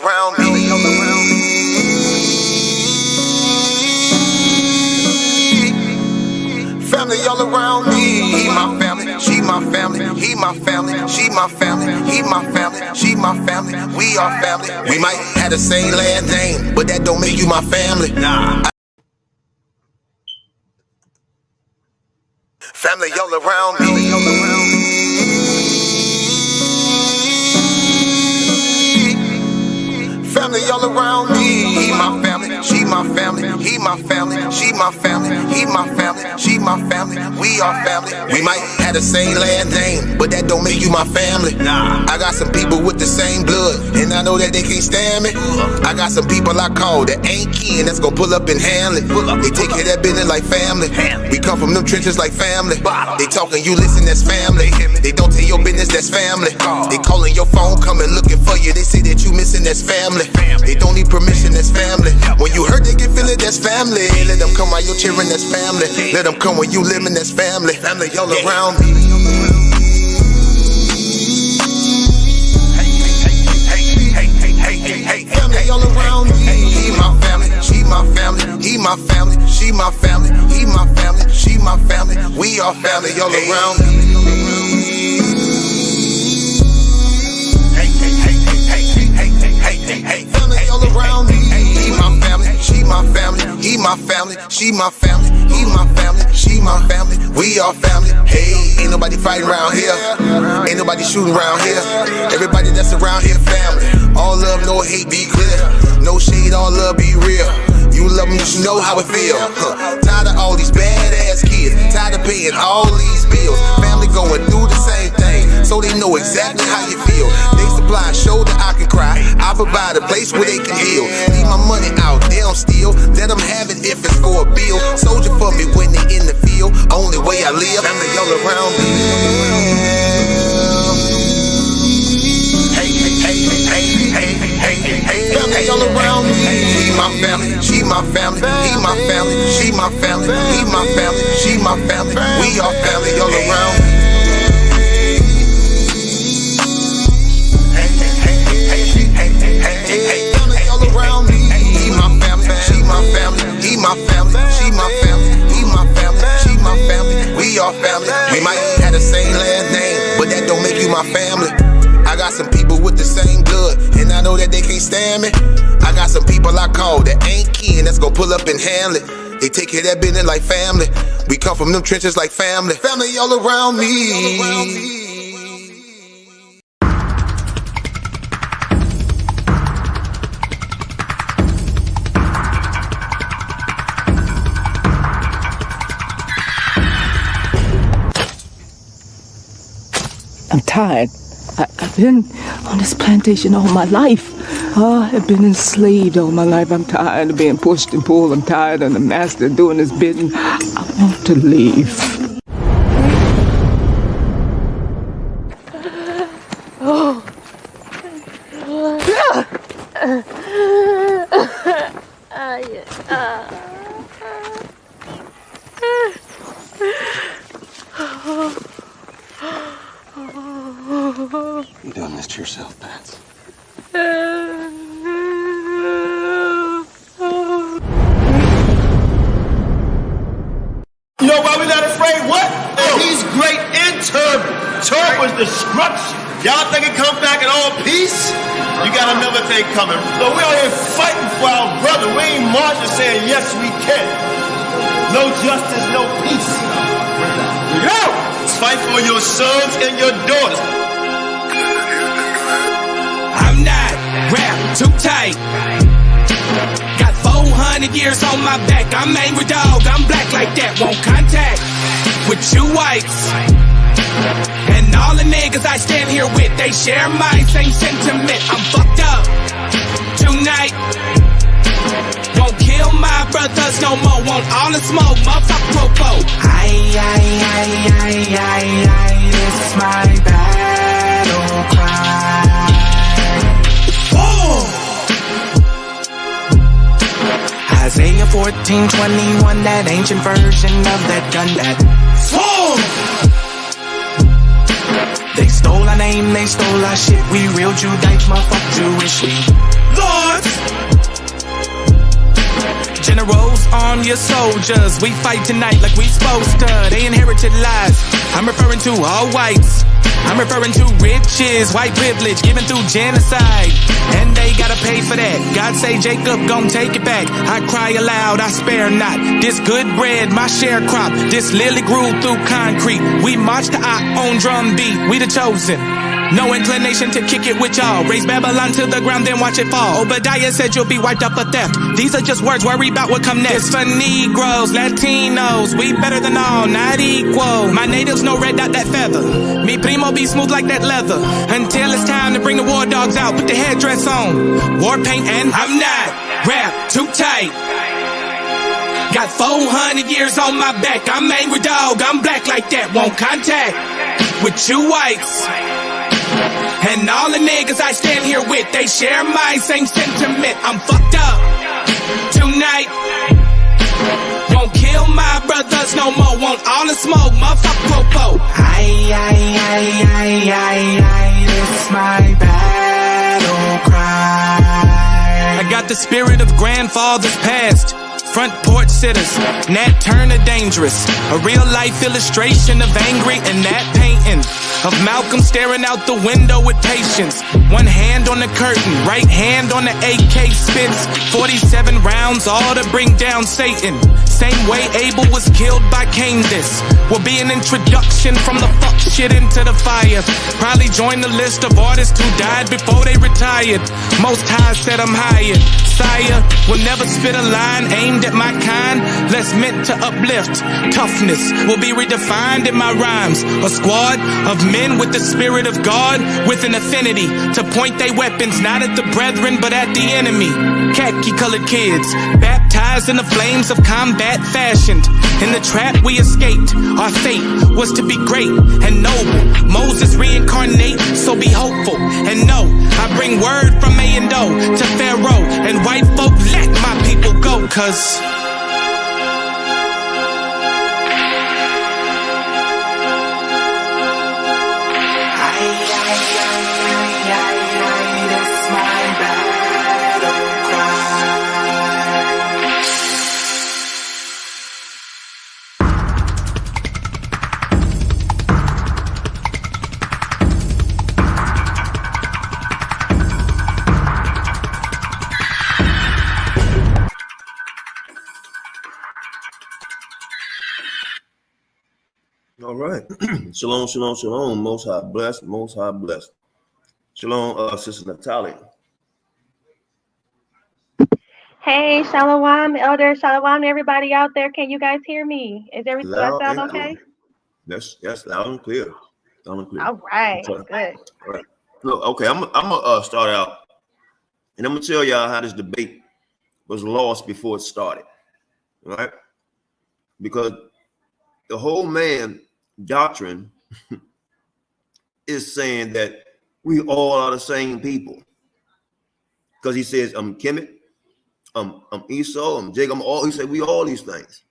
around me. Family all around me. He my family, she my family. He my family, she my family. He my family, she my family. We are family. We might have the same last name, but that don't make you my family. Nah. Family all around me. Family all around me. He my family, she my family. He my family, she my family. He my family, she my family. We are family. We might have the same last name, but that don't make you my family. Nah. I got some people with the same blood, and I know that they can't stand me. I got some people I call that ain't kin, that's gonna pull up and handle it. They take care of that business like family. We come from them trenches like family. They talking, you listen, that's family. They don't tell your business, that's family. They calling your phone, coming looking for you. They say that you missing, that's family. They don't need permission, that's family. When you hurt, they can feel it, that's family. Let them come while you're cheering, that's family. Let them come when you living, that's family. Family all around me. Family all around me. He my family, she my family. He my family, she my family. He my family, she my family. We are family all around me. Family all around me. He my family, she my family. He my family, she my family. He my family, she my family. We are family. Hey, ain't nobody fighting around here. Ain't nobody shooting around here. Everybody that's around here, family. All love, no hate, be clear. No shade, all love, be real. You love them, you should know how it feel. Tired of all these badass kids. Tired of paying all these bills. Family going through the same thing, so they know exactly how you feel. They supply a shoulder I can cry. I provide a place where they can heal. Leave my money out, they don't steal. Let them have it if it's for a bill. Soldier for me when they in the field. Only way I live. Family all around me. Family all around me. He my family, she my family. He my family, she my family. He my family, she my family. We are family all around me. Family all around me. He my family, she my family. He my family, she my family. He my family, she my family. We are family. We might have the same last name, but that don't make you my family. I got some people with the same blood, and I know that they can't stand me. I got some people I call that ain't kin, that's gonna pull up and handle it. They take care of that business like family. We come from them trenches like family. Family all around me. I'm tired. I've been on this plantation all my life. I've been enslaved all my life. I'm tired of being pushed and pulled. I'm tired of the master doing his bidding. I want to leave. You're doing this to yourself, Pats. You know why we not afraid? What? He's great in turban. Turban's destruction. Y'all think it come back in all peace? You got another thing coming. So we out here fighting for our brother. We ain't marching saying yes we can. No justice, no peace. Yo! Fight for your sons and your daughters. I'm not wrapped too tight. Got 400 years on my back. I'm angry dog. I'm black like that. Won't contact with you whites. And all the niggas I stand here with, they share my same sentiment. I'm fucked up tonight. Won't kill my brothers no more. Want all the smoke, motherfucker popo. This is my battle cry. Isaiah 14:21, that ancient version of that gun that They stole our name, they stole our shit. We real Judites, motherfucker Jewish. We Lords. Generals, arm your soldiers. We fight tonight like we supposed to. They inherited lies. I'm referring to all whites. I'm referring to riches, white privilege given through genocide. And they gotta pay for that. God say Jacob gon' take it back. I cry aloud, I spare not. This good bread, my share crop. This lily grew through concrete. We march to our own drum beat. We the chosen. No inclination to kick it with y'all. Raise Babylon to the ground, then watch it fall. Obadiah said you'll be wiped up for theft. These are just words, worry about what come next. It's for Negroes, Latinos, we better than all, not equal. My natives no red dot that feather. Me primo be smooth like that leather. Until it's time to bring the war dogs out, put the headdress on. War paint and I'm not wrapped too tight. Got 400 years on my back. I'm angry dog, I'm black like that. Won't contact with you whites. And all the niggas I stand here with, they share my same sentiment. I'm fucked up tonight. Won't kill my brothers no more. Want all the smoke, motherfucker popo. This my battle cry. I got the spirit of grandfathers past. Front porch sitters, Nat Turner dangerous. A real life illustration of angry and Nat painting. Of Malcolm staring out the window with patience. One hand on the curtain, right hand on the AK spits. 47 rounds, all to bring down Satan. Same way Abel was killed by Cain. This will be an introduction from the fuck shit into the fire. Probably join the list of artists who died before they retired. Most High said I'm hired. Sire will never spit a line aimed at my kind, less meant to uplift. Toughness will be redefined in my rhymes. A squad of men with the spirit of God, with an affinity to point their weapons not at the brethren but at the enemy. Khaki colored kids, baptized in the flames of combat fashioned. In the trap we escaped, our fate was to be great and noble. Moses reincarnate, so be hopeful and know I bring word from A and O to Pharaoh and white folk, let my people go, cause it's my battle cry. All right. Shalom, shalom, shalom. Most High blessed, most High blessed. Shalom, Sister Naphtali. Hey, Shalom, Elder, Shalom, everybody out there. Can you guys hear me? Is everything Loud sound and okay? clear. Yes, loud and clear. Loud and clear. All right, good. All right. Look, okay, I'm gonna start out, and I'm gonna tell y'all how this debate was lost before it started. All right, because the whole man doctrine is saying that we all are the same people. Because he says, I'm Kemet, I'm Esau, I'm Jacob, he said we all these things.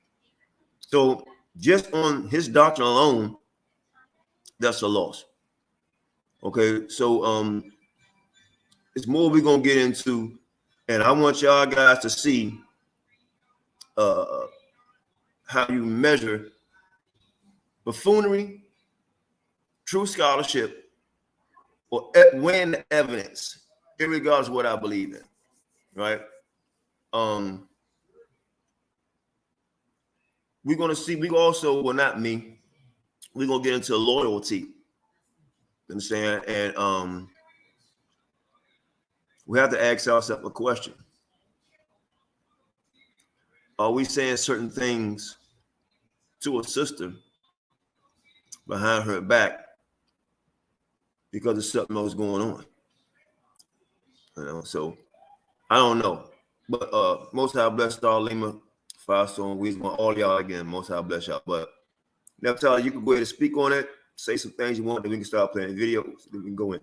So just on his doctrine alone, that's a loss. Okay, so it's more we're gonna get into, and I want y'all guys to see how you measure buffoonery, true scholarship, or when evidence, irregardless of what I believe in, right? We're gonna see. We also, well, not me. We're gonna get into loyalty. Understand? And we have to ask ourselves a question: are we saying certain things to a sister behind her back because of something else going on? You know, so I don't know. But Most High bless Star Lima, Firestone, we want all y'all again. Most High bless y'all. But Naphtali, you can go ahead and speak on it, say some things you want, then we can start playing videos. Then we can go in.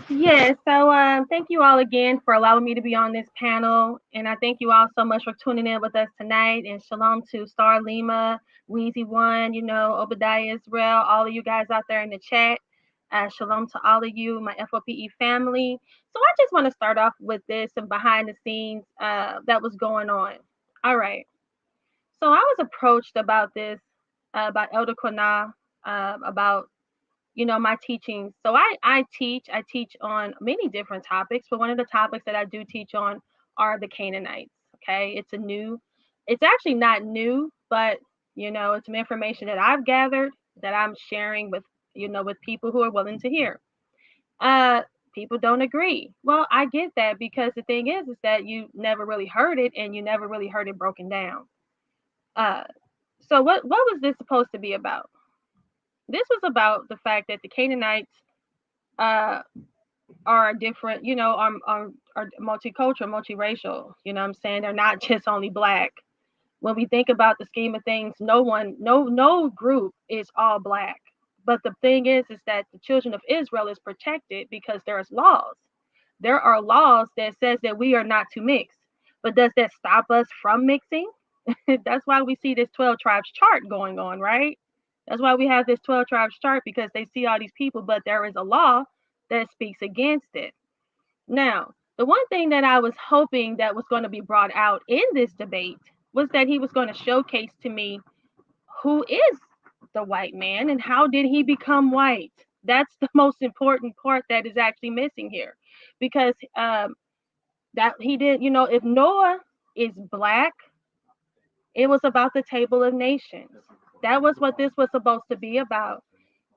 Yeah, so thank you all again for allowing me to be on this panel. And I thank you all so much for tuning in with us tonight. And shalom to Star Lima, Weezy One, Obadiah Israel, all of you guys out there in the chat. Shalom to all of you, my F.O.P.E family. So I just want to start off with this and behind the scenes that was going on. All right. So I was approached about this, by Elder Qanath, about, my teachings. So I teach on many different topics, but one of the topics that I do teach on are the Canaanites. Okay. It's actually not new, but, it's some information that I've gathered that I'm sharing with, with people who are willing to hear. People don't agree. Well, I get that, because the thing is that you never really heard it, and you never really heard it broken down. So what was this supposed to be about? This was about the fact that the Canaanites are different, are multicultural, multiracial. You know what I'm saying? They're not just only black. When we think about the scheme of things, no group is all black. But the thing is that the children of Israel is protected because there's laws. There are laws that says that we are not to mix. But does that stop us from mixing? That's why we see this 12 tribes chart going on, right? That's why we have this 12 tribes chart, because they see all these people, but there is a law that speaks against it. Now, the one thing that I was hoping that was going to be brought out in this debate was that he was going to showcase to me who is the white man and how did he become white. That's the most important part that is actually missing here, because that he did, if Noah is black, it was about the table of nations. That was what this was supposed to be about.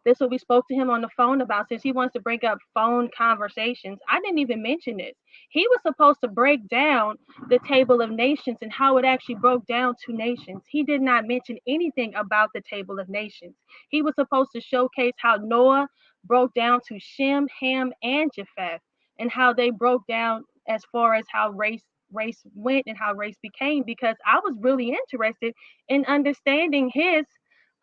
This is what we spoke to him on the phone about, since he wants to bring up phone conversations. I didn't even mention this. He was supposed to break down the table of nations and how it actually broke down to nations. He did not mention anything about the table of nations. He was supposed to showcase how Noah broke down to Shem, Ham, and Japheth, and how they broke down as far as how race went and how race became, because I was really interested in understanding his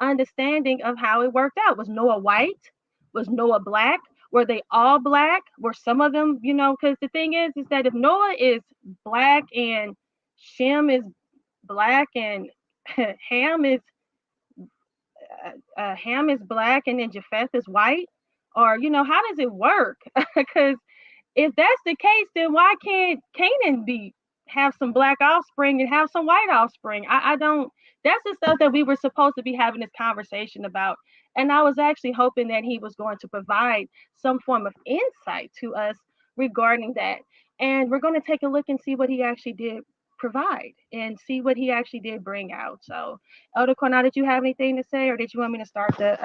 understanding of how it worked out. Was Noah white? Was Noah black? Were they all black? Were some of them, because the thing is that if Noah is black and Shem is black and Ham is black and then Japheth is white, or how does it work? Because if that's the case, then why can't Canaan have some black offspring and have some white offspring? I don't. That's the stuff that we were supposed to be having this conversation about. And I was actually hoping that he was going to provide some form of insight to us regarding that. And we're going to take a look and see what he actually did provide and see what he actually did bring out. So, Elder Qanath, did you have anything to say, or did you want me to start the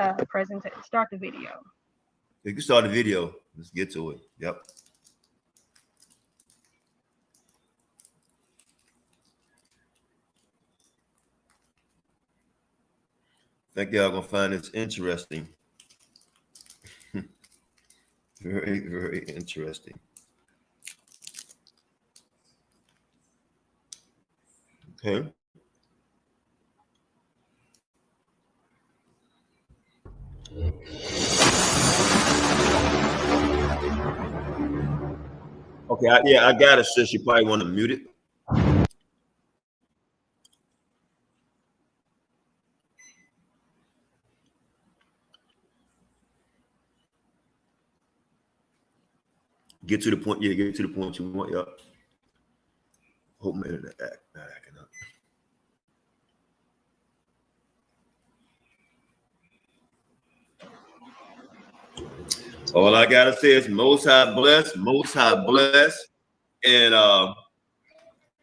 video? You can start the video. Let's get to it. Yep. I think y'all gonna find this interesting. Very, very interesting. Okay. Okay, I got it, sis. You probably want to mute it. Get to the point. Yeah, get to the point you want. Yep. Hope my internet not acting up. All I gotta say is Most High bless, and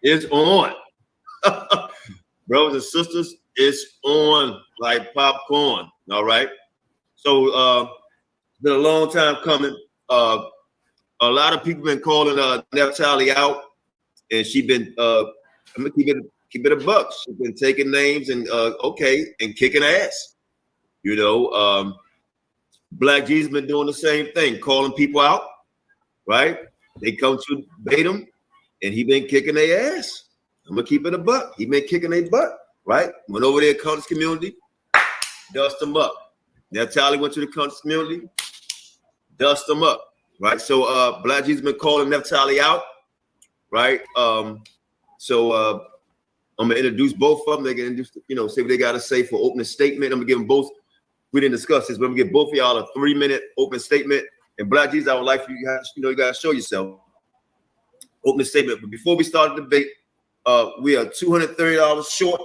it's on. Brothers and sisters, it's on like popcorn. All right. So it's been a long time coming. A lot of people been calling Naphtali out, and she been I'm gonna keep it a buck. She's been taking names and and kicking ass. Black Jesus been doing the same thing, calling people out, right? They come to bait him, and he been kicking their ass. I'm gonna keep it a buck. He been kicking their butt, right? Went over there, Qanath community, dust them up. Naphtali went to the Qanath community, dust them up. Right, so Black Jesus been calling Naphtali out, right? So I'm gonna introduce both of them. They can, say what they gotta say for opening statement. I'm gonna give them both we didn't discuss this, but we get both of y'all a 3-minute open statement. And Black Jesus, I would like for you guys, you got to show yourself. Open statement. But before we start the debate, we are $230 short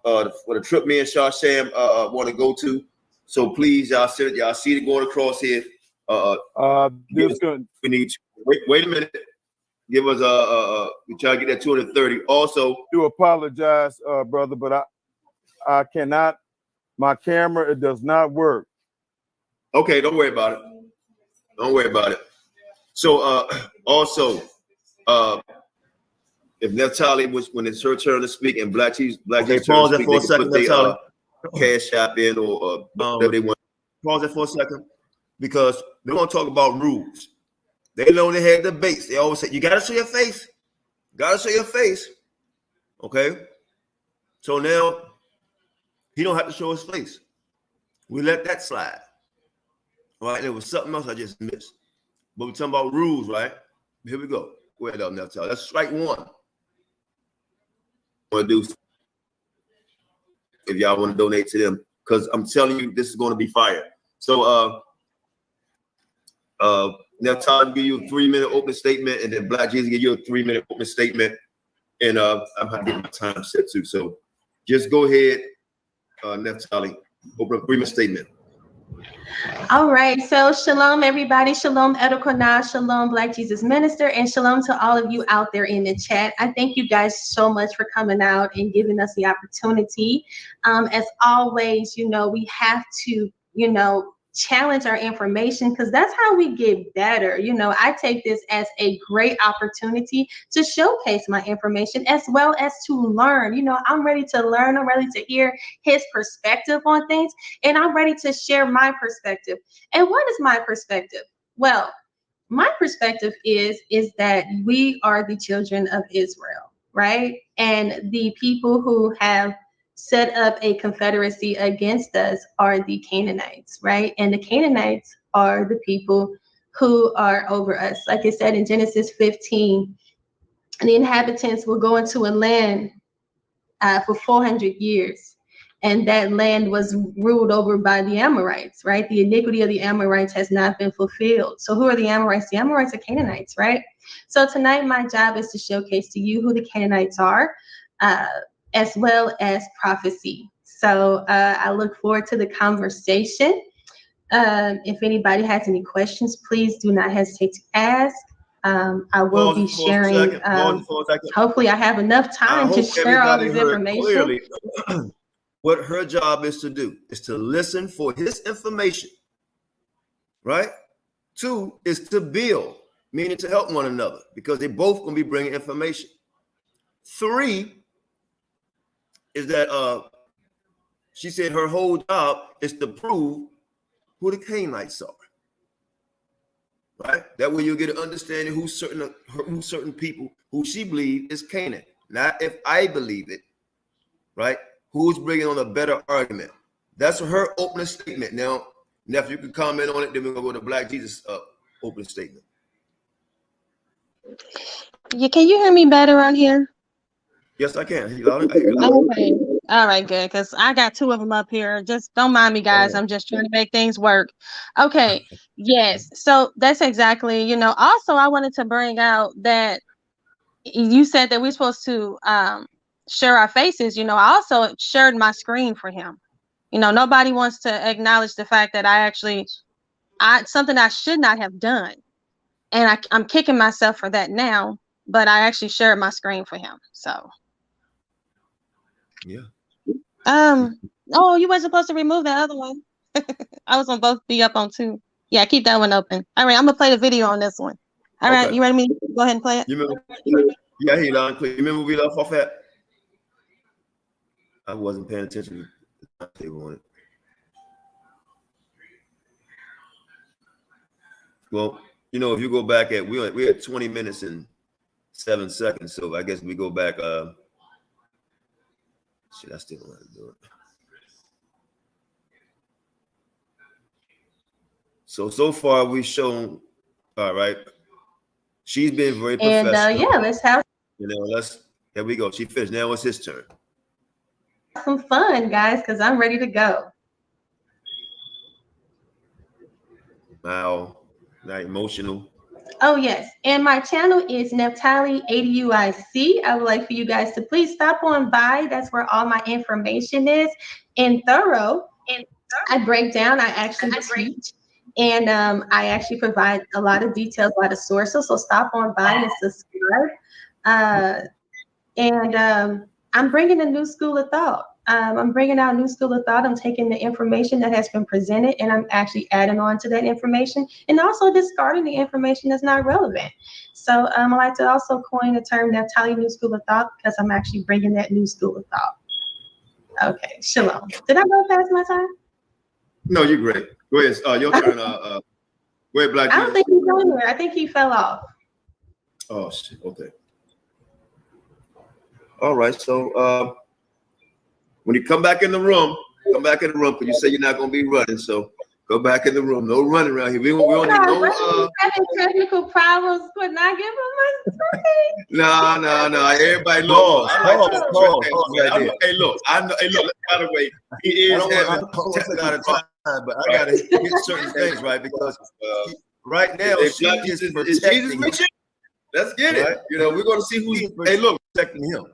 for the trip me and Shasham want to go to. So please, y'all see it going across here. We need to wait a minute. Give us we try to get that 230. Also, do apologize, brother, but I cannot. My camera, it does not work. Okay, don't worry about it. Don't worry about it. So also, if Naphtali was when it's her turn to speak and Black Jesus pause that for a second, Naphtali. Cash app in or whatever they want. Pause it for a second. Because they want to talk about rules. They know they had debates. They always say, you got to show your face. Got to show your face. Okay? So now, he don't have to show his face. We let that slide. All right? There was something else I just missed. But we're talking about rules, right? Here we go. Go ahead, Naphtali. That's strike one. Want to do if y'all want to donate to them. Because I'm telling you, this is going to be fire. So, Naphtali give you a 3-minute open statement, and then Black Jesus give you a 3-minute open statement, and I'm going to get my time set too. So just go ahead, Naphtali, open up 3-minute statement. All right, so shalom, everybody. Shalom, Qanath. Shalom, Black Jesus Minister, and shalom to all of you out there in the chat. I thank you guys so much for coming out and giving us the opportunity. As always, we have to, challenge our information, because that's how we get better. I take this as a great opportunity to showcase my information as well as to learn. I'm ready to learn. I'm ready to hear his perspective on things, and I'm ready to share my perspective. And what is my perspective? Well, my perspective is that we are the children of Israel, right? And the people who have set up a confederacy against us are the Canaanites, right? And the Canaanites are the people who are over us. Like it said in Genesis 15, the inhabitants will go into a land for 400 years. And that land was ruled over by the Amorites, right? The iniquity of the Amorites has not been fulfilled. So who are the Amorites? The Amorites are Canaanites, right? So tonight, my job is to showcase to you who the Canaanites are, as well as prophecy. So I look forward to the conversation. If anybody has any questions, please do not hesitate to ask. I will be sharing. Hopefully, I have enough time to share all this information. Clearly, what her job is to do is to listen for his information, right? 2 is to build, meaning to help one another, because they both going to be bringing information. 3 is that she said her whole job is to prove who the Canaanites are, right? That way you'll get an understanding who certain people who she believes is Canaan. Not if I believe it, right? Who's bringing on a better argument? That's her opening statement. Now, if you can comment on it, then we're gonna go to Black Jesus opening statement. Yeah, can you hear me better on here? Yes, I can. Okay. All right, good. Because I got 2 of them up here. Just don't mind me, guys. I'm just trying to make things work. Okay. Yes. So that's exactly, also I wanted to bring out that you said that we're supposed to share our faces. I also shared my screen for him. Nobody wants to acknowledge the fact that something I should not have done. And I'm kicking myself for that now, but I actually shared my screen for him. So. Yeah. Oh, you weren't supposed to remove that other one. I was gonna both be up on 2. Yeah, keep that one open. All right, I'm gonna play the video on this one. All right, you ready to go ahead and play it? You remember? Yeah, he loud and clear. You remember we left off at? I wasn't paying attention to the table on it. Well, if you go back at we had 20 minutes and 7 seconds, so I guess we go back. Shit, I still don't want to do it. So far we've shown, all right. She's been very professional. And yeah, let's have. There we go. She finished. Now it's his turn. Some fun, guys, because I'm ready to go. Wow, not emotional. Oh, yes. And my channel is Naphtali ADUIC. I would like for you guys to please stop on by. That's where all my information is in thorough. I break down, I actually teach, and I actually provide a lot of details, a lot of sources. So stop on by and subscribe. I'm bringing a new school of thought. I'm bringing out a new school of thought. I'm taking the information that has been presented and I'm actually adding on to that information and also discarding the information that's not relevant. So I like to also coin the term Naphtali New School of Thought because I'm actually bringing that new school of thought. Okay, shalom. Did I go past my time? No, you're great. Go ahead. Your turn. Go ahead, Black. I don't think he's on there. I think he fell off. Oh, shit. Okay. All right. So when you come back in the room, because you say you're not going to be running. So go back in the room. No running around here. We don't need no. Having technical problems, but not give him my screen. No. Everybody look. Hey, look. I know. Hey, look. By the way, he is having technical time, but I got to hit certain things right because right now she is protecting him. Let's get it. Right? You know, we're going to see who's. Hey, look, protecting him.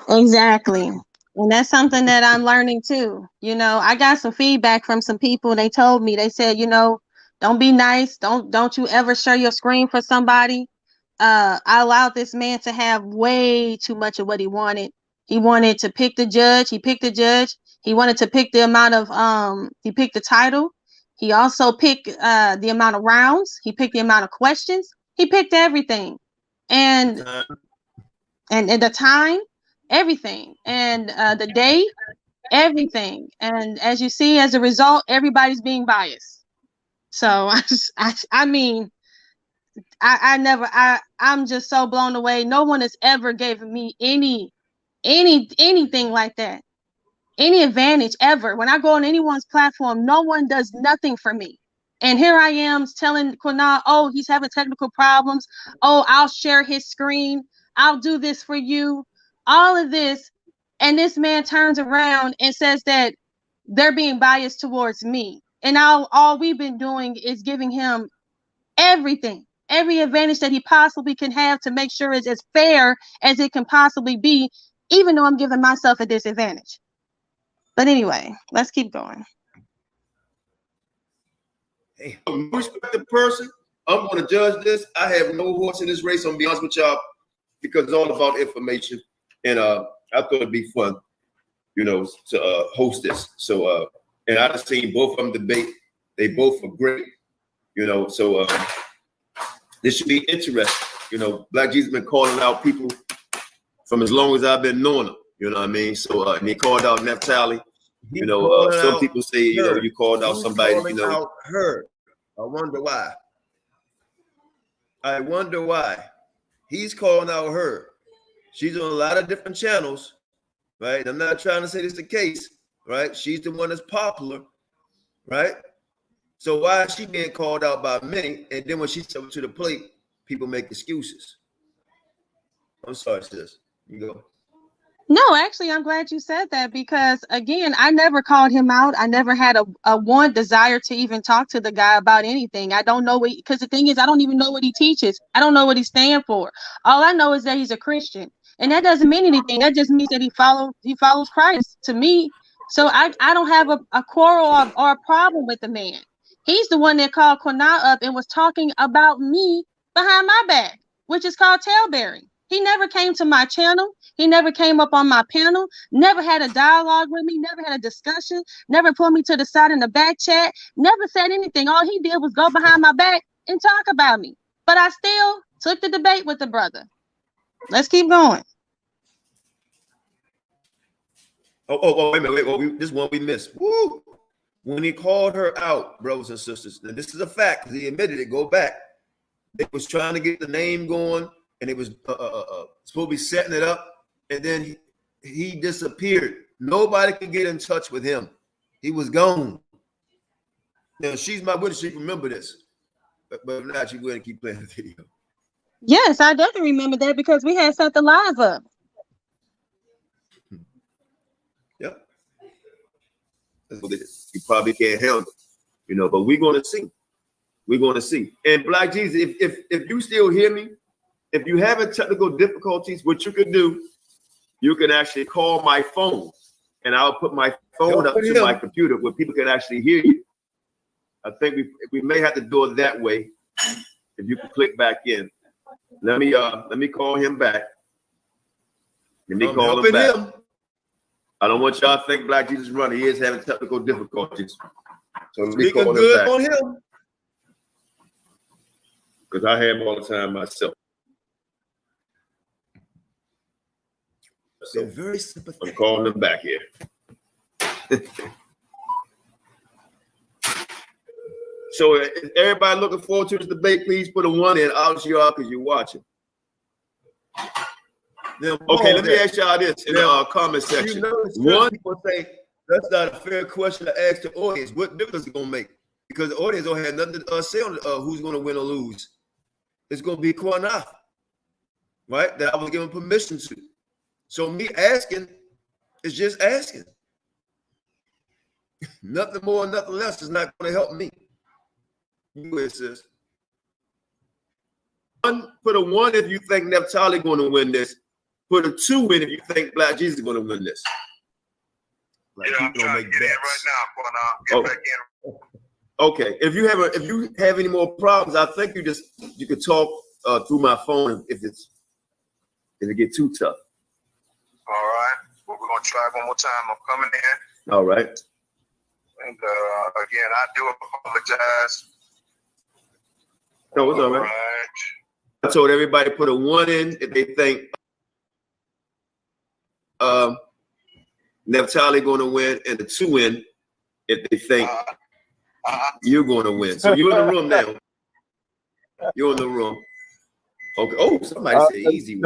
Exactly. And that's something that I'm learning too. You know, I got some feedback from some people. They told me, they said, you know, don't be nice. Don't you ever share your screen for somebody. I allowed this man to have way too much of what he wanted. He wanted to pick the judge. He picked the judge. He wanted to pick the amount of he picked the title. He also picked the amount of rounds. He picked the amount of questions. He picked everything. And the time, everything, and the day, everything. And as you see, as a result, everybody's being biased. So I'm just so blown away. No one has ever given me anything like that, any advantage ever. When I go on anyone's platform, no one does nothing for me. And here I am telling Qanath, oh, he's having technical problems. Oh, I'll share his screen. I'll do this for you. All of this. And this man turns around and says that they're being biased towards me. And all we've been doing is giving him everything, every advantage that he possibly can have to make sure it's as fair as it can possibly be, even though I'm giving myself a disadvantage. But anyway, let's keep going. Hey, respect the person. I'm going to judge this. I have no horse in this race. I'm going to be honest with y'all because it's all about information. And I thought it'd be fun, you know, to host this. So, and I've seen both of them debate. They both are great, you know. So this should be interesting. You know, Black Jesus been calling out people from as long as I've been knowing them. You know what I mean? So, and he called out Naphtali. You know, some people say, you know, you called out somebody, you know. Out her. I wonder why. I wonder why. He's calling out her. She's on a lot of different channels, right? I'm not trying to say this is the case, right? She's the one that's popular, right? So why is she being called out by many? And then when she steps up to the plate, people make excuses. I'm sorry, sis. You go. No, actually, I'm glad you said that because, again, I never called him out. I never had a one desire to even talk to the guy about anything. I don't know what, because the thing is, I don't even know what he teaches. I don't know what he stands for. All I know is that he's a Christian, and that doesn't mean anything. That just means that he follows Christ to me. So I don't have a quarrel or a problem with the man. He's the one that called Qanath up and was talking about me behind my back, which is called tailbearing. He never came to my channel. He never came up on my panel, never had a dialogue with me, never had a discussion, never pulled me to the side in the back chat, never said anything. All he did was go behind my back and talk about me. But I still took the debate with the brother. Let's keep going. Oh, wait a minute. Wait, this one we missed. Woo! When he called her out, brothers and sisters, and this is a fact because he admitted it, go back. They was trying to get the name going. And it was supposed to be setting it up, and then he disappeared. Nobody could get in touch with him. He was gone. Now, she's my witness. She remember this. But if not, you go ahead and keep playing the video. Yes, I definitely remember that because we had set the live up. Yep. You probably can't handle, you know. But we're going to see. We're going to see. And Black Jesus, if you still hear me, if you having technical difficulties, what you can do, you can actually call my phone, and I'll put my phone up to my computer where people can actually hear you. I think we may have to do it that way. If you can click back in, let me call him back. Let me call him back. I don't want y'all to think Black Jesus running. He is having technical difficulties. So let me call him back. On him. Because I have him all the time myself. So very sympathetic. I'm calling him back here. So is everybody looking forward to this debate? Please put a 1 in. Obviously, y'all, because you're watching. Okay, let me ask y'all this in the comment section. One people say that's not a fair question to ask the audience. What difference is it gonna make? Because the audience don't have nothing to say on who's gonna win or lose. It's gonna be Qanath, right? That I was given permission to. So me asking is just asking. Nothing more, nothing less is not gonna help me. You sis. Put a 1 if you think Naphtali gonna win this. Put a 2 in if you think Black Jesus is going to win this. Like, I'm trying to get in right now. Get back in. Okay. If you have any more problems, I think you could talk through my phone if it get too tough. All right. Well, we're gonna try one more time. I'm coming in. All right. And again, I do apologize. No, it's all right. I told everybody to put a 1 in if they think Naphtali going to win, and the 2 in if they think you're going to win. So you're in the room now. You're in the room. Okay. Oh, somebody said easy.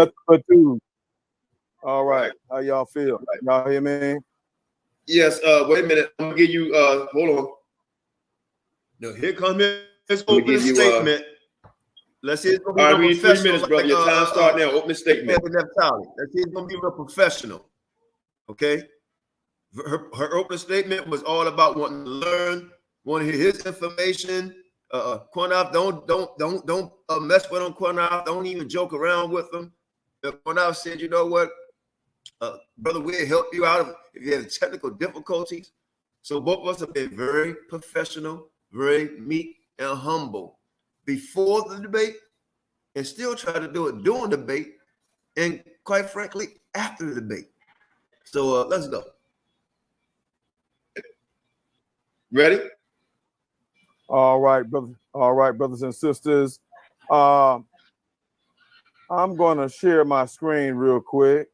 All right. How y'all feel? Y'all hear me? Yes. Wait a minute. I'm gonna give you. Hold on. No, here comes his opening statement. Let's see. All right, we need 3 minutes, brother. Your time start now. Open the statement. Let's see. It's gonna be real professional. Okay. Her opening statement was all about wanting to learn, want to hear his information. Qanath, don't mess with him. Qanath, don't even joke around with him. Qanath said, you know what, brother, we'll help you out if you have technical difficulties. So both of us have been very professional, very meek and humble before the debate, and still try to do it during the debate, and quite frankly, after the debate. So let's go. Ready? All right, brother. All right, brothers and sisters. I'm going to share my screen real quick.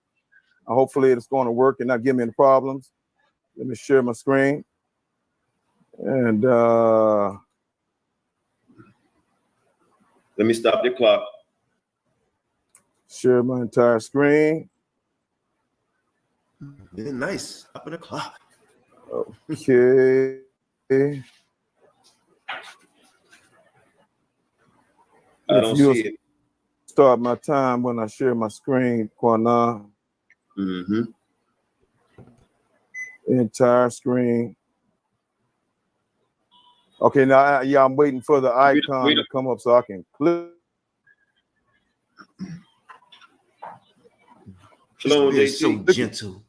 Hopefully it's going to work and not give me any problems. Let me share my screen. And let me stop the clock. Share my entire screen. Yeah, nice. Up in the clock. Okay. I don't see it. Start my time when I share my screen, Qanath. Mm-hmm. Entire screen. Okay, now I'm waiting for the icon to come up so I can click. Shalom, JT. So gentle.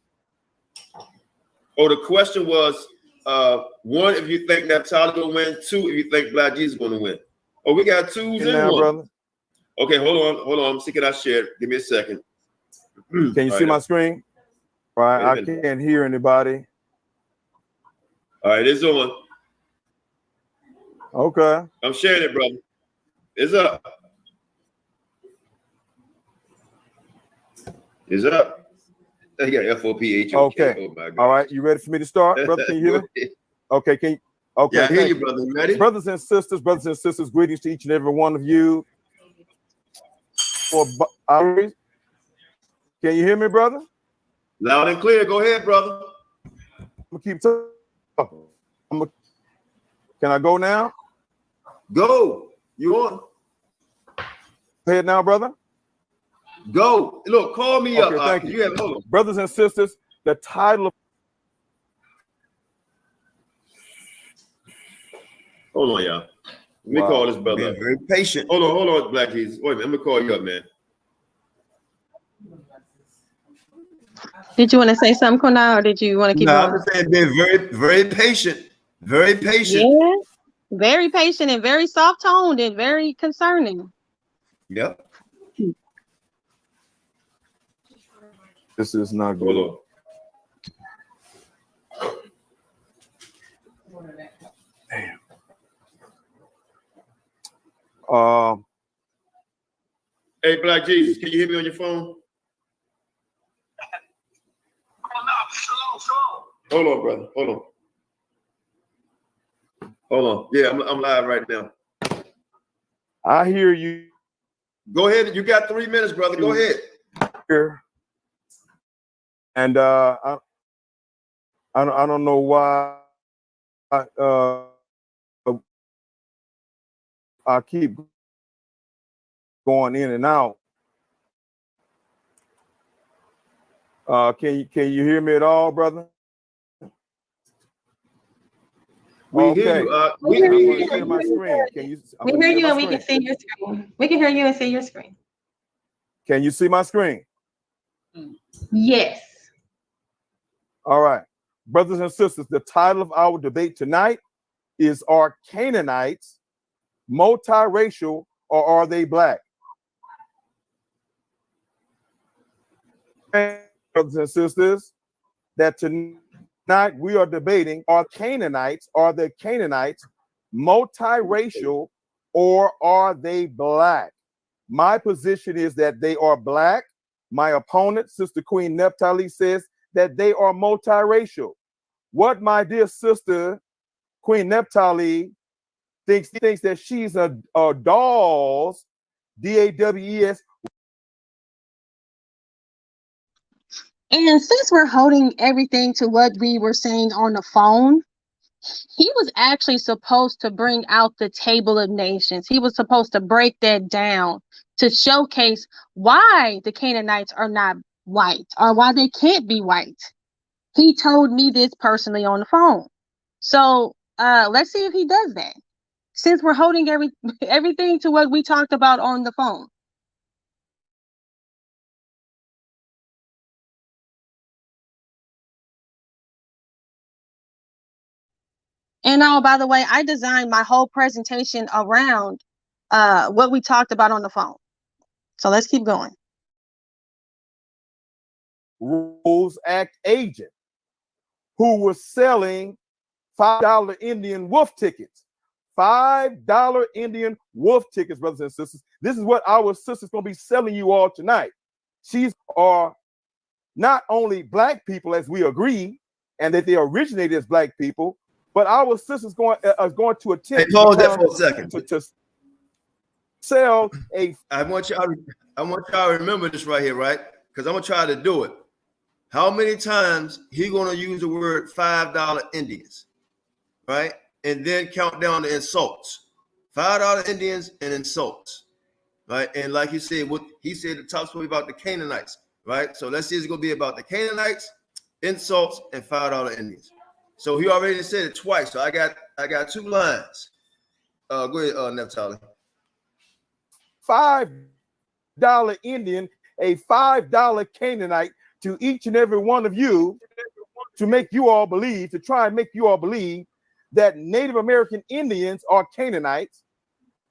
Oh, the question was 1 if you think Naphtali gonna win, 2 if you think Black Jesus gonna win. Oh, we got 2s in 1. Brother. Okay, hold on. See, can I share it? Give me a second. Can you see my screen? All right, I can't hear anybody. All right, it's on. Okay. I'm sharing it, brother. It's up. It's up. You got F.O.P.E. Okay. Oh my God. All right, you ready for me to start, brother? Can you hear me? Okay, can you? Okay, yeah, I hear you, brother. You ready? Brothers and sisters, greetings to each and every one of you. Can you hear me, brother? Loud and clear. Go ahead, brother. I'm gonna keep talking. Can I go now? Go. You on? Go ahead now, brother. Go. Look, call me up. Thank you. You have hold on. Brothers and sisters, the title of Hold on, y'all. Let me call this brother. Very patient. Hold on, Black Jesus. Wait a minute. Let me call you up, man. Did you want to say something, Qanath, or did you want to keep No, going? I'm just saying, being very patient. Very patient. Yeah, very patient and very soft-toned and very concerning. Yep. This is not good. Hold on. Hey, Black Jesus, can you hear me on your phone? Hold on, brother. Hold on. Yeah, I'm live right now. I hear you. Go ahead. You got 3 minutes, brother. Go ahead. And I don't know why I keep going in and out. Can you hear me at all, brother? We hear you. We hear you. Share my screen. We hear you and we can see your screen. We can hear you and see your screen. Can you see my screen? Yes. All right. Brothers and sisters, the title of our debate tonight is, are Canaanites multiracial or are they black? And brothers and sisters, that tonight we are debating, are the Canaanites multiracial or are they black? My position is that they are black. My opponent, Sister Queen Naphtali, says that they are multiracial. What my dear sister Queen Naphtali thinks that she's a Dawes, D-A-W-E-S. And since we're holding everything to what we were saying on the phone, he was actually supposed to bring out the table of nations. He was supposed to break that down to showcase why the Canaanites are not white or why they can't be white. He told me this personally on the phone. So let's see if he does that, since we're holding everything to what we talked about on the phone. And by the way, I designed my whole presentation around what we talked about on the phone. So let's keep going. Rules Act agent who was selling $5 Indian wolf tickets. $5 Indian wolf tickets, brothers and sisters. This is what our sister's going to be selling you all tonight. These are not only black people, as we agree, and that they originated as black people, but our sister's going to attempt. Hey, pause that for a second. To sell a. I want y'all to remember this right here, right? Because I'm gonna try to do it. How many times he gonna use the word $5 Indians, right? And then count down the insults. $5 Indians and insults, right? And like he said, what he said, the talk's going to be about the Canaanites, right? So let's see, it's going to be about the Canaanites, insults, and $5 Indians. So he already said it twice. So I got 2 lines. Go ahead, Naphtali. $5 Indian, a $5 Canaanite to each and every one of you to make you all believe, to try and make you all believe that Native American Indians are Canaanites,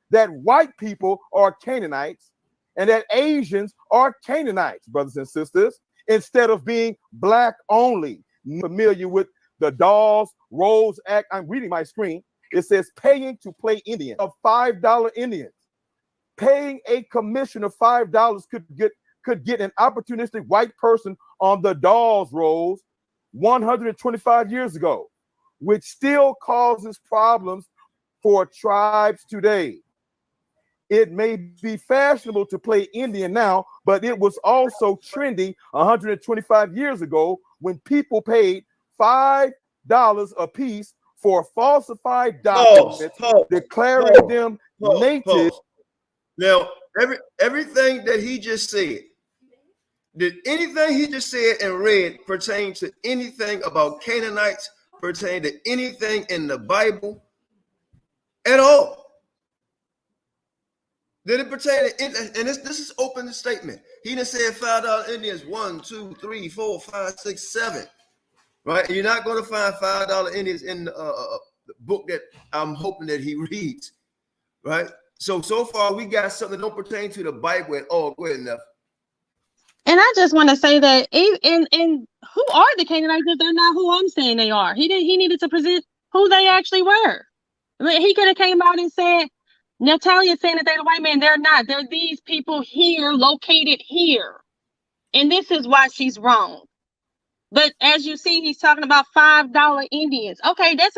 that white people are Canaanites, and that Asians are Canaanites, brothers and sisters, instead of being black only. Familiar with the Dawes Rolls Act? I'm reading my screen. It says paying to play Indian of $5 Indians. Paying a commission of $5 could get an opportunistic white person on the Dawes rolls 125 years ago, which still causes problems for tribes today. It may be fashionable to play Indian now, but it was also trendy 125 years ago when people paid $5 a piece for falsified documents declaring them native. Now, everything that he just said, did anything he just said and read pertain to anything about Canaanites, pertain to anything in the Bible? at all. Did it pertain to, and this is open statement. He done said $5 Indians 1, 2, 3, 4, 5, 6, 7. Right? And you're not going to find $5 Indians in the book that I'm hoping that he reads. Right? So far we got something that don't pertain to the Bible at all. Go ahead, enough. And I just want to say that and who are the Canaanites if they're not who I'm saying they are? He needed to present who they actually were. I mean, he could have came out and said, Naphtali is saying that they're the white man. They're not. They're these people here, located here. And this is why she's wrong. But as you see, he's talking about $5 Indians. Okay, that's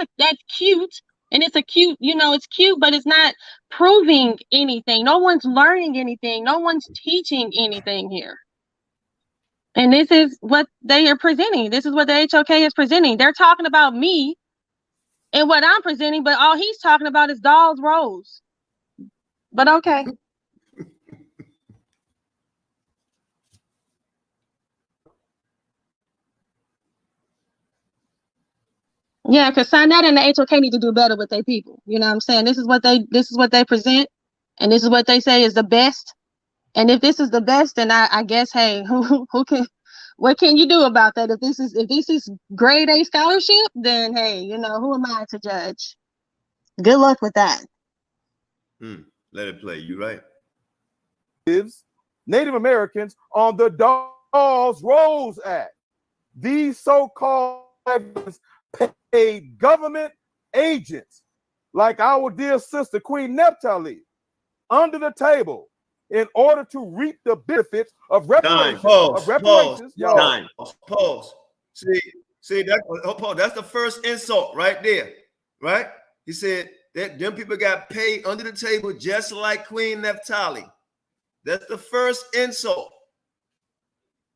cute. And it's a cute, it's cute, but it's not proving anything. No one's learning anything. No one's teaching anything here. And this is what they are presenting. This is what the HOK is presenting. They're talking about me and what I'm presenting, but all he's talking about is dolls, rolls. But okay. Yeah, because Qanath and the HOK need to do better with their people. You know what I'm saying? This is what they present, and this is what they say is the best. And if this is the best, then I guess, hey, what can you do about that? If this is grade A scholarship, then hey, who am I to judge? Good luck with that. Let it play. You right. Native Americans on the Dolls Rolls Act. These so-called paid government agents, like our dear sister Queen Naphtali, under the table in order to reap the benefits of reparations. Pause. See that's the first insult right there, right? He said that them people got paid under the table just like Queen Naphtali. That's the first insult.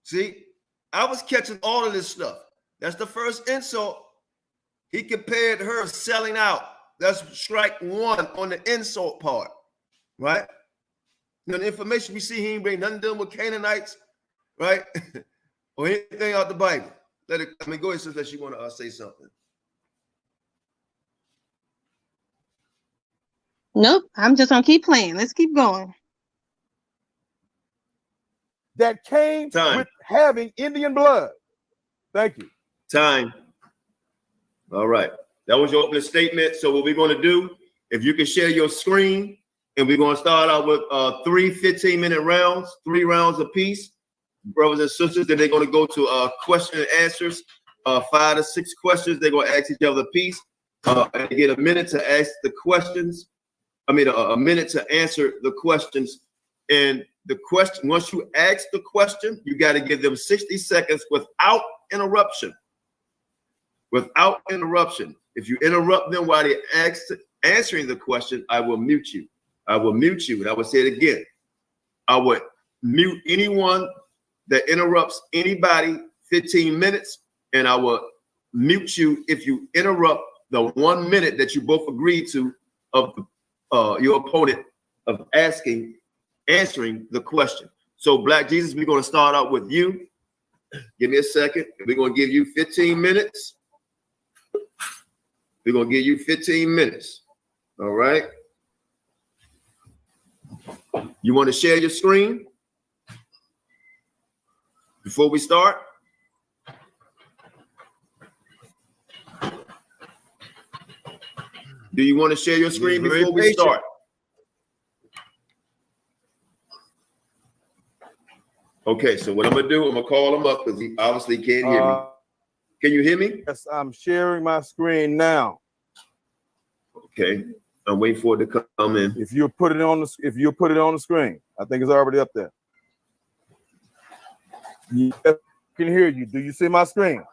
See, I was catching all of this stuff. That's the first insult. He compared her selling out. That's strike one on the insult part, right? Now, the information we see, he ain't bring nothing done with Canaanites, right? Or anything out the Bible. Go ahead, sister, that you want to say something. Nope, I'm just gonna keep playing. Let's keep going. That came with having Indian blood. Thank you. Time. All right. That was your opening statement. So what we're going to do, if you can share your screen, and we're going to start out with 3 15-minute rounds, 3 rounds apiece. Brothers and sisters, then they're going to go to question and answers, 5 to 6 questions. They're going to ask each other a piece. And they get a minute to ask the questions. A minute to answer the questions. And the question, once you ask the question, you got to give them 60 seconds without interruption. Without interruption. If you interrupt them while they're answering the question, I will mute you. I will mute you. And I will say it again. I would mute anyone that interrupts anybody 15 minutes. And I will mute you if you interrupt the 1 minute that you both agreed to of your opponent of answering the question. So Black Jesus, we're going to start out with you. Give me a second. We're going to give you 15 minutes. We're going to give you 15 minutes. All right. You want to share your screen before we start? Do you want to share your screen before we start? Okay, so what I'm gonna do, I'm gonna call him up because he obviously can't hear me. Can you hear me? Yes, I'm sharing my screen now. Okay, I'm waiting for it to come in. If you put it on the screen, I think it's already up there. Yes, I can hear you. Do you see my screen?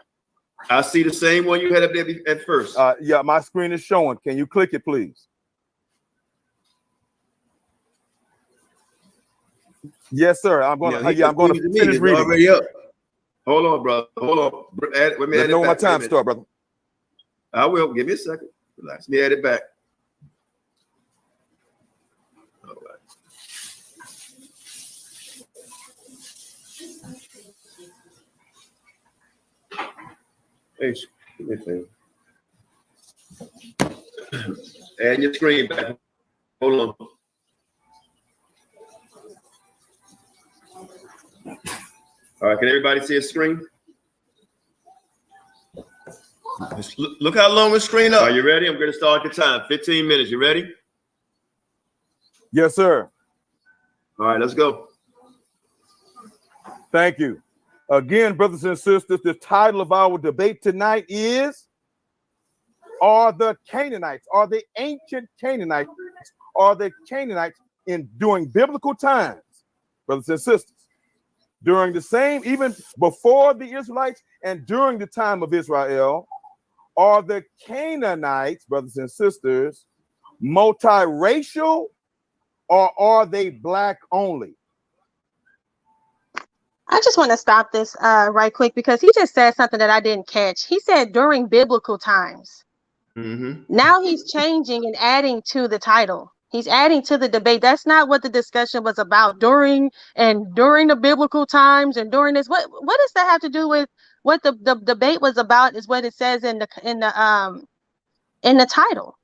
I see the same one you had up there at first. Yeah, my screen is showing. Can you click it, please? Yes, sir. I'm going to finish reading. Already up. Hold on, brother. Hold on. Let me know when my time starts, brother. I will. Give me a second. Relax. Let me add it back. All right. Hey, give me a thing. Add your screen back. Hold on. All right, can everybody see a screen? Look how long the screen up. Are you ready? I'm going to start the time. 15 minutes. You ready? Yes, sir. All right, let's go. Thank you. Again, brothers and sisters, the title of our debate tonight is, are the Canaanites, are the ancient Canaanites, are the Canaanites during biblical times, brothers and sisters, during the same, even before the Israelites and during the time of Israel, are the Canaanites, brothers and sisters, multiracial, or are they black only? I just want to stop this right quick because he just said something that I didn't catch. He said during biblical times. Now he's changing and adding to the title. He's adding to the debate. That's not what the discussion was about during the biblical times and during this. What does that have to do with what the debate was about? Is what it says in the title.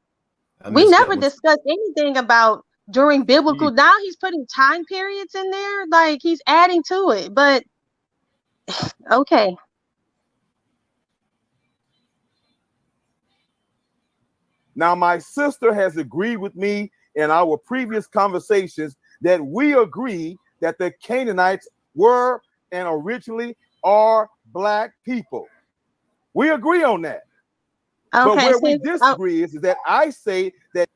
We never discussed anything about during biblical. Now he's putting time periods in there, like he's adding to it. But okay. Now, my sister has agreed with me in our previous conversations that we agree that the Canaanites were and originally are black people. We agree on that. Okay, but where we disagree is that I say that.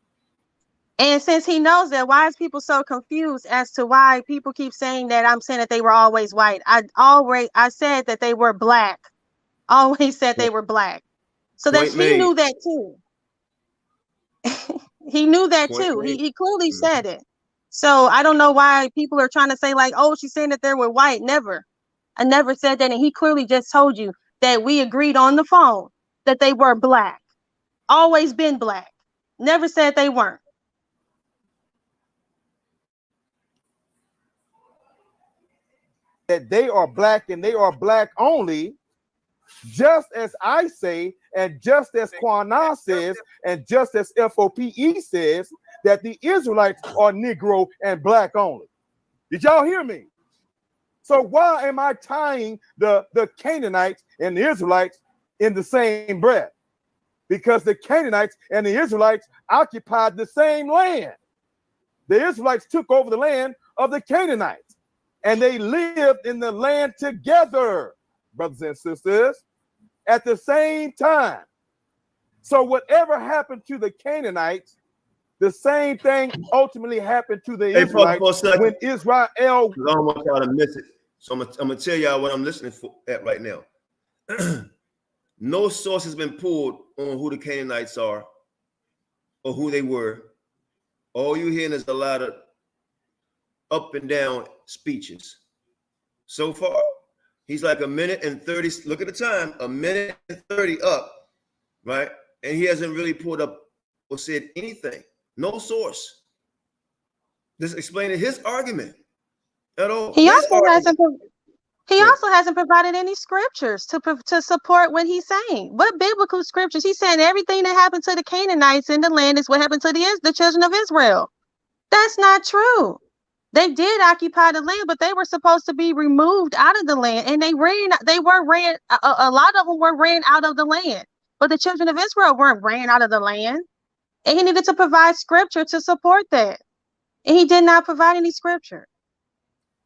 And since he knows that, why is people so confused as to why people keep saying that I'm saying that they were always white? I said that they were black. Always said they were black. So that he knew that too. He knew that too. He clearly said it. So I don't know why people are trying to say like, oh, she's saying that they were white. Never. I never said that. And he clearly just told you that we agreed on the phone that they were black. Always been black. Never said they weren't. That they are black and they are black only, just as I say, and just as Qanath says, and just as F.O.P.E. says, that the Israelites are Negro and black only. Did y'all hear me? So why am I tying the Canaanites and the Israelites in the same breath? Because the Canaanites and the Israelites occupied the same land. The Israelites took over the land of the Canaanites, and they lived in the land together, brothers and sisters, at the same time. So whatever happened to the Canaanites, the same thing ultimately happened to the Israelites when Israel. I don't want y'all to miss it. So I'm gonna tell y'all what I'm listening at right now. No source has been pulled on who the Canaanites are or who they were. All you're hearing is a lot of up and down speeches. So far, he's like a minute and 30. Look at the time, a minute and 30 up, right? And he hasn't really pulled up or said anything. No source. Just explaining his argument at all. He also hasn't provided any scriptures to support what he's saying. What biblical scriptures? He's saying everything that happened to the Canaanites in the land is what happened to the children of Israel. That's not true. They did occupy the land, but they were supposed to be removed out of the land, and a lot of them were ran out of the land. But the children of Israel weren't ran out of the land, and he needed to provide scripture to support that. And he did not provide any scripture.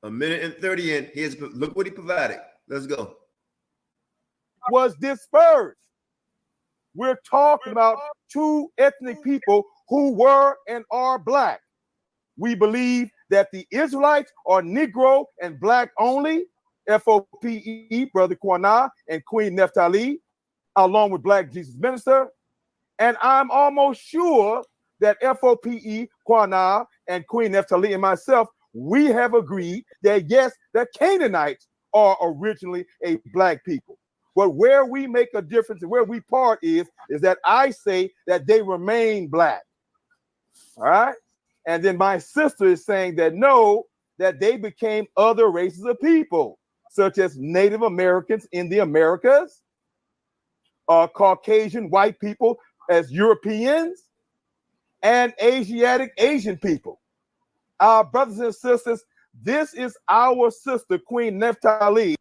A minute and 30 in, look what he provided. Let's go. Was dispersed. We're talking about two ethnic people who were and are black. We believe that the Israelites are Negro and black only, F.O.P.E., Brother Qanath and Queen Naphtali, along with Black Jesus Minister. And I'm almost sure that F.O.P.E., Qanath and Queen Naphtali and myself, we have agreed that yes, the Canaanites are originally a black people. But where we make a difference and where we part is that I say that they remain black. All right? And then my sister is saying that no, that they became other races of people, such as Native Americans in the Americas, Caucasian white people as Europeans, and Asian people. Our brothers and sisters, this is our sister, Queen Naphtali.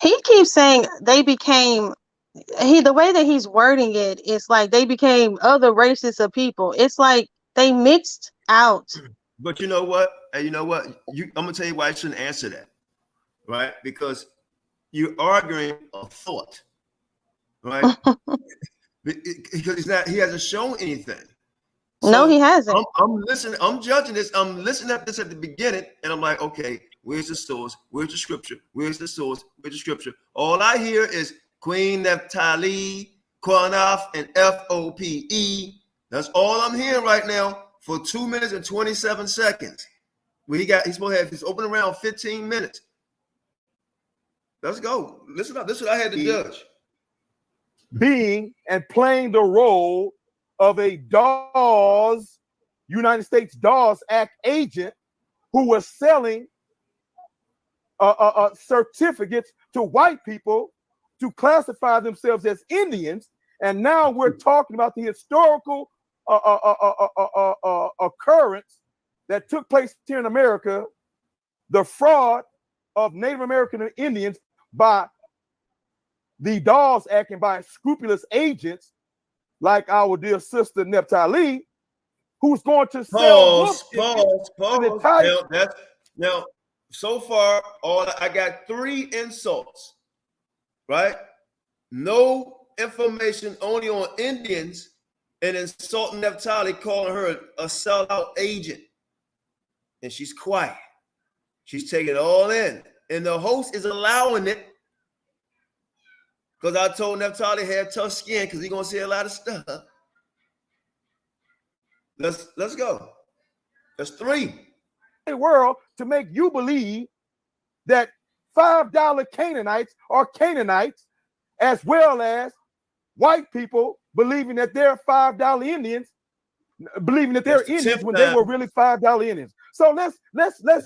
He keeps saying they became, the way that he's wording it is like they became other races of people. It's like they mixed out. But you know what? And you know what? I'm gonna tell you why I shouldn't answer that, right? Because you're arguing a thought, right? Because he hasn't shown anything. So no, he hasn't. I'm listening. I'm judging this. I'm listening at this at the beginning, and I'm like, okay, where's the source? Where's the scripture? Where's the source? Where's the scripture? All I hear is Queen Naphtali, Qanath, and F.O.P.E. That's all I'm hearing right now for 2 minutes and 27 seconds. He's supposed to have his open around 15 minutes. Let's go. Listen up. This is what I had to judge. Being and playing the role of a DAWS, United States DAWS Act agent who was selling certificates to white people to classify themselves as Indians. And now we're talking about the historical occurrence that took place here in America, the fraud of Native American Indians by the DAWS Act and by scrupulous agents like our dear sister Naphtali, who's going to sell pause. Now, so far, I got 3 insults, right? No information only on Indians and insulting Naphtali, calling her a sellout agent. And she's quiet. She's taking it all in. And the host is allowing it because I told Naphtali had tough skin because he's going to say a lot of stuff. Let's go. That's 3. World to make you believe that $5 Canaanites are Canaanites, as well as white people believing that they're $5 Indians, believing that they're Indians when they were really $5 Indians. So let's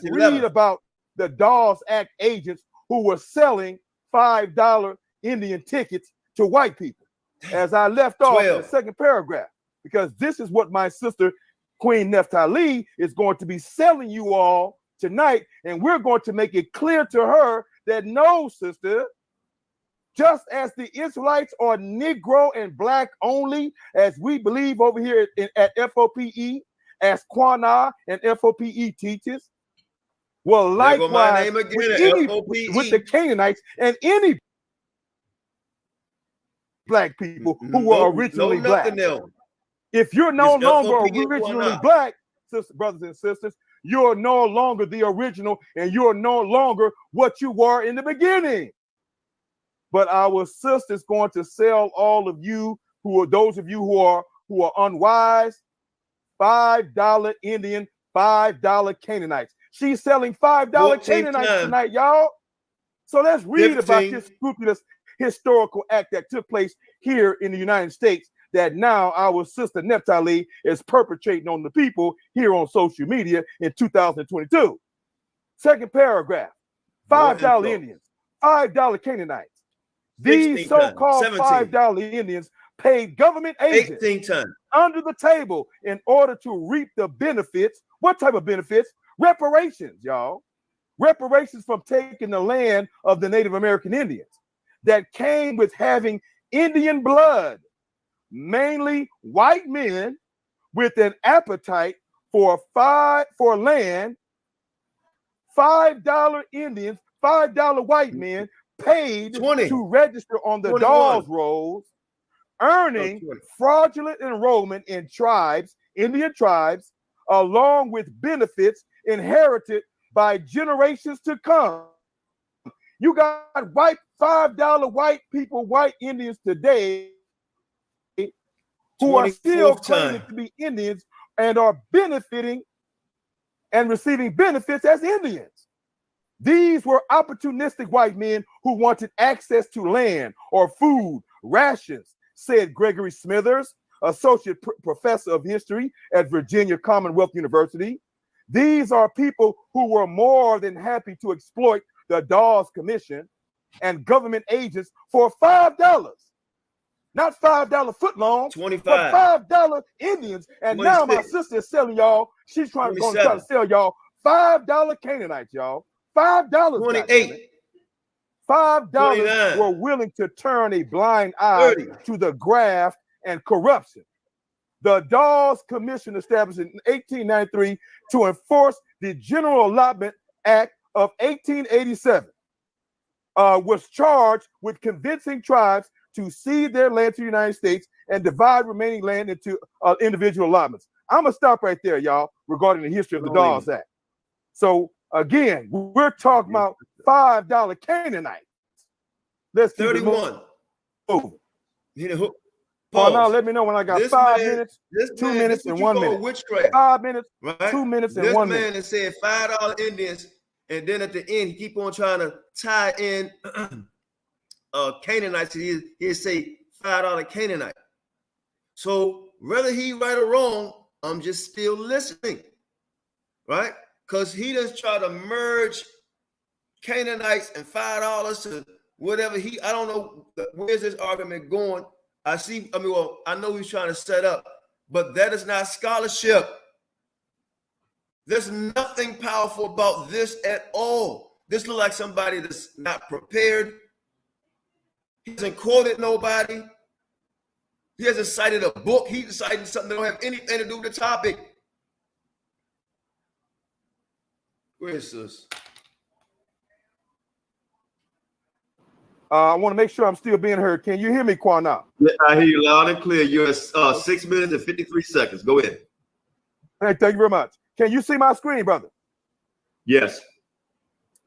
read about the DAWS Act agents who were selling $5 Indian tickets to white people, as I left off in the second paragraph, because this is what my sister Queen Naphtali is going to be selling you all tonight, and we're going to make it clear to her that no, sister, just as the Israelites are Negro and Black only, as we believe over here at F.O.P.E, as Qanath and F.O.P.E teaches, well, likewise with the Canaanites and any Black people who were originally Black. If you're no longer originally Black, brothers and sisters, you're no longer the original, and you're no longer what you were in the beginning. But our sister's going to sell all of you those of you who are unwise, $5 Indian, $5 Canaanites. She's selling $5 Canaanites tonight, y'all. So let's read about this scrupulous historical act that took place here in the United States that now our sister Naphtali is perpetrating on the people here on social media in 2022. Second paragraph, $5 Indians, $5 Canaanites. These so-called $5 Indians paid government agents under the table in order to reap the benefits. What type of benefits? Reparations, y'all. Reparations from taking the land of the Native American Indians that came with having Indian blood, mainly white men with an appetite for land. $5 Indians, $5 white men paid to register on the DAWS rolls, earning fraudulent enrollment in Indian tribes, along with benefits inherited by generations to come. You got $5 white people, white Indians today who are still claiming to be Indians and are benefiting and receiving benefits as Indians. These were opportunistic white men who wanted access to land or food, rations, said Gregory Smithers, associate professor of history at Virginia Commonwealth University. These are people who were more than happy to exploit the DAWS Commission and government agents for $5. not $5 footlongs, 25. but $5 Indians. And 26. now my sister is selling y'all. She's trying to try to sell y'all $5 Canaanites, y'all. $5. 28. $5 29. were willing to turn a blind eye 30. to the graft and corruption. The Dawes Commission, established in 1893 to enforce the General Allotment Act of 1887, was charged with convincing tribes to cede their land to the United States and divide remaining land into individual allotments. I'm gonna stop right there, y'all, regarding the history of the Dawes Act. So again, we're talking about $5 Canaanites. Let's 31. Oh, now let me know when I got 5 minutes, 2 minutes, and 1 minute. Witchcraft. 5 minutes, right? 2 minutes, and 1 minute. This man has said $5 Indians, and then at the end he keep on trying to tie in Canaanites. He'll say $5 Canaanite. So whether he right or wrong, I'm just still listening, right? Because he just try to merge Canaanites and $5 to whatever I don't know where's this argument going. I know he's trying to set up, but that is not scholarship. There's nothing powerful about this at all. This looks like somebody that's not prepared. He hasn't quoted nobody. He hasn't cited a book. He's citing something that don't have anything to do with the topic. Where is this? I want to make sure I'm still being heard. Can you hear me, Qanath? Yeah, I hear you loud and clear. You're at 6 minutes and 53 seconds. Go ahead. Hey, thank you very much. Can you see my screen, brother? Yes.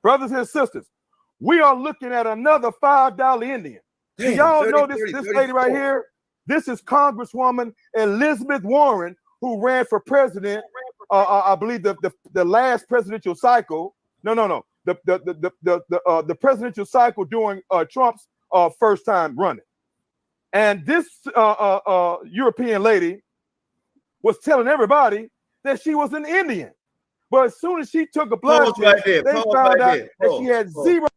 Brothers and sisters, we are looking at another $5 Indian. Do y'all know this lady right here? This is Congresswoman Elizabeth Warren, who ran for president. I believe the last presidential cycle. No. The presidential cycle during Trump's first time running. And this European lady was telling everybody that she was an Indian. But as soon as she took a blood test, they found out that she had zero.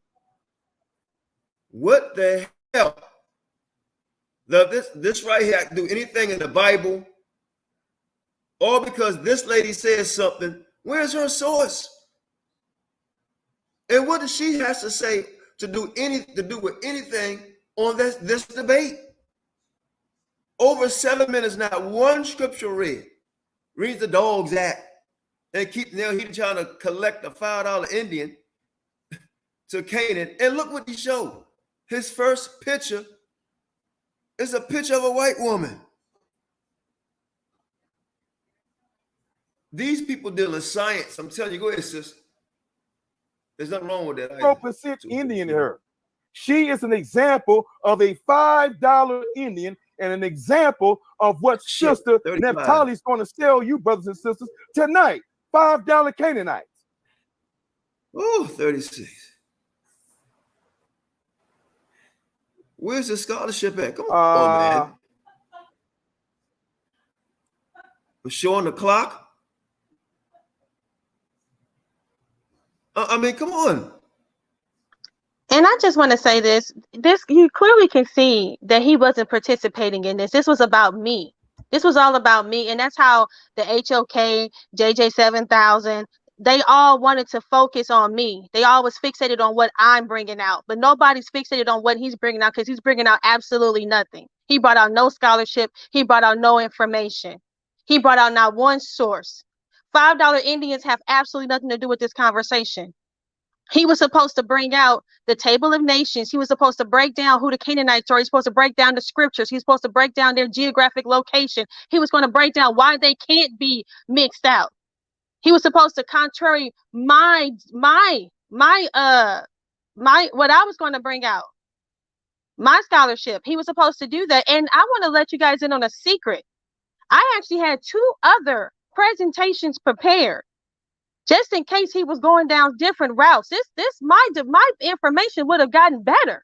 What the hell? This right here, I can do anything in the Bible, all because this lady says something. Where's her source? And what does she has to say to do with anything on this debate? Over 7 minutes, not one scripture read. Reads the Dawes Act. And he's trying to collect a $5 Indian to Canaan. And look what he showed. His first picture is a picture of a white woman. These people deal in science. I'm telling you, go ahead, sis. There's nothing wrong with that. 0% Indian in her. She is an example of a $5 Indian and an example of what Sister Naphtali is going to sell you, brothers and sisters, tonight. $5 Canaanites. Oh, 36. Where's the scholarship at? Come on, man. We're showing the clock. I mean, come on. And I just want to say this you clearly can see that he wasn't participating in this. This was about me. This was all about me. And that's how the HOK, JJ 7000, they all wanted to focus on me. They all was fixated on what I'm bringing out, but nobody's fixated on what he's bringing out because he's bringing out absolutely nothing. He brought out no scholarship. He brought out no information. He brought out not one source. $5 Indians have absolutely nothing to do with this conversation. He was supposed to bring out the table of nations. He was supposed to break down who the Canaanites are. He's supposed to break down the scriptures. He's supposed to break down their geographic location. He was going to break down why they can't be mixed out. He was supposed to contrary my what I was going to bring out, my scholarship. He was supposed to do that. And I want to let you guys in on a secret. I actually had 2 other presentations prepared, just in case he was going down different routes. My information would have gotten better.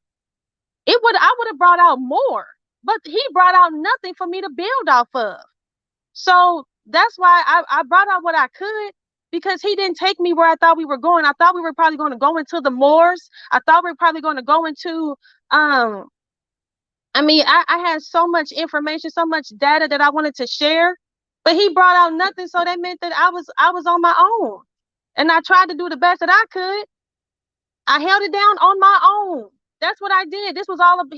I would have brought out more, but he brought out nothing for me to build off of. So that's why I brought out what I could, because he didn't take me where I thought we were going. I thought we were probably going to go into the Moors. I thought we were probably going to go into I mean, I had so much information, so much data that I wanted to share, but he brought out nothing. So that meant that I was on my own, and I tried to do the best that I could. I held it down on my own. That's what I did. This was all of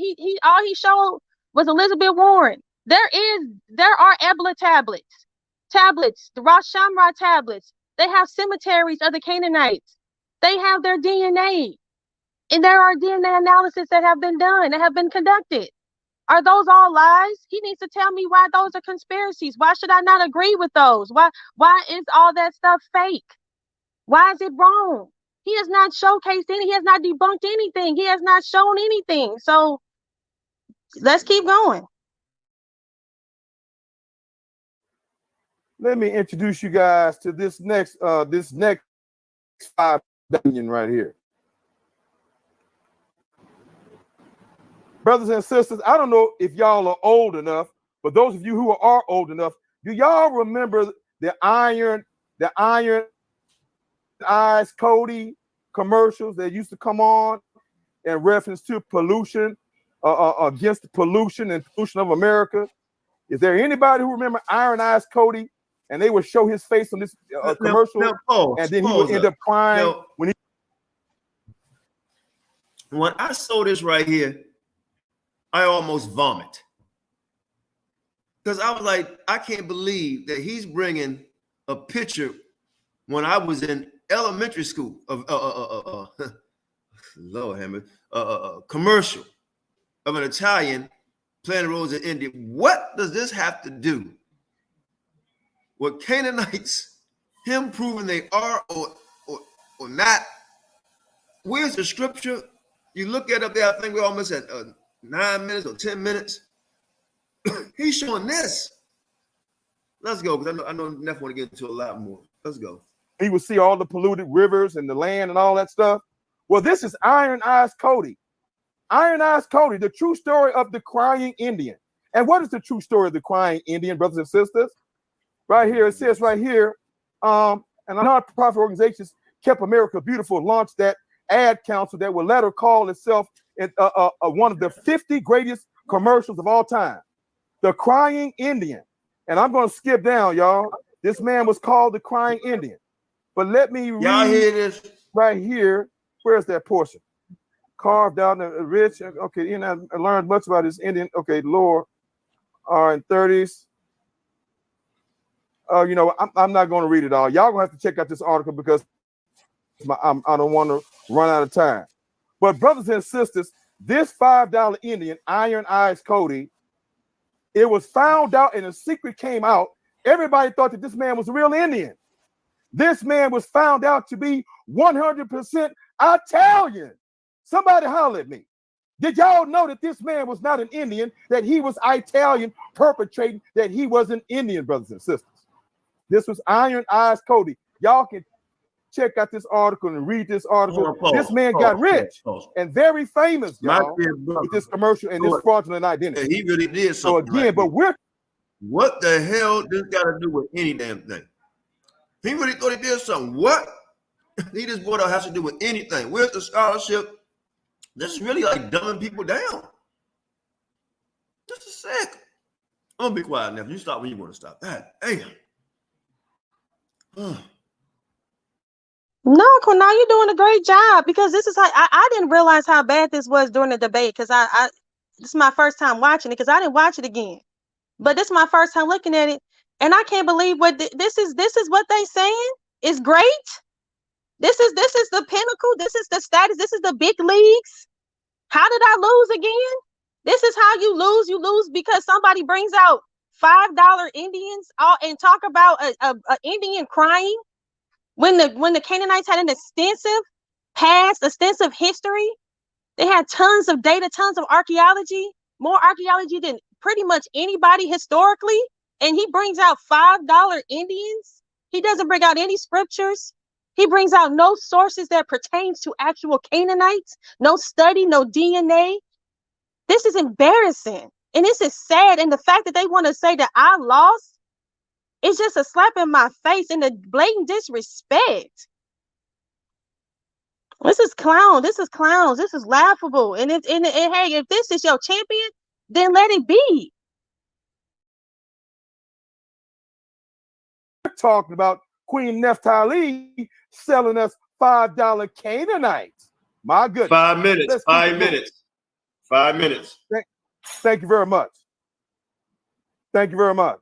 all he showed was Elizabeth Warren. There are Ebla tablets, the Rosh Shamra tablets. They have cemeteries of the Canaanites. They have their DNA. And there are DNA analysis that have been done, that have been conducted. Are those all lies? He needs to tell me why those are conspiracies. Why should I not agree with those? Why is all that stuff fake? Why is it wrong? He has not showcased any, he has not debunked anything. He has not shown anything. So let's keep going. Let me introduce you guys to this next 5 billion right here. Brothers and sisters, I don't know if y'all are old enough, but those of you who are old enough, do y'all remember the iron eyes Cody commercials that used to come on in reference to pollution, against the pollution and pollution of America? Is there anybody who remember Iron Eyes Cody? And they would show his face on this commercial, and then he would end up crying when I saw this right here, I almost vomit. Because I was like, I can't believe that he's bringing a picture when I was in elementary school of Lord Hammer, commercial of an Italian playing roles in India. What does this have to do with Canaanites, him proving they are or not? Where's the scripture? You look at up there, I think we're almost at 9 minutes or 10 minutes. He's showing this. Let's go, because I know Neff want to get into a lot more. Let's go. He would see all the polluted rivers and the land and all that stuff. Well, this is Iron Eyes Cody. Iron Eyes Cody, the true story of the crying Indian. And what is the true story of the crying Indian, brothers and sisters? Right here, it says right here, and non-profit organizations Kept America Beautiful launched that ad council that will later call itself one of the 50 greatest commercials of all time. The Crying Indian. And I'm going to skip down, y'all. This man was called the Crying Indian. But let me read y'all hear this right here. Where's that portion? Carved out in the rich. Okay, you know, I learned much about this Indian. Okay, Lord are in 30s. You know, I'm not going to read it all. Y'all gonna have to check out this article because I don't want to run out of time. But brothers and sisters, this $5 Indian, Iron Eyes Cody, it was found out and a secret came out. Everybody thought that this man was a real Indian. This man was found out to be 100% Italian. Somebody holler at me. Did y'all know that this man was not an Indian, that he was Italian, perpetrating that he was an Indian, brothers and sisters? This was Iron Eyes Cody. Y'all can check out this article and read this article. This man got rich and very famous, y'all, with this commercial and this fraudulent identity. He really did something. So again, but what the hell this got to do with any damn thing? He really thought he did something. What? He just what has to do with anything? Where's the scholarship? This is really like dumbing people down. Just a sec. I'm gonna be quiet now. You stop when you want to stop. Damn. No, Qanath, you're doing a great job, because this is how I didn't realize how bad this was during the debate, because this is my first time watching it, because I didn't watch it again. But this is my first time looking at it, and I can't believe what this is what they saying is great. This is the pinnacle. This is the status. This is the big leagues. How did I lose again? This is how you lose. You lose because somebody brings out $5 Indians and talk about a Indian crying when the Canaanites had an extensive past, extensive history. They had tons of data, tons of archaeology, more archaeology than pretty much anybody historically. And he brings out $5 Indians. He doesn't bring out any scriptures. He brings out no sources that pertains to actual Canaanites, no study, no DNA. This is embarrassing. And this is sad. And the fact that they want to say that I lost is just a slap in my face and a blatant disrespect. This is clown. This is clowns. This is laughable. And hey, if this is your champion, then let it be. We're talking about Queen Naphtali selling us $5 Canaanites. My goodness. 5 minutes. Let's keep 5 it moving. minutes. 5 minutes. Thank you very much. Thank you very much.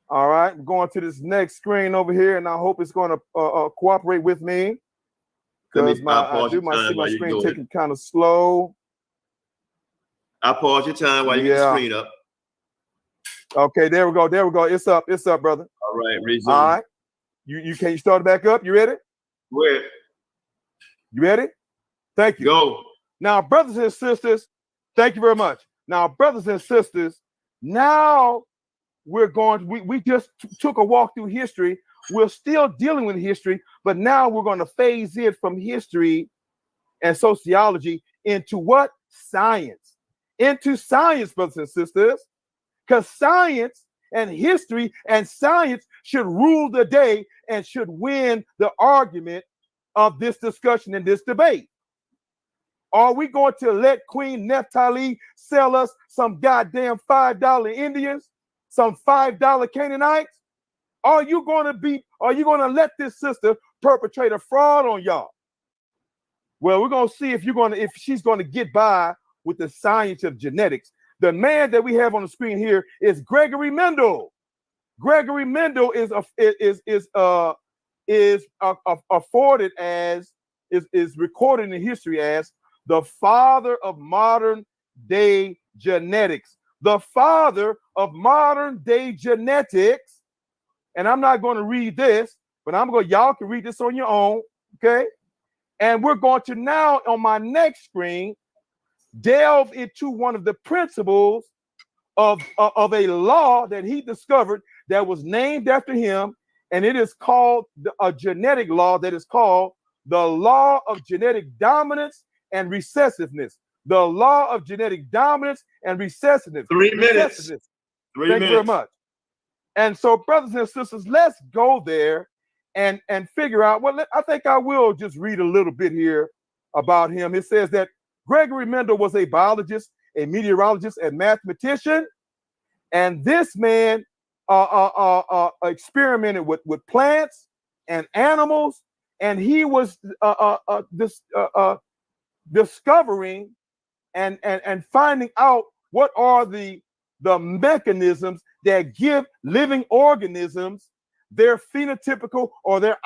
All right, I'm going to this next screen over here, and I hope it's going to cooperate with me because I see my screen taking kind of slow. I'll pause your time while you get the screen up. Okay, there we go. There we go. It's up. It's up, brother. All right, resume. All right. You can you start it back up? You ready? Go ahead. You ready? Thank you. Go. Now, brothers and sisters, thank you very much. Now, brothers and sisters, now we're going, we just took a walk through history. We're still dealing with history, but now we're going to phase in from history and sociology into what? Science. Into science, brothers and sisters, because science and history and science should rule the day and should win the argument of this discussion and this debate. Are we going to let Queen Naphtali sell us some goddamn $5 Indians, some $5 Canaanites? Are you going to let this sister perpetrate a fraud on y'all? Well, we're going to see if she's going to get by with the science of genetics. The man that we have on the screen here is Gregory Mendel. Gregory Mendel is recorded in history as the father of modern day genetics. The father of modern day genetics. And I'm not going to read this, but y'all can read this on your own, okay? And we're going to now, on my next screen, delve into one of the principles of a law that he discovered that was named after him, and it is called a genetic law that is called the law of genetic dominance and recessiveness. The law of genetic dominance and recessiveness. 3 minutes. Thank you very much. And so, brothers and sisters, let's go there and figure out. Well, I think I will just read a little bit here about him. It says that Gregory Mendel was a biologist, a meteorologist, and mathematician. And this man experimented with plants and animals, and he was discovering and finding out what are the mechanisms that give living organisms their phenotypical or their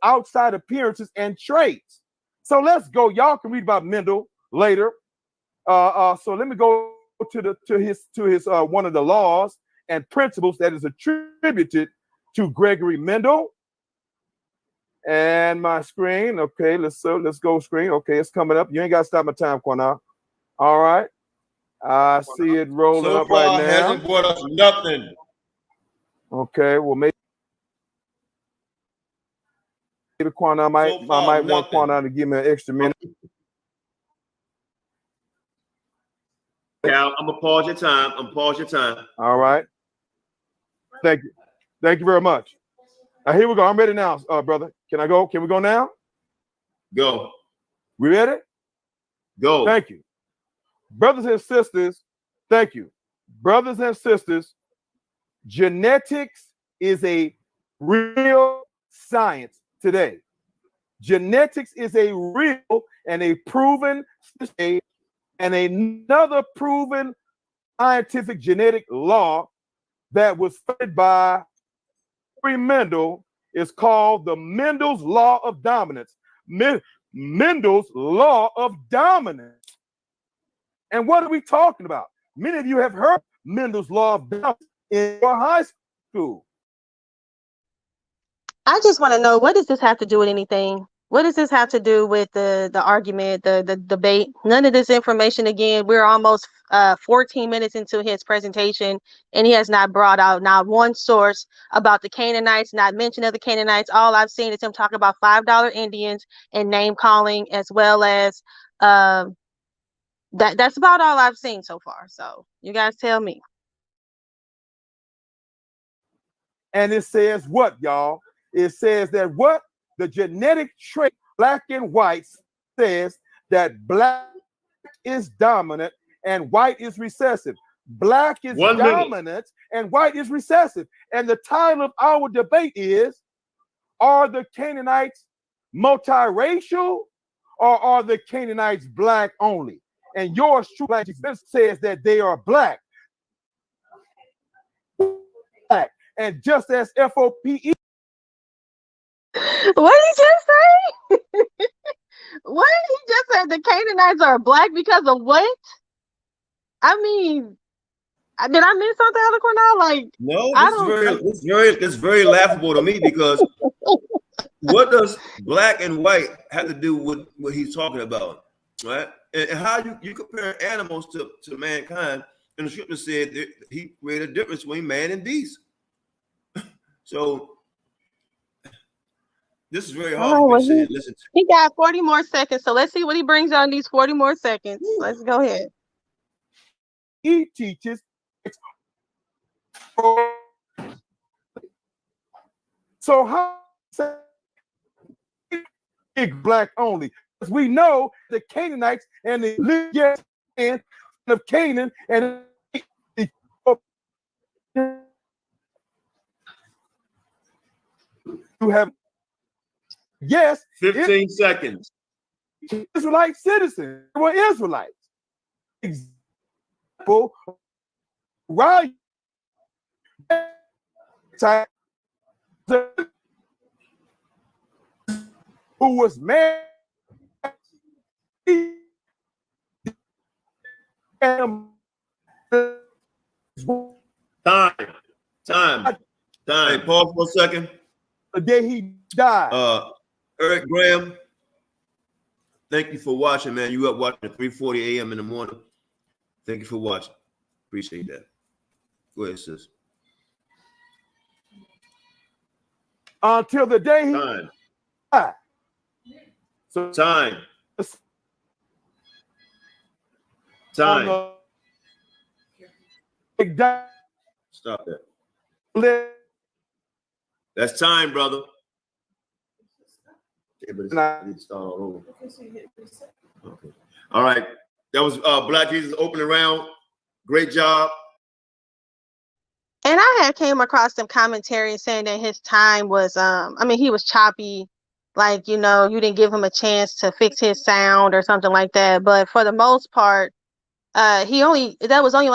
outside appearances and traits. So let's go. Y'all can read about Mendel later. So let me go to his one of the laws and principles that is attributed to Gregory Mendel. And my screen, okay, let's go screen. Okay, it's coming up. You ain't got to stop my time, Qanath. All right, I see it rolling up right now. Hasn't brought us nothing. Okay, well maybe Qanath I might want Qanath to give me an extra minute. Cal, I'm gonna pause your time. All right. Thank you. Thank you very much. Here we go. I'm ready now, brother. Can I go? Can we go now? Go. We ready? Go. Thank you. Brothers and sisters, thank you. Brothers and sisters, genetics is a real science today. Genetics is a real and a proven state, and another proven scientific genetic law that was studied by Mendel is called the Mendel's law of dominance. Mendel's law of dominance. And what are we talking about? Many of you have heard Mendel's law of dominance in your high school. I just want to know, what does this have to do with anything? What does this have to do with the argument, the debate? None of this information. Again, we're almost 14 minutes into his presentation, and he has not brought out not one source about the Canaanites, not mention of the Canaanites. All I've seen is him talk about $5 Indians and name calling, as well as that's about all I've seen so far. So you guys tell me. And it says what, y'all? It says that what? The genetic trait black and white says that black is dominant and white is recessive. Black is dominant and white is recessive. And the title of our debate is, are the Canaanites multiracial or are the Canaanites black only? And yours truly says that they are black. And just as F.O.P.E. What did he just say? What did he just say? The Canaanites are black because of what? I mean, did I miss something, Elder Qanath? Like, no, it's very laughable to me, because what does black and white have to do with what he's talking about, right? And how you compare animals to mankind? And the scripture said that he created a difference between man and beast. So this is very hard for me to say and listen to. He got 40 more seconds, so let's see what he brings on these 40 more seconds. Let's go ahead. He teaches. So how black only? Because we know the Canaanites and the lineage of Canaan and you have 15 seconds. Israelite citizens were Israelites. Example, right? Who was married Time. Pause for a second. The day he died. Eric Graham, thank you for watching, man. You up watching at 3:40 a.m. in the morning. Thank you for watching. Appreciate that. Go ahead, sis. Until the day he died. So time. Stop that. That's time, brother. Okay, but I need to start all over. Okay. All right. That was Black Jesus opening round. Great job. And I had came across some commentary saying that his time was he was choppy, like, you didn't give him a chance to fix his sound or something like that. But for the most part, that was only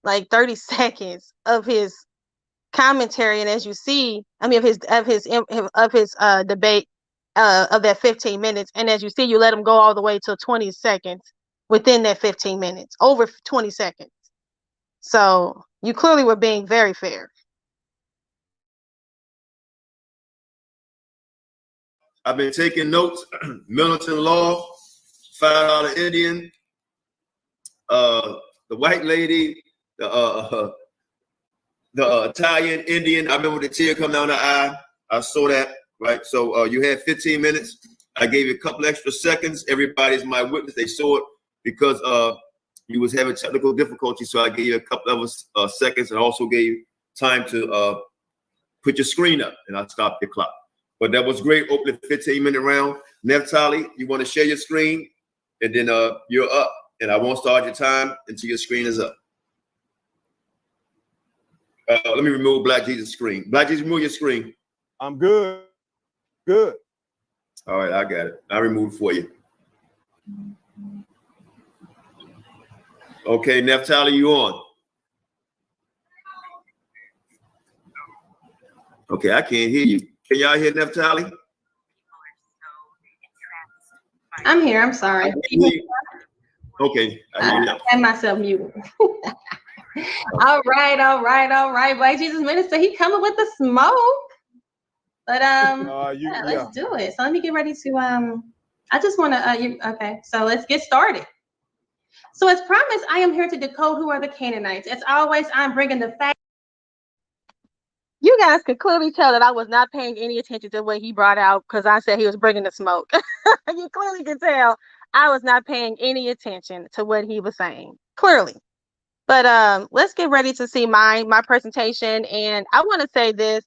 like 30 seconds of his commentary. And as you see, of his debate of that 15 minutes. And as you see, you let him go all the way to 20 seconds within that 15 minutes, over 20 seconds. So you clearly were being very fair. I've been taking notes. Militant Law, $5 Indian, the white lady, the Italian Indian. I remember the tear come down the eye. I saw that, right? So you had 15 minutes. I gave you a couple extra seconds. Everybody's my witness. They saw it because you was having technical difficulties. So I gave you a couple of seconds and also gave you time to put your screen up, and I stopped your clock. But that was great, opening 15-minute round. Naphtali, you want to share your screen, and then you're up. And I won't start your time until your screen is up. Let me remove Black Jesus' screen. Black Jesus, remove your screen. I'm good. Good. All right, I got it. I removed it for you. Okay, Naphtali, you on? Okay, I can't hear you. Can y'all hear Naphtali? I'm here. I'm sorry. Okay, I hear you now. I had myself muted. All right. Black Jesus Minister, he coming with the smoke. But let's do it. So let me get ready to I just want to okay. So let's get started. So as promised, I am here to decode who are the Canaanites. As always, I'm bringing the facts. You guys could clearly tell that I was not paying any attention to what he brought out because I said he was bringing the smoke. You clearly can tell I was not paying any attention to what he was saying. Clearly. But let's get ready to see my presentation. And I want to say this.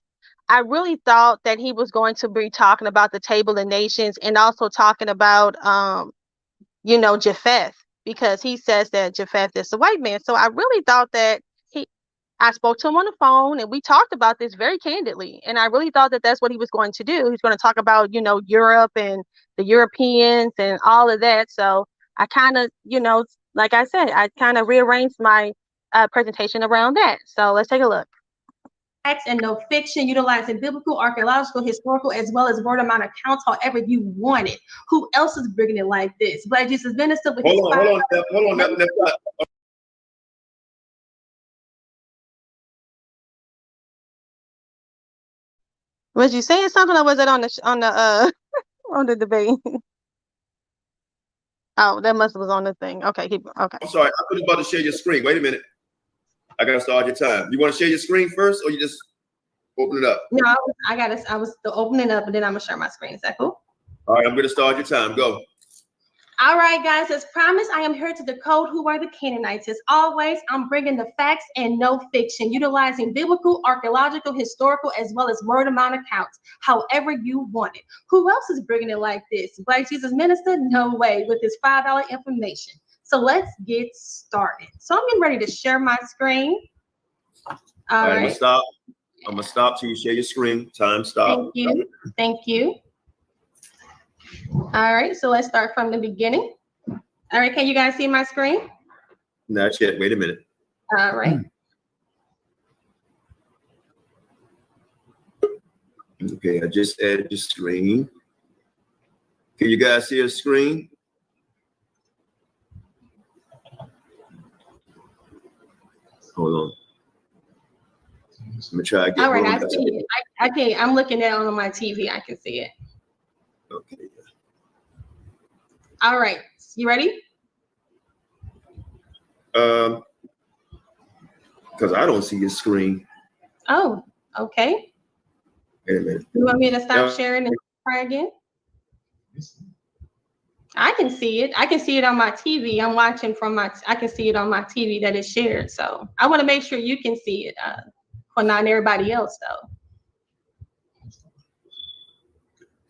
I really thought that he was going to be talking about the Table of Nations and also talking about, Japheth. because he says that Japheth is a white man. So I really thought that I spoke to him on the phone and we talked about this very candidly. And I really thought that that's what he was going to do. He's going to talk about, Europe and the Europeans and all of that. So I kind of, like I said, I kind of rearranged my presentation around that. So let's take a look. Facts and no fiction, utilizing biblical, archaeological, historical, as well as word of mouth accounts, however you want it. Who else is bringing it like this? Black Jesus Minister with hold on. Was you saying something, or was it on the on the debate? Oh, that must have was on the thing. Okay, okay. I'm sorry, I was about to share your screen. Wait a minute. I gotta start your time. You want to share your screen first, or you just open it up? No, I was still opening up, and then I'm gonna share my screen. Is that cool? All right, I'm gonna start your time. Go. All right, guys, as promised, I am here to decode who are the Canaanites. As always, I'm bringing the facts and no fiction, utilizing biblical, archaeological, historical, as well as word of mouth accounts, however you want it. Who else is bringing it like this? Black Jesus Minister? No way, with his $5 information. So let's get started. So I'm getting ready to share my screen. All right. I'm gonna stop till you share your screen. Time stop. Thank you. All right, so let's start from the beginning. All right, can you guys see my screen? Not yet. Wait a minute. All right. Okay, I just added your screen. Can you guys see a screen? Hold on. Let me try again. All right, I see it. I can't. I'm looking at it on my TV. I can see it. Okay. All right, you ready? Because I don't see your screen. Oh, okay. Wait a minute. You want me to stop sharing and try again? I can see it. I can see it on my TV. I'm watching from I can see it on my TV that is shared. So I want to make sure you can see it, but not everybody else though.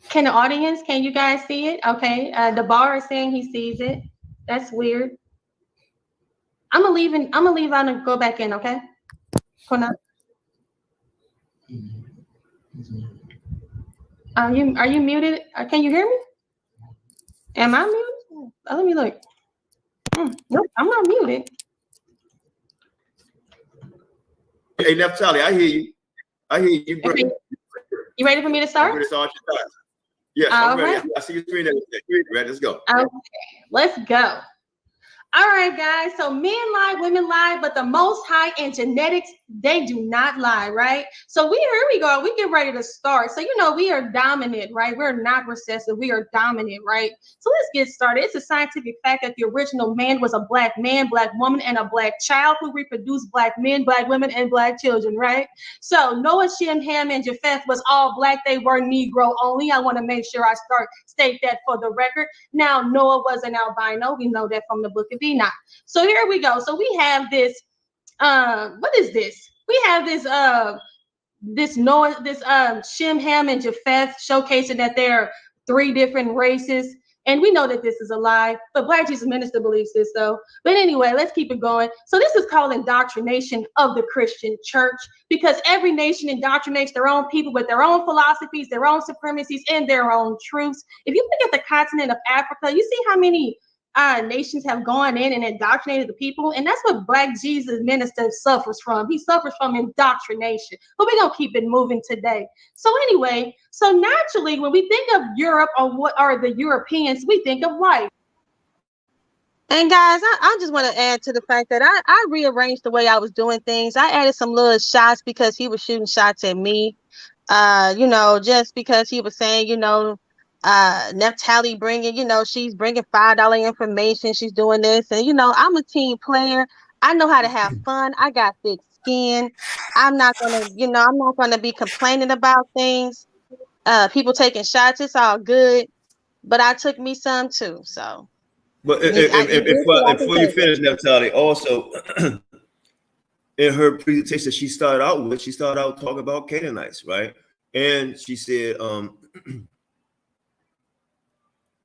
Can the audience, can you guys see it? Okay, the bar is saying he sees it. That's weird. I'm gonna leave out and go back in, okay? Qanath. Are you muted? Can you hear me? Am I muted? Let me look. Nope, I'm not muted. Hey, Naphtali, I hear you. Okay. You ready for me to start? I'm ready to start your time. Yes, I'm ready. Right. I see your screen. Ready? Let's go. Okay, let's go. All right, guys. So men lie, women lie, but the Most High and genetics, they do not lie, right? So here we go. We get ready to start. So, we are dominant, right? We're not recessive. We are dominant, right? So let's get started. It's a scientific fact that the original man was a black man, black woman, and a black child who reproduced black men, black women, and black children, right? So Noah, Shem, Ham, and Japheth was all black. They were Negro only. I want to make sure I state that for the record. Now, Noah was an albino. We know that from the book of Enoch. So here we go. So we have this, what is this? We have this Noah, Shem, Ham, and Japheth showcasing that there are 3 different races. And we know that this is a lie, but Black Jesus Minister believes this though. But anyway, let's keep it going. So this is called indoctrination of the Christian church, because every nation indoctrinates their own people with their own philosophies, their own supremacies, and their own truths. If you look at the continent of Africa, you see how many nations have gone in and indoctrinated the people, and that's what Black Jesus Minister suffers from. He suffers from indoctrination, but we're gonna keep it moving today. So anyway, so naturally when we think of Europe or what are the Europeans, we think of white. And guys, I just want to add to the fact that I rearranged the way I was doing things. I added some little shots because he was shooting shots at me, just because he was saying, Naphtali bringing, she's bringing $5 information. She's doing this. And, I'm a team player. I know how to have fun. I got thick skin. I'm not going to be complaining about things. People taking shots. It's all good. But I took me some too. So. But before you finish, Naphtali, also in her presentation, she started out talking about Canaanites, right? And she said, go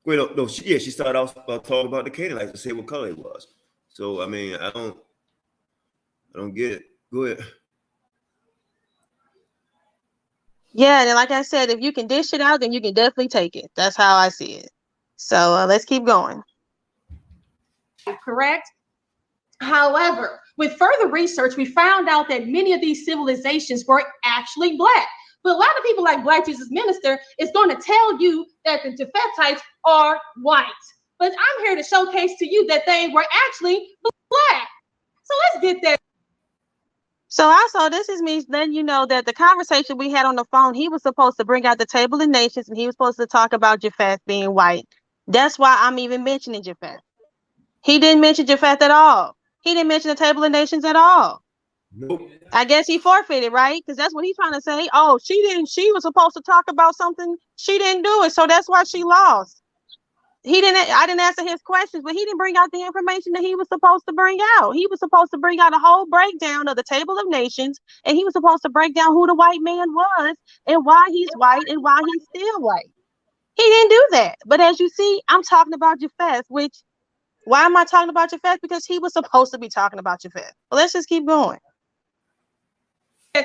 Well, no, she started off talking about the Canaanites and say what color it was. So I mean, I don't get it. Go ahead. Yeah, and like I said, if you can dish it out, then you can definitely take it. That's how I see it. So let's keep going. Correct. However, with further research, we found out that many of these civilizations were actually black. But a lot of people like Black Jesus Minister is going to tell you that the Japhetites are white. But I'm here to showcase to you that they were actually black. So let's get there. So also, this is me letting you know that the conversation we had on the phone, he was supposed to bring out the Table of Nations, and he was supposed to talk about Japheth being white. That's why I'm even mentioning Japheth. He didn't mention Japheth at all. He didn't mention the Table of Nations at all. Nope. I guess he forfeited, right? Because that's what he's trying to say. Oh, she was supposed to talk about something. She didn't do it. So that's why she lost. I didn't answer his questions, but he didn't bring out the information that he was supposed to bring out. He was supposed to bring out a whole breakdown of the Table of Nations, and he was supposed to break down who the white man was and why he's white and why he's still white. He didn't do that. But as you see, I'm talking about Japheth, why am I talking about Japheth? Because he was supposed to be talking about Japheth. Well, let's just keep going.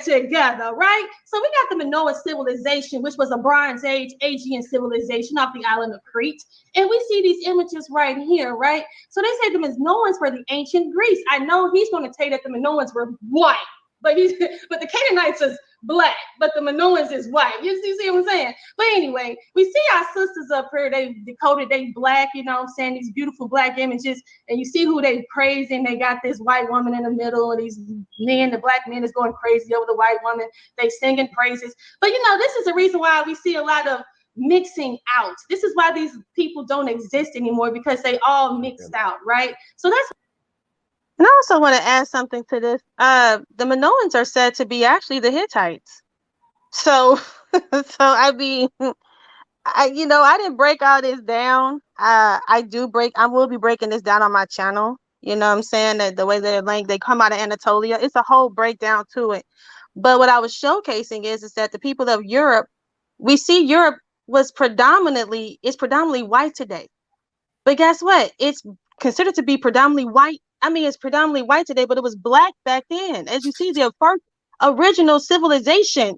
Together, right? So we got the Minoan civilization, which was a Bronze Age Aegean civilization off the island of Crete. And we see these images right here, right? So they say the Minoans were the ancient Greece. I know he's going to say that the Minoans were white, but the Canaanites is black, but the Minoans is white. You see what I'm saying? But anyway, we see our sisters up here, they decoded, they black, you know what I'm saying, these beautiful black images, and you see who they praising. They got this white woman in the middle, and these men, the black men is going crazy over the white woman. They singing praises. But you know, this is the reason why we see a lot of mixing out. This is why these people don't exist anymore, because they all mixed out, right? So that's. And I also want to add something to this. The Minoans are said to be actually the Hittites. So I mean, I didn't break all this down. I will be breaking this down on my channel. You know what I'm saying? That the way that they come out of Anatolia, it's a whole breakdown to it. But what I was showcasing is that the people of Europe, we see Europe is predominantly white today. But guess what? It's considered to be predominantly white. I mean, it's predominantly white today, but it was black back then. As you see, the first original civilization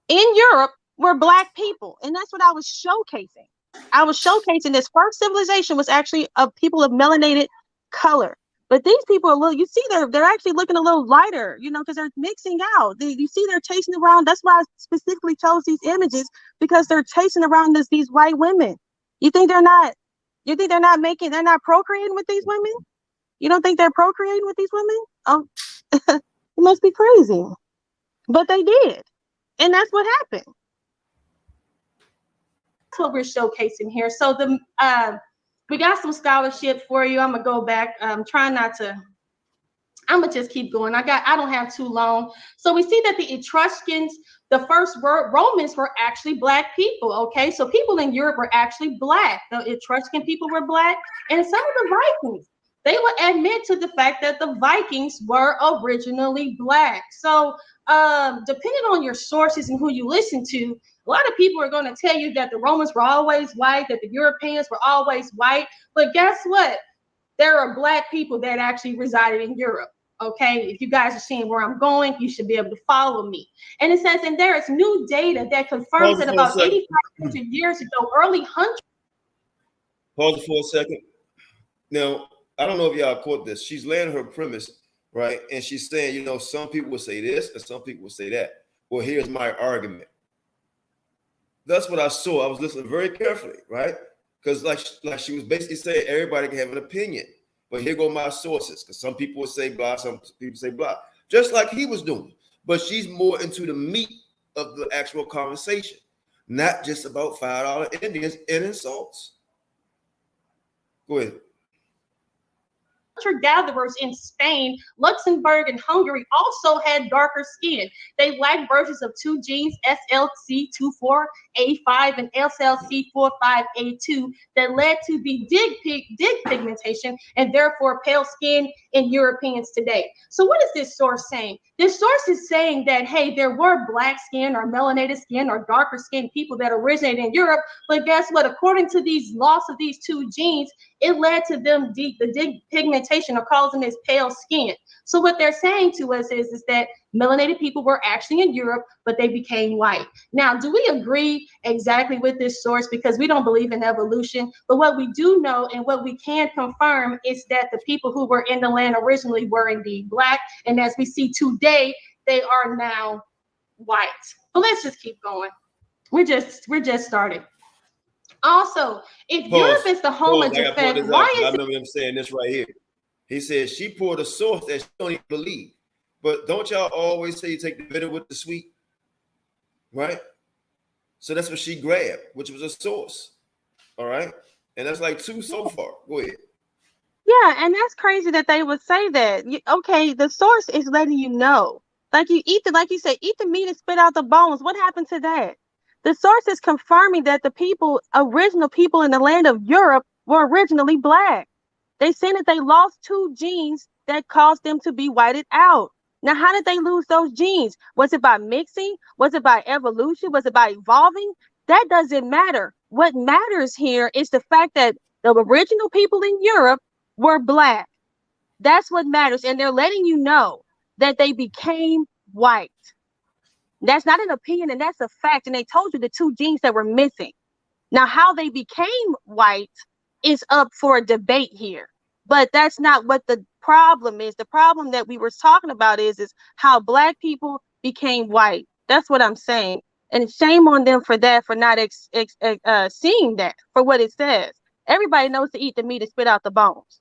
in Europe were black people. And that's what I was showcasing. I was showcasing this first civilization was actually of people of melanated color. But these people are you see, they're actually looking a little lighter, because they're mixing out. You see, they're chasing around. That's why I specifically chose these images, because they're chasing around these white women. You think they're not procreating with these women? You don't think they're procreating with these women? Oh, it must be crazy. But they did. And that's what happened. That's what we're showcasing here. So we got some scholarship for you. I'm gonna go back. I'm gonna just keep going. I don't have too long. So we see that the Etruscans, the first Romans were actually black people. Okay, so people in Europe were actually black. The Etruscan people were black, and some of the Vikings, they would admit to the fact that the Vikings were originally black. So depending on your sources and who you listen to, a lot of people are going to tell you that the Romans were always white, that the Europeans were always white. But guess what? There are black people that actually resided in Europe. Okay, if you guys are seeing where I'm going, you should be able to follow me. And it says, and there is new data that confirms that about 8,500 years ago, early hundreds. Pause for a second. Now, I don't know if y'all caught this. She's laying her premise, right? And she's saying, some people will say this and some people will say that. Well, here's my argument. That's what I saw. I was listening very carefully, right? Because like she was basically saying, everybody can have an opinion. But here go my sources, because some people will say blah, some people say blah, just like he was doing. But she's more into the meat of the actual conversation, not just about $5 Indians and insults. Go ahead. hunter-gatherers in Spain, Luxembourg, and Hungary also had darker skin. They lacked versions of two genes, SLC24A5 and SLC45A2, that led to the dig pigmentation and therefore pale skin in Europeans today. So what is this source saying? This source is saying that, hey, there were black skin or melanated skin or darker skinned people that originated in Europe, but guess what? According to these loss of these two genes, it led to them the pigmentation, or calls them as pale skin. So what they're saying to us is that melanated people were actually in Europe, but they became white. Now, do we agree exactly with this source? Because we don't believe in evolution, but what we do know and what we can confirm is that the people who were in the land originally were indeed black, and as we see today, they are now white. But let's just keep going. We're just started. Also, if Europe is the home of defense, why is I remember him saying this right here. He said she poured a sauce that she don't even believe. But don't y'all always say you take the bitter with the sweet? Right? So that's what she grabbed, which was a sauce. All right? And that's like two so far. Go ahead. Yeah, and that's crazy that they would say that. Okay, the source is letting you know. Like you said, eat the meat and spit out the bones. What happened to that? The source is confirming that the original people in the land of Europe were originally black. They saying that they lost two genes that caused them to be whited out. Now, how did they lose those genes? Was it by mixing? Was it by evolution? Was it by evolving? That doesn't matter. What matters here is the fact that the original people in Europe were black. That's what matters. And they're letting you know that they became white. That's not an opinion, and that's a fact. And they told you the two genes that were missing. Now, how they became white is up for a debate here. But that's not what the problem is. The problem that we were talking about is how black people became white. That's what I'm saying. And shame on them for that, for not seeing that for what it says. Everybody knows to eat the meat and spit out the bones.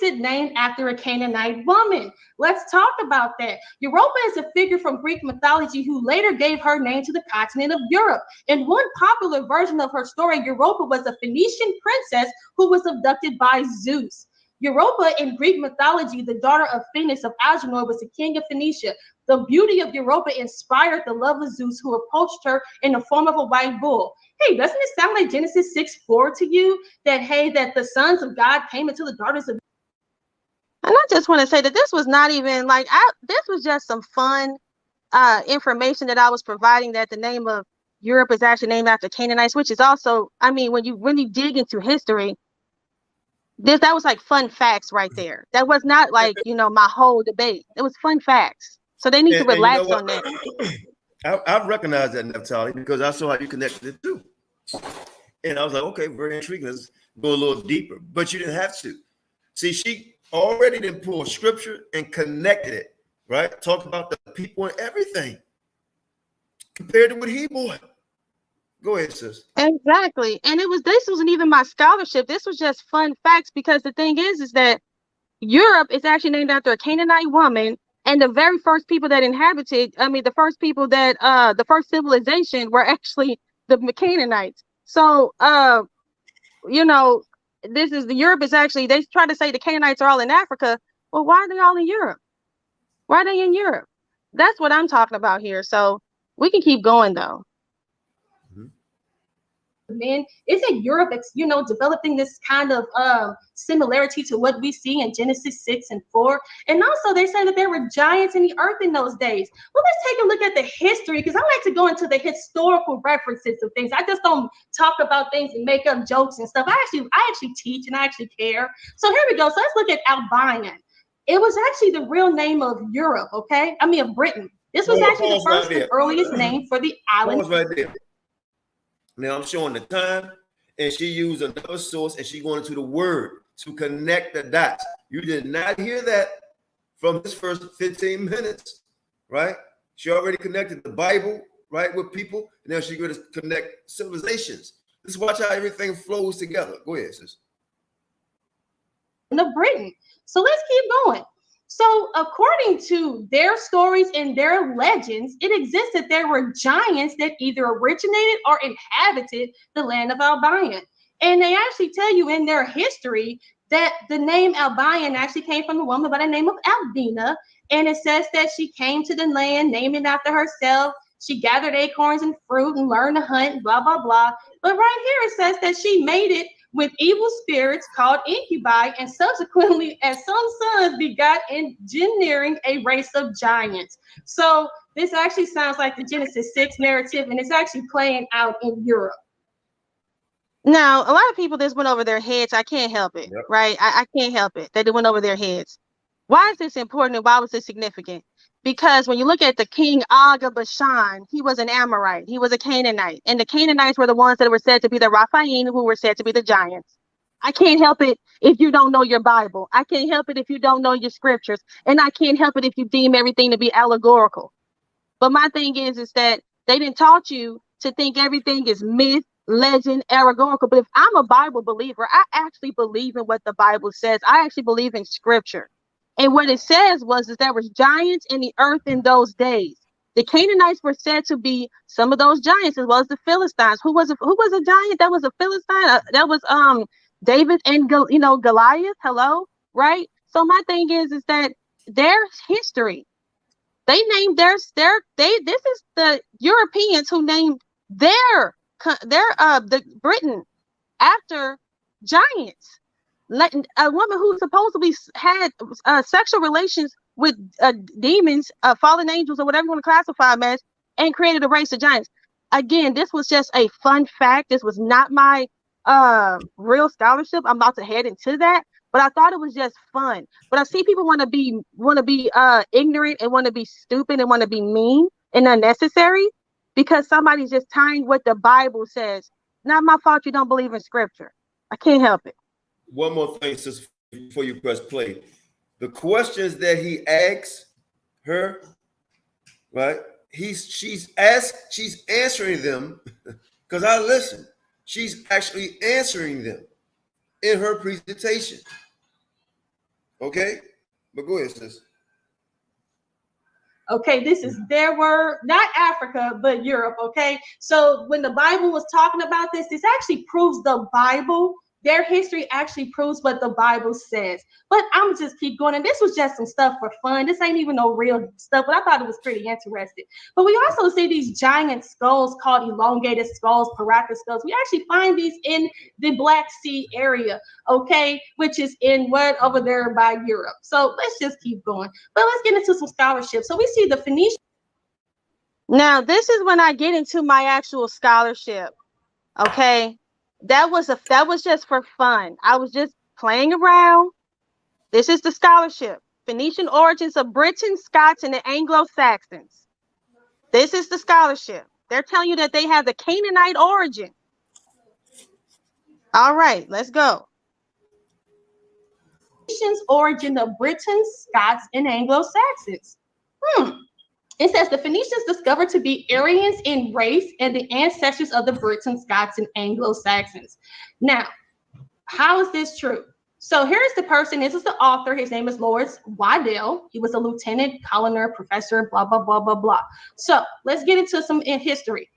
Named after a Canaanite woman. Let's talk about that. Europa is a figure from Greek mythology who later gave her name to the continent of Europe. In one popular version of her story, Europa was a Phoenician princess who was abducted by Zeus. Europa in Greek mythology, the daughter of Phoenix of Agenor, was the king of Phoenicia. The beauty of Europa inspired the love of Zeus, who approached her in the form of a white bull. Hey, doesn't it sound like Genesis 6:4 to you? That the sons of God came into the daughters of. And I just want to say that this was not even like, this was just some fun information that I was providing, that the name of Europe is actually named after Canaanites, which is also, I mean, when you really dig into history, that was like fun facts right there. That was not like, my whole debate. It was fun facts. So they need to relax on that. I recognize that, Naphtali, because I saw how you connected it too. And I was like, okay, very intriguing. Let's go a little deeper. But you didn't have to. See, she already then pulled scripture and connected it, right? Talk about the people and everything compared to what he bought. Go ahead, sis. Exactly. And this wasn't even my scholarship. This was just fun facts, because the thing is that Europe is actually named after a Canaanite woman, and the very first people that inhabited, the first people that the first civilization were actually the Canaanites. So Europe is actually, they try to say the Canaanites are all in Africa. Well, why are they all in Europe? Why are they in Europe? That's what I'm talking about here. So we can keep going though. Men, isn't Europe, developing this kind of similarity to what we see in Genesis 6:4? And also they say that there were giants in the earth in those days. Well, let's take a look at the history, because I like to go into the historical references of things. I just don't talk about things and make up jokes and stuff. I actually teach, and I actually care. So here we go. So let's look at Albania. It was actually the real name of Europe, okay? Of Britain. This was actually the first and earliest name for the island. Right there. Now I'm showing the time, and she used another source, and she going into the word to connect the dots. You did not hear that from this first 15 minutes, right? She already connected the Bible, right, with people, and now she's going to connect civilizations. Just watch how everything flows together. Go ahead, sis. Of Britain. So let's keep going. So according to their stories and their legends, it exists that there were giants that either originated or inhabited the land of Albania. And they actually tell you in their history that the name Albion actually came from a woman by the name of Albina. And it says that she came to the land, named it after herself. She gathered acorns and fruit and learned to hunt, blah, blah, blah. But right here it says that she made it with evil spirits called incubi, and subsequently, as some sons, begot engineering a race of giants. So this actually sounds like the Genesis 6 narrative, and it's actually playing out in Europe. Now, a lot of people just went over their heads. I can't help it, right? I can't help it that they went over their heads. Why is this important and why was this significant? Because when you look at the king Og of Bashan, he was an Amorite. He was a Canaanite. And the Canaanites were the ones that were said to be the Rephaim, who were said to be the giants. I can't help it if you don't know your Bible. I can't help it if you don't know your scriptures. And I can't help it if you deem everything to be allegorical. But my thing is that they didn't taught you to think everything is myth, legend, allegorical. But if I'm a Bible believer, I actually believe in what the Bible says. I actually believe in scripture. And what it says was that there was giants in the earth in those days. The Canaanites were said to be some of those giants, as well as the Philistines. Who was a giant? That was a Philistine. That was David and Goliath. Hello, right? So my thing is that their history. They named this is the Europeans who named the Britain after giants. A woman who supposedly had sexual relations with demons, fallen angels, or whatever you want to classify them as, and created a race of giants. Again, this was just a fun fact. This was not my real scholarship. I'm about to head into that, but I thought it was just fun. But I see people want to be ignorant and want to be stupid and want to be mean and unnecessary because somebody's just tying what the Bible says. Not my fault you don't believe in scripture. I can't help it. One more thing, sister, before you press play. The questions that he asks her, right? She's answering them because I listen. She's actually answering them in her presentation. Okay? But go ahead, sis. Okay, this is their word, not Africa, but Europe, okay? So when the Bible was talking about this actually proves the Bible. Their history actually proves what the Bible says. But I'm gonna just keep going. And this was just some stuff for fun. This ain't even no real stuff, but I thought it was pretty interesting. But we also see these giant skulls called elongated skulls, paraka skulls. We actually find these in the Black Sea area, okay, which is in over there by Europe. So let's just keep going. But let's get into some scholarship. So we see the Phoenician. Now, this is when I get into my actual scholarship, okay? That was just for fun. I was just playing around. This is the scholarship. Phoenician origins of Britain, Scots, and the Anglo-Saxons. This is the scholarship. They're telling you that they have the Canaanite origin. All right, let's go. Phoenicians origin of Britain, Scots, and Anglo-Saxons. It says the Phoenicians discovered to be Aryans in race and the ancestors of the Britons, Scots, and Anglo-Saxons. Now, how is this true? So here's the person. This is the author. His name is Lawrence Waddell. He was a lieutenant, colonel, professor, blah, blah, blah, blah, blah. So let's get into some history.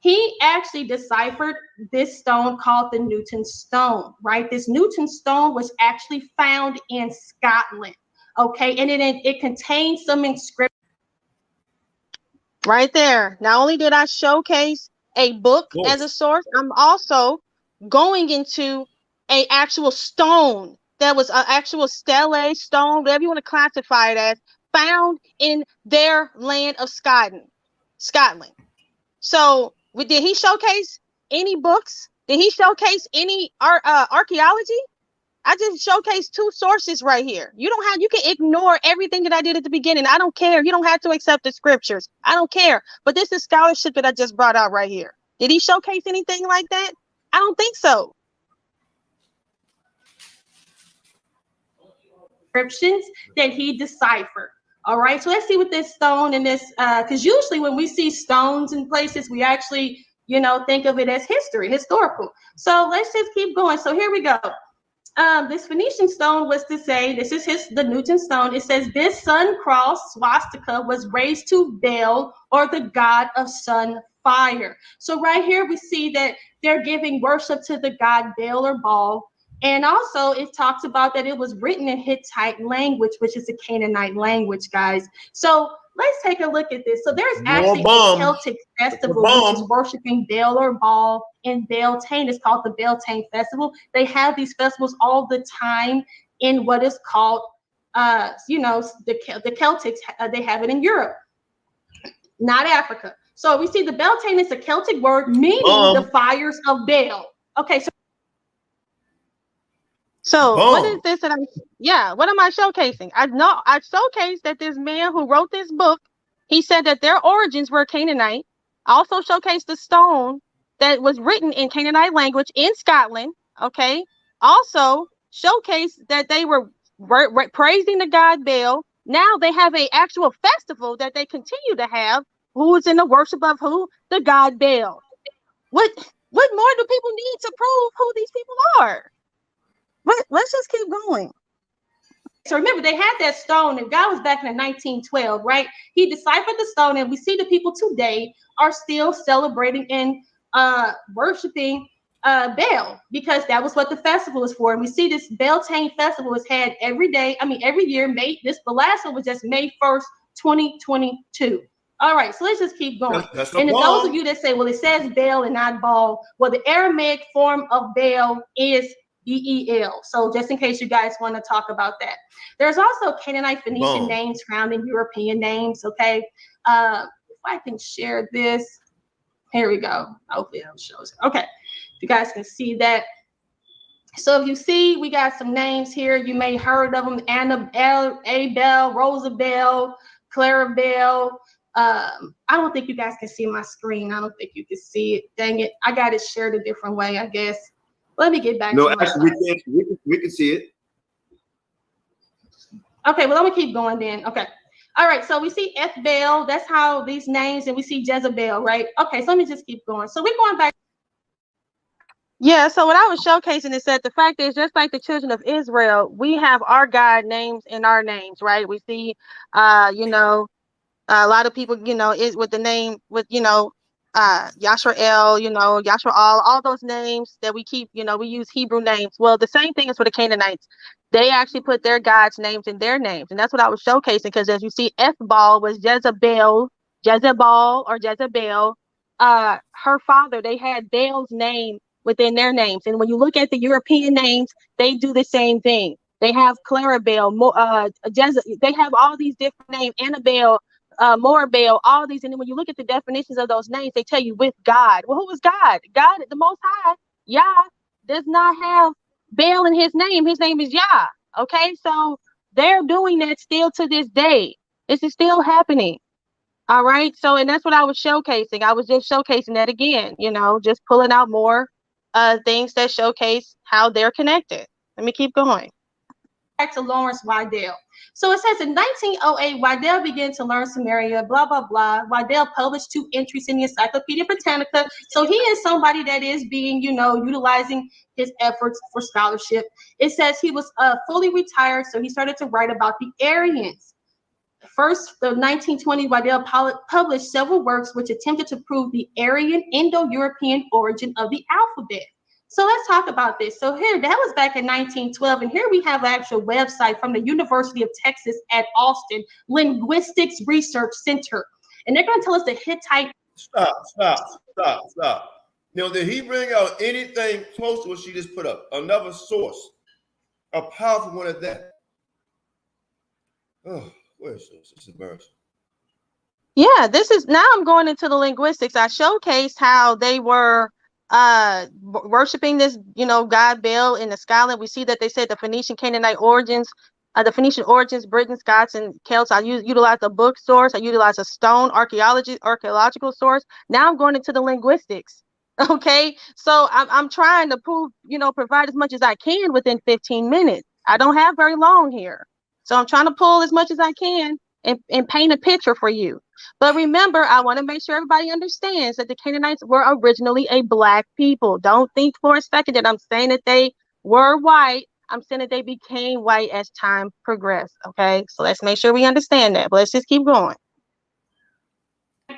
He actually deciphered this stone called the Newton stone, right? This Newton stone was actually found in Scotland, okay? And it contains some inscriptions. Right there. Not only did I showcase a book as a source, I'm also going into an actual stone that was an actual stele, stone, whatever you want to classify it as, found in their land of Scotland. So did he showcase any books? Did he showcase any archaeology? I just showcased 2 sources right here. You can ignore everything that I did at the beginning. I don't care. You don't have to accept the scriptures. I don't care. But this is scholarship that I just brought out right here. Did he showcase anything like that? I don't think so. Inscriptions that he deciphered. All right. So let's see what this stone and this, because usually when we see stones in places, we actually, think of it as historical. So let's just keep going. So here we go. This Phoenician stone was to say, this is the Newton stone. It says this sun cross swastika was raised to Baal, or the god of sun fire. So right here we see that they're giving worship to the god Baal or Baal. And also it talks about that it was written in Hittite language, which is a Canaanite language, guys. So let's take a look at this. So there's actually a Celtic festival which is worshiping Baal or Baal in Beltane. It's called the Beltane Festival. They have these festivals all the time in what is called, the Celtics. They have it in Europe, not Africa. So we see the Beltane is a Celtic word meaning the fires of Baal. Okay, so what is this that what am I showcasing? I showcased that this man who wrote this book, he said that their origins were Canaanite. I also showcased the stone that was written in Canaanite language in Scotland. Okay. Also showcased that they were praising the god Baal. Now they have an actual festival that they continue to have, who is in the worship of who? The god Baal. What more do people need to prove who these people are? Let's just keep going. So remember, they had that stone, and God was back in 1912, right? He deciphered the stone, and we see the people today are still celebrating and worshiping Baal, because that was what the festival is for. And we see this Beltane festival is had every year. The last one was just May 1st, 2022. All right, so let's just keep going. And those of you that say, well, it says Baal and not Baal, well, the Aramaic form of Baal is Beel. So just in case you guys want to talk about that. There's also Canaanite Phoenician names found in European names. Okay. If I can share this. Here we go. Hopefully that shows it. Okay. You guys can see that. So if you see, we got some names here. You may have heard of them. Abel, Rosabel, Clarabel. I don't think you guys can see my screen. I don't think you can see it. Dang it. I got it shared a different way, I guess. Let me get back to actually, we can see it. Okay, well, let me keep going then. Okay. All right, so we see F.Baal. That's how these names, and we see Jezebel, right? Okay, so let me just keep going. So we're going back. Yeah, so what I was showcasing is that the fact is, just like the children of Israel, we have our God names in our names, right? We see, a lot of people, is with the name, with, Yashrael, Yashraal, all those names that we keep, we use Hebrew names. Well, the same thing is for the Canaanites. They actually put their God's names in their names. And that's what I was showcasing, because as you see, F.Baal was Jezebel, or Jezebel. Her father, they had Baal's name within their names. And when you look at the European names, they do the same thing. They have Clarabel, they have all these different names, Annabelle, Morabel, all these. And then when you look at the definitions of those names, they tell you with God. Well, who is God? God, the Most High, Yah, does not have Baal in his name. His name is Yah. Okay, so they're doing that still to this day. This is still happening. All right, so, and that's what I was showcasing. I was just showcasing that again, just pulling out more things that showcase how they're connected. Let me keep going. Back to Lawrence Waddell. So it says in 1908, Waddell began to learn Samaria, blah, blah, blah. Waddell published 2 entries in the Encyclopedia Britannica. So he is somebody that is being, utilizing his efforts for scholarship. It says he was fully retired, so he started to write about the Aryans. First, the 1920s, Waddell published several works which attempted to prove the Aryan Indo-European origin of the alphabet. So let's talk about this. So here, that was back in 1912, and here we have an actual website from the University of Texas at Austin, Linguistics Research Center. And they're going to tell us the Hittite. Stop. Did he bring out anything close to what she just put up? Another source, a powerful one at that. Oh, where's this? This is embarrassing. Yeah, now I'm going into the linguistics. I showcased how they were worshiping this, god Baal in the Scotland. We see that they said the Phoenician Canaanite origins, Britain, Scots, and Celts. I utilized a book source. I utilized a stone archaeological source. Now I'm going into the linguistics. Okay, so I'm trying to prove, provide as much as I can within 15 minutes. I don't have very long here, so I'm trying to pull as much as I can and paint a picture for you. But remember, I want to make sure everybody understands that the Canaanites were originally a black people. Don't think for a second that I'm saying that they were white. I'm saying that they became white as time progressed. Okay, so let's make sure we understand that. But let's just keep going.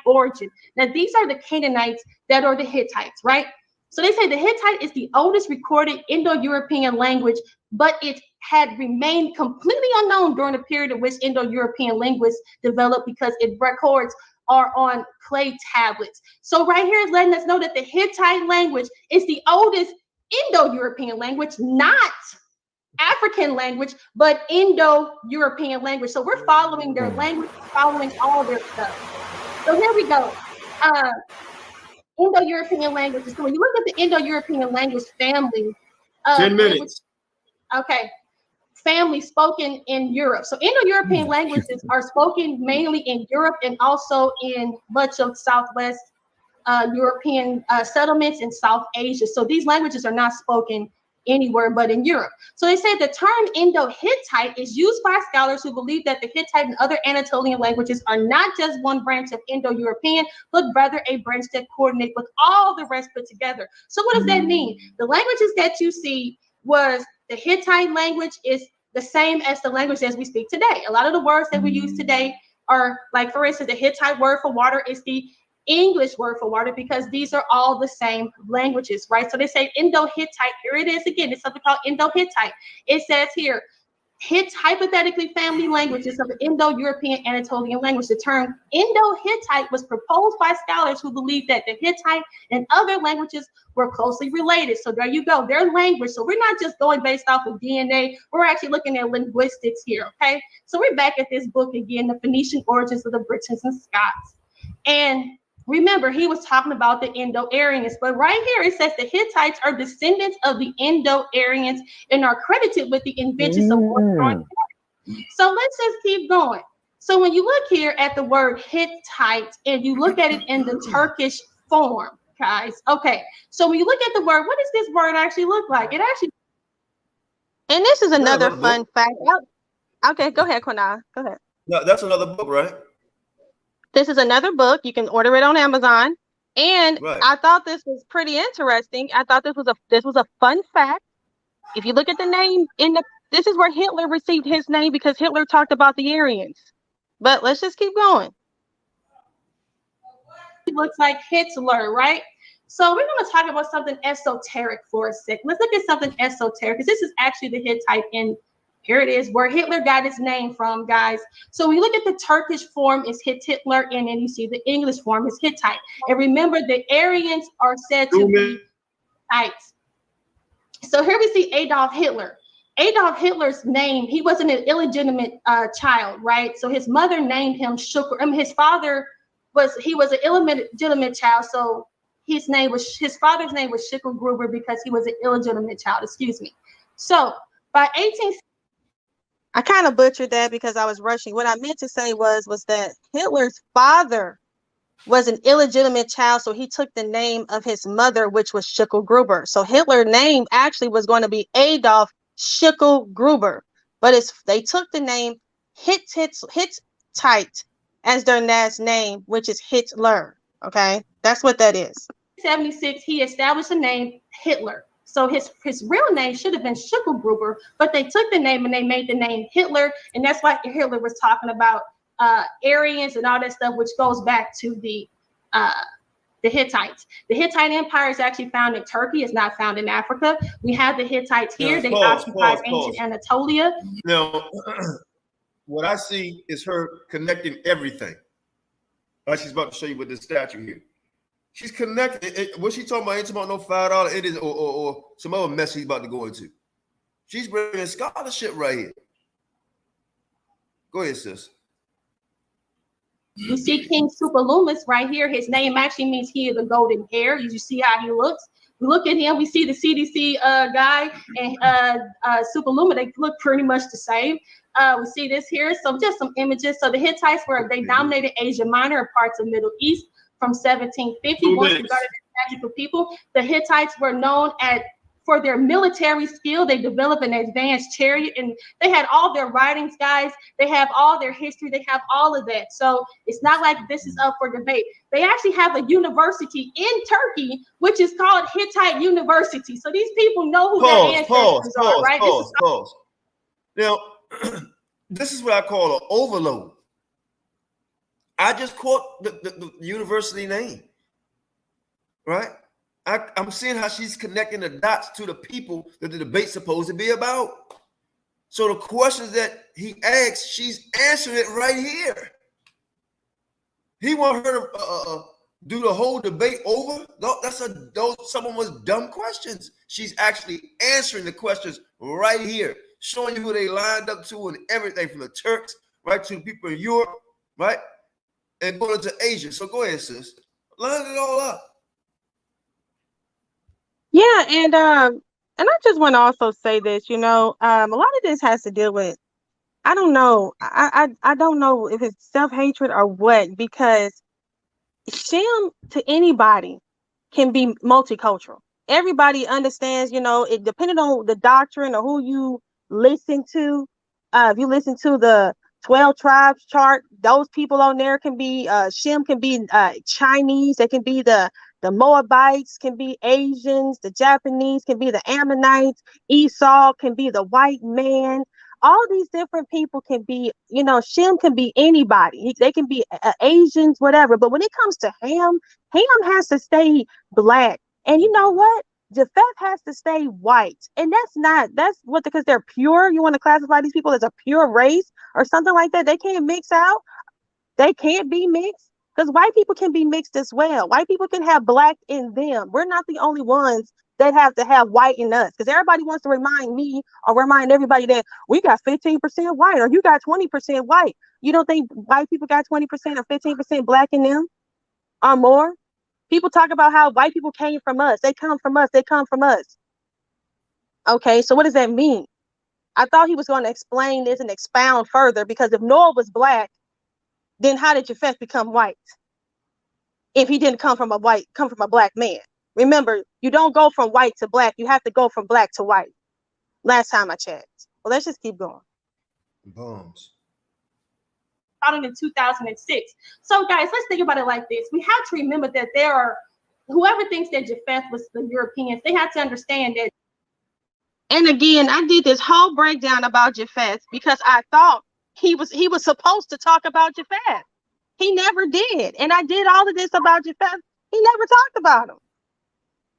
origin. Now, these are the Canaanites that are the Hittites, right? So they say the Hittite is the oldest recorded Indo-European language, but it had remained completely unknown during the period in which Indo-European linguists developed because its records are on clay tablets. So right here is letting us know that the Hittite language is the oldest Indo-European language, not African language, but Indo-European language. So we're following their language, following all their stuff. So here we go. Indo-European languages. So when you look at the Indo-European language family, 10 minutes. Okay, family spoken in Europe. So Indo-European languages are spoken mainly in Europe and also in much of Southwest European settlements in South Asia. So these languages are not spoken anywhere but in Europe. So they say the term Indo-Hittite is used by scholars who believe that the Hittite and other Anatolian languages are not just one branch of Indo-European, but rather a branch that coordinate with all the rest put together. So what does that mean? The languages that you see was the Hittite language is the same as the language as we speak today. A lot of the words that we use today are, like, for instance, the Hittite word for water is the English word for water, because these are all the same languages, right? So they say Indo-Hittite. Here it is again. It's something called Indo-Hittite. It says here, hypothetically family languages of the Indo-European Anatolian language. The term Indo-Hittite was proposed by scholars who believe that the Hittite and other languages were closely related. So there you go, their language. So we're not just going based off of DNA. We're actually looking at linguistics here, okay? So we're back at this book again, The Phoenician Origins of the Britons and Scots. And remember, he was talking about the Indo-Aryans, but right here it says the Hittites are descendants of the Indo-Aryans and are credited with the invention of wood. So let's just keep going. So when you look here at the word Hittite and you look at it in the Turkish form, guys, okay. So when you look at the word, what does this word actually look like? It actually. And this is another fun fact. Okay, go ahead, Qanath. Go ahead. No, that's another book, right? This is another book. You can order it on Amazon. And I thought this was pretty interesting. I thought this was a fun fact. If you look at the name this is where Hitler received his name, because Hitler talked about the Aryans. But let's just keep going. It looks like Hitler, right? So we're going to talk about something esoteric for a second. Let's look at something esoteric, because this is actually the Hittite, and here it is where Hitler got his name from, guys. So when you look at the Turkish form, it's Hitler, and then you see the English form is Hittite. And remember, the Aryans are said to be Hittites. So here we see Adolf Hitler. Adolf Hitler's name, he wasn't an illegitimate child, right? So his mother named him Shukur. His father was an illegitimate child, so his father's name was Shukur Gruber because he was an illegitimate child. Excuse me. So by 18. I kind of butchered that because I was rushing. What I meant to say was that Hitler's father was an illegitimate child, so he took the name of his mother, which was Shukur Gruber. So Hitler's name actually was going to be Adolf Shukur Gruber, but they took the name Hittite as their last name, which is Hitler. Okay, that's what that is. 1976, he established the name Hitler. So his real name should have been Shukur Gruber, but they took the name and they made the name Hitler, and that's why Hitler was talking about Aryans and all that stuff, which goes back to the Hittites. The Hittite Empire is actually found in Turkey. It's not found in Africa. We have the Hittites here. They occupied ancient Anatolia. Now, what I see is her connecting everything. Like she's about to show you with this statue here. She's connected. What she talking about ain't talking about no $5. It is or some other mess she's about to go into. She's bringing scholarship right here. Go ahead, sis. You see King Superlumus right here. His name actually means he is the golden hair. You see how he looks. We look at him. We see the CDC guy and Superlumus. They look pretty much the same. We see this here. So just some images. So the Hittites they dominated Asia Minor and parts of Middle East from 1750. Once regarded as magical people, the Hittites were known for their military skill. They developed an advanced chariot, and they had all their writings, guys. They have all their history. They have all of that. So it's not like this is up for debate. They actually have a university in Turkey, which is called Hittite University. So these people know who their ancestors are, right? Pause. Now, this is what I call an overload. I just quote the university name, right? I'm seeing how she's connecting the dots to the people that the debate's supposed to be about. So the questions that he asks, she's answering it right here. He want her to do the whole debate over. Those some of those dumb questions. She's actually answering the questions right here, showing you who they lined up to and everything from the Turks right to the people in Europe, right, and going to Asia. So go ahead, sis, line it all up. Yeah, and I just want to also say this. A lot of this has to deal with, I don't know, I don't know if it's self-hatred or what, because Shem to anybody can be multicultural. Everybody understands, it depending on the doctrine or who you listen to. If you listen to the 12 tribes chart, those people on there can be Shem can be Chinese, they can be the Moabites, can be Asians, the Japanese can be the Ammonites, Esau can be the white man. All these different people can be, Shem can be anybody. They can be Asians, whatever. But when it comes to Ham has to stay black. And you know what? Japheth has to stay white. And because they're pure. You want to classify these people as a pure race or something like that? They can't mix out. They can't be mixed. Because white people can be mixed as well. White people can have black in them. We're not the only ones that have to have white in us. Because everybody wants to remind me or remind everybody that we got 15% white or you got 20% white. You don't think white people got 20% or 15% black in them or more? People talk about how white people came from us. They come from us. They come from us. Okay, so what does that mean? I thought he was going to explain this and expound further, because if Noah was black, then how did Japheth become white? If he didn't come from a black man. Remember, you don't go from white to black. You have to go from black to white. Last time I checked. Well, let's just keep going. Bombs. Founded in 2006. So, guys, let's think about it like this. We have to remember that whoever thinks that Japheth was the Europeans, they have to understand that. And again, I did this whole breakdown about Japheth because I thought he was supposed to talk about Japheth. He never did. And I did all of this about Japheth. He never talked about him.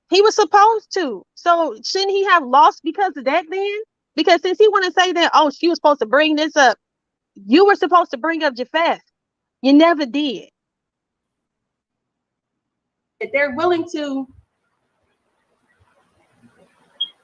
He was supposed to. So shouldn't he have lost because of that then? Because since he want to say that, oh, she was supposed to bring this up, you were supposed to bring up Japheth. You never did. They're willing to.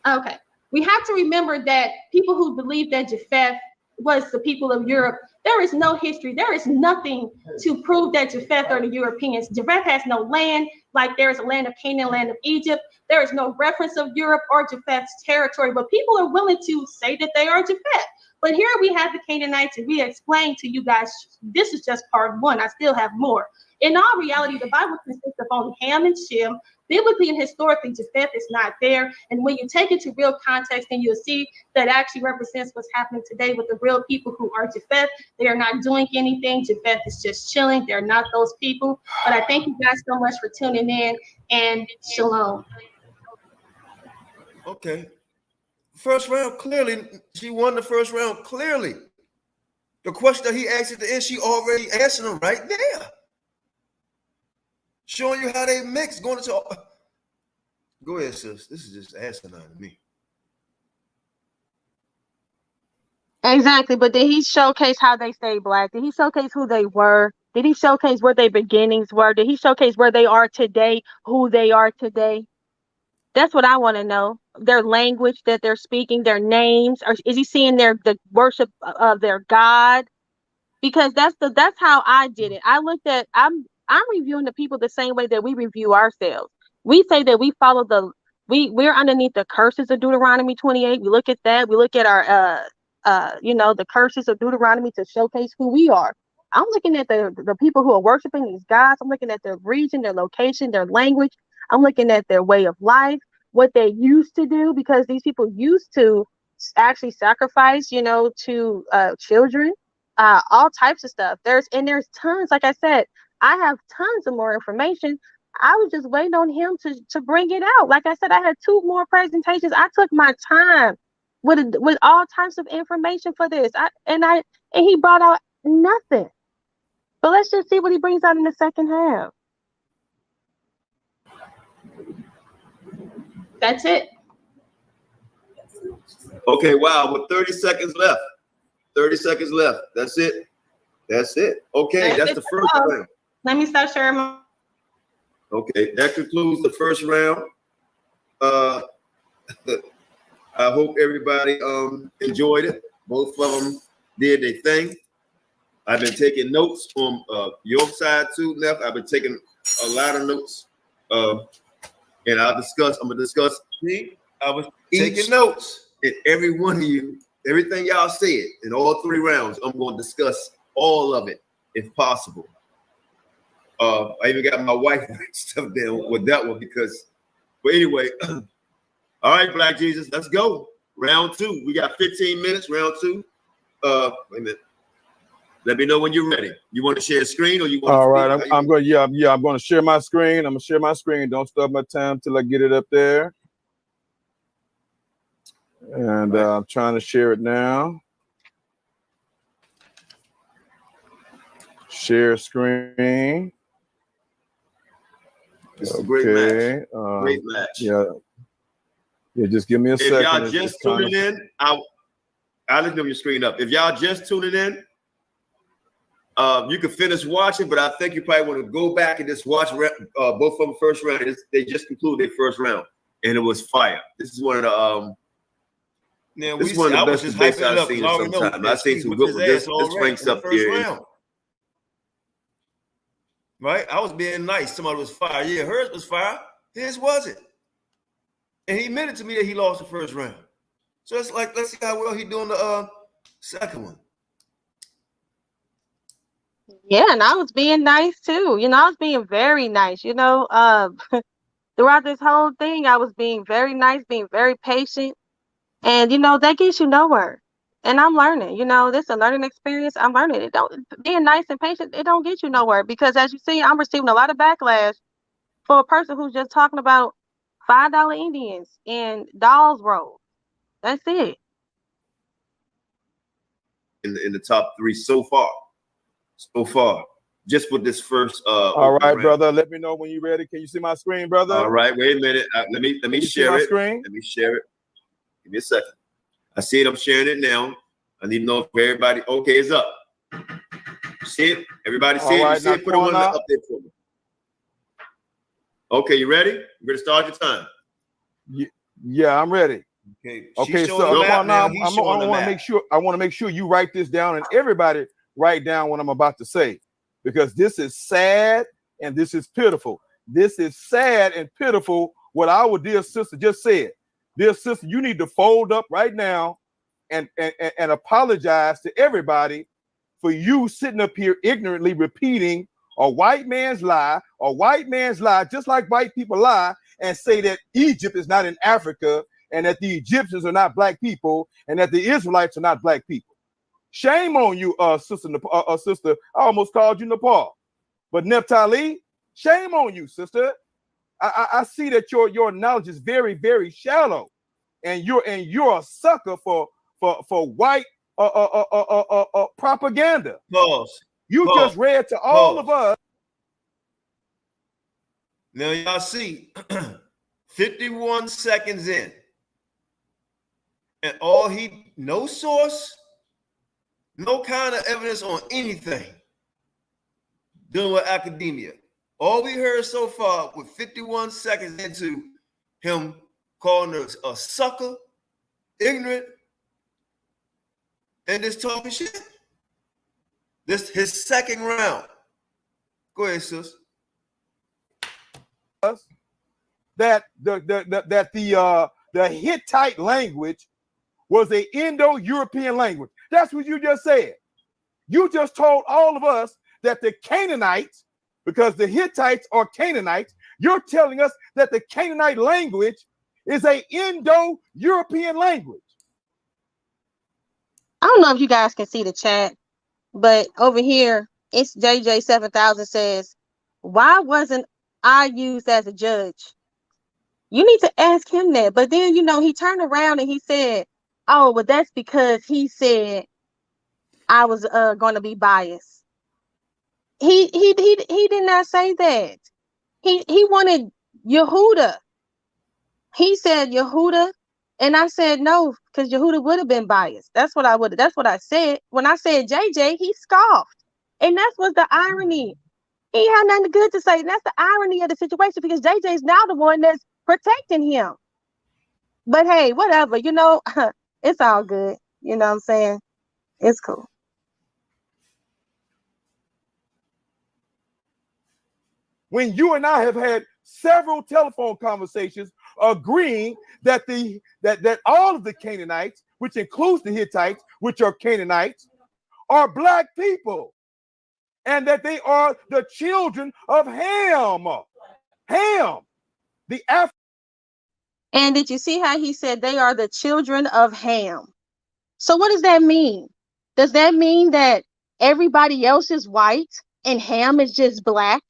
Okay. We have to remember that people who believe that Japheth was the people of Europe, there is no history. There is nothing to prove that Japheth are the Europeans. Japheth has no land, like there is a land of Canaan, land of Egypt. There is no reference of Europe or Japheth's territory, but people are willing to say that they are Japheth. But here we have the Canaanites, and we explained to you guys, this is just part one. I still have more. In all reality, the Bible consists of only Ham and Shem. Biblically and historically, Japheth is not there. And when you take it to real context, then you'll see that actually represents what's happening today with the real people who are Japheth. They are not doing anything. Japheth is just chilling. They're not those people. But I thank you guys so much for tuning in, and shalom. Okay. First round, clearly, she won the first round, clearly. The question that he asked at the end, she already answered them right there. Showing you how they mix, going into. Go ahead, sis. This is just asinine to me. Exactly, but did he showcase how they stayed black? Did he showcase who they were? Did he showcase where their beginnings were? Did he showcase where they are today, who they are today? That's what I want to know. Their language that they're speaking, their names, or is he seeing the worship of their God? Because that's how I did it. I looked at I'm reviewing the people the same way that we review ourselves. We say that we follow we're underneath the curses of Deuteronomy 28. We look at that. We look at our the curses of Deuteronomy to showcase who we are. I'm looking at the people who are worshiping these gods. I'm looking at their region, their location, their language. I'm looking at their way of life, what they used to do, because these people used to actually sacrifice, to children, all types of stuff. There's tons, like I said, I have tons of more information. I was just waiting on him to bring it out. Like I said, I had 2 more presentations. I took my time with all types of information for this. And he brought out nothing. But let's just see what he brings out in the second half. That's it. Okay, wow, with 30 seconds left. 30 seconds left. That's it. That's it. Okay, that's the first round. Let me start sharing my. Okay, that concludes the first round. I hope everybody enjoyed it. Both of them did their thing. I've been taking notes from your side too, Neff. I've been taking a lot of notes. And I'm gonna discuss. See, I was taking notes. And every one of you, everything y'all said in all 3 rounds, I'm going to discuss all of it if possible. I even got my wife stuff down with that one because, but anyway, all right, Black Jesus, let's go. Round 2. We got 15 minutes. Round 2. Wait a minute. Let me know when you're ready. You want to share a screen or you want? All right, I'm going. Yeah, I'm going to share my screen. I'm going to share my screen. Don't stop my time till I get it up there. And I'm trying to share it now. Share screen. This is a great match. Great match. Yeah. Just give me a second. If y'all just tuning in, I'll let your screen up. If y'all just tuning in, you can finish watching, but I think you probably want to go back and just watch both of them first round. They just concluded their first round, and it was fire. This is one of the this is one of the best debates I've seen in some time. I've seen some good ones. This ranks up there. Right? I was being nice. Somebody was fire. Yeah, hers was fire. His wasn't. And he admitted to me that he lost the first round. So it's like, let's see how well he doing the second one. Yeah, and I was being nice too. You know, I was being very nice. You know, throughout this whole thing, I was being very nice, being very patient. And, you know, that gets you nowhere. And I'm learning, you know, this is a learning experience. I'm learning it. Being nice and patient, it don't get you nowhere because as you see, I'm receiving a lot of backlash for a person who's just talking about $5 Indians and dolls rolls. That's it. In the top 3 so far. Just with this first all right, round. Brother, let me know when you're ready. Can you see my screen, brother? All right, wait a minute. Let me share it. Screen? Let me share it. Give me a second. I see it. I'm sharing it now. I need to know if everybody okay is up. See it? Everybody see it? Right, you see it? Put it one up there for me. Okay, you ready? You ready to start your time? Yeah, I'm ready. Okay. So now I want to make sure you write this down and everybody write down what I'm about to say because this is sad and this is pitiful. This is sad and pitiful what our dear sister just said. Dear sister, you need to fold up right now and apologize to everybody for you sitting up here ignorantly repeating a white man's lie, just like white people lie and say that Egypt is not in Africa and that the Egyptians are not black people and that the Israelites are not black people. Shame on you, sister. I almost called you Nepal, but Naphtali, shame on you, sister. I see that your knowledge is very, very shallow, and you're a sucker for white propaganda. Pause. You just read to all of us. Now y'all see, 51 seconds in, and no source, no kind of evidence on anything dealing with academia. All we heard so far with 51 seconds into him calling us a sucker, ignorant, and just talking shit. This his second round. Go ahead, sis. That the Hittite language was an Indo-European language. That's what you just said. You just told all of us that the Canaanites, because the Hittites are Canaanites, you're telling us that the Canaanite language is an Indo-European language. I don't know if you guys can see the chat, but over here, it's JJ7000 says, why wasn't I used as a judge? You need to ask him that. But then, you know, he turned around and he said, oh, well, that's because he said I was going to be biased. He did not say that. He wanted Yehuda. He said Yehuda, and I said no, because Yehuda would have been biased. That's what I said. When I said JJ, he scoffed. And that's what's the irony. He had nothing good to say. And that's the irony of the situation, because JJ is now the one that's protecting him. But hey, whatever, it's all good. You know what I'm saying? It's cool. When you and I have had several telephone conversations agreeing that that all of the Canaanites, which includes the Hittites, which are Canaanites, are black people, and that they are the children of Ham. Ham, the African. And did you see how he said they are the children of Ham? So what does that mean? Does that mean that everybody else is white and Ham is just black?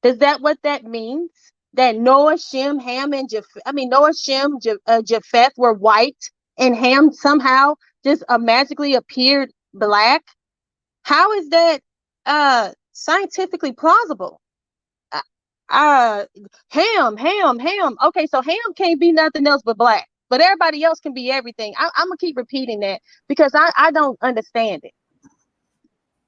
Is that what that means? That Noah, Shem, Ham, and Japheth were white, and Ham somehow just magically appeared black? How is that scientifically plausible? Ham. Okay, so Ham can't be nothing else but black, but everybody else can be everything. I'm gonna keep repeating that because I don't understand it.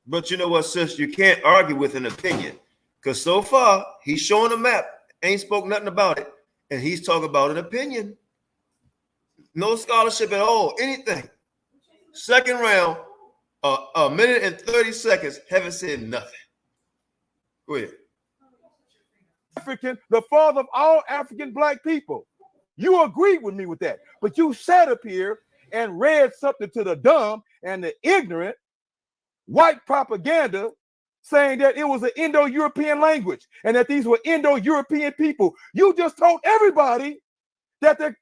But you know what, sis? You can't argue with an opinion, because so far he's showing a map, ain't spoke nothing about it, and he's talking about an opinion. No scholarship at all, anything. Second round, a minute and 30 seconds, haven't said nothing. Go ahead. African, the father of all African black people. You agreed with me with that, but you sat up here and read something to the dumb and the ignorant white propaganda saying that it was an Indo-European language and that these were Indo-European people. You just told everybody that the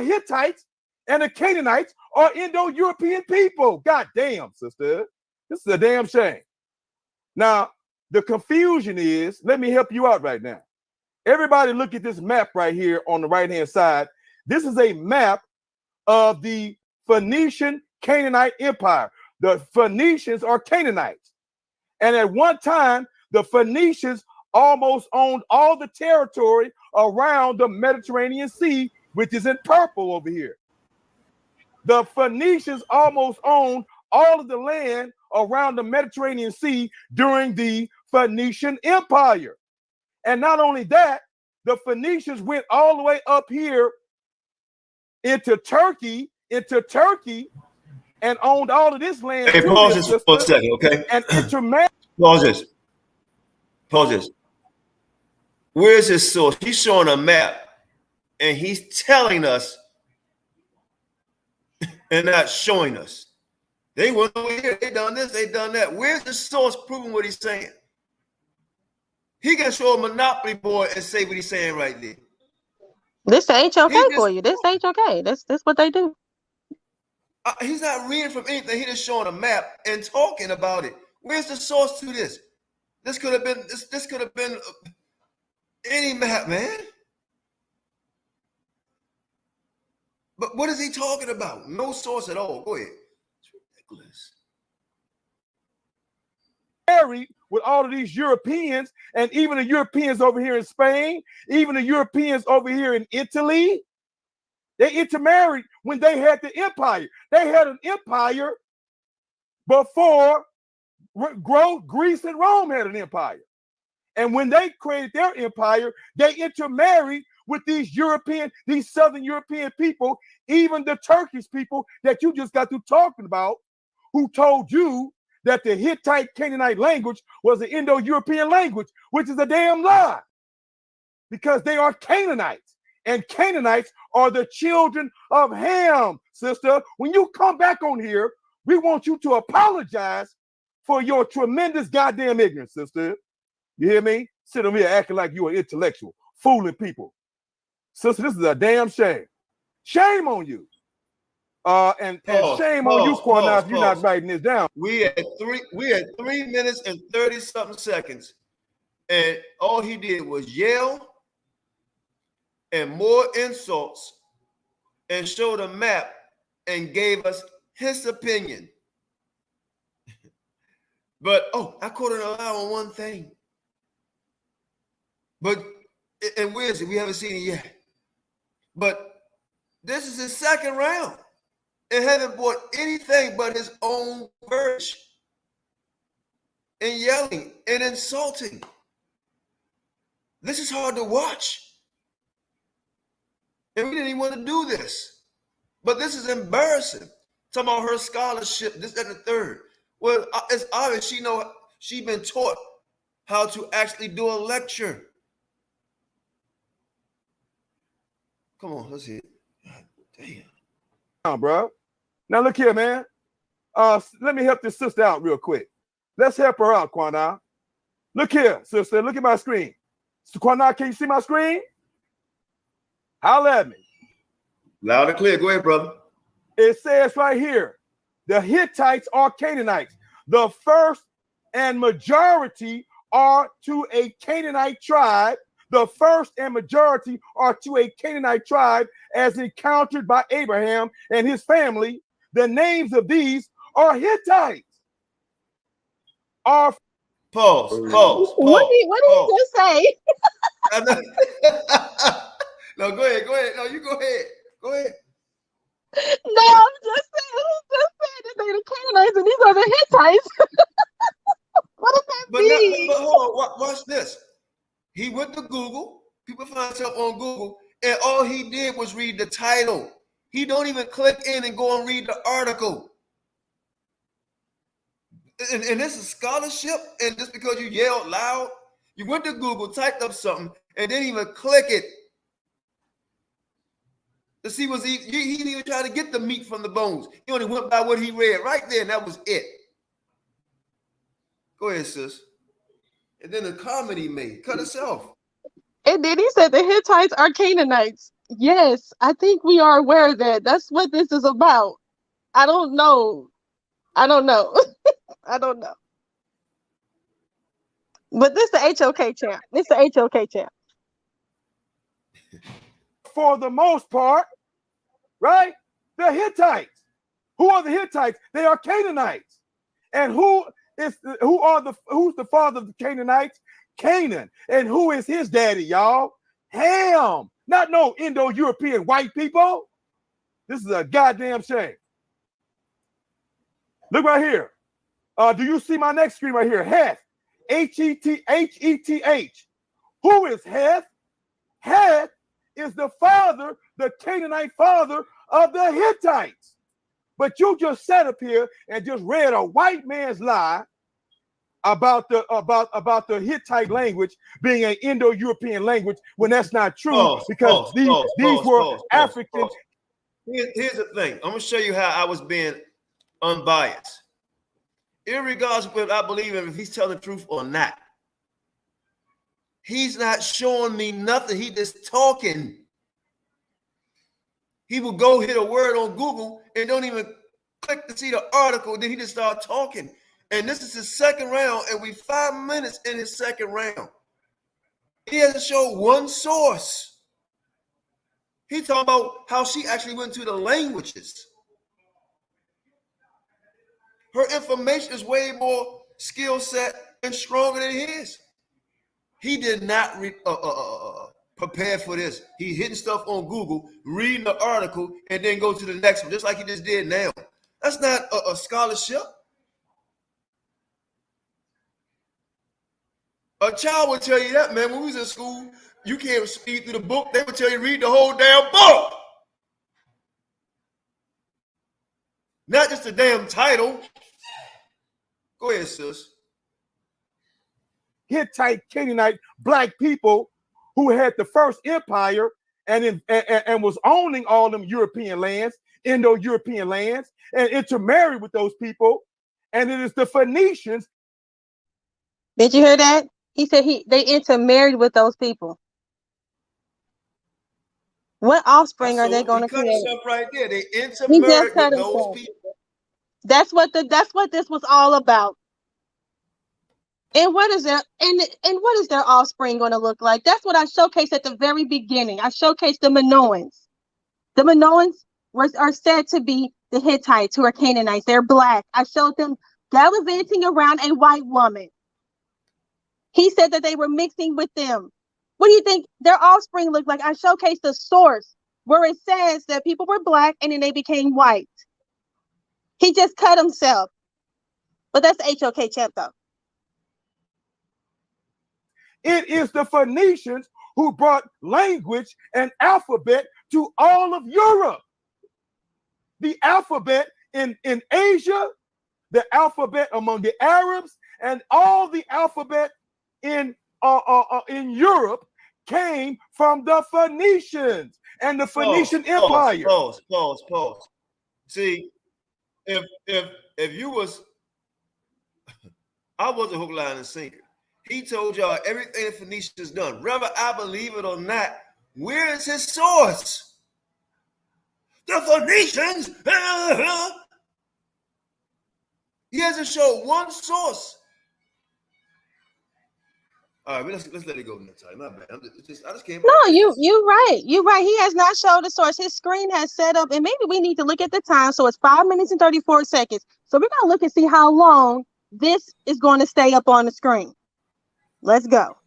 Hittites and the Canaanites are Indo-European people. God damn, sister. This is a damn shame. Now, the confusion is, let me help you out right now. Everybody look at this map right here on the right-hand side. This is a map of the Phoenician Canaanite Empire. The Phoenicians are Canaanites. And at one time, the Phoenicians almost owned all the territory around the Mediterranean Sea, which is in purple over here. The Phoenicians almost owned all of the land around the Mediterranean Sea during the Phoenician Empire. And not only that, the Phoenicians went all the way up here into Turkey, and owned all of this land. Hey, pause this for a second, okay? And intermarried. Pause this. Where's his source? He's showing a map, and he's telling us and not showing us. They went over here, they done this, they done that. Where's the source proving what he's saying? He can show a monopoly board and say what he's saying right there. This ain't okay for you. This ain't okay. This what they do. He's not reading from anything. He's just showing a map and talking about it. Where's the source to this? This could have been this could have been any map, man. But what is he talking about? No source at all. Go ahead. It's ridiculous. Married with all of these Europeans, and even the Europeans over here in Spain, even the Europeans over here in Italy, they intermarried when they had the empire. They had an empire before Greece and Rome had an empire. And when they created their empire, they intermarried with these Southern European people, even the Turkish people that you just got through talking about, who told you that the Hittite Canaanite language was an Indo-European language, which is a damn lie, because they are Canaanites, and Canaanites are the children of Ham, sister. When you come back on here, we want you to apologize for your tremendous goddamn ignorance, sister. You hear me? Sit over here acting like you're an intellectual, fooling people. Sister, this is a damn shame. Shame on you. And shame on you, Qanath, you're not writing this down. We had 3 minutes and 30 something seconds, and all he did was yell and more insults and showed a map and gave us his opinion. But I couldn't allow on one thing. But and where is it? We haven't seen it yet. But this is his second round. And haven't brought anything but his own verse. And yelling and insulting. This is hard to watch. And we didn't even want to do this. But this is embarrassing. Talking about her scholarship, this and the third. Well, it's obvious she been taught how to actually do a lecture. Come on, let's hear it. God damn. Now, bro. Now look here, man. Let me help this sister out real quick. Let's help her out, Qanath. Look here, sister. Look at my screen. So, Qanath, can you see my screen? Holla at me. Loud and clear. Go ahead, brother. It says right here, the Hittites are Canaanites. The first and majority are to a Canaanite tribe. The first and majority are to a Canaanite tribe as encountered by Abraham and his family. The names of these are Hittites. Pause. What did he just say? No, go ahead. No, you go ahead. Go ahead. No, I'm just saying. He just said that they're the Canaanites and these are the Hittites. What does that mean? But hold on. Watch this. He went to Google. People find stuff on Google, and all he did was read the title. He don't even click in and go and read the article. And this is scholarship, and just because you yelled loud, you went to Google, typed up something, and didn't even click it to see he didn't even try to get the meat from the bones. He only went by what he read right there, and that was it. Go ahead, sis. And then the comment he made, cut itself. And then he said the Hittites are Canaanites. Yes, I think we are aware of that. That's what this is about. I don't know. I don't know. But this is the HOK champ. For the most part, right? The Hittites. Who are the Hittites? They are Canaanites. And who's the father of the Canaanites? Canaan. And who is his daddy, y'all? Ham. Not no Indo-European white people. This is a goddamn shame. Look right here. Do you see my next screen right here? Heth. Hetheth. Who is Heth? Heth is the father, the Canaanite father of the Hittites. But you just sat up here and just read a white man's lie about the Hittite language being an Indo-European language when that's not true, because these were African. Here's the thing. I'm gonna show you how I was being unbiased. Irregardless of whether I believe him, if he's telling the truth or not. He's not showing me nothing. He just talking. He will go hit a word on Google and don't even click to see the article. Then he just start talking. And this is his second round, and we 5 minutes in his second round. He hasn't showed one source. He's talking about how she actually went to the languages. Her information is way more skill set and stronger than his. He did not prepare for this. He hitting stuff on Google, reading the article, and then go to the next one, just like he just did now. That's not a scholarship. A child would tell you that, man. When we was in school, you can't speed through the book. They would tell you read the whole damn book. Not just the damn title. Go ahead, sis. Hittite, Canaanite, black people who had the first empire and was owning all them European lands, Indo-European lands, and intermarried with those people. And it is the Phoenicians. Did you hear that? He said they intermarried with those people. What offspring are they going to create? Right there. They intermarried with those people. That's what this was all about. And what is their what is their offspring going to look like? That's what I showcased at the very beginning. I showcased the Minoans. The Minoans are said to be the Hittites, who are Canaanites. They're black. I showed them gallivanting around a white woman. He said that they were mixing with them. What do you think their offspring looked like? I showcased the source where it says that people were black and then they became white. He just cut himself. But that's the HOK champ, though. It is the Phoenicians who brought language and alphabet to all of Europe. The alphabet in Asia, the alphabet among the Arabs, and all the alphabet in Europe came from the Phoenicians and the Phoenician Empire. Pause. See, if you was, I was a hook, line, and sinker. He told y'all everything the Phoenicians done. Whether I believe it or not, where is his source? The Phoenicians. He hasn't showed one source. All right, let's let it go, Naphtali. My bad. I just can't. No, you're right. You're right. He has not showed the source. His screen has set up, and maybe we need to look at the time. So it's 5 minutes and 34 seconds. So we're gonna look and see how long this is going to stay up on the screen. Let's go.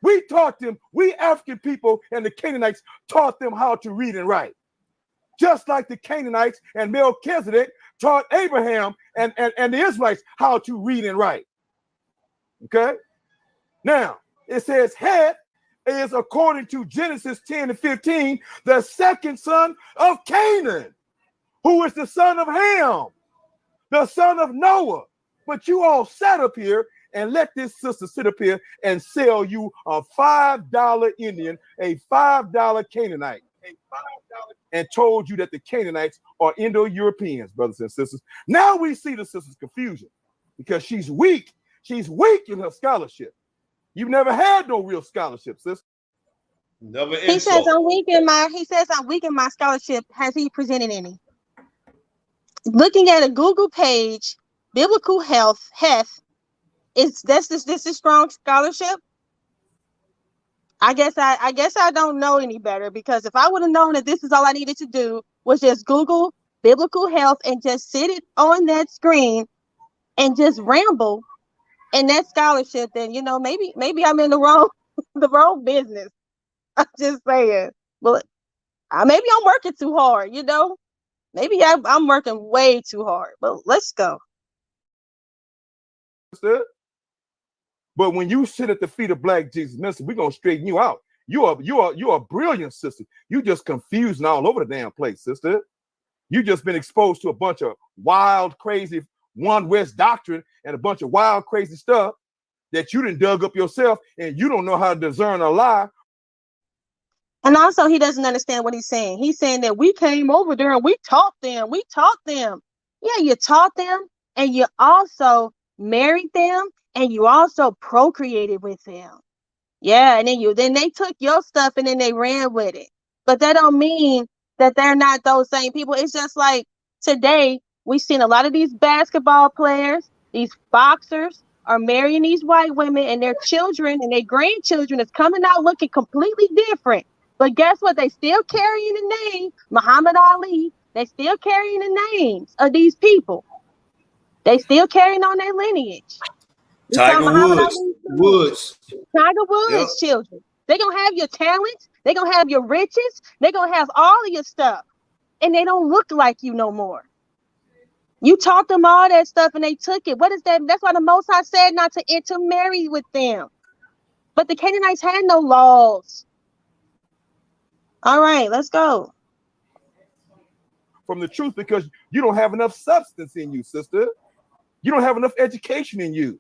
We taught them, we African people and the Canaanites taught them how to read and write. Just like the Canaanites and Melchizedek taught Abraham and the Israelites how to read and write. Okay? Now, it says Het is, according to Genesis 10 and 15, the second son of Canaan, who is the son of Ham, the son of Noah. But you all sat up here and let this sister sit up here and sell you a $5 Indian, a $5 Canaanite, and told you that the Canaanites are Indo-Europeans, brothers and sisters. Now we see the sister's confusion because she's weak. She's weak in her scholarship. You've never had no real scholarship, sister. Never. He says I'm weak in my scholarship. Has he presented any? Looking at a Google page, biblical heth is this is strong scholarship. I guess I don't know any better, because if I would have known that this is all I needed to do was just Google biblical health and just sit it on that screen and just ramble in that scholarship, then maybe I'm in the wrong business. I'm just saying. Well, maybe I'm working too hard, Maybe I'm working way too hard. But let's go. But when you sit at the feet of Black Jesus, minister, we're gonna straighten you out. You're a brilliant sister. You just confused and all over the damn place, sister. You just been exposed to a bunch of wild, crazy One West doctrine and a bunch of wild, crazy stuff that you done dug up yourself, and you don't know how to discern a lie. And also, he doesn't understand what he's saying. He's saying that we came over there and we taught them. Yeah, you taught them, and you also married them, and you also procreated with them. Yeah, and then they took your stuff and then they ran with it. But that don't mean that they're not those same people. It's just like today, we've seen a lot of these basketball players, these boxers are marrying these white women, and their children and their grandchildren is coming out looking completely different. But guess what? They still carrying the name Muhammad Ali. They still carrying the names of these people. They still carrying on their lineage. Tiger Woods. Tiger Woods' children. They're going to have your talents. They're going to have your riches. They're going to have all of your stuff. And they don't look like you no more. You taught them all that stuff and they took it. What is that? That's why the Most High said not to intermarry with them. But the Canaanites had no laws. All right, let's go. From the truth, because you don't have enough substance in you, sister. You don't have enough education in you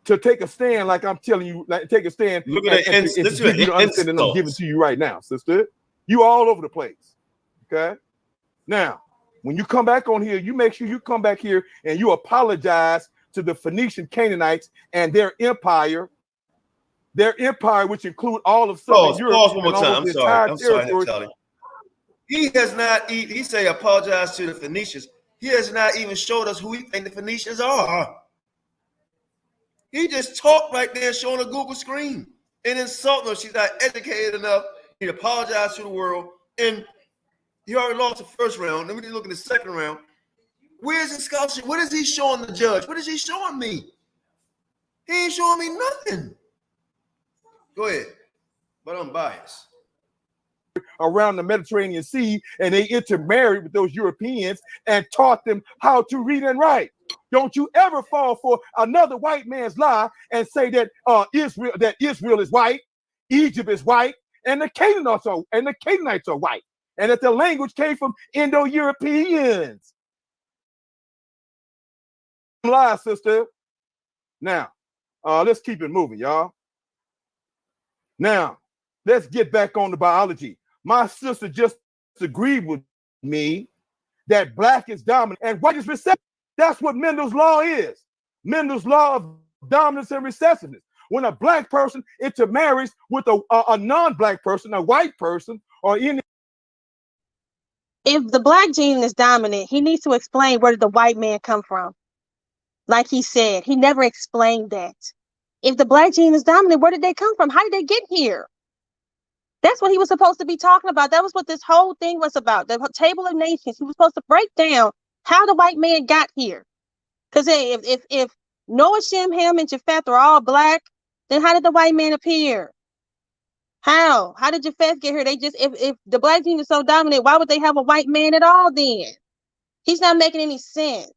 to take a stand like I'm telling you, take a stand. Look at that. It's you to understand that I'm giving to you right now, sister. You all over the place. Okay? Now, when you come back on here, you make sure you come back here and you apologize to the Phoenician Canaanites and their empire, which include all of Southern Europe. Pause one more time. I'm sorry, Naphtali. He has not, he say apologize to the Phoenicians. He has not even showed us who he think the Phoenicians are. He just talked right there showing a Google screen and insulting her. She's not educated enough. He apologized to the world. And he already lost the first round. Then we look at the second round. Where's the scholarship? What is he showing the judge? What is he showing me? He ain't showing me nothing. Go ahead, but I'm biased. Around the Mediterranean Sea, and they intermarried with those Europeans and taught them how to read and write. Don't you ever fall for another white man's lie and say that Israel is white, Egypt is white, and the Canaanites are white, and that the language came from Indo-Europeans. Lie, sister. Now, let's keep it moving, y'all. Now, let's get back on the biology. My sister just agreed with me that black is dominant and white is recessive. That's what Mendel's law is. Mendel's law of dominance and recessiveness. When a black person intermarries with a non-black person, a white person, or any. If the black gene is dominant, he needs to explain where did the white man come from. Like he said, he never explained that. If the black gene is dominant, where did they come from? How did they get here? That's what he was supposed to be talking about. That was what this whole thing was about. The table of nations. He was supposed to break down how the white man got here. Because if Noah, Shem, Ham, and Japheth are all black, then how did the white man appear? How? How did Japheth get here? They just if the black gene is so dominant, why would they have a white man at all then? He's not making any sense.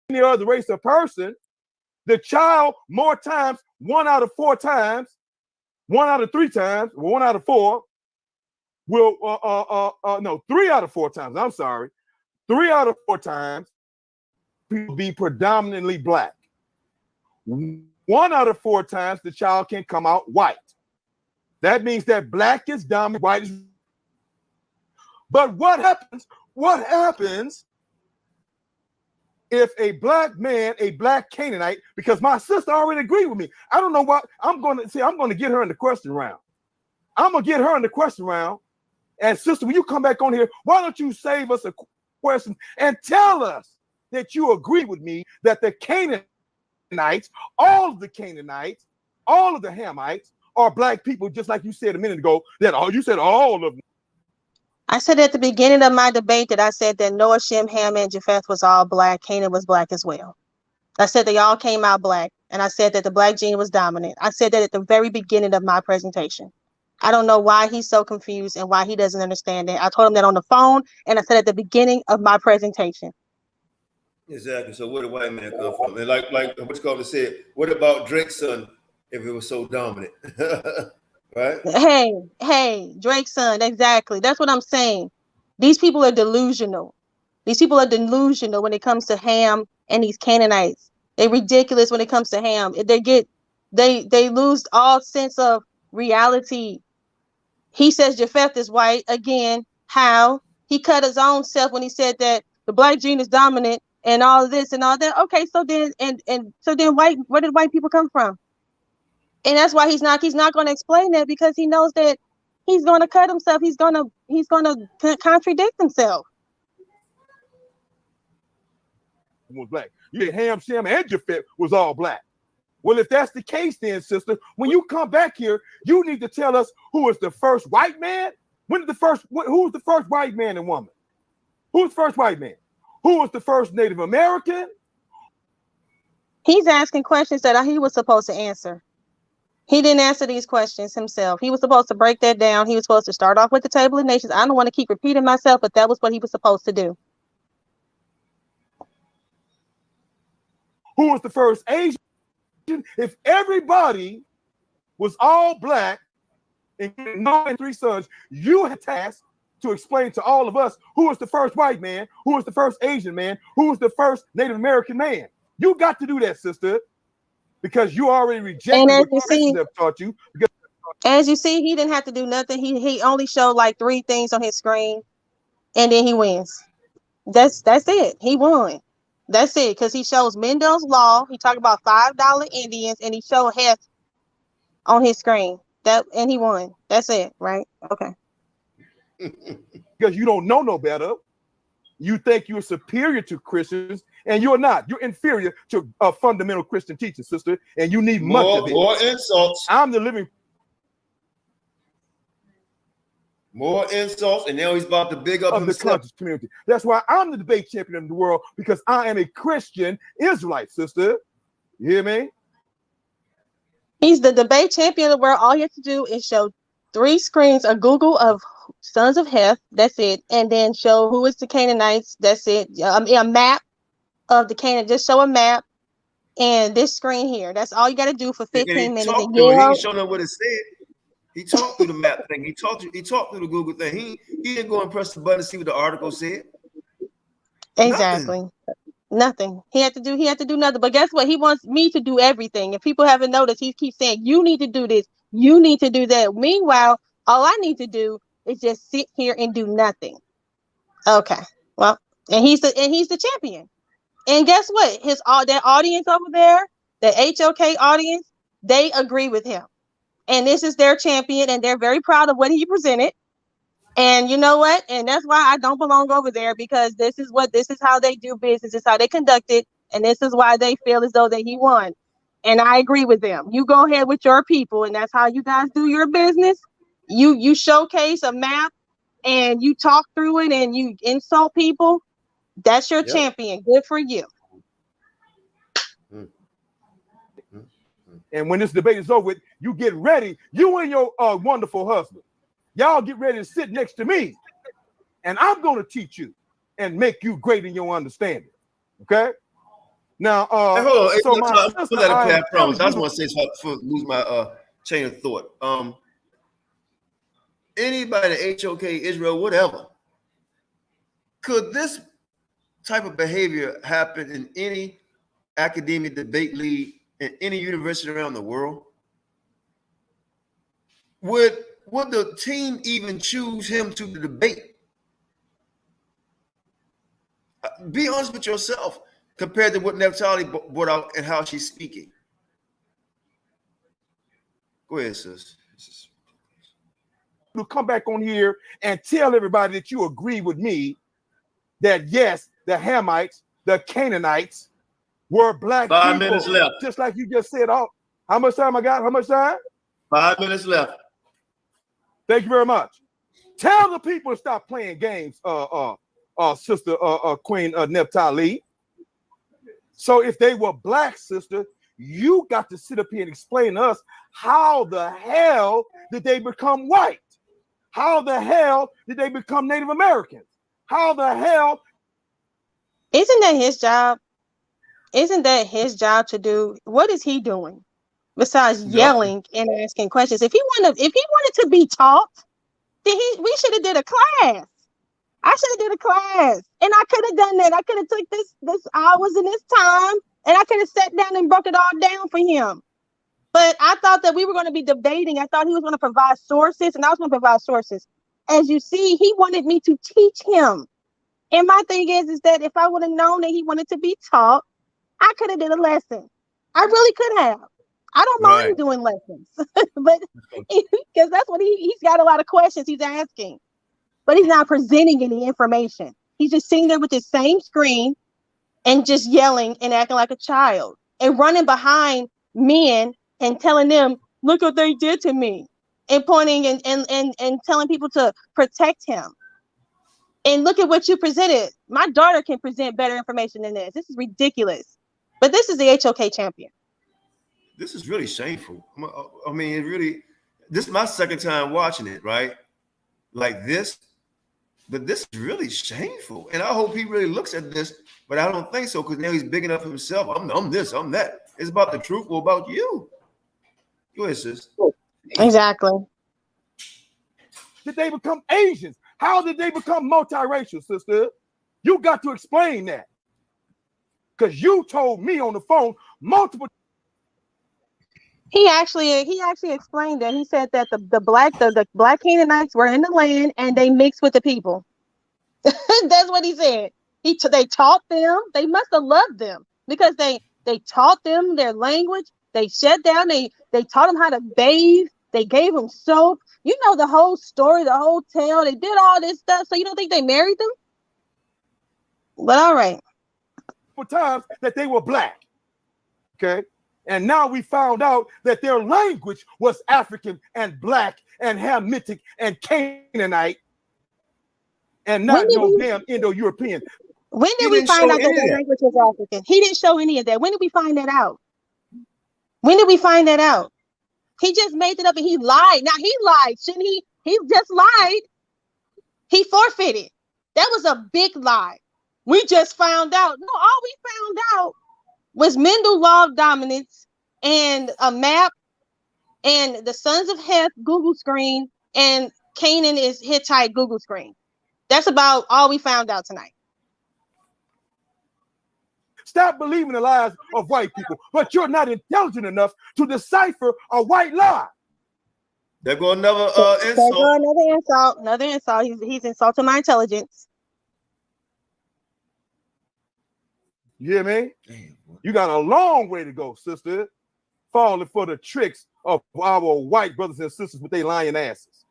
Any other race of person, the child more times, 1 out of 4 times, 1 out of 3 times, 1 out of 4 will, no, 3 out of 4 times, I'm sorry. 3 out of 4 times will be predominantly black. 1 out of 4 times the child can come out white. That means that black is dominant, white is. But what happens? What happens if a black man, a black Canaanite, because my sister already agreed with me. I don't know what I'm going to get her in the question round. I'm going to get her in the question round. And sister, when you come back on here, why don't you save us a question and tell us that you agree with me that the Canaanites, all of the Canaanites, all of the Hamites are black people, just like you said a minute ago, that you said all of them. I said at the beginning of my debate that I said that Noah, Shem, Ham, and Japheth was all black. Canaan was black as well. I said they all came out black. And I said that the black gene was dominant. I said that at the very beginning of my presentation. I don't know why he's so confused and why he doesn't understand it. I told him that on the phone, and I said at the beginning of my presentation. Exactly. So where the white man come from? And like what's called to say, what about Drake's son if it was so dominant? Right? Hey, Drake's son, exactly. That's what I'm saying. These people are delusional. These people are delusional when it comes to Ham and these Canaanites. They're ridiculous when it comes to Ham. They lose all sense of reality. He says Japheth is white. Again, how? He cut his own self when he said that the black gene is dominant and all of this and all that. Okay, so then where did white people come from? And that's why he's not going to explain that, because he knows that he's going to cut himself. He's going to contradict himself. Was black. You had Ham, Shem, and Japheth was all black. Well, if that's the case, then, sister, when you come back here, you need to tell us who was the first white man. Who was the first white man and woman? Who's the first white man? Who was the first Native American? He's asking questions that he was supposed to answer. He didn't answer these questions himself. He was supposed to break that down. He was supposed to start off with the Table of Nations. I don't want to keep repeating myself, but that was what he was supposed to do. Who was the first Asian? If everybody was all black, including Noah and 3 sons, you had tasked to explain to all of us who was the first white man, who was the first Asian man, who was the first Native American man. You got to do that, sister, because you already rejected what Christians have taught you. As you see, he didn't have to do nothing. He only showed like 3 things on his screen, and then he wins. That's it. He won. That's it, because he shows Mendel's law. He talked about $5 Indians, and he showed Heth on his screen. And he won. That's it, right? Okay. Because you don't know no better. You think you're superior to Christians, and you're not. You're inferior to a fundamental Christian teaching, sister, and you need much of it. More insults. I'm the living. More insults, and now he's about to big up of the himself. conscious community. That's why I'm the debate champion of the world, because I am a Christian Israelite, sister. You hear me? He's the debate champion of the world. All you have to do is show 3 screens, a Google of sons of Heth. That's it. And then show who is the Canaanites. That's it. A map of the Canaan. Just show a map and this screen here. That's all you got to do for 15 minutes. And He ain't showing them what it said. He talked through the map thing. He talked through the Google thing. He didn't go and press the button to see what the article said. Exactly. Nothing. He had to do nothing. But guess what? He wants me to do everything. If people haven't noticed, he keeps saying, you need to do this, you need to do that. Meanwhile, all I need to do is just sit here and do nothing. Okay. Well, and he's the champion. And guess what? That audience over there, the HOK audience, they agree with him. And this is their champion, and they're very proud of what he presented. And you know what? And that's why I don't belong over there, because this is how they do business. This is how they conduct it. And this is why they feel as though that he won. And I agree with them. You go ahead with your people, and that's how you guys do your business. You showcase a map and you talk through it and you insult people. That's your champion. Good for you. And when this debate is over with, you get ready. You and your wonderful husband, y'all get ready to sit next to me, and I'm going to teach you and make you great in your understanding. Okay? Now, hey, hold on. So I just want to say something before I lose my chain of thought. Anybody, HOK, Israel, whatever, could this type of behavior happen in any academic debate league in any university around the world? Would the team even choose him to the debate? Be honest with yourself compared to what Naphtali brought out and how she's speaking. Go ahead, sis. To come back on here and tell everybody that you agree with me that yes, the Hamites, the Canaanites were black 5 people. minutes left. Just like you just said. Oh, how much time I got? How much time? 5 minutes left. Thank you very much. Tell the people to stop playing games, sister Queen Naphtali. So if they were black, sister, you got to sit up here and explain to us how the hell did they become white? How the hell did they become Native Americans? How the hell? Isn't that his job? Isn't that his job to do? What is he doing besides yelling and asking questions? If he wanted to be taught, then we should have did a class. I should have did a class, and I could have done that. I could have took this hours and this time, and I could have sat down and broke it all down for him. But I thought that we were going to be debating. I thought he was going to provide sources, and I was going to provide sources. As you see, he wanted me to teach him. And my thing is that if I would have known that he wanted to be taught, I could have did a lesson. I really could have. I don't mind doing lessons, but because that's what he's got a lot of questions he's asking, but he's not presenting any information. He's just sitting there with his same screen and just yelling and acting like a child and running behind men and telling them, look what they did to me, and pointing and telling people to protect him. And look at what you presented. My daughter can present better information than this. This is ridiculous. But this is the HOK champion. This is really shameful. I mean, this is my second time watching it, right? Like this. But this is really shameful. And I hope he really looks at this, but I don't think so, because now he's big enough himself. I'm this, I'm that. It's about the truth or about you. Go ahead, sis. Exactly. Did they become Asians? How did they become multiracial, sister? You got to explain that. Because you told me on the phone multiple. He actually explained that. He said that the black Canaanites were in the land and they mixed with the people. That's what he said. They taught them. They must have loved them because they taught them their language. They shut down. They taught them how to bathe. They gave them soap. You know the whole story, the whole tale. They did all this stuff. So you don't think they married them? But all right. For times that they were black. Okay. And now we found out that their language was African and black and Hamitic and Canaanite and When not did no we damn Indo-European. when He did we didn't find show out that any of the that. language was African? He didn't show any of that. When did we find that out? When did we find that out? He just made it up and he lied. Now he lied, shouldn't he? He just lied. He forfeited. That was a big lie. We just found out. No, all we found out was Mendel's law of dominance and a map and the sons of Heth Google screen and Canaan is Hittite Google screen. That's about all we found out tonight. Stop believing the lies of white people, but you're not intelligent enough to decipher a white lie. They're going another Insult. insult. Another insult. He's insulting my intelligence. You hear me? You got a long way to go, sister, falling for the tricks of our white brothers and sisters with their lying asses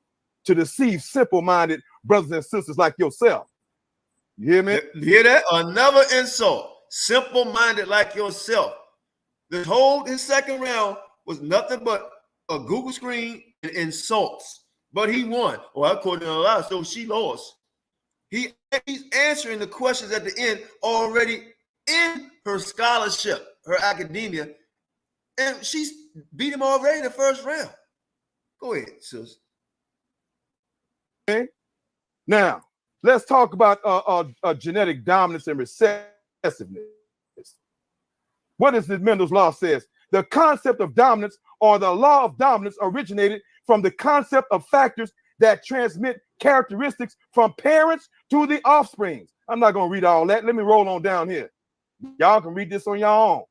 to deceive simple-minded brothers and sisters like yourself. You hear me? You hear that? Another insult. Simple-minded like yourself. His second round was nothing but a Google screen and insults. But he won. Well, according to the lie, so she lost. He's answering the questions at the end already in her scholarship, her academia, and she's beat him already in the first round. Go ahead, sis. Okay. Now, let's talk about genetic dominance and recessiveness. What does the Mendel's law says? The concept of dominance or the law of dominance originated from the concept of factors that transmit characteristics from parents to the offspring. I'm not going to read all that. Let me roll on down here. Y'all can read this on your own.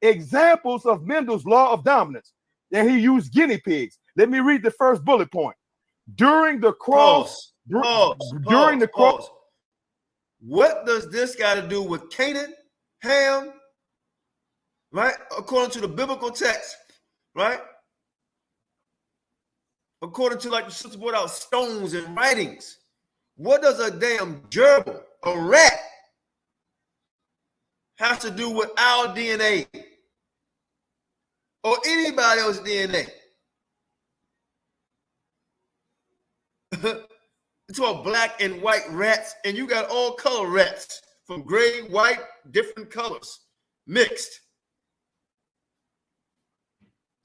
Examples of Mendel's law of dominance. And he used guinea pigs. Let me read the first bullet point. During the cross. Pause. What does this got to do with Canaan, Ham, right? According to the biblical text, right? According to, like the sister brought out, stones and writings. What does a damn gerbil, a rat, has to do with our DNA or anybody else's DNA? It's all black and white rats, and you got all color rats from gray, white, different colors mixed,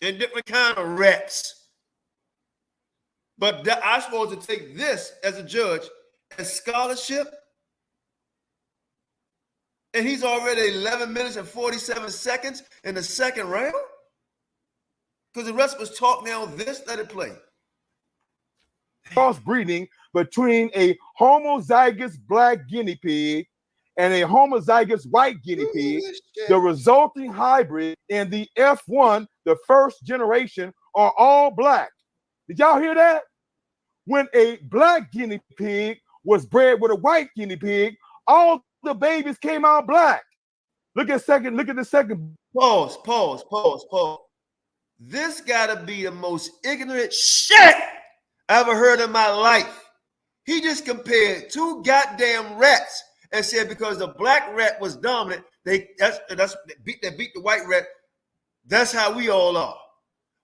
and different kind of rats. But I'm supposed to take this as a judge as scholarship, and he's already 11 minutes and 47 seconds in the second round? Because the rest of us talk now. Let it play. Crossbreeding between a homozygous black guinea pig and a homozygous white guinea pig. The resulting hybrid in the F1, the first generation, are all black. Did y'all hear that? When a black guinea pig was bred with a white guinea pig, all the babies came out black. Look at the second. Pause. This gotta be the most ignorant shit I ever heard in my life. He just compared two goddamn rats and said because the black rat was dominant, they beat the white rat. That's how we all are.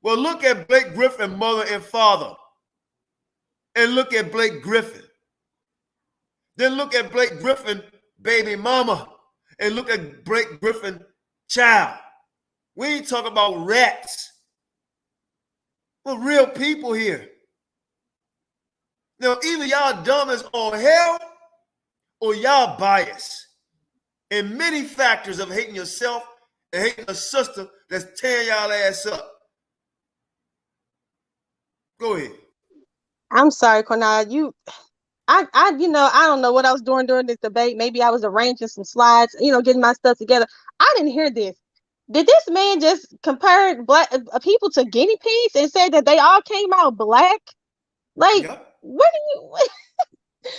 Well, look at Blake Griffin, mother and father. And look at Blake Griffin. Then look at Blake Griffin, baby mama. And look at Blake Griffin, child. We ain't talking about rats. We're real people here. Now, either y'all dumb as all hell or y'all biased. And many factors of hating yourself and hating a sister that's tearing y'all ass up. Go ahead. I'm sorry, Qanath. I don't know what I was doing during this debate. Maybe I was arranging some slides, getting my stuff together. I didn't hear this. Did this man just compare black people to guinea pigs and say that they all came out black? Like, yep. What do you?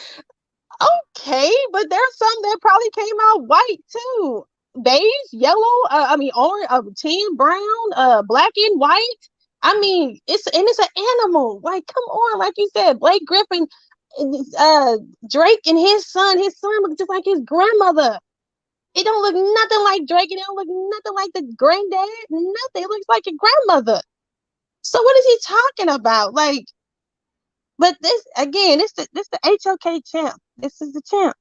Okay, but there's some that probably came out white too. Beige, yellow, orange, tan, brown, black and white. I mean, it's an animal. Like, come on, like you said, Blake Griffin, Drake and his son look just like his grandmother. It don't look nothing like Drake. It don't look nothing like the granddad. Nothing. It looks like a grandmother. So what is he talking about? Like, But this again, this the HOK champ. This is the champ.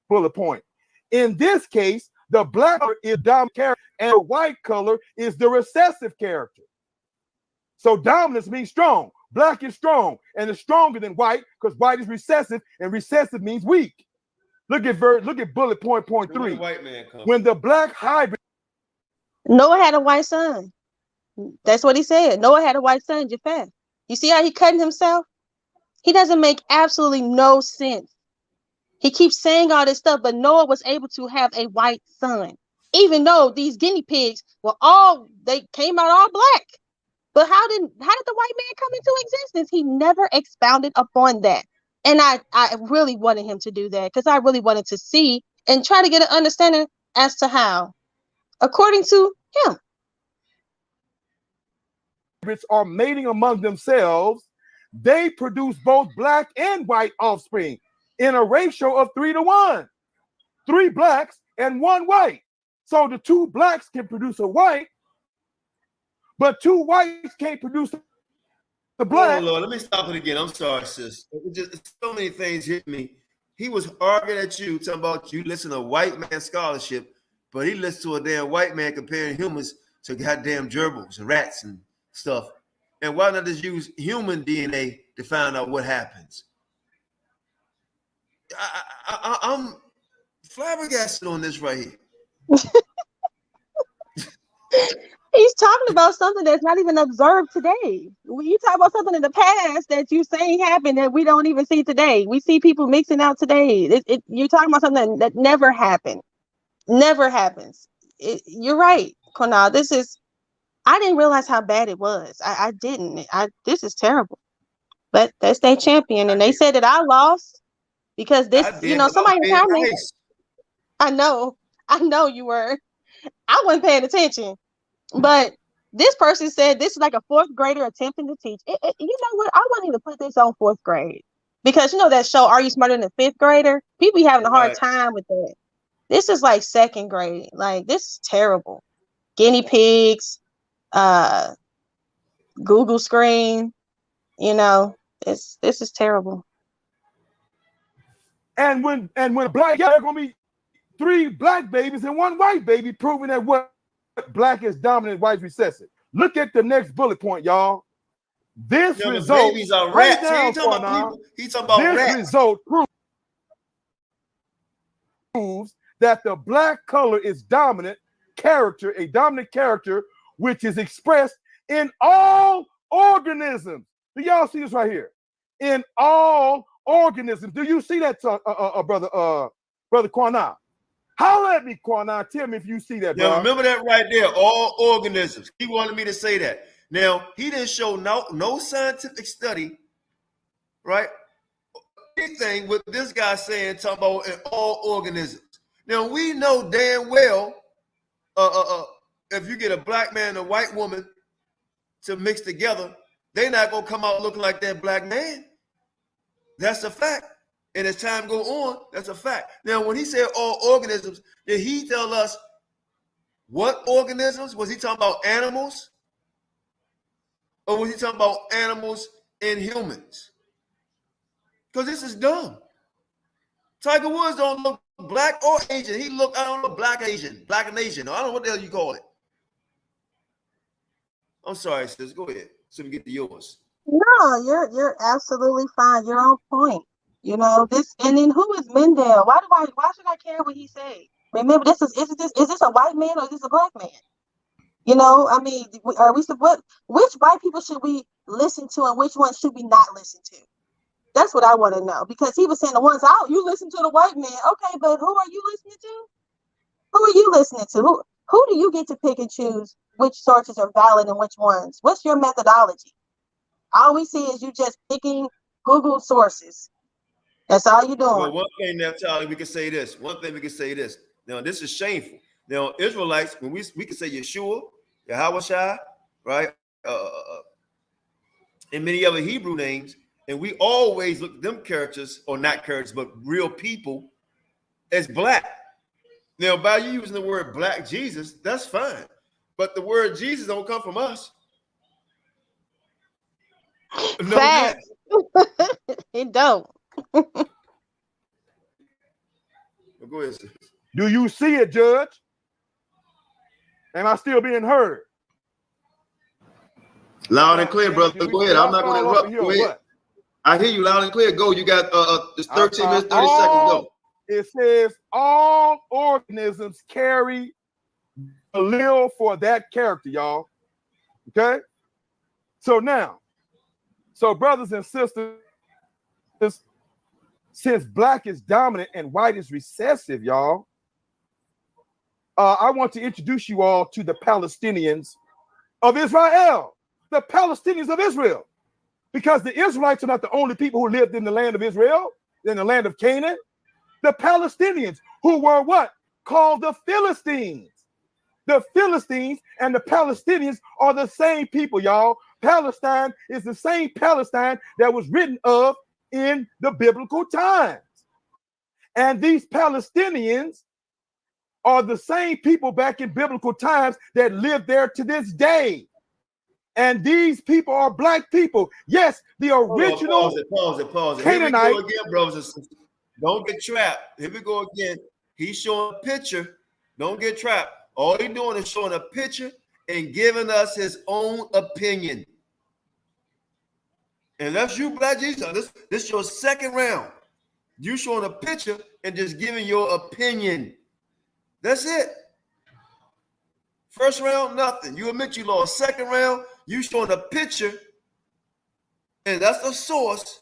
Bullet point. In this case, the black color is dominant character and the white color is the recessive character. So dominance means strong. Black is strong and it's stronger than white because white is recessive and recessive means weak. Look at bullet point 3. When the black hybrid. Noah had a white son. That's what he said. Noah had a white son, Japheth. You see how he cutting himself? He doesn't make absolutely no sense. He keeps saying all this stuff, but Noah was able to have a white son, even though these guinea pigs they came out all black. But how did the white man come into existence? He never expounded upon that. And I really wanted him to do that because I really wanted to see and try to get an understanding as to how, according to him, are mating among themselves, they produce both black and white offspring in a ratio of 3-to-1. 3 blacks and 1 white. So the 2 blacks can produce a white, but 2 whites can't produce the black. Oh Lord, let me stop it again. I'm sorry, sis. Just so many things hit me. He was arguing at you, talking about you listen to white man scholarship, but he listened to a damn white man comparing humans to goddamn gerbils and rats and stuff. And why not just use human DNA to find out what happens? I'm flabbergasted on this right here. He's talking about something that's not even observed today. When you talk about something in the past that you saying happened that we don't even see today. We see people mixing out today. You're talking about something that never happened. Never happens. You're right, Qanath. I didn't realize how bad it was. I didn't. This is terrible. But that's their champion. And they said that I lost because this, somebody in the comments. I know you were. I wasn't paying attention. But this person said this is like a 4th grader attempting to teach. You know what? I wouldn't even put this on 4th grade. Because that show, Are You Smarter Than a 5th Grader? People be having a hard time with that. This is like 2nd grade. Like, this is terrible. Guinea pigs, Google screen, this is terrible. And when black, there are gonna be 3 black babies and 1 white baby, proving that what black is dominant, white recessive. Look at the next bullet point, y'all. This result babies are rats. He's talking about rats. Result proves that the black color is a dominant character, which is expressed in all organisms. Do y'all see this right here? In all organisms. Do you see that, brother Qanath? Holler at me, Qanath. Tell me if you see that, bro. Now, remember that right there. All organisms. He wanted me to say that. Now, he didn't show no scientific study, right? Anything with this guy saying, talking about in all organisms. Now, we know damn well if you get a black man and a white woman to mix together, they're not going to come out looking like that black man. That's a fact. And as time go on, that's a fact. Now, when he said all organisms, did he tell us what organisms? Was he talking about animals? Or was he talking about animals and humans? Because this is dumb. Tiger Woods don't look black or Asian. He look, I don't know, black and Asian. I don't know what the hell you call it. I'm sorry, sis. Go ahead. So we get to yours. No, you're absolutely fine. You're on point. This, and then who is Mendel? Why should I care what he say? Remember, is this a white man or is this a black man? I mean, which white people should we listen to and which ones should we not listen to? That's what I want to know, because he was saying the ones out, you listen to the white man. Okay, but who are you listening to? Who are you listening to? Who do you get to pick and choose which sources are valid and which ones? What's your methodology? All we see is you just picking Google sources. That's all you're doing. Well, one thing, Naphtali, we can say this. Now, this is shameful. Now, Israelites, when we can say Yeshua, Yahawashi, right? And many other Hebrew names, and we always look at them characters, or not characters, but real people, as black. Now, by you using the word black Jesus, that's fine. But the word Jesus don't come from us. No, Facts. It don't. Go ahead, sis. Do you see it, Judge? Am I still being heard? Loud and clear, brother. Go ahead. I'm not going to interrupt. Go ahead. I hear you loud and clear. Go. You got it's 13 minutes, 30 seconds. Go. It says all organisms carry allele for that character, y'all. Okay? So now, brothers and sisters, since black is dominant and white is recessive, y'all, I want to introduce you all to the Palestinians of Israel. The Palestinians of Israel. Because the Israelites are not the only people who lived in the land of Israel, in the land of Canaan. The Palestinians, who were what? Called the Philistines. The Philistines and the Palestinians are the same people, y'all. Palestine is the same Palestine that was written of in the biblical times. And these Palestinians are the same people back in biblical times that live there to this day. And these people are black people. Yes, the original Pause it. Canaanite. Here we go again, brothers and sisters. Don't get trapped. Here we go again. He's showing a picture. Don't get trapped. All he's doing is showing a picture and giving us his own opinion. And that's you, Black Jesus. This is your second round. You showing a picture and just giving your opinion. That's it. First round, nothing. You admit you lost. Second round, you showing a picture, and that's the source,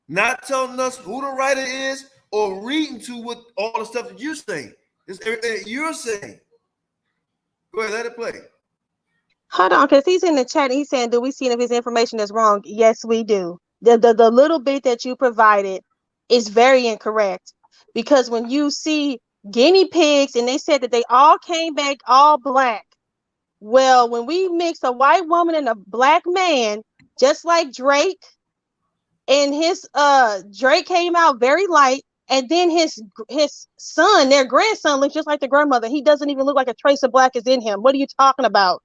not telling us who the writer is or reading to what all the stuff that you're saying. It's everything that you're saying. Go ahead, let it play. Hold on, because he's in the chat. He's saying, do we see if his information is wrong? Yes, we do. The little bit that you provided is very incorrect, because when you see guinea pigs and they said that they all came back all black. Well, when we mix a white woman and a black man, just like Drake, and his Drake came out very light, and then his son, their grandson, looks just like the grandmother. He doesn't even look like a trace of black is in him. What are you talking about?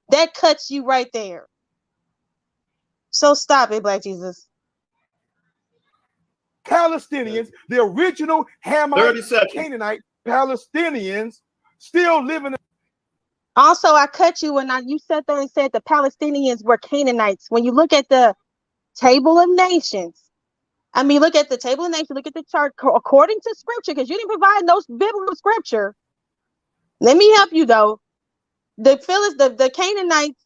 That cuts you right there. So stop it, Black Jesus. Palestinians, the original Hamite, Canaanite Palestinians, still living. Also, I cut you when you sat there and said the Palestinians were Canaanites. When you look at the Table of Nations, look at the Table of Nations, look at the chart according to Scripture, because you didn't provide no biblical Scripture. Let me help you though. The Canaanites,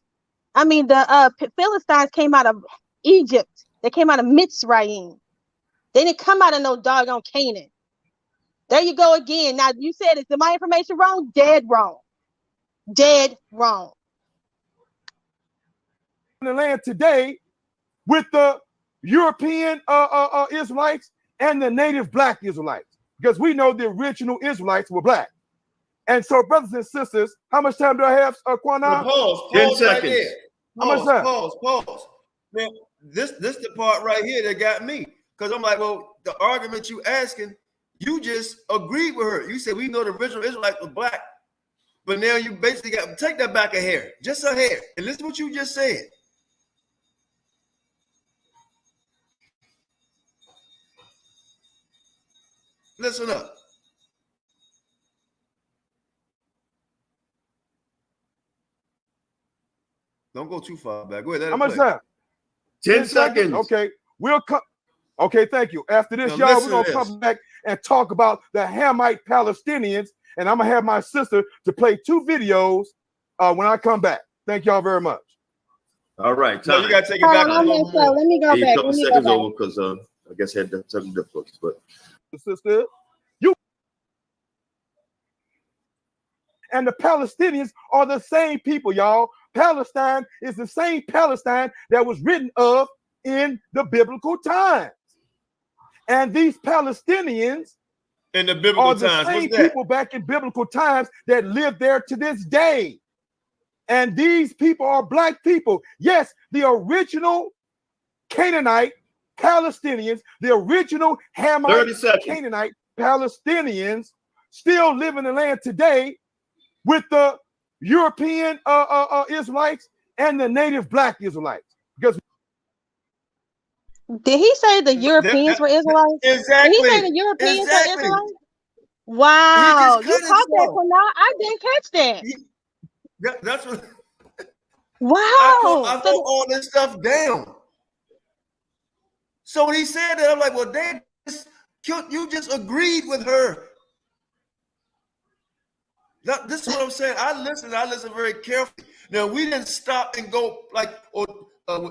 the Philistines came out of Egypt. They came out of Mitzrayim. They didn't come out of no doggone Canaan. There you go again. Now you said, is my information wrong? Dead wrong. Dead wrong. In the land today with the European Israelites and the native black Israelites, because we know the original Israelites were black. And so, brothers and sisters, how much time do I have, Qanath? Pause 10 seconds. Right there. How much time? Pause. Man, this the part right here that got me. Because I'm like, well, the argument you asking, you just agreed with her. You said we know the original Israelites were black. But now you basically got to take that back a hair. Just a hair. And listen to what you just said. Listen up. Don't go too far back. Go ahead. How much time? 10 seconds. Okay. We'll come. Okay, thank you. After this, y'all, we're going to come back and talk about the Hamite Palestinians. And I'm going to have my sister to play 2 videos when I come back. Thank y'all very much. All right. So you got to take it back. Let me go back. A couple seconds over because I guess I had some difficulties. But sister, you and the Palestinians are the same people, y'all. Palestine is the same Palestine that was written of in the biblical times. And these Palestinians in the biblical are the times, same people back in biblical times that live there to this day. And these people are black people. Yes, the original Canaanite Palestinians, the original Hamite Canaanite Palestinians still live in the land today with the European Israelites and the native black Israelites. Because Did he say the Europeans were Israelites? Exactly. Did he say the Europeans were Exactly. Israelites? Wow, He you just cut caught that himself. one out. I didn't catch that. That's what Wow. I wrote all this stuff down. So when he said that, I'm like, well, damn, you just agreed with her. This is what I'm saying. I listened very carefully. Now, we didn't stop and go like,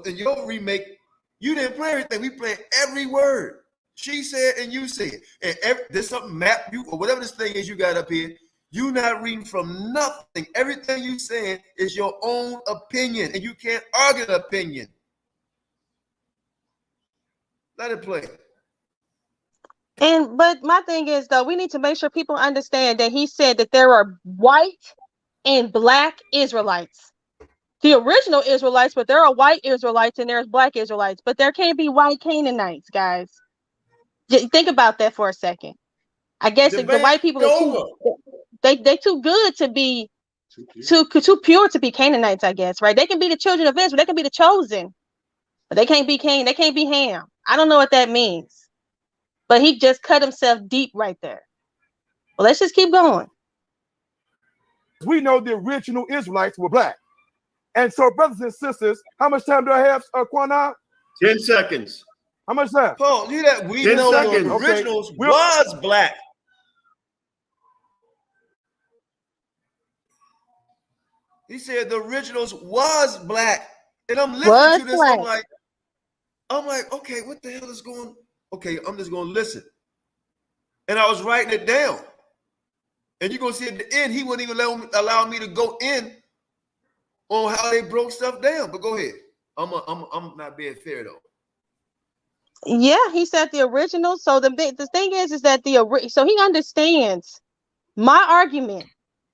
in your remake, you didn't play everything. We played every word she said and you said. And there's something map you or whatever this thing is you got up here. You're not reading from nothing. Everything you saying is your own opinion, and you can't argue the opinion. Let it play. But my thing is, though, we need to make sure people understand that he said that there are white and black Israelites. The original Israelites, but there are white Israelites and there's black Israelites, but there can't be white Canaanites, guys. Think about that for a second. I guess the white people are they too good to be too pure to be Canaanites, I guess, right? They can be the children of Israel, they can be the chosen, but they can't be Cain, they can't be Ham. I don't know what that means. But he just cut himself deep right there. Well, let's just keep going. We know the original Israelites were black. And so, brothers and sisters, how much time do I have, Qanath? 10 seconds. How much time? Paul, you that we know the originals was black. He said the originals was black. And I'm listening to this, I'm like, okay, what the hell is going on? Okay, I'm just going to listen. And I was writing it down. And you're going to see at the end, he wouldn't even allow me to go in on how they broke stuff down. But go ahead. I'm not being fair, though. Yeah, he said the original. So the thing is that so he understands. My argument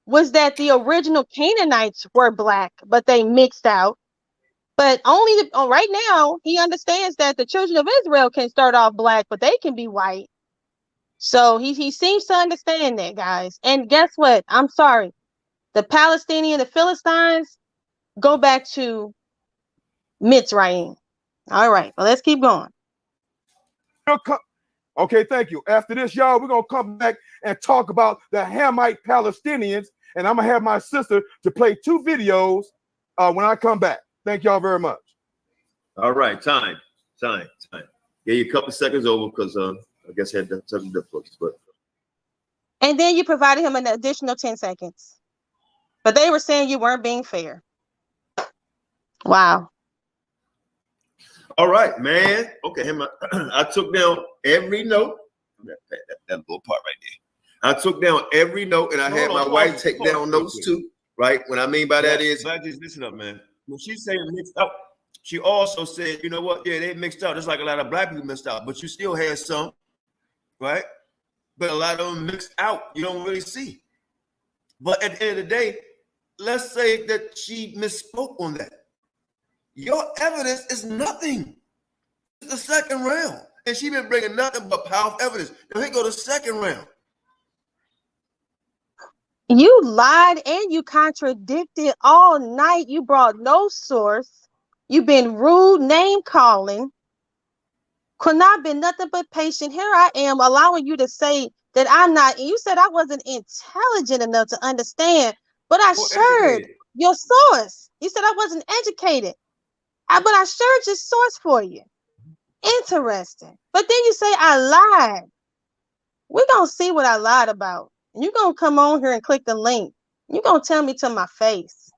was that the original Canaanites were black, but they mixed out. But only right now, he understands that the children of Israel can start off black, but they can be white. So he seems to understand that, guys. And guess what? I'm sorry. The Palestinian, the Philistines, go back to Mitzrayim. All right, well, let's keep going. Okay, thank you. After this, y'all, we're going to come back and talk about the Hamite Palestinians, and I'm going to have my sister to play 2 videos when I come back. Thank y'all very much. All right, time. Gave you a couple seconds over because I guess I had some difficulties. But and then you provided him an additional 10 seconds. But they were saying you weren't being fair. Wow. All right, man. Okay, I took down every note. That little part right there. I took down every note, and I had my wife take down notes too. Right? What I mean by that is, just listen up, man. When she said mixed up, she also said, you know what? Yeah, they mixed out. Just like a lot of black people mixed out, but you still had some, right? But a lot of them mixed out. You don't really see. But at the end of the day, let's say that she misspoke on that. Your evidence is nothing. It's the second round. And she been bringing nothing but powerful evidence. Now here go the second round. You lied and you contradicted all night. You brought no source. You've been rude, name calling. Could not been nothing but patient. Here I am allowing you to say that I'm not. You said I wasn't intelligent enough to understand, but I shared your source. You said I wasn't educated, but I shared your source for you. Interesting. But then you say I lied. We're going to see what I lied about. And you're going to come on here and click the link. You're going to tell me to my face.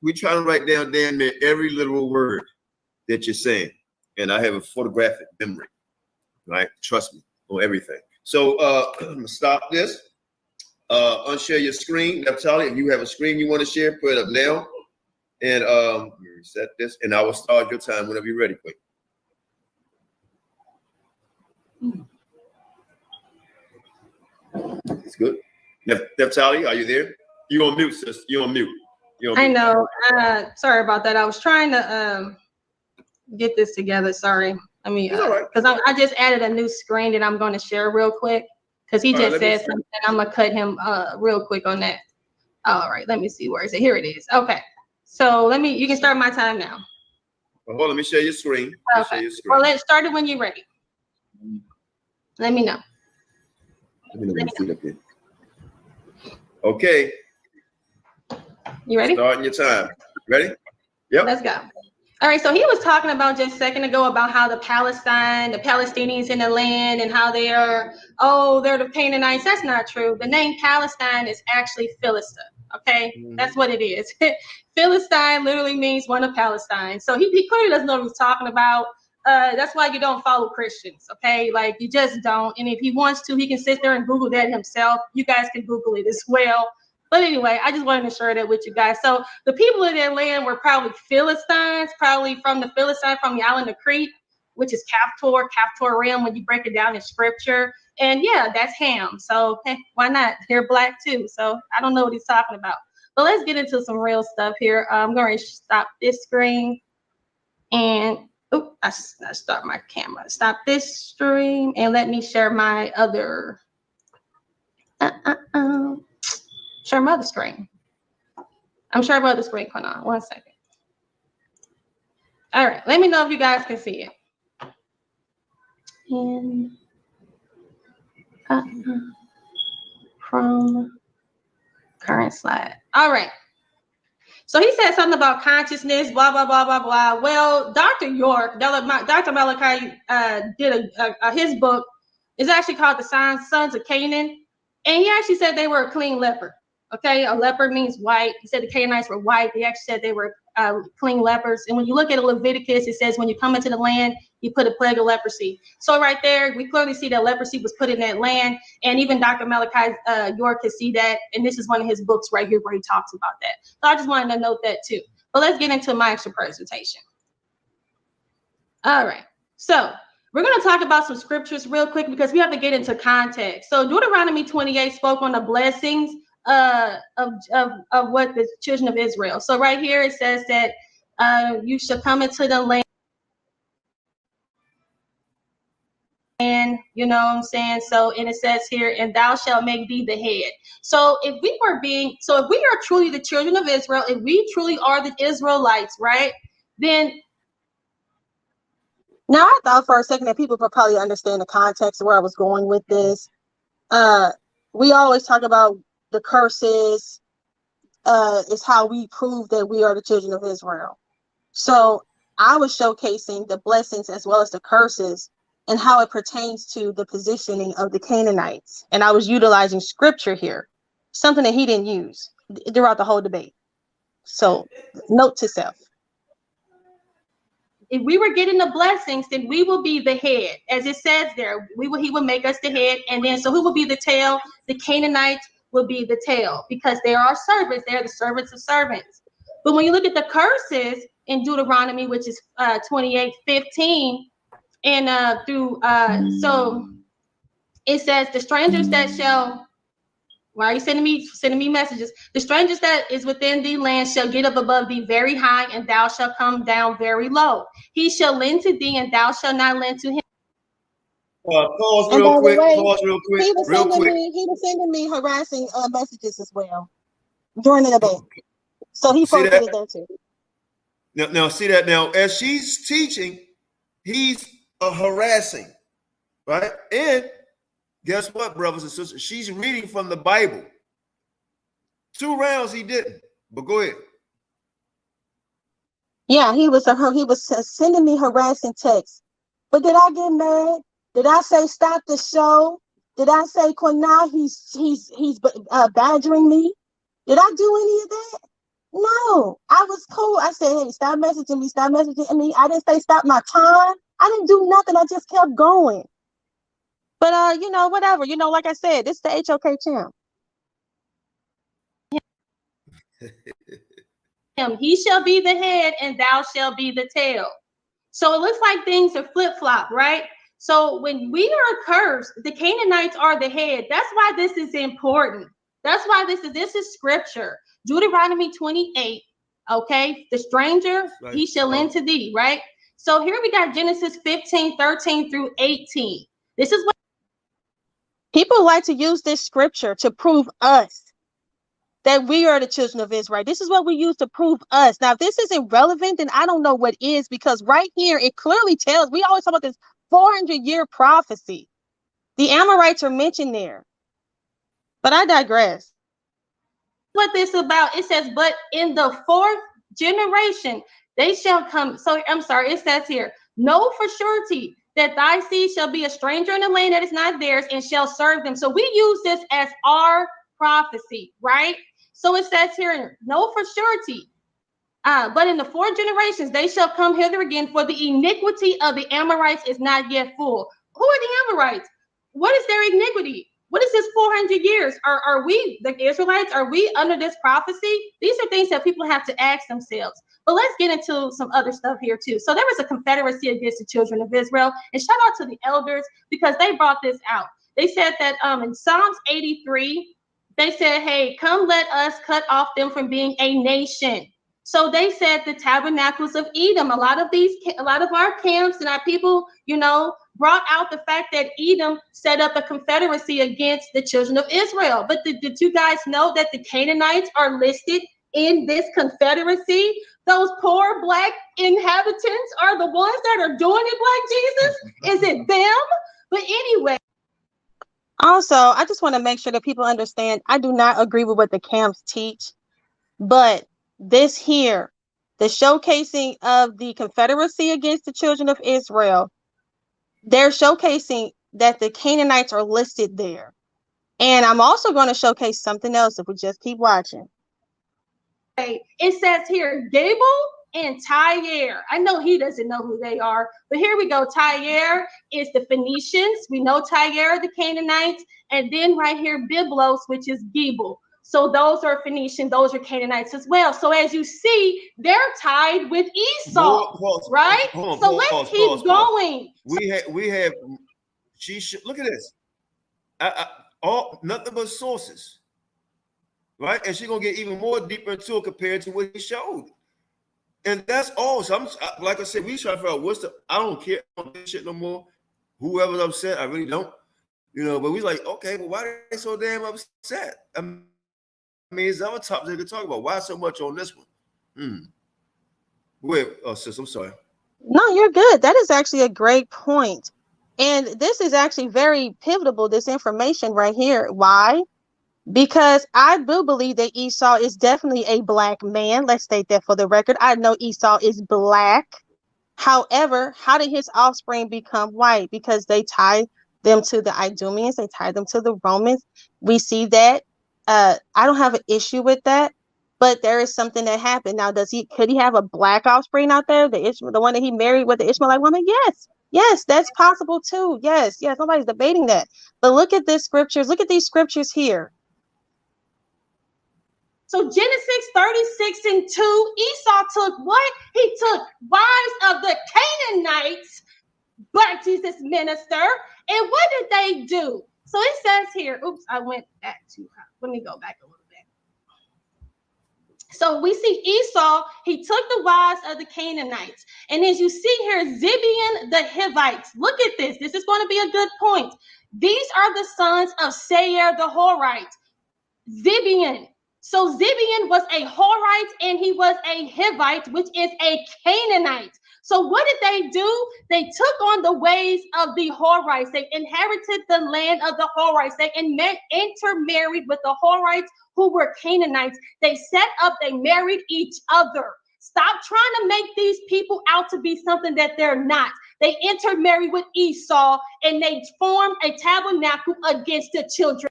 We try to write down damn near every literal word that you're saying. And I have a photographic memory, right? Trust me on everything. So I'm going to stop this. Unshare your screen. Naphtali, if you have a screen you want to share, put it up now. And reset this. And I will start your time whenever you're ready, quick. It's good. Naphtali, are you there? You on mute, sis. You on mute. I know. Sorry about that. I was trying to get this together. Sorry. I mean, because I just added a new screen that I'm going to share real quick because he just said something. I'm going to cut him real quick on that. All right. Let me see. Where is it? Here it is. Okay. So you can start my time now. Hold on, let me share your screen. Okay. Well, let's start it when you're ready. Let me know. Let me know. Up here. Okay. You ready? Starting your time. Ready? Yep. Let's go. All right, so he was talking about just a second ago about how the Palestinians in the land and how they are, they're the Canaanites. That's not true. The name Palestine is actually Philistia, okay? That's what it is. Philistine literally means one of Palestine. So he clearly doesn't know what he's talking about. That's why you don't follow Christians, okay? Like, you just don't. And if he wants to, he can sit there and Google that himself. You guys can Google it as well. But anyway, I just wanted to share that with you guys. So the people in that land were probably Philistines, probably from the island of Crete, which is Kaftor realm when you break it down in scripture. And yeah, that's Ham. So hey, why not? They're black too. So I don't know what he's talking about. But let's get into some real stuff here. I'm going to stop this screen. And I start my camera. Stop this stream and let me share my other. Share my other screen. I'm sharing my other screen. Hold on 1 second. All right, let me know if you guys can see it. And from current slide. All right. So he said something about consciousness, blah, blah, blah, blah, blah. Well, Dr. York, Dr. Malachi did his book is actually called The Sons of Canaan. And he actually said they were a clean leper. Okay, a leper means white. He said the Canaanites were white. They actually said they were clean lepers. And when you look at Leviticus, it says when you come into the land, you put a plague of leprosy. So right there, we clearly see that leprosy was put in that land. And even Dr. Malachi York can see that. And this is one of his books right here where he talks about that. So I just wanted to note that too. But let's get into my extra presentation. All right, so we're going to talk about some scriptures real quick because we have to get into context. So Deuteronomy 28 spoke on the blessings of what the children of Israel. So right here it says that you shall come into the land, and you know what I'm saying. So and it says here, and thou shalt make thee the head. So if we are truly the children of Israel, if we truly are the Israelites, right? Then now I thought for a second that people would probably understand the context of where I was going with this. We always talk about the curses is how we prove that we are the children of Israel. So I was showcasing the blessings as well as the curses and how it pertains to the positioning of the Canaanites. And I was utilizing scripture here, something that he didn't use throughout the whole debate. So note to self. If we were getting the blessings, then we will be the head. As it says there, he will make us the head. And then, so who will be the tail? The Canaanites will be the tail because they are servants. They're the servants of servants. But when you look at the curses in Deuteronomy, which is 28:15, and so it says the strangers that shall, why are you sending me messages? The strangers that is within thee land shall get up above thee very high, and thou shalt come down very low. He shall lend to thee, and thou shalt not lend to him. Pause real quick. He was sending me harassing messages as well during the debate. So he posted it there too. Now see that now as she's teaching, he's harassing, right? And guess what, brothers and sisters? She's reading from the Bible. 2 rounds he didn't, but go ahead. Yeah, he was sending me harassing texts. But did I get mad? Did I say stop the show? Did I say Qanath he's badgering me? Did I do any of that? No, I was cool. I said, hey, stop messaging me. Stop messaging me. I didn't say stop my time. I didn't do nothing. I just kept going. But you know, whatever. You know, like I said, this is the HOK champ. He shall be the head, and thou shalt be the tail. So it looks like things are flip-flop, right? So when we are cursed, the Canaanites are the head. That's why this is important. That's why this is scripture. Deuteronomy 28, okay? The stranger, right, he shall lend to thee, right? So here we got Genesis 15:13 through 18. This is what people like to use this scripture to prove us that we are the children of Israel. This is what we use to prove us. Now, if this isn't relevant, then I don't know what is, because right here, it clearly tells, we always talk about this 400-year prophecy. The Amorites are mentioned there. But I digress. What this about? It says, but in the fourth generation, they shall come. So I'm sorry, it says here, know for surety that thy seed shall be a stranger in the land that is not theirs and shall serve them. So we use this as our prophecy, right? So it says here, know for surety. But in the 4 generations, they shall come hither again, for the iniquity of the Amorites is not yet full. Who are the Amorites? What is their iniquity? What is this 400 years? Are we, the Israelites, are we under this prophecy? These are things that people have to ask themselves. But let's get into some other stuff here too. So there was a confederacy against the children of Israel. And shout out to the elders because they brought this out. They said that in Psalms 83, they said, hey, come let us cut off them from being a nation. So they said the tabernacles of Edom, a lot of our camps and our people, brought out the fact that Edom set up a confederacy against the children of Israel. But did you guys know that the Canaanites are listed in this confederacy? Those poor black inhabitants are the ones that are doing it, Black Jesus? Is it them? But anyway. Also, I just want to make sure that people understand, I do not agree with what the camps teach, but this here, the showcasing of the confederacy against the children of Israel, they're showcasing that the Canaanites are listed there. And I'm also going to showcase something else if we just keep watching. It says here, Gable and Tyre. I know he doesn't know who they are, but here we go. Tyre is the Phoenicians. We know Tyre, the Canaanites. And then right here, Byblos, which is Gable. So those are Phoenician, those are Canaanites as well. So as you see, they're tied with Esau, right? So let's keep going. We have. Look at this. Nothing but sources, right? And she's gonna get even more deeper into it compared to what he showed. And that's all. So like I said, we try to figure out I don't care about this shit no more. Whoever's upset, I really don't. But we like, okay, well, why are they so damn upset? I mean, there's other topics they could talk about. Why so much on this one? Wait, sis, I'm sorry. No, you're good. That is actually a great point. And this is actually very pivotal, this information right here. Why? Because I do believe that Esau is definitely a black man. Let's state that for the record. I know Esau is black. However, how did his offspring become white? Because they tied them to the Idumeans. They tied them to the Romans. We see that. I don't have an issue with that, but there is something that happened. Now, could he have a black offspring out there? The one that he married with the Ishmaelite woman? Yes, that's possible too. Yes, nobody's debating that. But look at these scriptures. Look at these scriptures here. So Genesis 36:2, Esau took what? He took wives of the Canaanites, Black Jesus minister. And what did they do? So it says here, oops, I went back too high. Let me go back a little bit. So we see Esau, he took the wives of the Canaanites. And as you see here, Zibeon the Hivites. Look at this. This is going to be a good point. These are the sons of Seir the Horite. Zibeon. So Zibeon was a Horite and he was a Hivite, which is a Canaanite. So what did they do? They took on the ways of the Horites. They inherited the land of the Horites. They intermarried with the Horites who were Canaanites. They married each other. Stop trying to make these people out to be something that they're not. They intermarried with Esau and they formed a tabernacle against the children.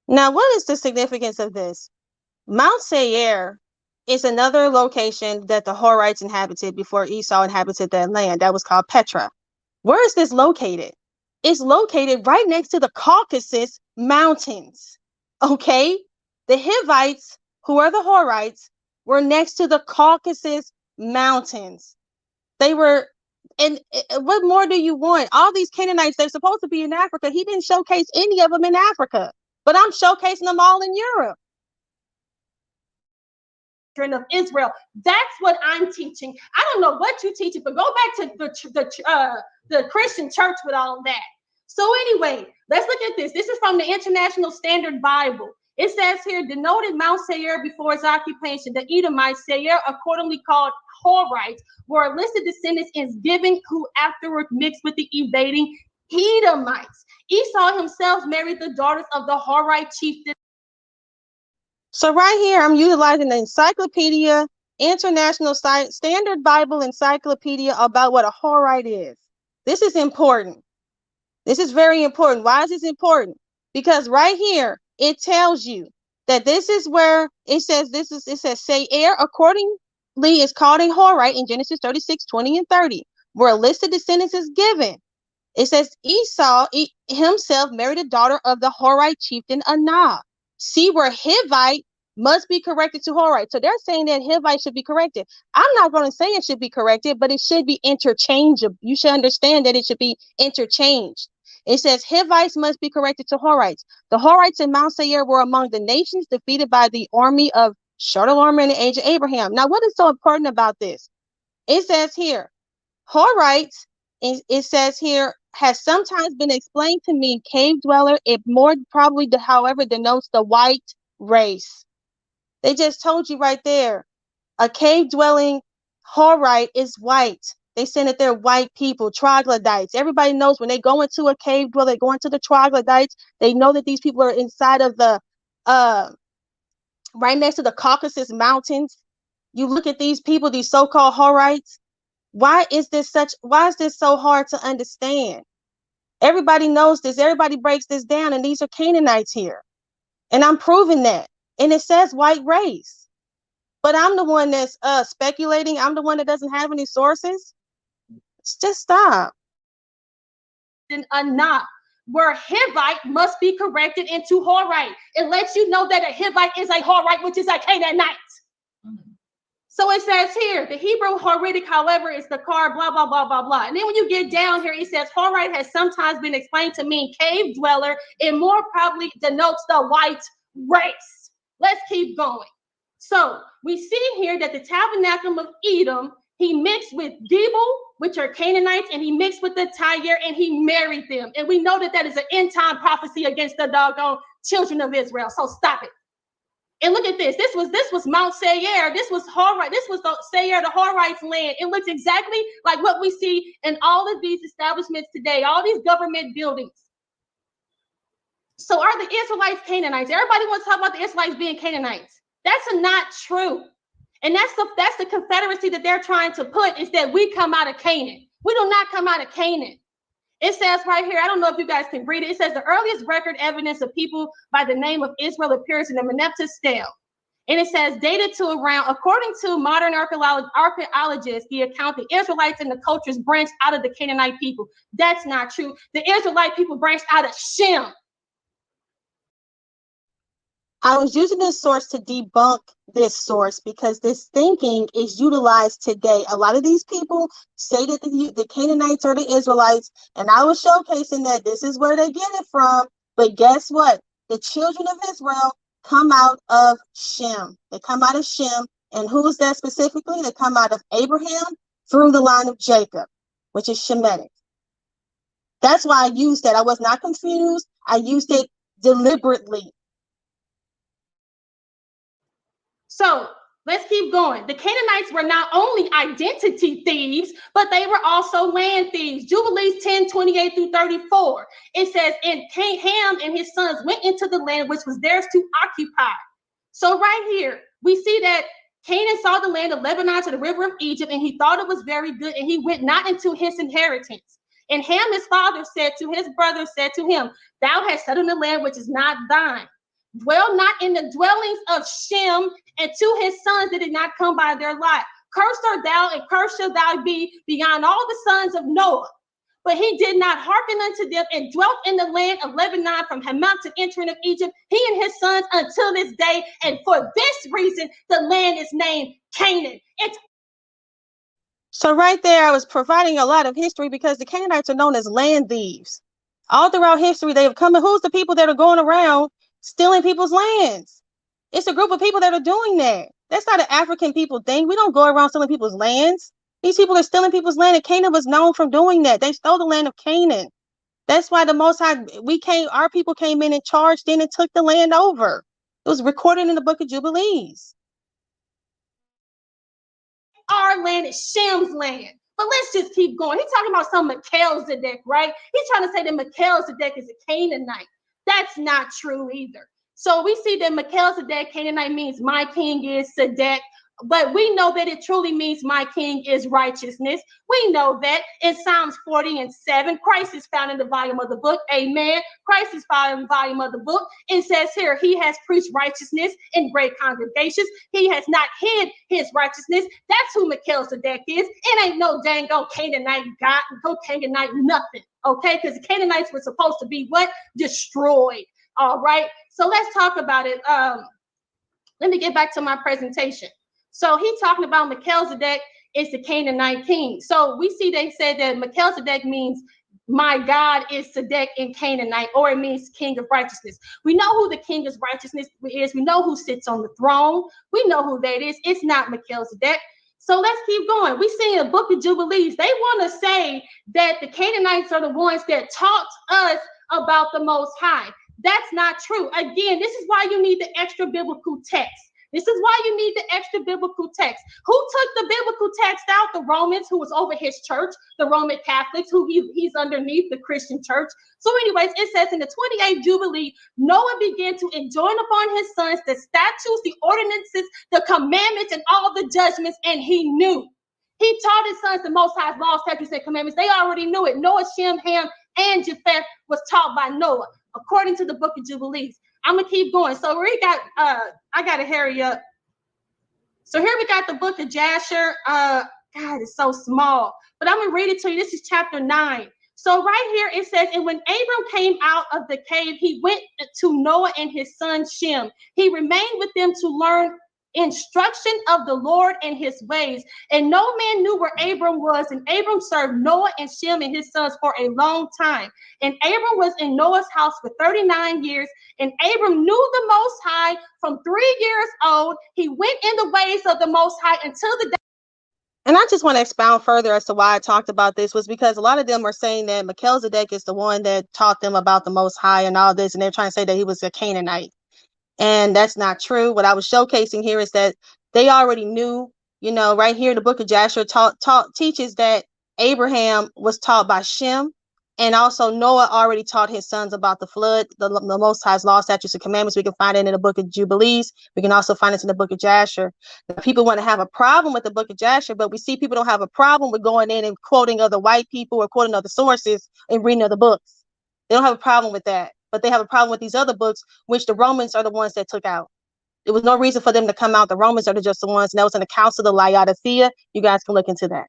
Now, what is the significance of this? Mount Seir is another location that the Horites inhabited before Esau inhabited that land. That was called Petra. Where is this located? It's located right next to the Caucasus Mountains. Okay? The Hivites, who are the Horites, were next to the Caucasus Mountains. They were, and what more do you want? All these Canaanites, they're supposed to be in Africa. He didn't showcase any of them in Africa, but I'm showcasing them all in Europe. Of Israel. That's what I'm teaching. I don't know what you're teaching, but go back to the Christian church with all of that. So anyway, let's look at this. This is from the International Standard Bible. It says here, denoted Mount Seir before its occupation. The Edomites, Seir, accordingly called Horites, were listed descendants in given who afterward mixed with the evading Edomites. Esau himself married the daughters of the Horite chieftain. So right here, I'm utilizing the Encyclopedia, International Standard Bible Encyclopedia about what a Horite is. This is important. This is very important. Why is this important? Because right here, it tells you that this is where it says Seir accordingly is called a Horite in Genesis 36, 20 and 30, where a list of descendants is given. It says Esau himself married a daughter of the Horite chieftain Qanath. See where Hivite must be corrected to Horite. So they're saying that Hivite should be corrected. I'm not going to say it should be corrected, but it should be interchangeable. You should understand that it should be interchanged. It says Hivites must be corrected to Horites. The Horites in Mount Seir were among the nations defeated by the army of Chedorlaomer in the age of Abraham. Now, what is so important about this? It says here, Horites, it says here, has sometimes been explained to me cave dweller. It more probably, however, denotes the white race. They just told you right there, a cave dwelling Horite is white. They said that they're white people, troglodytes. Everybody knows when they go into a cave dweller, they go into the troglodytes. They know that these people are inside of the, right next to the Caucasus Mountains. You look at these people, these so-called Horites. Why is this so hard to understand? Everybody knows this. Everybody breaks this down, and these are Canaanites here. And I'm proving that. And it says white race. But I'm the one that's speculating. I'm the one that doesn't have any sources. Just stop. Qanath, where Hivite must be corrected into Horite. It lets you know that a Hivite is a Horite, which is a Canaanite. So it says here, the Hebrew Horitic, however, is the car, blah, blah, blah, blah, blah. And then when you get down here, it says Horite has sometimes been explained to mean cave dweller. It more probably denotes the white race. Let's keep going. So we see here that the tabernacle of Edom, he mixed with Gebel, which are Canaanites, and he mixed with the Tyre, and he married them. And we know that that is an end time prophecy against the doggone children of Israel. So stop it. And look at this. This was Mount Seir. This was Horite. This was the Seir, the Horites' land. It looks exactly like what we see in all of these establishments today, all these government buildings. So are the Israelites Canaanites? Everybody wants to talk about the Israelites being Canaanites. That's not true. And that's the confederacy that they're trying to put, is that we come out of Canaan. We do not come out of Canaan. It says right here, I don't know if you guys can read it. It says the earliest record evidence of people by the name of Israel appears in the Merneptah stele. And it says dated to around, according to modern archaeologists, the account the Israelites and the cultures branched out of the Canaanite people. That's not true. The Israelite people branched out of Shem. I was using this source to debunk this source because this thinking is utilized today. A lot of these people say that the Canaanites are the Israelites, and I was showcasing that this is where they get it from. But guess what? The children of Israel come out of Shem. They come out of Shem. And who is that specifically? They come out of Abraham through the line of Jacob, which is Shemitic. That's why I used that. I was not confused. I used it deliberately. So let's keep going. The Canaanites were not only identity thieves, but they were also land thieves. Jubilees 10:28 through 34. It says, and Ham and his sons went into the land which was theirs to occupy. So right here, we see that Canaan saw the land of Lebanon to the river of Egypt, and he thought it was very good, and he went not into his inheritance. And Ham, his father, said to his brother, said to him, thou hast settled in the land which is not thine. Dwell not in the dwellings of Shem, and to his sons that did not come by their lot. Cursed art thou, and cursed shalt thou be beyond all the sons of Noah. But he did not hearken unto them, and dwelt in the land of Lebanon from Hamath to entering of Egypt, he and his sons until this day. And for this reason, the land is named Canaan. So right there, I was providing a lot of history because the Canaanites are known as land thieves. All throughout history, they have come. Who's the people that are going around stealing people's lands? It's a group of people that are doing that. That's not an African people thing. We don't go around stealing people's lands. These people are stealing people's land, and Canaan was known from doing that. They stole the land of Canaan. That's why the Most High, our people came in and charged in and took the land over. It was recorded in the book of Jubilees. Our land is Shem's land. But let's just keep going. He's talking about some Melchizedek, right? He's trying to say that Melchizedek is a Canaanite. That's not true either. So we see that Melchizedek, Canaanite, means my king is Sedek. But we know that it truly means my king is righteousness. We know that in Psalms 40:7, Christ is found in the volume of the book. Amen. Christ is found in the volume of the book. It says here, he has preached righteousness in great congregations. He has not hid his righteousness. That's who Melchizedek is. It ain't no dang old Canaanite God, no Canaanite nothing. Okay, because the Canaanites were supposed to be what? Destroyed. All right. So let's talk about it. Let me get back to my presentation. So he's talking about Melchizedek is the Canaanite king. So we see they said that Melchizedek means my God is Sedek in Canaanite, or it means king of righteousness. We know who the king of righteousness is. We know who sits on the throne. We know who that is. It's not Melchizedek. So let's keep going. We see in the book of Jubilees, they want to say that the Canaanites are the ones that taught us about the Most High. That's not true. Again, this is why you need the extra biblical text. This is why you need the extra biblical text. Who took the biblical text out? The Romans, who was over his church, the Roman Catholics, who he's underneath the Christian church. So anyways, it says in the 28th Jubilee, Noah began to enjoin upon his sons the statutes, the ordinances, the commandments, and all the judgments, and he knew. He taught his sons the Most High's laws, statutes, and commandments. They already knew it. Noah, Shem, Ham, and Japheth was taught by Noah, according to the book of Jubilees. I'm gonna keep going. So we got I gotta hurry up. So here we got the book of Jasher. God, it's so small, but I'm gonna read it to you. This is chapter 9. So right here it says, and when Abram came out of the cave, he went to Noah and his son Shem. He remained with them to learn instruction of the Lord and his ways. And no man knew where Abram was. And Abram served Noah and Shem and his sons for a long time. And Abram was in Noah's house for 39 years. And Abram knew the Most High from 3 years old. He went in the ways of the Most High until the day. And I just want to expound further as to why I talked about this, was because a lot of them are saying that Melchizedek is the one that taught them about the Most High and all this. And they're trying to say that he was a Canaanite. And that's not true. What I was showcasing here is that they already knew, you know, right here, the book of Jasher teaches that Abraham was taught by Shem. And also Noah already taught his sons about the flood, the Most High's law, statutes, and commandments. We can find it in the book of Jubilees. We can also find it in the book of Jasher. People want to have a problem with the book of Jasher, but we see people don't have a problem with going in and quoting other white people or quoting other sources and reading other books. They don't have a problem with that. But they have a problem with these other books, which the Romans are the ones that took out. There was no reason for them to come out. The Romans are just the ones, and that was in the Council of Laodicea. You guys can look into that.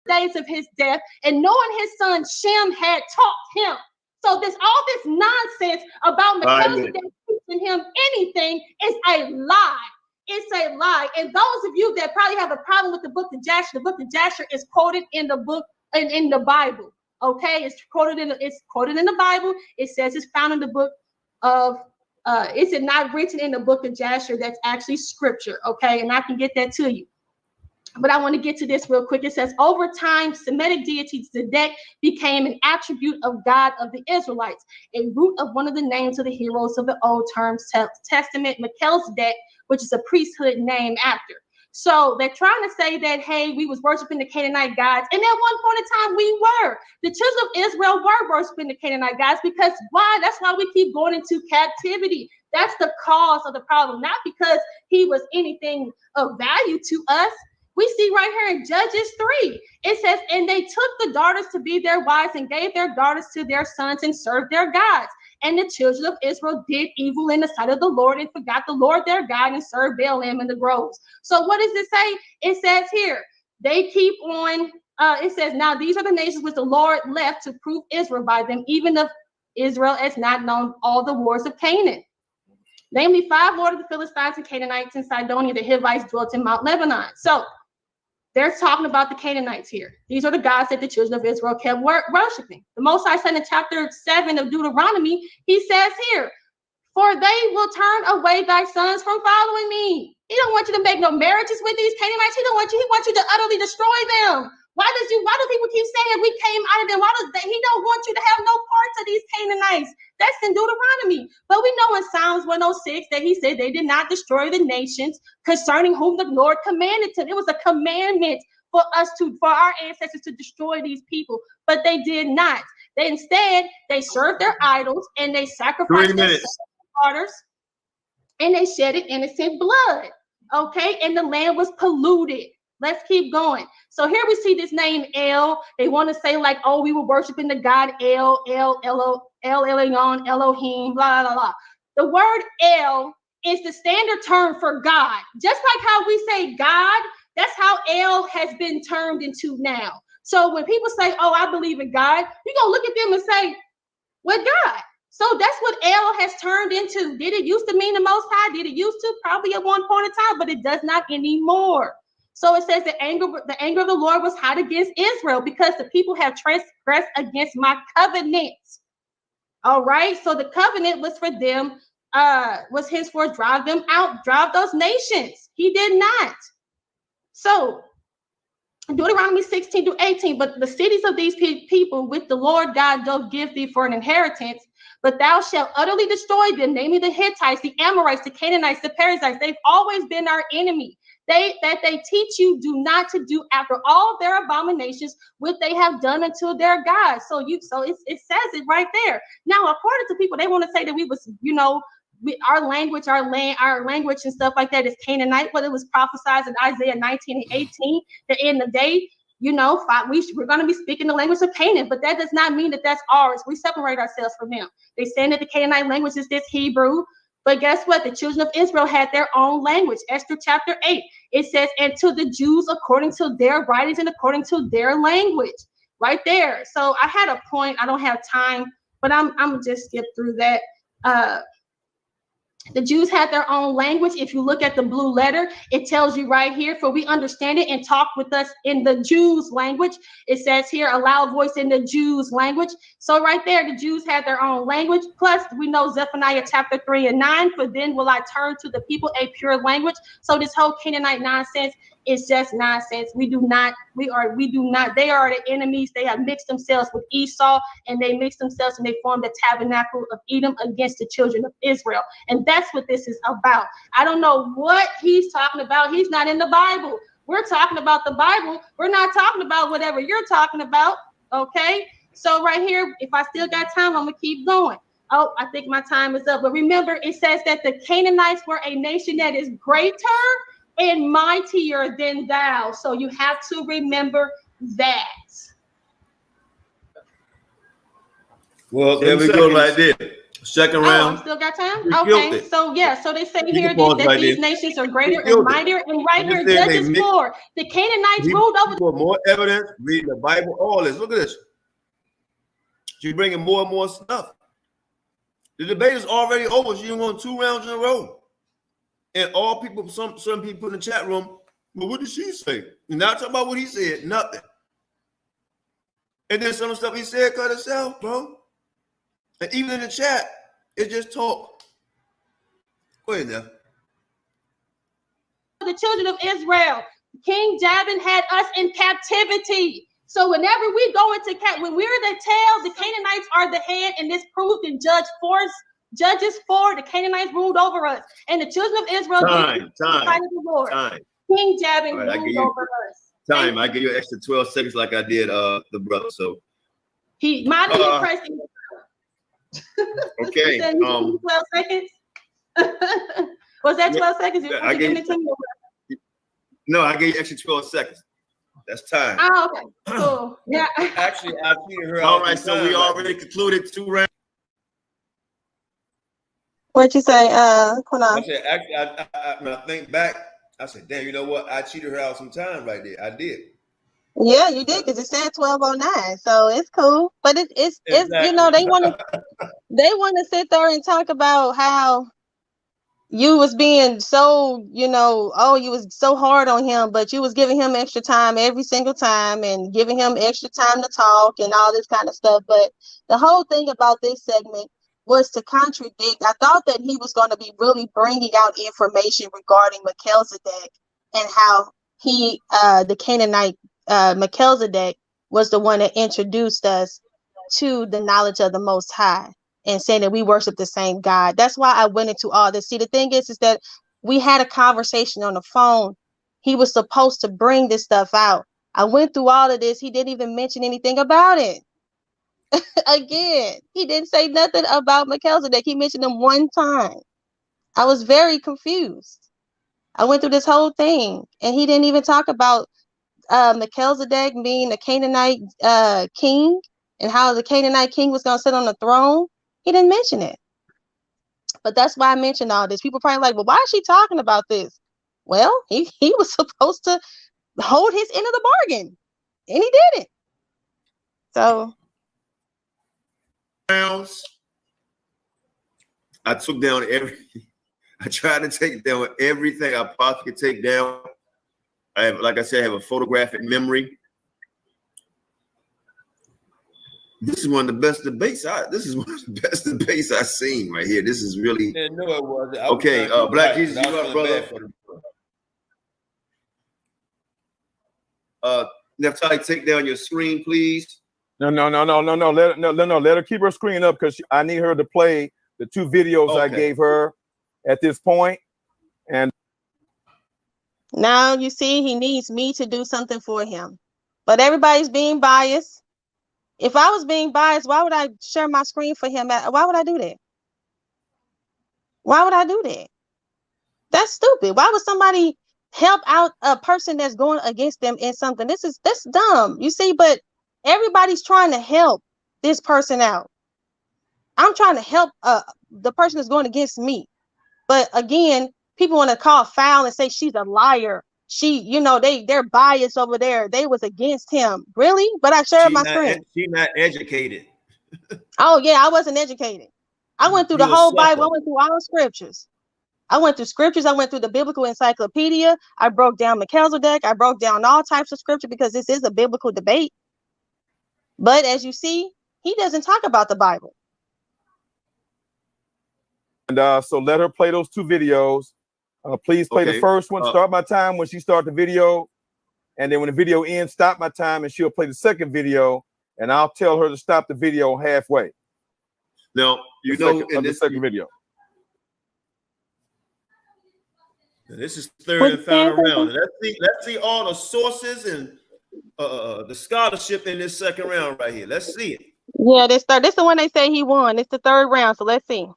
Days of his death, and Noah and his son Shem had taught him. So all this nonsense about Melchizedek teaching him anything is a lie. It's a lie. And those of you that probably have a problem with the book of Jasher, the book of Jasher is quoted in the book in the Bible. Okay, it's quoted in the Bible. It says it's found in the book of is it not written in the book of Jasher? That's actually scripture. Okay, and I can get that to you. But I want to get to this real quick. It says, over time, Semitic deity Sedek became an attribute of God of the Israelites, a root of one of the names of the heroes of the Old Testament, Melchizedek, which is a priesthood name after. So they're trying to say that, hey, we was worshiping the Canaanite gods. And at one point in time, we were. The children of Israel were worshiping the Canaanite gods because why? That's why we keep going into captivity. That's the cause of the problem, not because he was anything of value to us. We see right here in Judges 3, it says, and they took the daughters to be their wives and gave their daughters to their sons and served their gods. And the children of Israel did evil in the sight of the Lord and forgot the Lord their God and served Baalim in the groves. So what does it say? It says here, they keep on, it says, now these are the nations which the Lord left to prove Israel by them, even if Israel has not known all the wars of Canaan. Namely, 5 lords of the Philistines and Canaanites and Sidonia, the Hivites dwelt in Mount Lebanon. So they're talking about the Canaanites here. These are the gods that the children of Israel kept worshiping. The Most High said in chapter 7 of Deuteronomy, he says here, for they will turn away thy sons from following me. He don't want you to make no marriages with these Canaanites. He wants you to utterly destroy them. Why do people keep saying we came out of them? He don't want you to have no parts of these Canaanites? That's in Deuteronomy. But we know in Psalms 106 that he said they did not destroy the nations concerning whom the Lord commanded to. It was a commandment for our ancestors to destroy these people, but they did not. Instead, they served their idols and they sacrificed their daughters and they shedded innocent blood. Okay, and the land was polluted. Let's keep going. So here we see this name El. They want to say like, oh, we were worshiping the God El, Elyon, Elohim, blah, blah, blah. The word El is the standard term for God. Just like how we say God, that's how El has been turned into now. So when people say, oh, I believe in God, you're going to look at them and say, what God? So that's what El has turned into. Did it used to mean the Most High? Did it used to? Probably at one point in time, but it does not anymore. So it says the anger of the Lord was hot against Israel because the people have transgressed against my covenant. All right. So the covenant was for them, was henceforth drive them out, drive those nations. He did not. So Deuteronomy 16-18, but the cities of these people with the Lord God doth give thee for an inheritance, but thou shalt utterly destroy them, namely the Hittites, the Amorites, the Canaanites, the Perizzites. They've always been our enemy. They teach you do not to do after all their abominations, which they have done unto their gods. So it says it right there. Now, according to people, they want to say that we was, our language and stuff like that is Canaanite, but it was prophesied in Isaiah 19:18 that in the day, we're going to be speaking the language of Canaan, but that does not mean that that's ours. We separate ourselves from them. They say that the Canaanite language is this Hebrew, but guess what? The children of Israel had their own language. Esther chapter 8, it says, and to the Jews according to their writings and according to their language, right there. So I had a point. I don't have time, but I'm gonna just skip through that. The Jews had their own language. If you look at the blue letter, it tells you right here, for we understand it and talk with us in the Jews' language. It says here, a loud voice in the Jews' language. So right there, the Jews had their own language. Plus, we know Zephaniah chapter 3:9, for then will I turn to the people a pure language. So this whole Canaanite nonsense is just nonsense. They are the enemies. They have mixed themselves with Esau, and they mixed themselves and they formed the tabernacle of Edom against the children of Israel. And that's what this is about. I don't know what he's talking about. He's not in the Bible. We're talking about the Bible. We're not talking about whatever you're talking about. Okay. So right here, if I still got time, I'm gonna keep going. Oh, I think my time is up. But remember, it says that the Canaanites were a nation that is greater and mightier than thou. So you have to remember that. Well, there we go right there. Second round. I still got time? Okay, so yeah, so they say here that these nations are greater and mightier, and right here, Judges 4, the Canaanites ruled over. For more evidence, read the Bible, all this. Look at this. She's bringing more and more stuff. The debate is already over. She won 2 rounds in a row. And all people, some people in the chat room, well, what did she say? And now talking about what he said, nothing. And then some of the stuff he said cut itself, bro. And even in the chat, it's just talk. Go ahead now. The children of Israel, King Jabin had us in captivity. So whenever we go into when we're the tail, the Canaanites are the head, and this proved in Judges 4, the Canaanites ruled over us, and the children of Israel time. King Jabin ruled over us. I give you an extra 12 seconds like I did the brother. So he might be pressing. Okay. 12 seconds. Was that 12 seconds? No, I gave you extra 12 seconds. That's time. Oh, okay. Cool. Yeah. Actually, I tweeted her. All right, so we already concluded 2 rounds. What'd you say, Qanath? I said, actually, when I think back, I said, damn, you know what? I cheated her out some time right there. I did. Yeah, you did, because it said 12:09, so it's cool. But it's exactly. They want to sit there and talk about how you was being so, you was so hard on him, but you was giving him extra time every single time and giving him extra time to talk and all this kind of stuff. But the whole thing about this segment was to contradict. I thought that he was going to be really bringing out information regarding Melchizedek and how he, the Canaanite Melchizedek was the one that introduced us to the knowledge of the Most High and saying that we worship the same God. That's why I went into all this. See, the thing is that we had a conversation on the phone. He was supposed to bring this stuff out. I went through all of this. He didn't even mention anything about it. Again, he didn't say nothing about Melchizedek. He mentioned him one time. I was very confused. I went through this whole thing, and he didn't even talk about Melchizedek being a Canaanite king and how the Canaanite king was going to sit on the throne. He didn't mention it. But that's why I mentioned all this. People probably like, well, why is she talking about this? Well, he was supposed to hold his end of the bargain, and he didn't. So I took down I tried to take down everything I possibly could take down. I have, like I said, I have a photographic memory. This is one of the best debates. This is one of the best debates I've seen right here. This is really okay. Black Jesus, you up, brother? Naphtali, take down your screen, please. No. Let her keep her screen up because I need her to play the 2 videos I gave her at this point. And now you see he needs me to do something for him. But everybody's being biased. If I was being biased, why would I share my screen for him? Why would I do that? Why would I do that? That's stupid. Why would somebody help out a person that's going against them in something? That's dumb. You see, but everybody's trying to help this person out. I'm trying to help the person that's going against me. But again, people want to call foul and say she's a liar. They're biased over there. They was against him. Really? But I shared my screen. She's not educated. Oh yeah, I wasn't educated. I went through the whole Bible. I went through all the scriptures. I went through scriptures. I went through the biblical encyclopedia. I broke down Melchizedek. I broke down all types of scripture because this is a biblical debate. But as you see, he doesn't talk about the Bible. And so let her play those 2 videos. Please play the first one. Start my time when she starts the video. And then when the video ends, stop my time and she'll play the second video. And I'll tell her to stop the video halfway. Now, in this second video. This is third and final round. Let's see all the sources and the scholarship in this second round right here. Let's see it. Yeah, this the one they say he won. It's the third round, so let's see.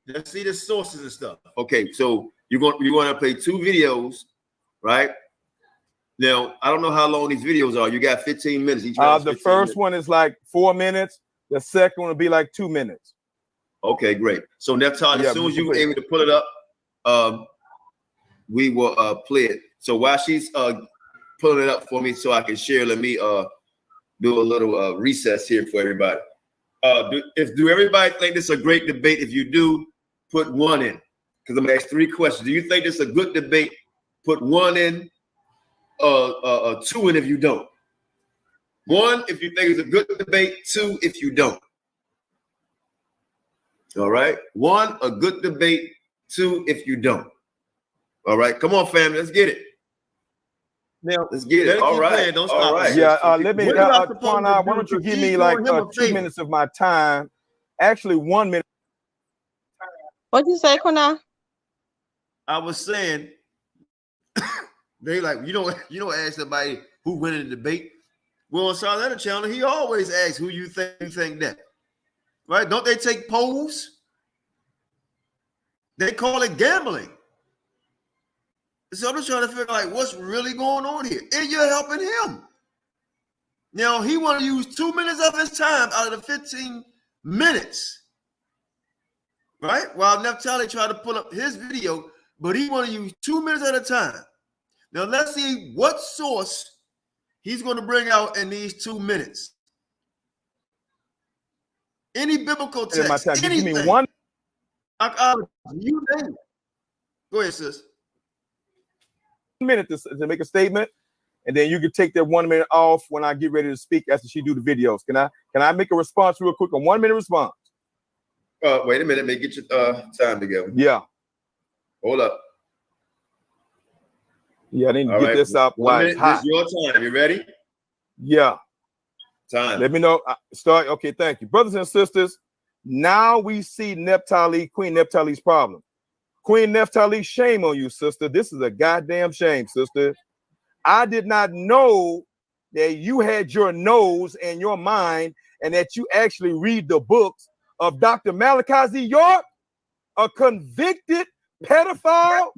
Let's see the sources and stuff. Okay, so you're going to play 2 videos, right? Now, I don't know how long these videos are. You got 15 minutes. Each the first one is like 4 minutes. The second one will be like 2 minutes. Okay, great. So Naphtali, as soon as you're able to pull it up, we will play it. So while she's pulling it up for me so I can share, let me do a little recess here for everybody. Do everybody think this is a great debate? If you do, put 1 in. Because I'm going to ask 3 questions. Do you think this is a good debate? Put 1 in. 2 in if you don't. 1 if you think it's a good debate. 2 if you don't. All right. 1, a good debate. 2 if you don't. All right. Come on, family. Let's get it. Now, let's get it. All right. Don't stop. Right. Yeah. Let me, Qanath, why don't you give me like 2 minutes of my time? Actually, 1 minute. What'd you say, Qanath? I was saying, they like, you don't ask somebody who win in the debate. Well, on Charlotte Channel, he always asks who you think that. Right? Don't they take polls? They call it gambling. So I'm just trying to figure out like what's really going on here. And you're helping him. Now he want to use 2 minutes of his time out of the 15 minutes. Right? While Naphtali tried to pull up his video, but he want to use 2 minutes at a time. Now let's see what source he's going to bring out in these 2 minutes. Any biblical text, anything. Give me 1. You name it. Go ahead, sis. 1 minute to make a statement, and then you can take that 1 minute off when I get ready to speak after she do the videos. Can I make a response real quick? A 1 minute response. Wait a minute. Let me get your time together. Yeah. Hold up. Yeah, I didn't get this up. This is your time. You ready? Yeah. Time. Let me know. Start. Okay, thank you. Brothers and sisters, now we see Naphtali, Queen Naphtali's problem. Queen Naphtali, shame on you, sister. This is a goddamn shame, sister. I did not know that you had your nose and your mind and that you actually read the books of Dr. Malachi Z. York, a convicted pedophile,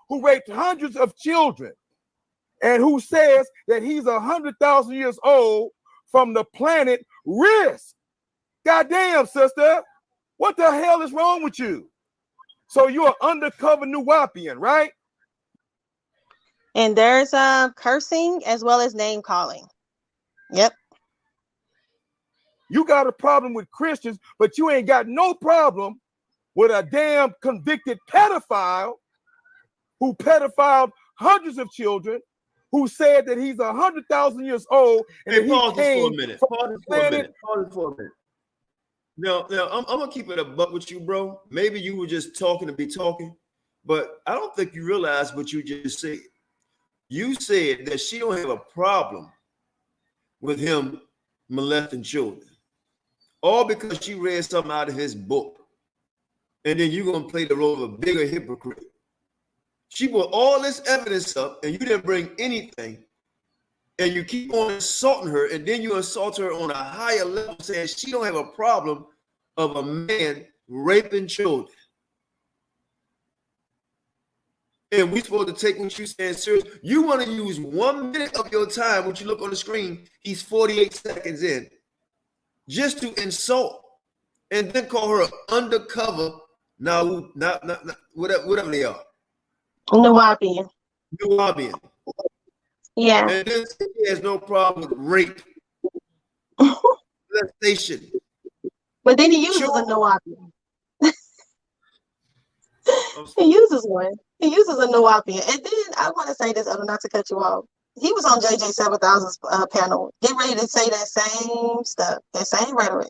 who raped hundreds of children and who says that he's 100,000 years old from the planet Risk. Goddamn, sister. What the hell is wrong with you? So you're an undercover Nuwapian, right? And there's cursing as well as name calling. Yep. You got a problem with Christians, but you ain't got no problem with a damn convicted pedophile who pedophiled hundreds of children, who said that he's 100,000 years old. And hey, pause this for a minute. Pause this for a minute. Now, I'm gonna keep it a buck with you, bro. Maybe you were just talking to be talking, but I don't think you realize what you just said. You said that she don't have a problem with him molesting children, all because she read something out of his book, and then you're gonna play the role of a bigger hypocrite. She brought all this evidence up, and you didn't bring anything, and you keep on insulting her, and then you insult her on a higher level, saying she don't have a problem of a man raping children. And we supposed to take what you saying serious. You want to use 1 minute of your time, when you look on the screen, he's 48 seconds in, just to insult, and then call her an undercover, whatever they are. Nuwapian. Yeah. And then he has no problem with rape, molestation. But then he uses a Nuwapian. He uses one. He uses a Nuwapian. And then I want to say this, not to cut you off. He was on JJ 7000's panel, get ready to say that same stuff, that same rhetoric.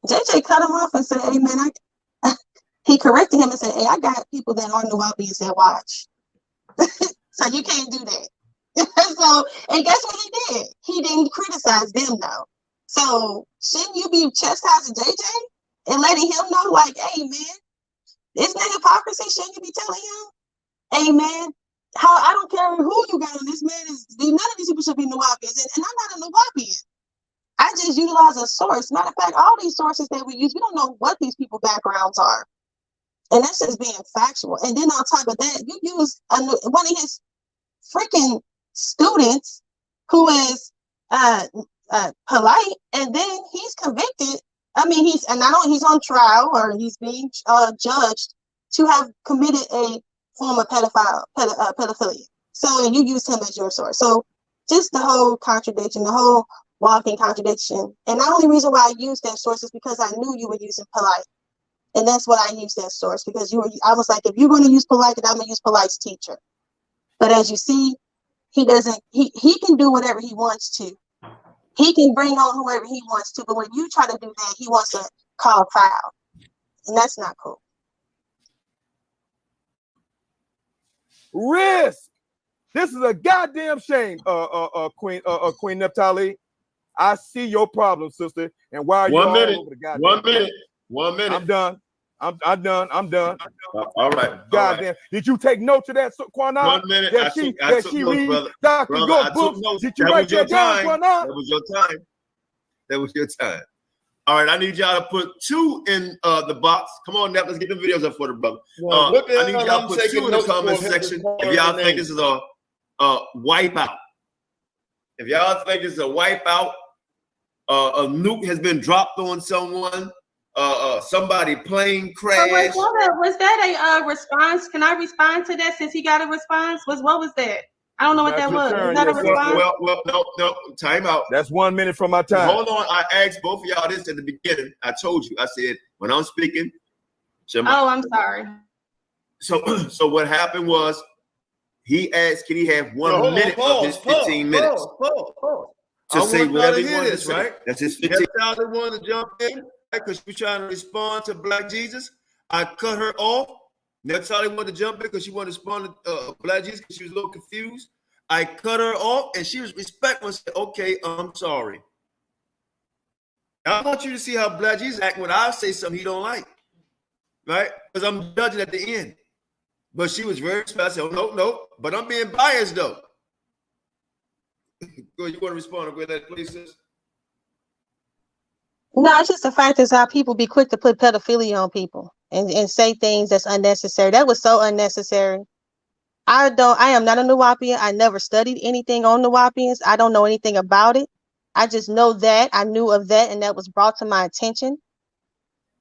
JJ cut him off and said, hey, man, he corrected him and said, hey, I got people that are Nuwapians that watch. So you can't do that. So, and guess what he did? He didn't criticize them, though. So shouldn't you be chastising JJ and letting him know, like, hey, man, isn't that hypocrisy? Shouldn't you be telling him, hey, man, how I don't care who you got on this, man, none of these people should be Nuwapians. And I'm not a Nuwapian. I just utilize a source. Matter of fact, all these sources that we use, we don't know what these people's backgrounds are. And that's just being factual. And then on top of that, you use one of his freaking students who is polite, and then he's convicted. I mean, he's on trial, or he's being judged to have committed a form of pedophilia. So, and you use him as your source. So just the whole contradiction, the whole walking contradiction. And the only reason why I used that source is because I knew you were using polite. And that's what I used that source, because I was like, if you're going to use polite, then I'm going to use polite's teacher. But as you see, he can do whatever he wants to. He can bring on whoever he wants to. But when you try to do that, he wants to call foul. And that's not cool. Risk. This is a goddamn shame, Queen Naphtali. I see your problem, sister. And why are you all over the goddamn 1 minute. I'm done. I'm done. All right. Goddamn. Right. Did you take notes of that, Qanath? 1 minute. I took notes, brother. Dr. York books. Did you write that down, Qanath? That was your time. All right. I need y'all to put 2 in the box. Come on, Nep. Let's get the videos up for the brother. I need y'all to put 2 in the comment section if y'all think this is a wipeout. If y'all think this is a wipeout, a nuke has been dropped on someone. Somebody plane crash. Was that a response? Can I respond to that since he got a response? What was that? I don't know what that was. Was that a response? Well, no, time out. That's 1 minute from my time. Hold on. I asked both of y'all this at the beginning. I told you. I said, when I'm speaking. Oh, I'm sorry. So what happened was he asked, can he have 1 minute of his 15 minutes to say whatever he wanted to say? Right? That's his 15 minutes. I wanted to jump in because she was trying to respond to Black Jesus. I cut her off. Naphtali wanted to jump in because she wanted to respond to Black Jesus because she was a little confused. I cut her off, and she was respectful and said, okay, I'm sorry. I want you to see how Black Jesus act when I say something he don't like, right? Because I'm judging at the end. But she was very respectful. I said, oh, no, but I'm being biased, though. Go, you want to respond to that, please, sis? No, it's just the fact is how people be quick to put pedophilia on people and say things that's unnecessary. That was so unnecessary. I am not a Nuwapian. I never studied anything on Nuwapians. I don't know anything about it. I just know that I knew of that, and that was brought to my attention.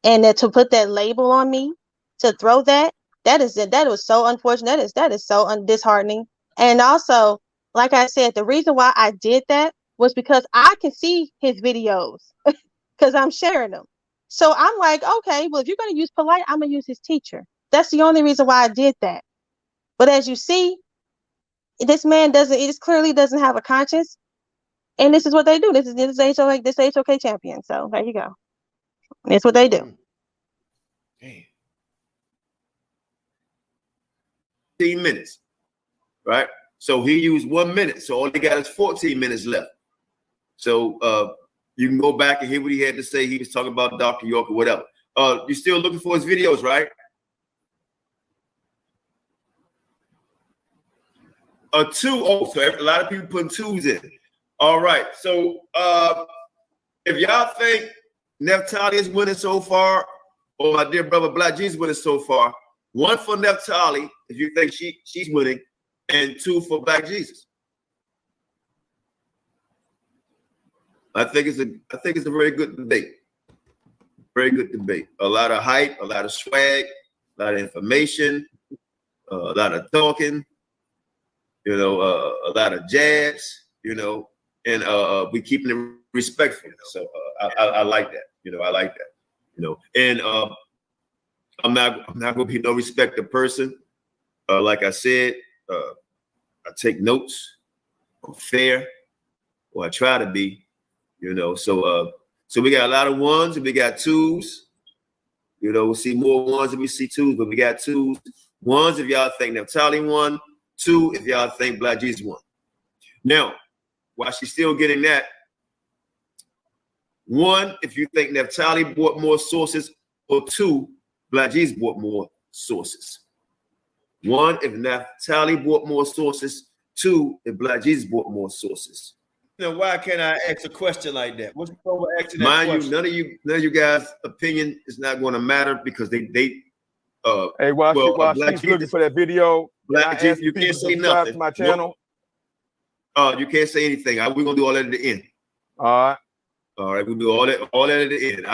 And that to put that label on me, to throw that was so unfortunate. That is so disheartening. And also, like I said, the reason why I did that was because I can see his videos because I'm sharing them. So I'm like, okay, well, if you're going to use polite, I'm going to use his teacher. That's the only reason why I did that. But as you see, this man clearly doesn't have a conscience. And this is what they do. This is HOK champion. So there you go. That's what they do. Damn. 15 minutes, right? So he used 1 minute. So all he got is 14 minutes left. So you can go back and hear what he had to say. He was talking about Dr. York or whatever. You're still looking for his videos, right? A 2. Oh, so a lot of people putting 2s in. All right. So if y'all think Naphtali is winning so far, or my dear brother Black Jesus winning so far, 1 for Naphtali if you think she's winning, and 2 for Black Jesus. I think it's a very good debate. Very good debate. A lot of hype, a lot of swag, a lot of information, a lot of talking, a lot of jabs, and we keeping it respectful. So I like that. I like that. And I'm not gonna be no respected person. Like I said, I take notes. I'm fair, or I try to be. So we got a lot of 1s and we got 2s. We'll see more 1s and we see 2s, but we got 2s. 1s if y'all think Naphtali won. 2 if y'all think Black Jesus won. Now, while she's still getting that, 1 if you think Naphtali bought more sources, or 2 Black Jesus bought more sources. 1 if Naphtali bought more sources. 2 if Black Jesus bought more sources. Now, why can't I ask a question like that? What's wrong with asking that question? question? Mind you, none of you guys' opinion is not going to matter because they hey, while she's looking for that video, Black Jesus, you can't say nothing. To my channel. You can't say anything. We're gonna do all that at the end. All right, we'll do all that at the end.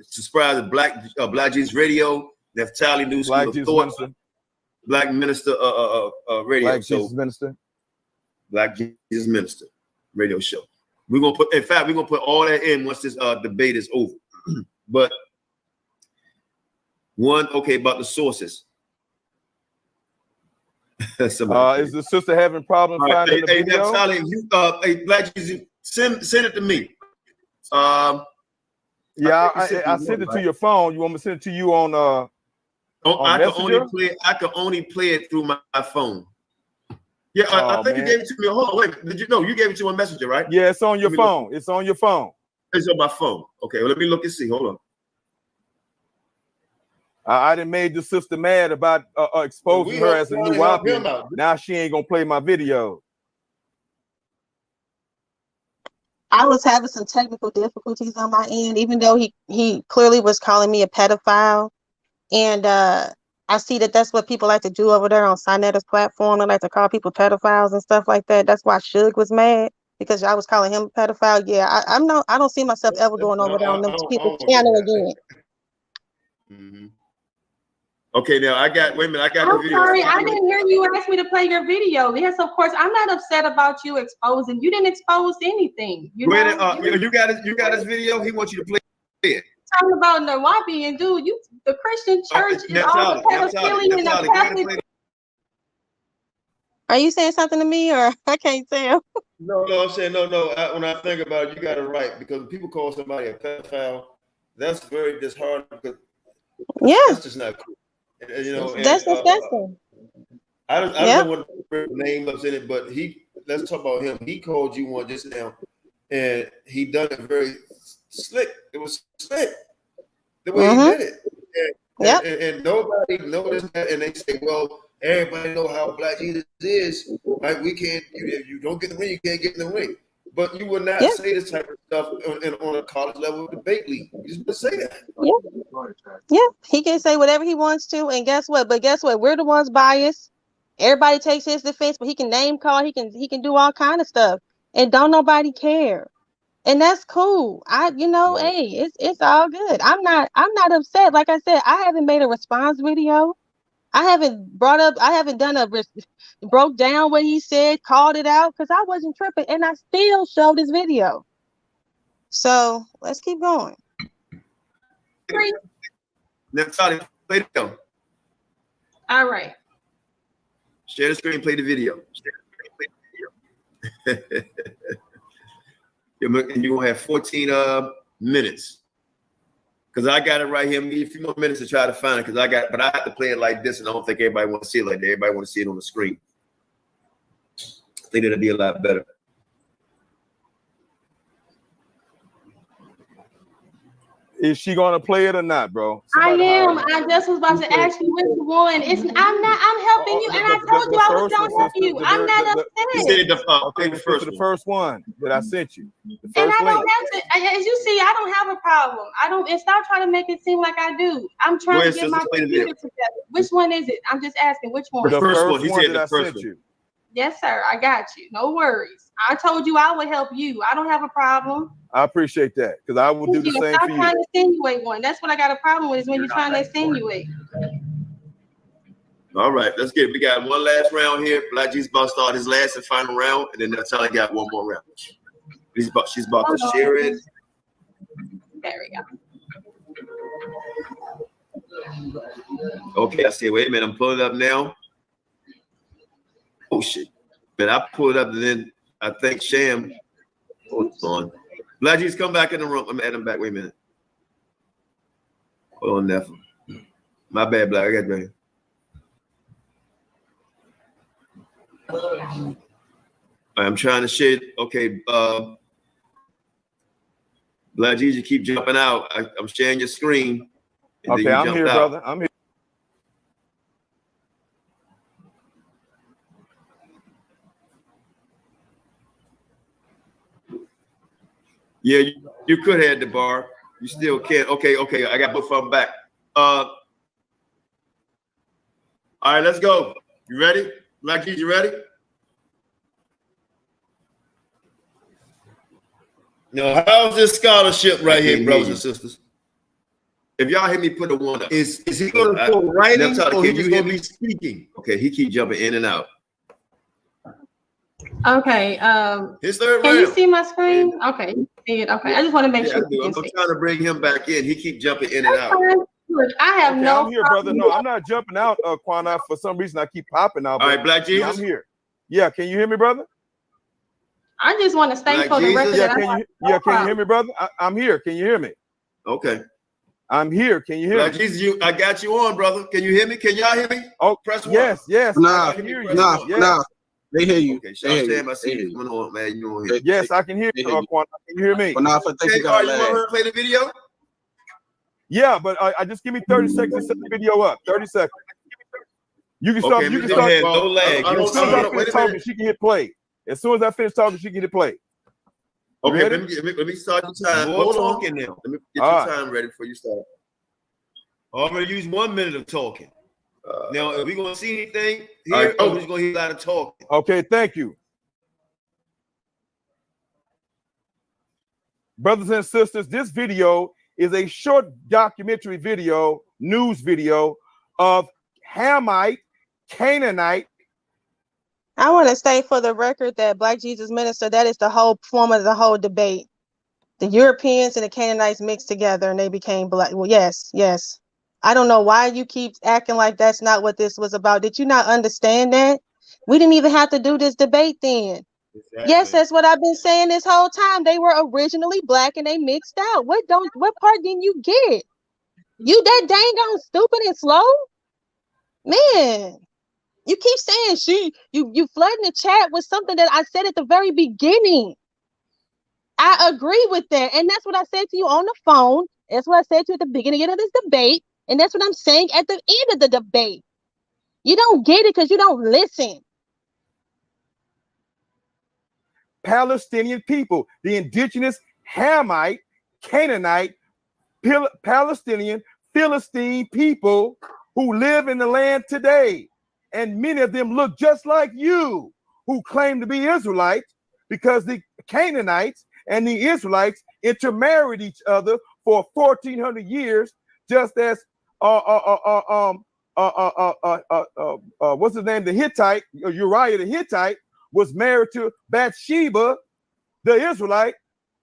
Subscribe to Black Jesus Radio, Naphtali News, Black Jesus Minister. Black Minister Radio. Black Jesus Minister. Black Jesus Minister radio show. We're gonna put all that in once this debate is over. But about the sources. Is the sister having problems finding the video? Naphtali, Black Jesus, send it to me. I sent it to your phone. You want me to send it to you on I Messenger? can only play it through my phone. Yeah, I think you gave it to me. Hold on, wait. Did you know you gave it to my messenger, right? Yeah, it's on your phone. It's on your phone. It's on my phone. Okay, well, let me look and see. Hold on. I done made the sister mad about exposing her as a new Nuwapian. Now she ain't gonna play my video. I was having some technical difficulties on my end, even though he clearly was calling me a pedophile. And I see that that's what people like to do over there on Sinetta's platform. They like to call people pedophiles and stuff like that. That's why Suge was mad, because I was calling him a pedophile. Yeah, I don't see myself ever going over there on them people's channel again. Mm-hmm. Okay, now I got the video. Sorry, I didn't hear you ask me to play your video. Yes, of course. I'm not upset about you exposing. You didn't expose anything. You got his video. He wants you to play it. Talking about Nuwapian, dude. The Christian church is all the pedophilia and the Catholic. Are you saying something to me, or I can't tell? No, I'm saying no. When I think about it, you got it right, because when people call somebody a pedophile, that's very disheartening. Because that's just not cool. That's disgusting. I don't know what the name was in it, but let's talk about him. He called you one just now, and he done it very slick. It was slick the way he did it. And nobody noticed that, and they say, well, everybody know how Black Jesus is. Like, we can't, if you don't get in the ring, you can't get in the ring. But you would not say this type of stuff on a college level debate league. You just would say that. Yeah, he can say whatever he wants to, and guess what? But guess what? We're the ones biased. Everybody takes his defense, but he can name call. He can do all kind of stuff, and don't nobody care. And that's cool. Hey, it's all good. I'm not upset. Like I said, I haven't made a response video. I haven't broke down what he said, called it out, because I wasn't tripping, and I still showed his video. So let's keep going. Naphtali, play the video. All right. Share the screen, play the video. You're gonna have 14 minutes. Because I got it right here. Give me a few more minutes to try to find it. But I have to play it like this, and I don't think everybody wants to see it like that. Everybody want to see it on the screen. I think it'll be a lot better. Is she gonna play it or not, bro? I am. I just was about to ask you which one. I'm helping you, and I told you I was gonna help you. I'm not upset. The first one that I sent you. And I don't have to. As you see, I don't have a problem. I don't. And stop trying to make it seem like I do. I'm trying to get my computer together. Which one is it? I'm just asking. Which one? The first one. He said the first one. Yes, sir. I got you. No worries. I told you I would help you. I don't have a problem. I appreciate that, because I will do the same for you. Stop trying to insinuate one. That's what I got a problem with, is when you're trying to insinuate. All right, let's get it. We got one last round here. Black Jesus about to start his last and final round, and then Naphtali got one more round. She's about to share it. There we go. Okay, I see. Wait a minute. I'm pulling it up now. Oh, shit. But I pulled it up, and then I think Sham. Hold on. Black Jesus, come back in the room. I'm adding him back. Wait a minute. Hold on, Neph. My bad, Black. I got you right here. I'm trying to share. Okay. Black Jesus, you keep jumping out. I'm sharing your screen. Okay, I'm here, brother. I'm here. Yeah, you could have the bar. You still can. Okay. I got both of them back. All right, let's go. You ready? Black Jesus, you ready? Now, how's this scholarship right here, brothers and sisters? If y'all hear me put a one up. Is he going to pull writing, or can you hear me speaking? Okay, he keep jumping in and out. Okay. His third can round. You see my screen? Okay. Okay. I just want to make sure. I'm trying to bring him back in. He keep jumping in and out. Look, I have no. I'm here, brother. No, I'm not jumping out, Qanath. For some reason, I keep popping out. All right, Black Jesus. I'm here. Yeah, can you hear me, brother? I just want to stay for the record. Can you hear me, brother? I'm here. Can you hear me? Okay. I'm here. Can you hear Black me? Jesus, I got you on, brother. Can you hear me? Can y'all hear me? Oh, press one. Yes. Nah, I can hear you. Nah. They hear you. Okay, Sam, I see you coming on, man. You on here. Yes, I can hear you. Qanath, can you hear me? But now I think you got you want her to play the video? Yeah, but I just give me 30 seconds to set the video up. 30 seconds. You can start. Okay, you can start. No lag. As soon as I finish talking, she can hit play. As soon as I finish talking, she can hit play. Okay, let me start your time. Hold on. Now. Let me get your time ready before you start. I'm going to use 1 minute of talking. Now, are we going to see anything here? Or we're just going to hear a lot of talking? Okay, thank you. Brothers and sisters, this video is a short documentary video, news video of Hamite, Canaanite. I want to say for the record that Black Jesus Minister, that is the whole form of the whole debate. The Europeans and the Canaanites mixed together and they became black. Well, yes. I don't know why you keep acting like that's not what this was about. Did you not understand that? We didn't even have to do this debate then. Exactly. Yes, that's what I've been saying this whole time. They were originally black and they mixed out. What part didn't you get? You that dang on stupid and slow? Man. You keep saying you flooding the chat with something that I said at the very beginning. I agree with that. And that's what I said to you on the phone. That's what I said to you at the beginning of this debate. And that's what I'm saying at the end of the debate. You don't get it because you don't listen. Palestinian people, the indigenous Hamite, Canaanite, Palestinian, Philistine people who live in the land today. And many of them look just like you, who claim to be Israelites, because the Canaanites and the Israelites intermarried each other for 1,400 years, just as what's his name? The Hittite, Uriah the Hittite, was married to Bathsheba, the Israelite,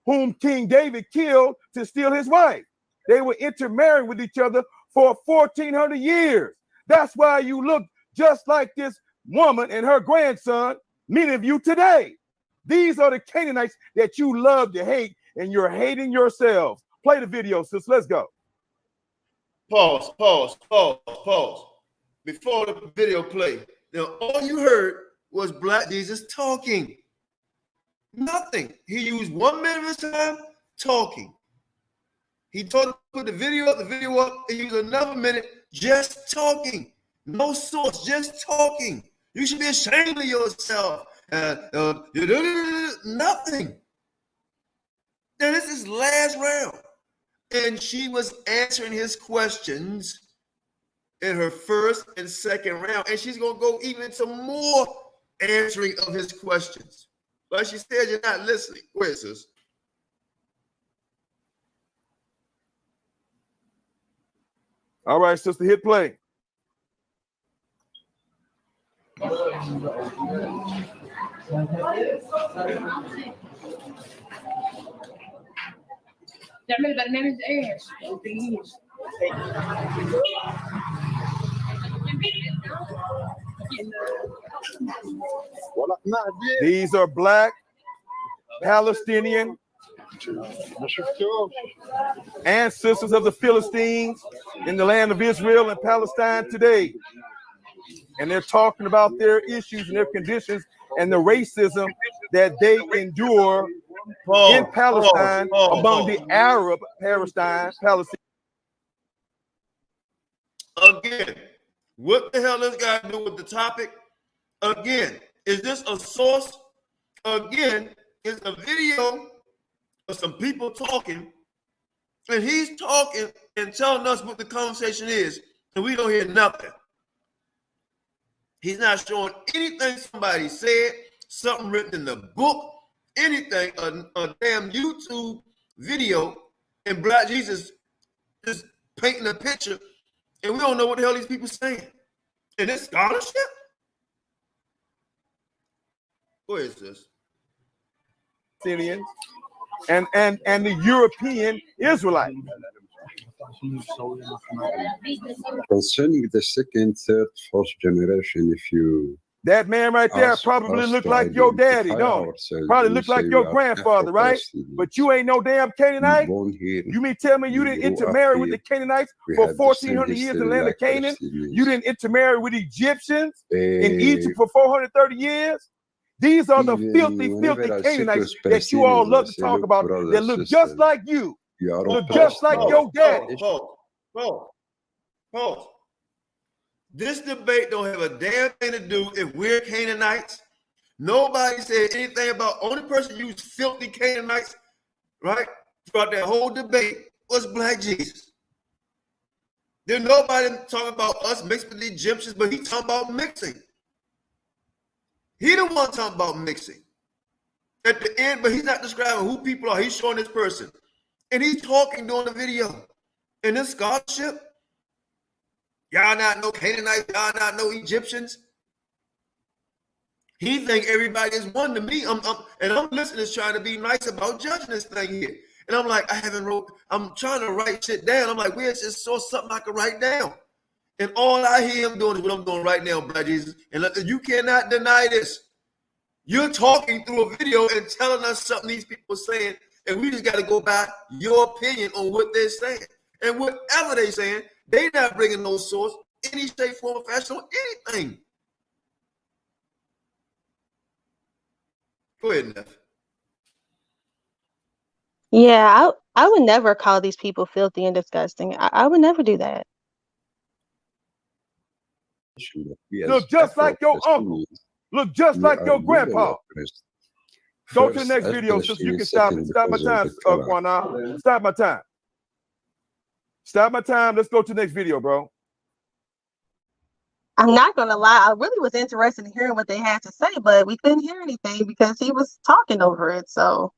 whom King David killed to steal his wife. They were intermarried with each other for 1,400 years. That's why you look just like this woman and her grandson, many of you today. These are the Canaanites that you love to hate, and you're hating yourselves. Play the video, sis. Let's go. Pause. Before the video play, now all you heard was Black Jesus talking. Nothing. He used 1 minute of his time talking. He put the video up, and used another minute just talking. No source, just talking. You should be ashamed of yourself. Nothing. Now this is last round. And she was answering his questions in her first and second round. And she's going to go even into more answering of his questions. But she said, you're not listening. Where is this? All right, sister, hit play. These are Black, Palestinian, ancestors of the Philistines in the land of Israel and Palestine today. And they're talking about their issues and their conditions and the racism that they endure in Palestine among the Arab Palestine. Again, what the hell does this guy do with the topic? Again, is this a source? Again, it's a video of some people talking, and he's talking and telling us what the conversation is, and we don't hear nothing. He's not showing anything somebody said, something written in the book, anything, a damn YouTube video, and Black Jesus is painting a picture, and we don't know what the hell these people saying. And this scholarship? Where is this? Syrians and the European Israelites. Concerning the second, third, fourth generation, if you that man right there probably look like your daddy, don't it? Probably look like your grandfather, right? But you ain't no damn Canaanite. You mean tell me you didn't intermarry with the Canaanites for 1,400 years in the land of Canaan? You didn't intermarry with Egyptians in Egypt for 430 years? These are the filthy Canaanites that you all love to talk about that look just like you. Look just like your daddy. Pause. This debate don't have a damn thing to do if we're Canaanites. Nobody said anything about, only person used filthy Canaanites, right? Throughout that whole debate was Black Jesus. There's nobody talking about us mixed with the Egyptians, but he talking about mixing. He the one talking about mixing. At the end, but he's not describing who people are. He's showing this person. And he's talking during the video. And this scholarship, y'all not know Canaanites, y'all not know Egyptians. He think everybody is one to me. I'm listening to trying to be nice about judging this thing here. And I'm like, I'm trying to write shit down. I'm like, where's this source, something I can write down? And all I hear him doing is what I'm doing right now, Black Jesus. And you cannot deny this. You're talking through a video and telling us something these people are saying, and we just got to go by your opinion on what they're saying. And whatever they're saying, they're not bringing no source, any shape, form, or fashion, on anything. Go ahead, Neff. Yeah, I would never call these people filthy and disgusting. I would never do that. Look just like your uncle. Look just like your grandpa. Go to the next video, sister. You can stop it. Stop my time, Qanath. Stop my time. Stop my time. Let's go to the next video, bro. I'm not gonna lie, I really was interested in hearing what they had to say, but we couldn't hear anything because he was talking over it. So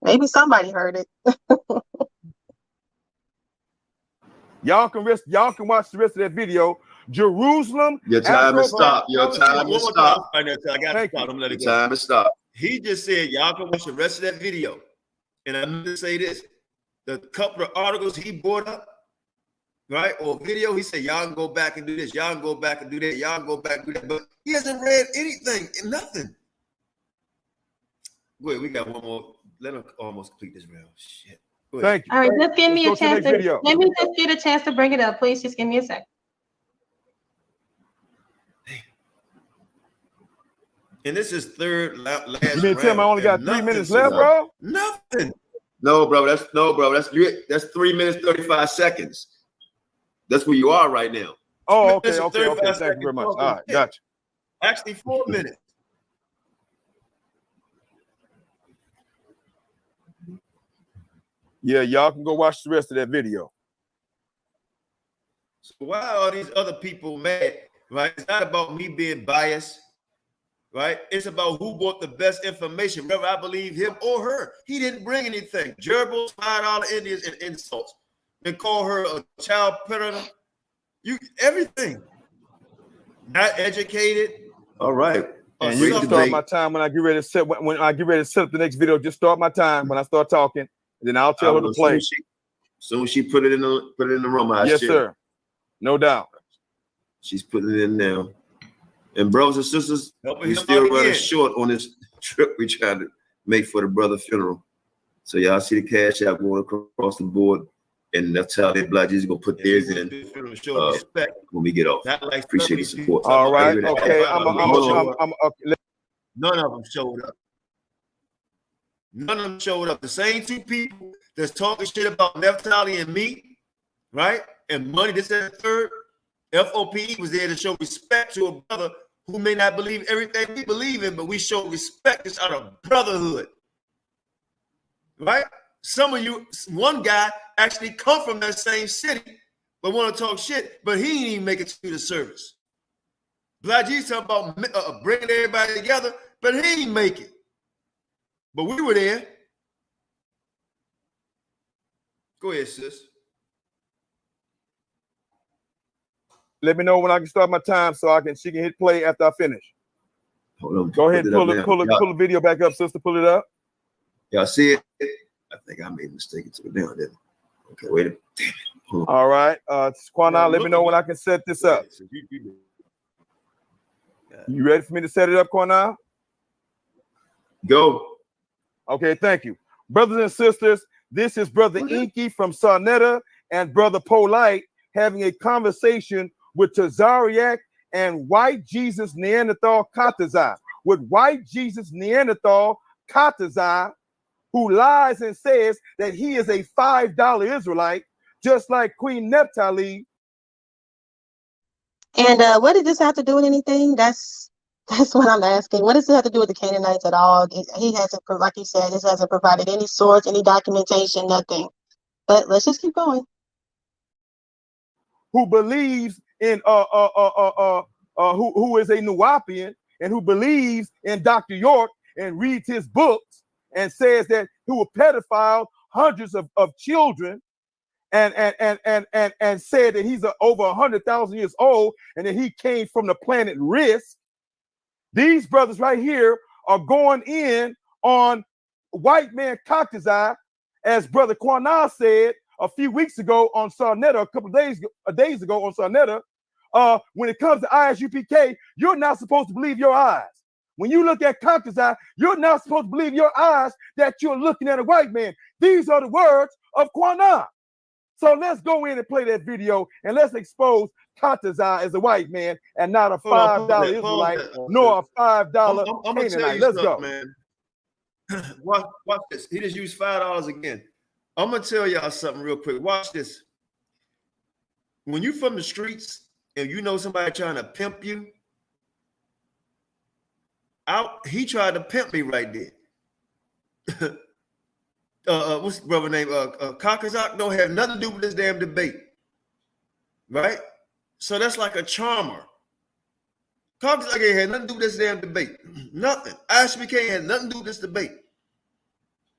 maybe somebody heard it. Y'all can watch the rest of that video. Jerusalem. Your time is stopped. Your time is stopped. I got to stop. I'm letting it go. Time is stopped. He just said y'all can watch the rest of that video. And I'm going to say this. The couple of articles he brought up, right, or video, he said y'all can go back and do this. Y'all can go back and do that. Y'all can go back and do that. But he hasn't read anything, nothing. Wait, we got one more. Let him almost complete this round. Shit. Thank you. All right, just give me a chance. Let me just get a chance to bring it up. Please just give me a second. And this is third last. You mean tell me I only got 3 minutes left, bro? Nothing. No, bro. That's 3 minutes 35 seconds. That's where you are right now. Oh, okay. Thank you very much. All right, gotcha. Actually, 4 minutes. Yeah, y'all can go watch the rest of that video. So why are these other people mad? Right? It's not about me being biased. Right? It's about who brought the best information, whether I believe him or her. He didn't bring anything. Gerbils, $5 Indians, and insults. They call her a child predator. Everything. Not educated. All right. And you can start my time when I get ready to set up the next video. Just start my time when I start talking, and then I'll tell her to play. Soon she put it in the room. Yes, sir. No doubt. She's putting it in now. And brothers and sisters, we still running short on this trip we tried to make for the brother funeral. So y'all see the cash out going across the board, and that's how they Black Jesus gonna put theirs in when we get off. Appreciate the support. All right, okay. None of them showed up. None of them showed up. The same two people that's talking shit about Naphtali and me, right? And money, this and the third. F.O.P.E. was there to show respect to a brother who may not believe everything we believe in, but we show respect. It's out of brotherhood, right? Some of you, one guy actually come from that same city, but want to talk shit, but he didn't even make it to the service. Black Jesus talking about bringing everybody together, but he didn't make it. But we were there. Go ahead, sis. Let me know when I can start my time so she can hit play after I finish. Hold on. Go ahead and pull the video back up, sister. Pull it up. Y'all see it? I think I made a mistake and took it down, didn't I? Okay, wait a minute. Damn it. All right. Qanath, let me know when I can set this up. You ready for me to set it up, Qanath? Go. Okay, thank you. Brothers and sisters, this is Brother Inky from Sarnetta and Brother Polite having a conversation with Tazariak and White Jesus Neanderthal Katazai. With White Jesus Neanderthal Katazai, who lies and says that he is a $5 Israelite, just like Queen Naphtali. And what does this have to do with anything? That's what I'm asking. What does it have to do with the Canaanites at all? He hasn't, like he said, this hasn't provided any source, any documentation, nothing. But let's just keep going. Who believes in who is a Nuwapian and who believes in Dr. York and reads his books and says that he will pedophile hundreds of children and said that he's over 100,000 years old and that he came from the planet Risk. These brothers right here are going in on white man Caucasize, as Brother Qanath said a few weeks ago on Sarnetta, a couple of days ago on Sarnetta. When it comes to ISUPK, you're not supposed to believe your eyes. When you look at Caucasize, you're not supposed to believe your eyes that you're looking at a white man. These are the words of Qanath. So let's go in and play that video and let's expose Caucasize as a white man and not a $5 Israelite nor a $5 Canaanite. Let's go. Man. Watch this. He just used $5 again. I'm gonna tell y'all something real quick. Watch this. When you from the streets and you know somebody trying to pimp you, he tried to pimp me right there. What's the brother name? Qanath don't have nothing to do with this damn debate, right? So that's like a charmer. Qanath ain't had nothing to do with this damn debate. Nothing. ISBK had nothing to do with this debate.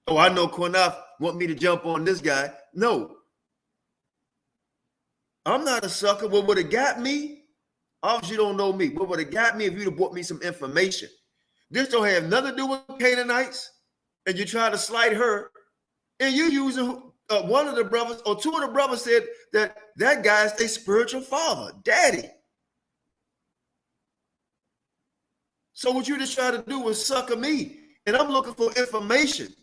Oh, I know Qanath want me to jump on this guy. No. I'm not a sucker. What would have got me? Obviously, you don't know me. What would have got me if you'd have brought me some information? This don't have nothing to do with Canaanites, and you try to slight her, and you using one of the brothers or two of the brothers said that guy's a spiritual father, daddy. So what you just try to do was sucker me, and I'm looking for information,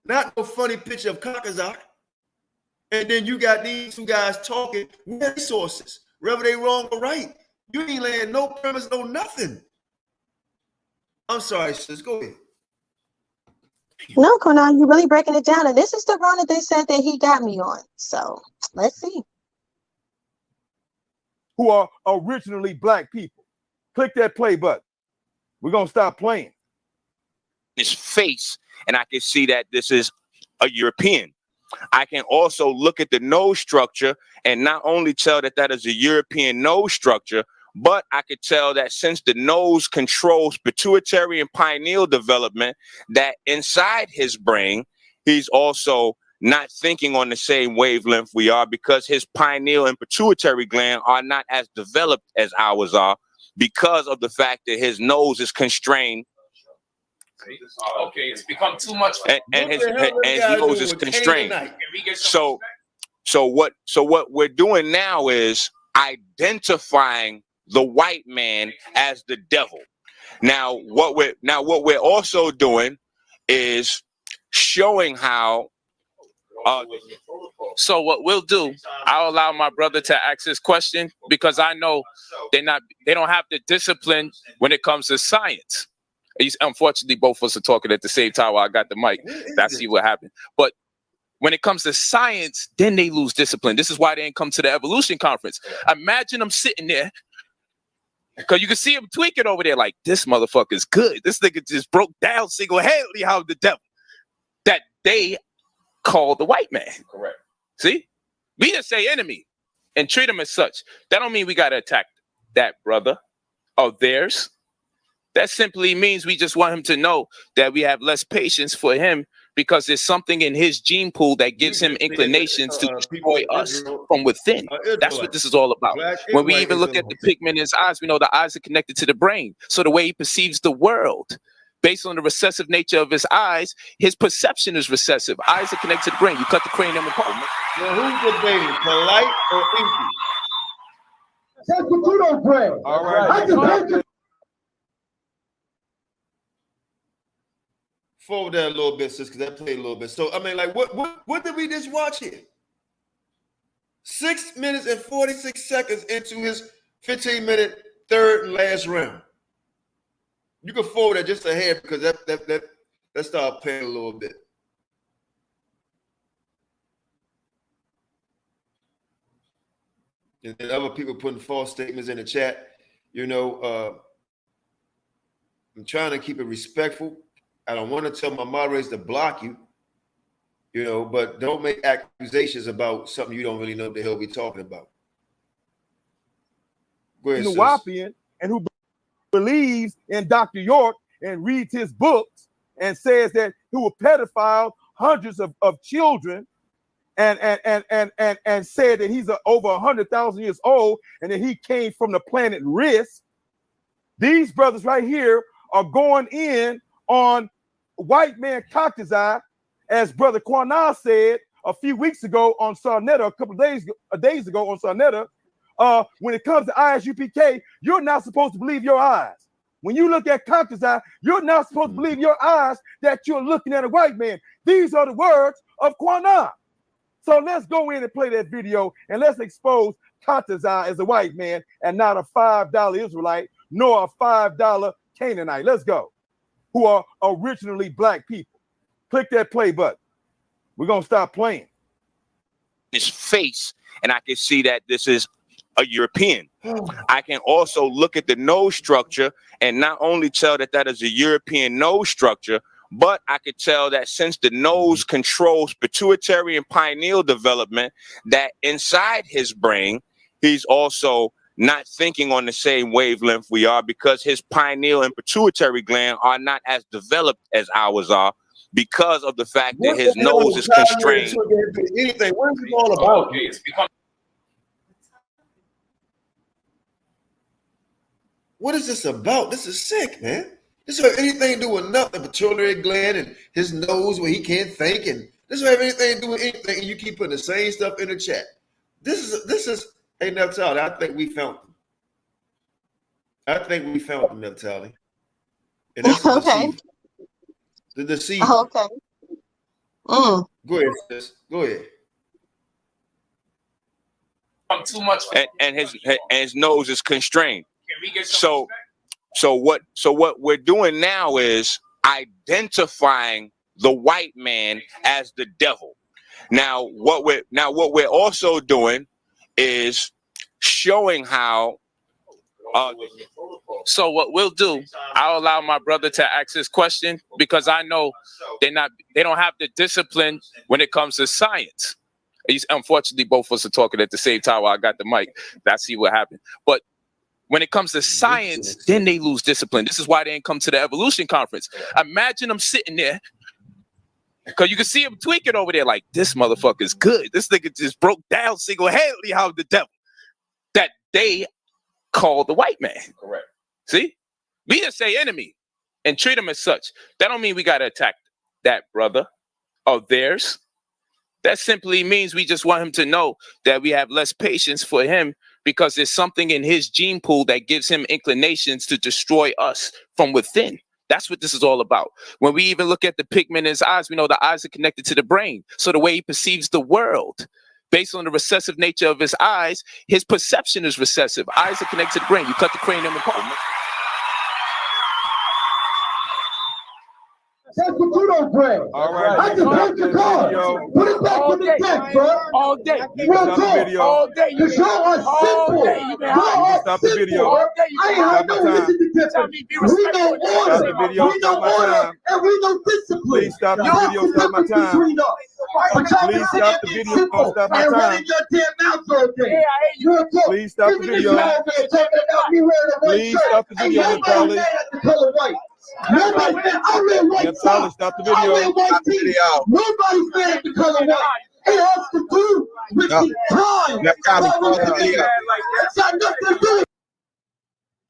not no funny picture of Qanath. And then you got these two guys talking with sources, whether they wrong or right. You ain't laying no premise, no nothing. I'm sorry, sis. Go ahead. No, Qanath, you're really breaking it down. And this is the run that they said that he got me on. So let's see. Who are originally black people. Click that play button. We're going to stop playing. His face, and I can see that this is a European. I can also look at the nose structure and not only tell that that is a European nose structure, but I could tell that since the nose controls pituitary and pineal development, that inside his brain, he's also not thinking on the same wavelength we are, because his pineal and pituitary gland are not as developed as ours are, because of the fact that his nose is constrained. Okay, it's become too much. And his nose is constrained. So what we're doing now is identifying the white man as the devil. Now what we're also doing is showing how. So what we'll do, I'll allow my brother to ask his question, because I know they don't have the discipline when it comes to science. Unfortunately, both of us are talking at the same time while I got the mic. That's see what happened. But when it comes to science, then they lose discipline. This is why they didn't come to the evolution conference. Imagine them sitting there, because you can see him tweaking over there like, this motherfucker's good. This nigga just broke down single-handedly how the devil that they call the white man. Correct. See? We just say enemy and treat him as such. That don't mean we got to attack that brother of theirs. That simply means we just want him to know that we have less patience for him, because there's something in his gene pool that gives him inclinations to destroy us from within. That's what this is all about. When we even look at the pigment in his eyes, we know the eyes are connected to the brain. So the way he perceives the world, based on the recessive nature of his eyes, his perception is recessive. Eyes are connected to the brain. You cut the cranium apart. Now, who's debating, polite or empty? That's what you don't pray. All right. Forward that a little bit, sis, because I played a little bit. So I mean, like, what did we just watch here? 6 minutes and 46 seconds into his 15-minute third and last round. You can forward that just ahead, because that started playing a little bit. And then other people putting false statements in the chat. You know, I'm trying to keep it respectful. I don't want to tell my moderators to block you, you know, but don't make accusations about something you don't really know what the hell we're talking about. Go ahead, Nuwapian, and who believes in Dr. York and reads his books and says that he will pedophile hundreds of children and said that he's over 100,000 years old and that he came from the planet Risk. These brothers right here are going in on white man Qanath, as Brother Qanath said a few weeks ago on Sarnetta, a couple of days ago on Sarnetta. When it comes to ISUPK, you're not supposed to believe your eyes. When you look at Qanath, you're not supposed to believe your eyes that you're looking at a white man. These are the words of Qanath. So let's go in and play that video, and let's expose Qanath as a white man and not a $5 Israelite nor a $5 Canaanite. Let's go. who are originally black people. Click that play button. We're going to stop playing. His face, and I can see that this is a European. I can also look at the nose structure and not only tell that that is a European nose structure, but I could tell that since the nose controls pituitary and pineal development, that inside his brain, he's also not thinking on the same wavelength we are, because his pineal and pituitary gland are not as developed as ours are, because of the fact that his nose is constrained. Anything. What is it all about? What is this about? This is sick, man. This doesn't have anything to do with nothing. Pituitary gland and his nose where he can't think, and this doesn't have anything to do with anything. And you keep putting the same stuff in the chat. This is. Hey, Naphtali, I think we found them. I think we found them, Naphtali. And that's okay. The deceiver. Oh, okay. Go ahead, sis. Go ahead. Too much. And his nose is constrained. So what we're doing now is identifying the white man as the devil. Now what we're also doing is showing how. So what we'll do, I'll allow my brother to ask his question, because I know they don't have the discipline when it comes to science. Unfortunately, both of us are talking at the same time while I got the mic. That's see what happened. But when it comes to science, then they lose discipline. This is why they didn't come to the evolution conference. Imagine them sitting there, because you can see him tweaking over there like, this motherfucker's good. This nigga just broke down single-handedly how the devil that they call the white man. Correct. See? We just say enemy and treat them as such. That don't mean we got to attack that brother of theirs. That simply means we just want him to know that we have less patience for him, because there's something in his gene pool that gives him inclinations to destroy us from within. That's what this is all about. When we even look at the pigment in his eyes, we know the eyes are connected to the brain. So the way he perceives the world, based on the recessive nature of his eyes, his perception is recessive. Eyes are connected to the brain. You cut the cranium apart. That's what you don't pray. All right. I just hurt your car. Put it back on the deck, bro. All day. Real talk. All day. Because y'all are simple. Y'all are Stop the video. simple. I ain't heard no Mississippi difference. We know order. We know order. And we know discipline. Please stop the video. Stop my time. Please stop the video. Stop my and time. running your damn mouth all day. Real talk. Please stop the video. Please stop the video, Nobody mad at the color white. Nobody said I wear white Naphtali, stop the video. I wear white tees. Nobody's mad at the color white. It has to do with the time. It's got nothing to do with.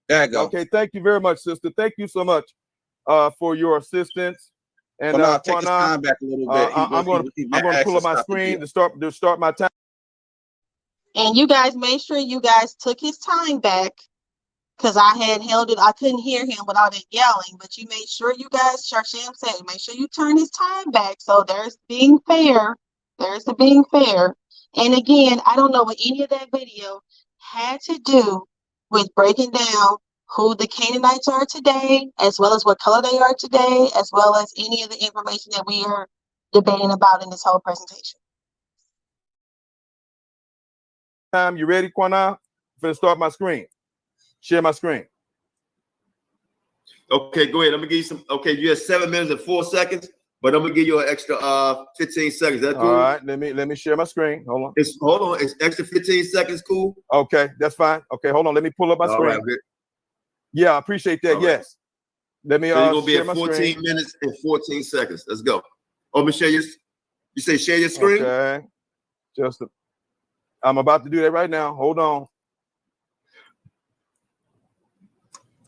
There you go. Okay, thank you very much, sister. Thank you so much for your assistance. And take his time back a little bit. I'm going to pull up my screen to start my time. And you guys made sure you guys took his time back, because I had held it. I couldn't hear him with all that yelling, but you made sure you guys, Sharsham said, make sure you turn his time back. So there's being fair. There's the being fair. And again, I don't know what any of that video had to do with breaking down who the Canaanites are today, as well as what color they are today, as well as any of the information that we are debating about in this whole presentation. You ready, Qanath? I'm going to start my screen. Share my screen. Okay, go ahead. I'm gonna give you some. Okay, you have 7 minutes and 4 seconds, but I'm gonna give you an extra 15 seconds. That's cool. All right, let me share my screen. Hold on. It's extra 15 seconds. Cool. Okay, that's fine. Okay, hold on. Let me pull up my screen. Right, yeah, I appreciate that. All yes. Right. Let me. So you're gonna be at 14 screen. minutes and 14 seconds. Let's go. Oh, Michelle, you say share your screen. Okay. I'm about to do that right now. Hold on.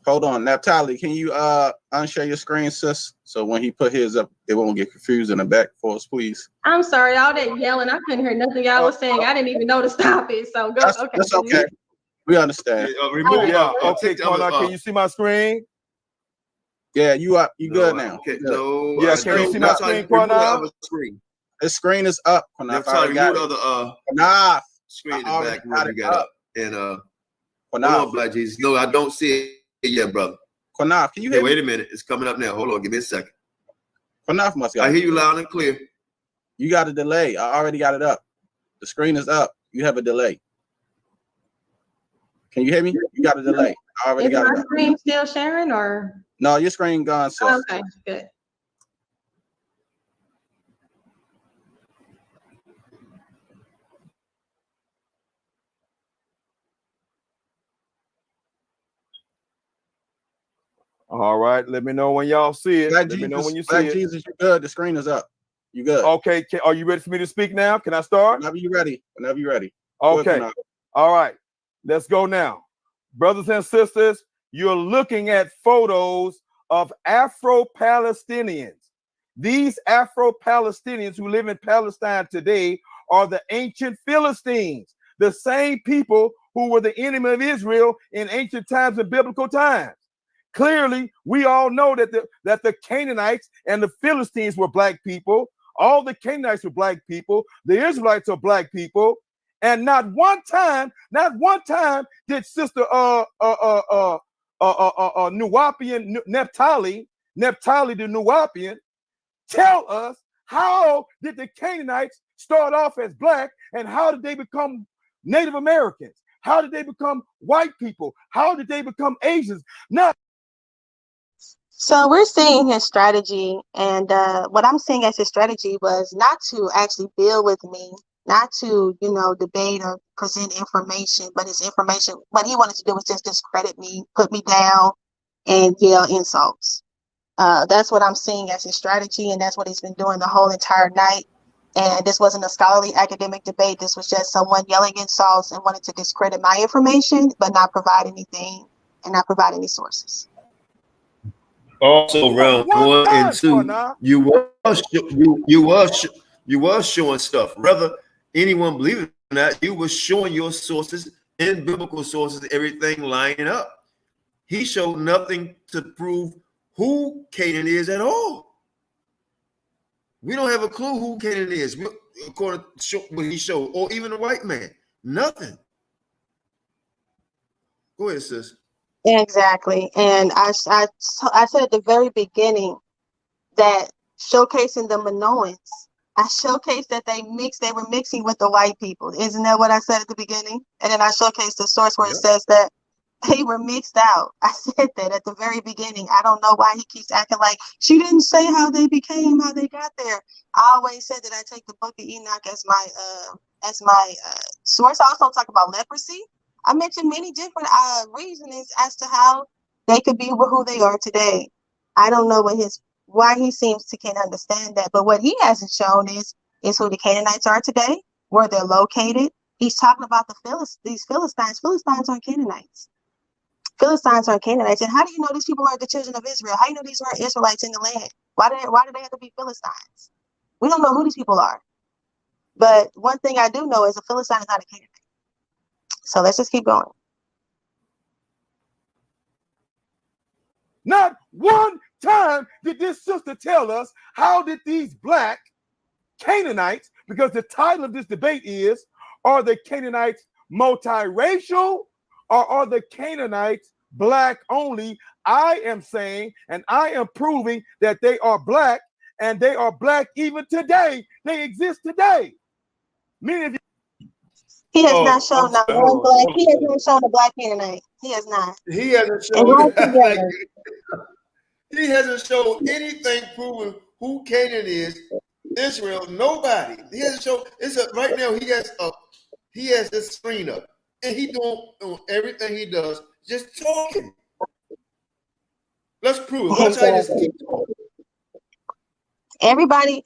Hold on, Naphtali, can you unshare your screen, sis? So when he put his up, it won't get confused in the back for us, please. I'm sorry, all that yelling, I couldn't hear nothing y'all was saying. I didn't even know to stop it. So go. Okay. That's okay. We understand. Okay, Qanath, can you see my screen? Yeah, you good now. Okay, no. Yeah, can you see my screen, Qanath? The screen is up. Qanath, Qanath. Screen in the back. We got up. And Qanath, Black Jesus. No, I don't see it yet, brother. Qanath, can you Hey, hear wait me? a minute. It's coming up now. Hold on. Give me a second. Qanath must got I hear you loud and clear. You got a delay. I already got it up. The screen is up. You have a delay. Can you hear me? You got a delay. I already Is got my it up. screen still sharing or? No, your screen gone, sis. Okay, good. All right, let me know when y'all see it. Black Let me know when you see Black it. Jesus, you good. The screen is up. You good. Okay, are you ready for me to speak now? Can I start? Whenever you're ready. Whenever you're ready. Okay. All right. Let's go now. Brothers and sisters, you're looking at photos of Afro-Palestinians. These Afro-Palestinians who live in Palestine today are the ancient Philistines, the same people who were the enemy of Israel in ancient times and biblical times. Clearly, we all know that the Canaanites and the Philistines were black people. All the Canaanites were black people. The Israelites are black people. And not one time did Sister Nuwapian Naphtali the Nuwapian tell us how did the Canaanites start off as black and how did they become Native Americans? How did they become white people? How did they become Asians? Not. So we're seeing his strategy, and what I'm seeing as his strategy was not to actually deal with me, not to, debate or present information, but his information, what he wanted to do was just discredit me, put me down, and yell insults. That's what I'm seeing as his strategy, and that's what he's been doing the whole entire night. And this wasn't a scholarly academic debate. This was just someone yelling insults and wanting to discredit my information, but not provide anything and not provide any sources. Also, round 1 and 2, you were showing stuff. Whether anyone believe it or not, you were showing your sources and biblical sources, everything lining up. He showed nothing to prove who Canaan is at all. We don't have a clue who Canaan is, according to what he showed, or even a white man. Nothing. Go ahead, sis. Exactly. And I said at the very beginning that showcasing the Minoans, I showcased that they were mixing with the white people. Isn't that what I said at the beginning? And then I showcased the source where it says that they were mixed out. I said that at the very beginning. I don't know why he keeps acting like she didn't say how they got there. I always said that I take the book of Enoch as my source. I also talk about leprosy. I mentioned many different reasons as to how they could be who they are today. I don't know why he seems to can't understand that, but what he hasn't shown is who the Canaanites are today, where they're located. He's talking about these Philistines. Philistines aren't Canaanites. Philistines aren't Canaanites. And how do you know these people are the children of Israel? How do you know these aren't Israelites in the land? Why do they have to be Philistines? We don't know who these people are. But one thing I do know is a Philistine is not a Canaanite. So let's just keep going. Not one time did this sister tell us how did these black Canaanites, because the title of this debate is, are the Canaanites multiracial or are the Canaanites black only? I am saying, and I am proving that they are black, and they are black even today. They exist today. Many of you. He has not shown not one black. He has not shown a black Canaanite. He has not. He hasn't shown. He hasn't shown anything proving who Canaan is. Israel, nobody. He hasn't shown. Right now. He has this screen up, and he doing everything he does, just talking. Let's prove it. Let's just keep talking. Everybody,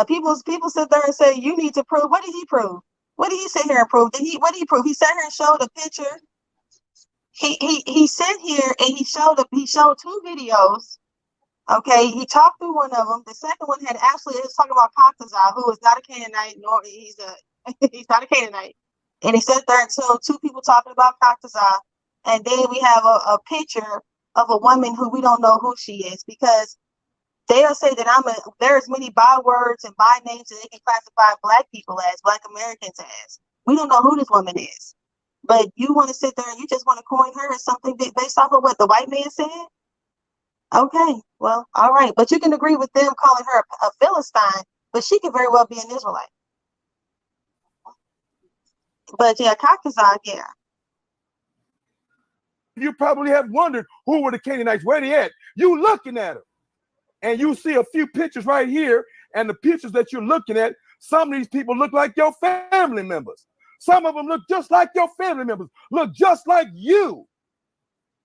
people sit there and say you need to prove. What did he prove? What did he sit here and prove? What did he prove? He sat here and showed a picture. He sat here and he showed 2 videos. Okay, he talked through one of them. The second one had absolutely, it was talking about Qanath, who is not a Canaanite, nor he's not a Canaanite. And he sat there and showed 2 people talking about Qanath. And then we have a picture of a woman who we don't know who she is, because they'll say that there's many bywords and by names that they can classify black people as, black Americans as. We don't know who this woman is. But you want to sit there and you just want to coin her as something based off of what the white man said? Okay, well, all right. But you can agree with them calling her a Philistine, but she could very well be an Israelite. But yeah, Caucasus, yeah. You probably have wondered who were the Canaanites, where they at. You looking at them, and you see a few pictures right here, and the pictures that you're looking at, some of these people look like your family members. Some of them look just like your family members, look just like you,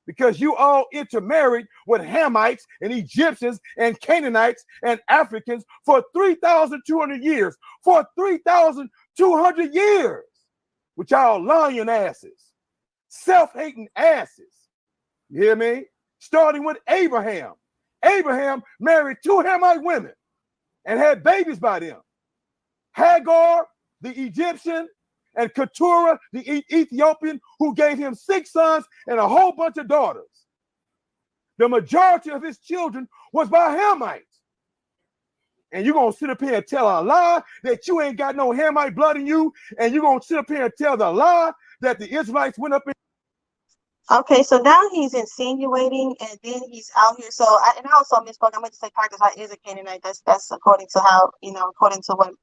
because you all intermarried with Hamites and Egyptians and Canaanites and Africans for 3,200 years. For 3,200 years, with y'all lying asses, self-hating asses. You hear me? Starting with Abraham. Abraham married 2 Hamite women and had babies by them. Hagar, the Egyptian, and Keturah, the Ethiopian, who gave him 6 sons and a whole bunch of daughters. The majority of his children was by Hamites. And you're going to sit up here and tell a lie that you ain't got no Hamite blood in you, and you're going to sit up here and tell the lie that the Israelites went up in. Okay, so now he's insinuating, and then he's out here. So, I also misspoke. I meant to say Caucasus is a Canaanite. That's according to how, according to what,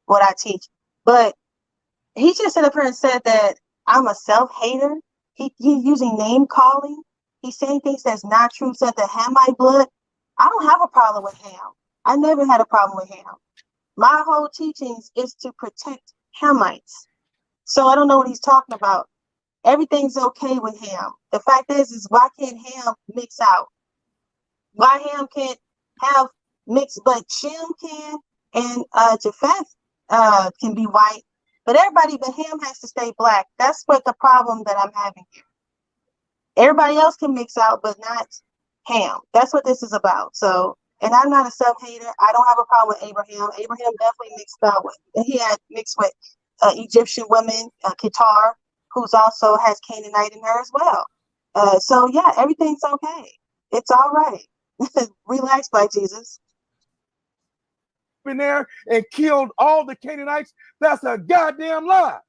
what I teach. But he just sit up here and said that I'm a self-hater. He's using name calling. He's saying things that's not true. Said the Hamite blood. I don't have a problem with Ham. I never had a problem with Ham. My whole teachings is to protect Hamites. So I don't know what he's talking about. Everything's okay with Ham. The fact is why can't Ham mix out? Why Ham can't have mixed, but Shem can, and Japheth can be white, but everybody but Ham has to stay black. That's what the problem that I'm having here. Everybody else can mix out, but not Ham. That's what this is about. So, and I'm not a self-hater. I don't have a problem with Abraham. Abraham definitely mixed out with, he had mixed with Egyptian women, Qatar, who's also has Canaanite in her as well. So yeah, everything's okay. It's all right. Relax, Black Jesus. In there and killed all the Canaanites. That's a goddamn lie.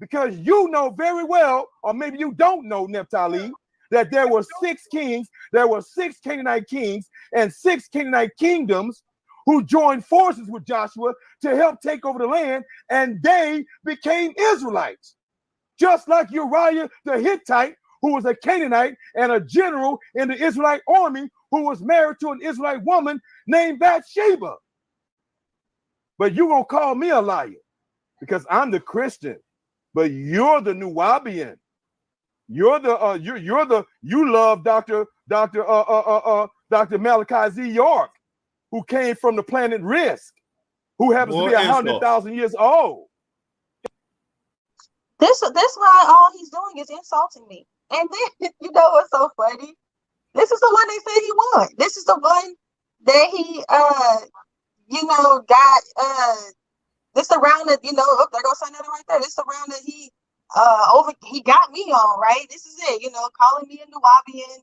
Because you know very well, or maybe you don't know, Naphtali, that there were 6 kings, there were 6 Canaanite kings and 6 Canaanite kingdoms who joined forces with Joshua to help take over the land, and they became Israelites. Just like Uriah the Hittite, who was a Canaanite and a general in the Israelite army, who was married to an Israelite woman named Bathsheba. But you gonna call me a liar because I'm the Christian, but you're the Nuwabian. You're the you love Dr. Malachi Z. York, who came from the planet Risk, who happens to be 100,000 years old. This why all he's doing is insulting me. And then you know what's so funny? This is the one they said he won. This is the one that he got this the round that, oh, there goes another right there. This is the round that he got me on, right? This is it, calling me a Nuwabian,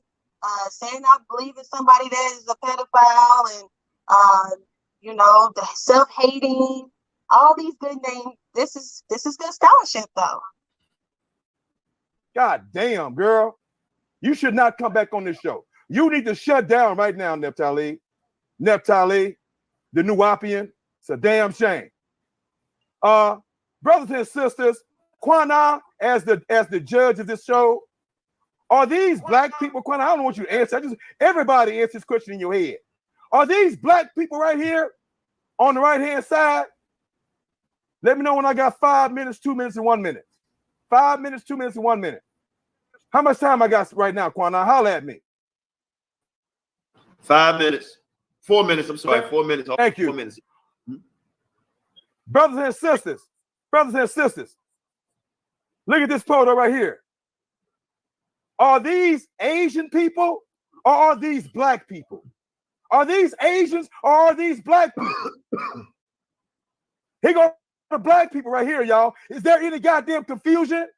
saying I believe in somebody that is a pedophile, and the self-hating, all these good names. This is good scholarship, though. God damn, girl. You should not come back on this show. You need to shut down right now, Naphtali. Naphtali, the Nuwapian. It's a damn shame. Brothers and sisters, Qanath, as the judge of this show, are these black people, Qanath? I don't know what you answer. Everybody answers this question in your head. Are these black people right here on the right-hand side? Let me know when I got 5 minutes, 2 minutes, and 1 minute. 5 minutes, 2 minutes, and 1 minute. How much time I got right now, Qanath? Holla at me. 5 minutes. 4 minutes. I'm sorry. 4 minutes. Thank you. 4 minutes. Brothers and sisters, look at this photo right here. Are these Asian people or are these black people? Are these Asians or are these black people? Here go the black people right here, y'all. Is there any goddamn confusion?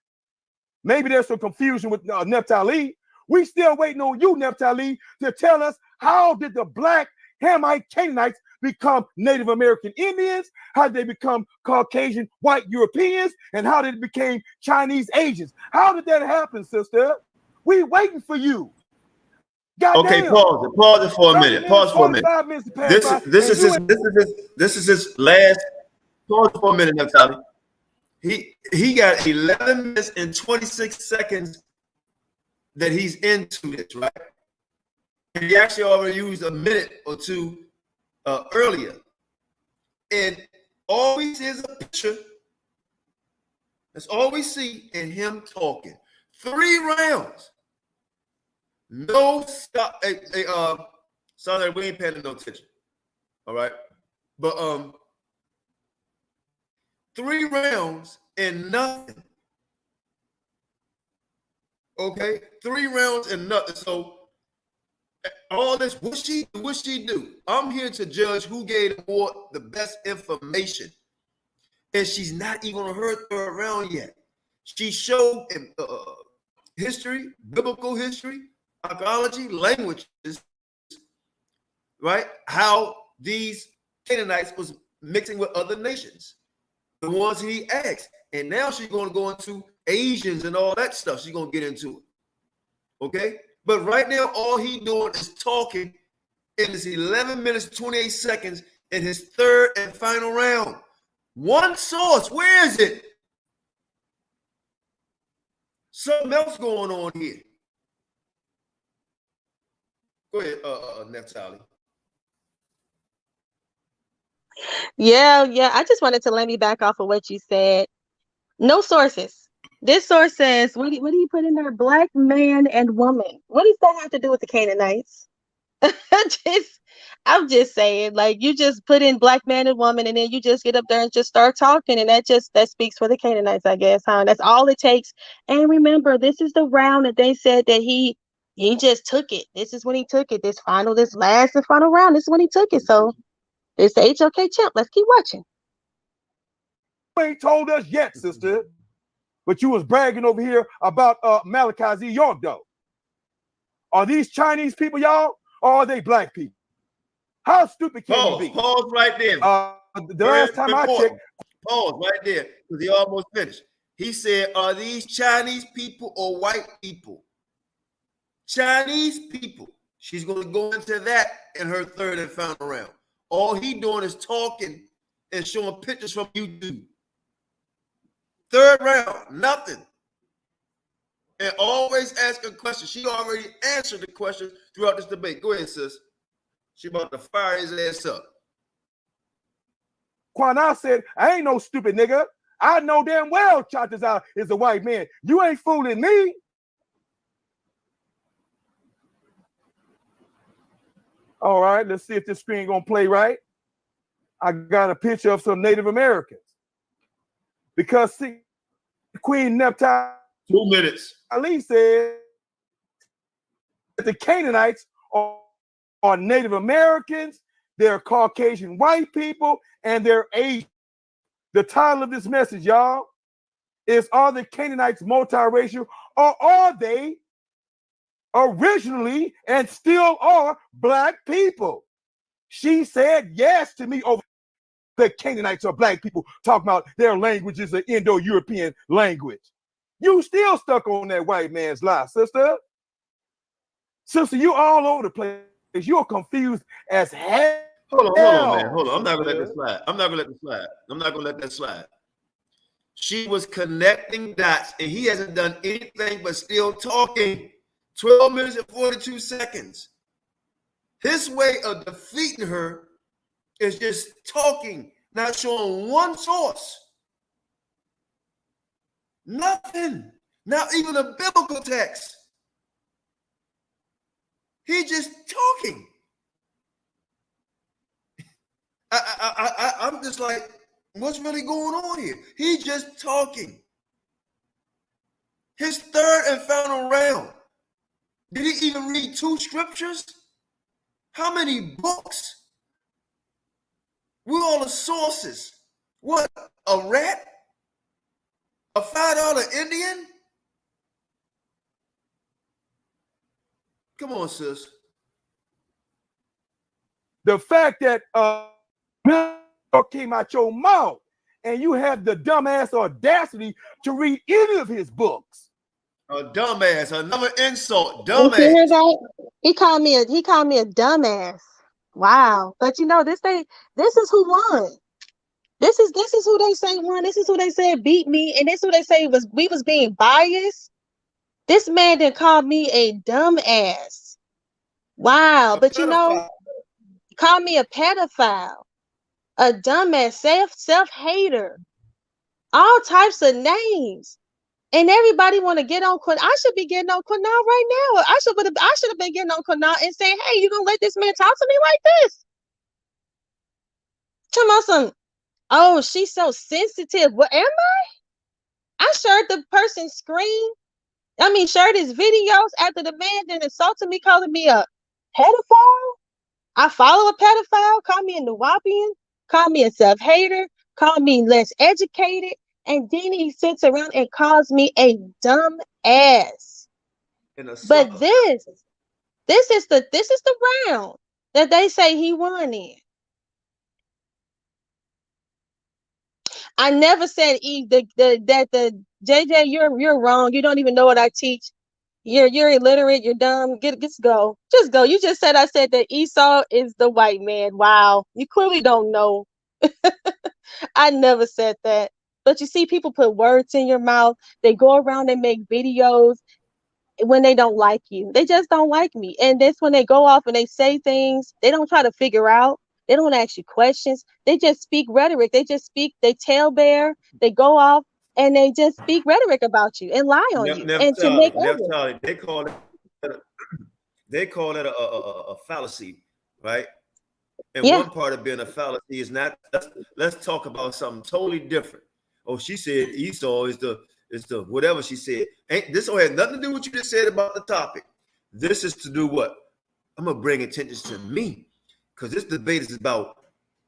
Maybe there's some confusion with Naphtali. We still waiting on you, Naphtali, to tell us how did the black Hamite Canaanites become Native American Indians? How did they become Caucasian white Europeans? And how did it become Chinese Asians? How did that happen, sister? We waiting for you. Goddamn. Okay, pause it for a minute. Pause for a minute. Minutes to pass by, This is his last. Pause for a minute, Naphtali. He got 11 minutes and 26 seconds that he's into this, right? And he actually already used a minute or two earlier. And all we see is a picture. That's all we see in him talking. 3 rounds. No stop. Sorry, we ain't paying no attention. All right. But 3 rounds and nothing. Okay, 3 rounds and nothing. So all this, what she do? I'm here to judge who gave the best information. And she's not even on her 3rd round yet. She showed history, biblical history, archaeology, languages, right? How these Canaanites was mixing with other nations, the ones he asked. And now she's going to go into Asians and all that stuff. She's going to get into it. Okay? But right now, all he doing is talking in his 11 minutes, 28 seconds in his 3rd and final round. One source. Where is it? Something else going on here. Go ahead, Naphtali. Yeah. I just wanted to let me back off of what you said. No sources. This source says, what do you put in there? Black man and woman. What does that have to do with the Canaanites? I'm just saying, like, you just put in black man and woman, and then you just get up there and just start talking, and that speaks for the Canaanites, I guess, huh? That's all it takes. And remember, this is the round that they said that he just took it. This is when he took it. This last and final round. This is when he took it. So it's the HOK champ. Let's keep watching. You ain't told us yet, sister. But you was bragging over here about Malachi Z. York, though. Are these Chinese people, y'all, or are they black people? How stupid can you be? Pause right there. The last time I checked. Pause right there, because he almost finished. He said, are these Chinese people or white people? Chinese people. She's going to go into that in her 3rd and final round. All he doing is talking and showing pictures from YouTube. 3rd round, nothing. And always asking questions. She already answered the question throughout this debate. Go ahead, sis. She about to fire his ass up. Qanath said, I ain't no stupid nigga. I know damn well Qanath is a white man. You ain't fooling me. All right, let's see if this screen gonna play right. I got a picture of some Native Americans. Because see, Queen Naphtali 2 minutes. Ali said that the Canaanites are Native Americans, they're Caucasian white people, and they're Asian. The title of this message, y'all, is Are the Canaanites multiracial, or are they originally and still are black people? She said yes to me over the Canaanites are black people, talking about their language is an Indo-European language. You still stuck on that white man's lie, sister. Sister, you all over the place. You're confused as hell. Hold on, man. Hold on. I'm not gonna let this slide. I'm not gonna let that slide. She was connecting dots, and he hasn't done anything but still talking. 12 minutes and 42 seconds. His way of defeating her is just talking, not showing one source. Nothing. Not even a biblical text. He just talking. I'm just like, what's really going on here? He just talking. His 3rd and final round. Did he even read 2 scriptures? How many books? Where are all the sources? What, a rat? A $5 Indian? Come on, sis. The fact that came out your mouth and you have the dumbass audacity to read any of his books. A dumbass, another insult. Dumbass. He called me a dumbass. Wow. But you know, this is who won. This is who they say won. This is who they said beat me, and this is who they say we was being biased. This man didn't call me a dumbass. Wow. But you know, call me a pedophile, a dumbass, self-hater, all types of names. And everybody want to get on Qanath. I should be getting on Qanath right now. I should have been getting on Qanath and saying, hey, you gonna let this man talk to me like this? Come on, some. Oh, she's so sensitive. What am I? I shared the person's screen. I mean, shared his videos after the man then insulted me, calling me a pedophile. I follow a pedophile, call me a Nuwapian, call me a self-hater, call me less educated, and then he sits around and calls me a dumb ass. But this is the round that they say he won in. I never said that the JJ, you're wrong. You don't even know what I teach. You're illiterate. You're dumb. Just go. Just go. You just said I said that Esau is the white man. Wow. You clearly don't know. I never said that. But you see, people put words in your mouth. They go around and make videos when they don't like you. They just don't like me. And that's when they go off and they say things. They don't try to figure out. They don't ask you questions. They just speak rhetoric. They tail bear. They go off and they just speak rhetoric about you and lie on you. And to make Naphtali, they call it a fallacy, right? And one part of being a fallacy is not. Let's talk about something totally different. Oh, she said Esau is the whatever she said. This don't have nothing to do with what you just said about the topic. This is to do what? I'm gonna bring attention to me, because this debate is about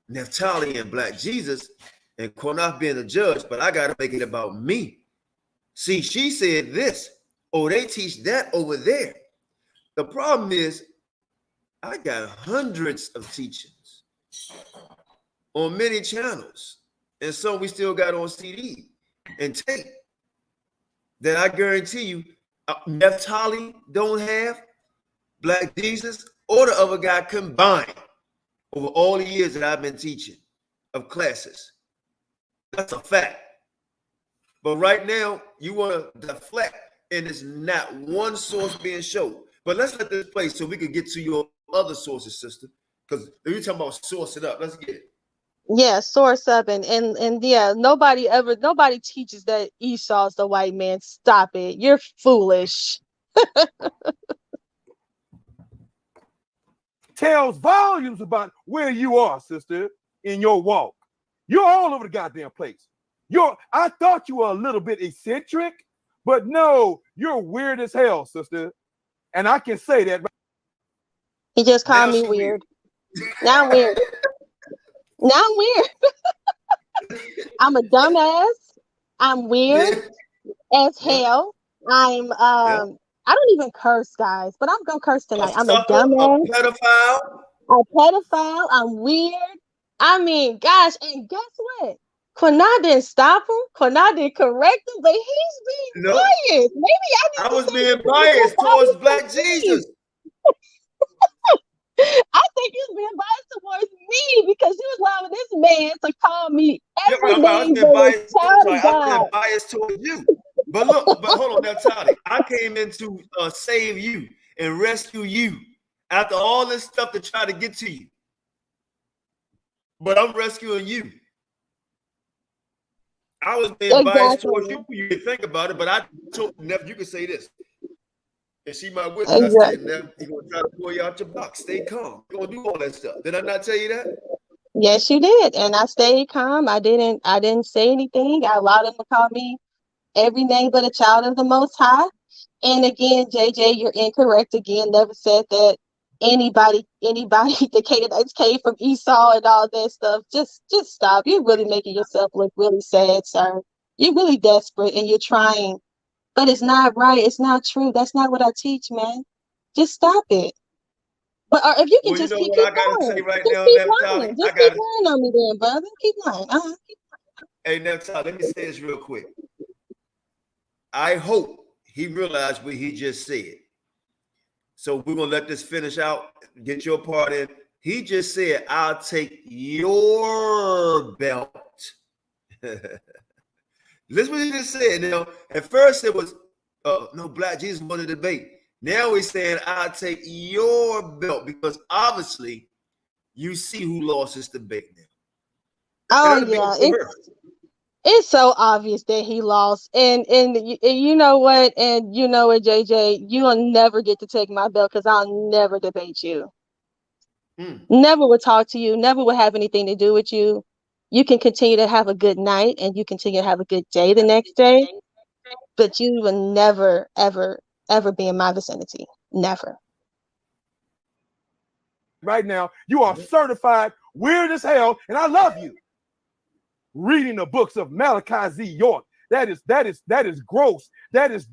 Naphtali and Black Jesus and Qanath being a judge, but I gotta make it about me. See, she said this. Oh, they teach that over there. The problem is, I got hundreds of teachings on many channels, and some we still got on CD and tape that I guarantee you Naphtali don't have, Black Jesus or the other guy combined over all the years that I've been teaching of classes. That's a fact. But right now, you want to deflect, and it's not one source being shown. But let's let this play so we can get to your other sources, sister. Because you're talking about sourcing up. Let's get it. Yeah, source up and yeah, nobody teaches that Esau's the white man. Stop it. You're foolish. Tells volumes about where you are, sister, in your walk. You're all over the goddamn place. I thought you were a little bit eccentric, but no, you're weird as hell, sister. And I can say that. He just called me weird. Now I'm weird. Now I'm weird. I'm a dumbass. I'm weird as hell. I'm I don't even curse, guys, but I'm gonna curse tonight. I'm a dumbass. A pedophile. I'm weird. I mean, gosh, and guess what? Qanath didn't stop him. Qanath didn't correct him, but he's being biased. Maybe I was being biased towards Black Jesus. I think you're being biased towards me because you was allowing this man to call me every name but a child of God. I've been biased towards you. But look, hold on, Naphtali. I came in to save you and rescue you after all this stuff to try to get to you. But I'm rescuing you. I was being biased towards you. You can think about it, but I told Nev, you can say this. And she might witness. I said, Nev, he's gonna try to pull you out your box. Stay calm. You're gonna do all that stuff. Did I not tell you that? Yes, you did. And I stayed calm. I didn't say anything. I allowed him to call me every name but a child of the Most High. And again, JJ, you're incorrect again. Never said that anybody the Canaanites came from Esau and all that stuff. Just stop. You're really making yourself look really sad, sir. You're really desperate and you're trying, but it's not right. It's not true. That's not what I teach, man. Just stop it. But if you can just keep going. Just keep lying on me then, brother. Keep lying. Hey, Naphtali, let me say this real quick. I hope he realized what he just said. So we're gonna let this finish out, get your part in. He just said, I'll take your belt. Listen what he just said. Now, at first it was no, Black Jesus won the debate. Now he's saying, I'll take your belt, because obviously you see who lost this debate now. Oh yeah, it's so obvious that he lost, and you know what, JJ, you'll never get to take my belt because I'll never debate you. Never would talk to you, never would have anything to do with you. You can continue to have a good night and you continue to have a good day the next day, but you will never, ever, ever be in my vicinity. Never. Right now, you are certified weird as hell, and I love you. Reading the books of Malachi Z. York, that is gross. That is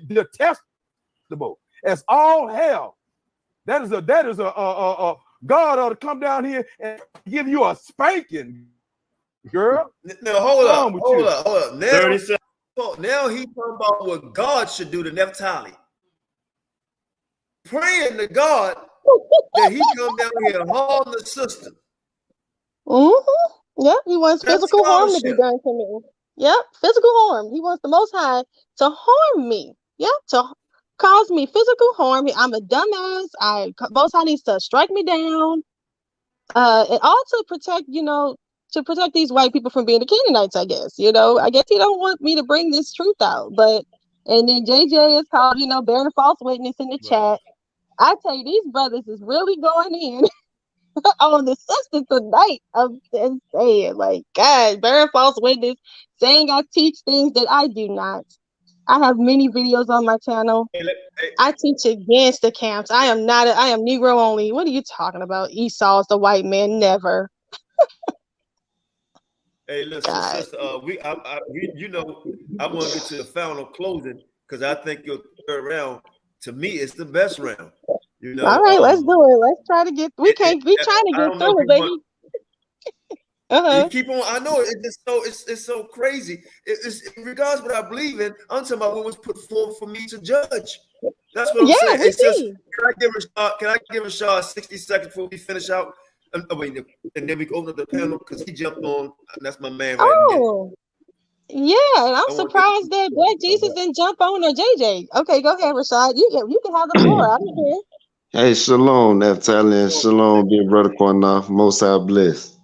detestable as all hell. That is a God ought to come down here and give you a spanking, girl. No, hold up. Now he's talking about what God should do to Naphtali. Praying to God that he come down here and harm the sister. Yeah, he wants physical harm to be done to me. Yep, physical harm. He wants the Most High to harm me. Yep, to cause me physical harm. I'm a dumbass. Most High needs to strike me down. And all to protect, to protect these white people from being the Canaanites, I guess. I guess he don't want me to bring this truth out. And then JJ is called, bearing false witness in the chat. I tell you, these brothers is really going in on the sister tonight. I'm saying, like, God, bearing false witness, saying I teach things that I do not. I have many videos on my channel. I teach against the camps. I am Negro only. What are you talking about? Esau's the white man, never. Hey, listen, sister, I want to get to the final closing because I think your third round, to me, is the best round. All right, let's do it. Let's try to get. We trying to get through it, baby. You keep on. I know it's so crazy. It's in regards to what I believe in. I'm talking about what was put forward for me to judge. That's what I'm saying. It's just, can I give Rashad 60 seconds before we finish out? And then we can open up the panel because he jumped on. That's my man. Yeah, and I'm surprised that Black Jesus didn't jump on or JJ. Okay, go ahead, Rashad. You can have the floor. I don't care. Hey, shalom, Naphtali, and shalom, dear brother Qanath. Most High bless.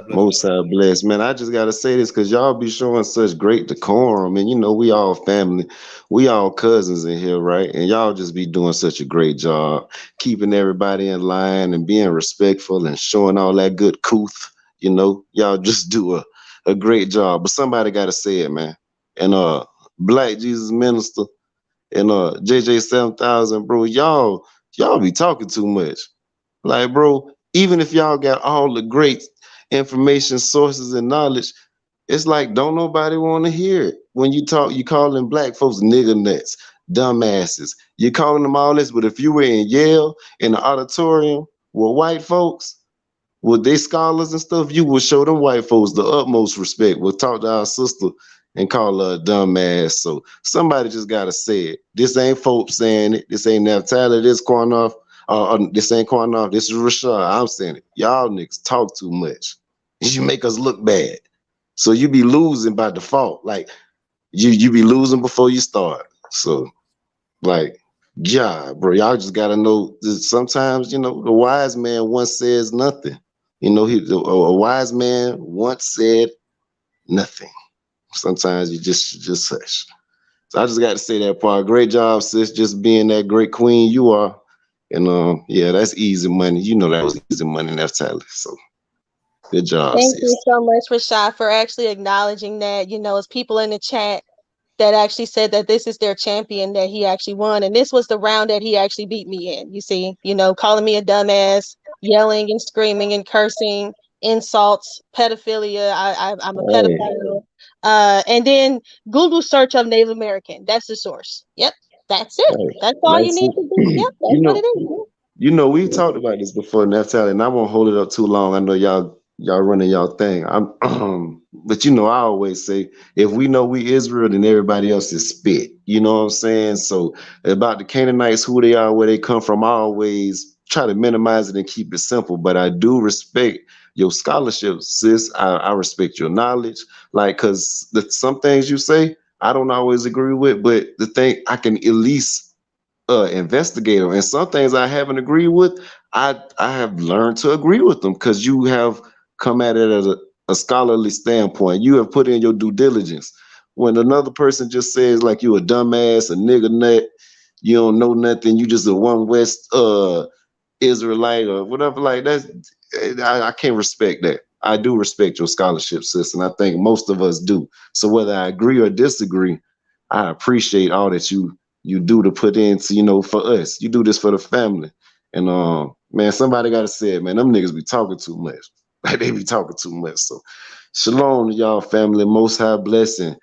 Most High bless. Man, I just got to say this because y'all be showing such great decorum. And, we all family. We all cousins in here, right? And y'all just be doing such a great job keeping everybody in line and being respectful and showing all that good couth. Y'all just do a great job. But somebody got to say it, man. And Black Jesus Minister and JJ 7000, bro, y'all be talking too much. Like, bro, even if y'all got all the great information sources and knowledge, it's like don't nobody want to hear it. When you talk, you calling black folks nigger nuts, dumbasses. You calling them all this, but if you were in Yale in the auditorium with white folks, with they scholars and stuff, you would show them white folks the utmost respect. We'll talk to our sister and call her a dumbass. So somebody just gotta say it. This ain't F.O.P.E saying it. This ain't Naphtali. This Qanath. This ain't Qanath. This is Rashad. I'm saying it. Y'all niggas talk too much. You make us look bad. So you be losing by default. Like you be losing before you start. So like, yeah, bro, y'all just gotta know that sometimes, the wise man once says nothing. A wise man once said nothing. Sometimes you just hush. So I just got to say that part. Great job, sis, just being that great queen you are. And yeah, that's easy money. That was easy money in Naphtali. So good job, Thank sis. you so much, Rashad, for actually acknowledging that. It's people in the chat that actually said that this is their champion that he actually won. And this was the round that he actually beat me in. You see, calling me a dumbass, yelling and screaming and cursing, insults, pedophilia. I'm a pedophile. And then Google search of Native American. That's the source. Yep, that's it. That's all you need to do. Yep, that's what it is. We've talked about this before, Naphtali, and I won't hold it up too long. I know y'all running y'all thing. but you know, I always say, if we know we Israel, then everybody else is spit. You know what I'm saying? So about the Canaanites, who they are, where they come from, I always try to minimize it and keep it simple. But I do respect your scholarship, sis. I respect your knowledge. Like, cause some things you say, I don't always agree with, but the thing I can at least investigate them. And some things I haven't agreed with, I have learned to agree with them because you have come at it as a scholarly standpoint. You have put in your due diligence. When another person just says like you a dumbass, a nigger nut, you don't know nothing, you just a one West Israelite or whatever, like that, I can't respect that. I do respect your scholarship, sis, and I think most of us do. So whether I agree or disagree, I appreciate all that you do to put into, you know, for us. You do this for the family. And man, somebody gotta say it, man. Them niggas be talking too much. Like they be talking too much. So shalom to y'all family, most high blessing.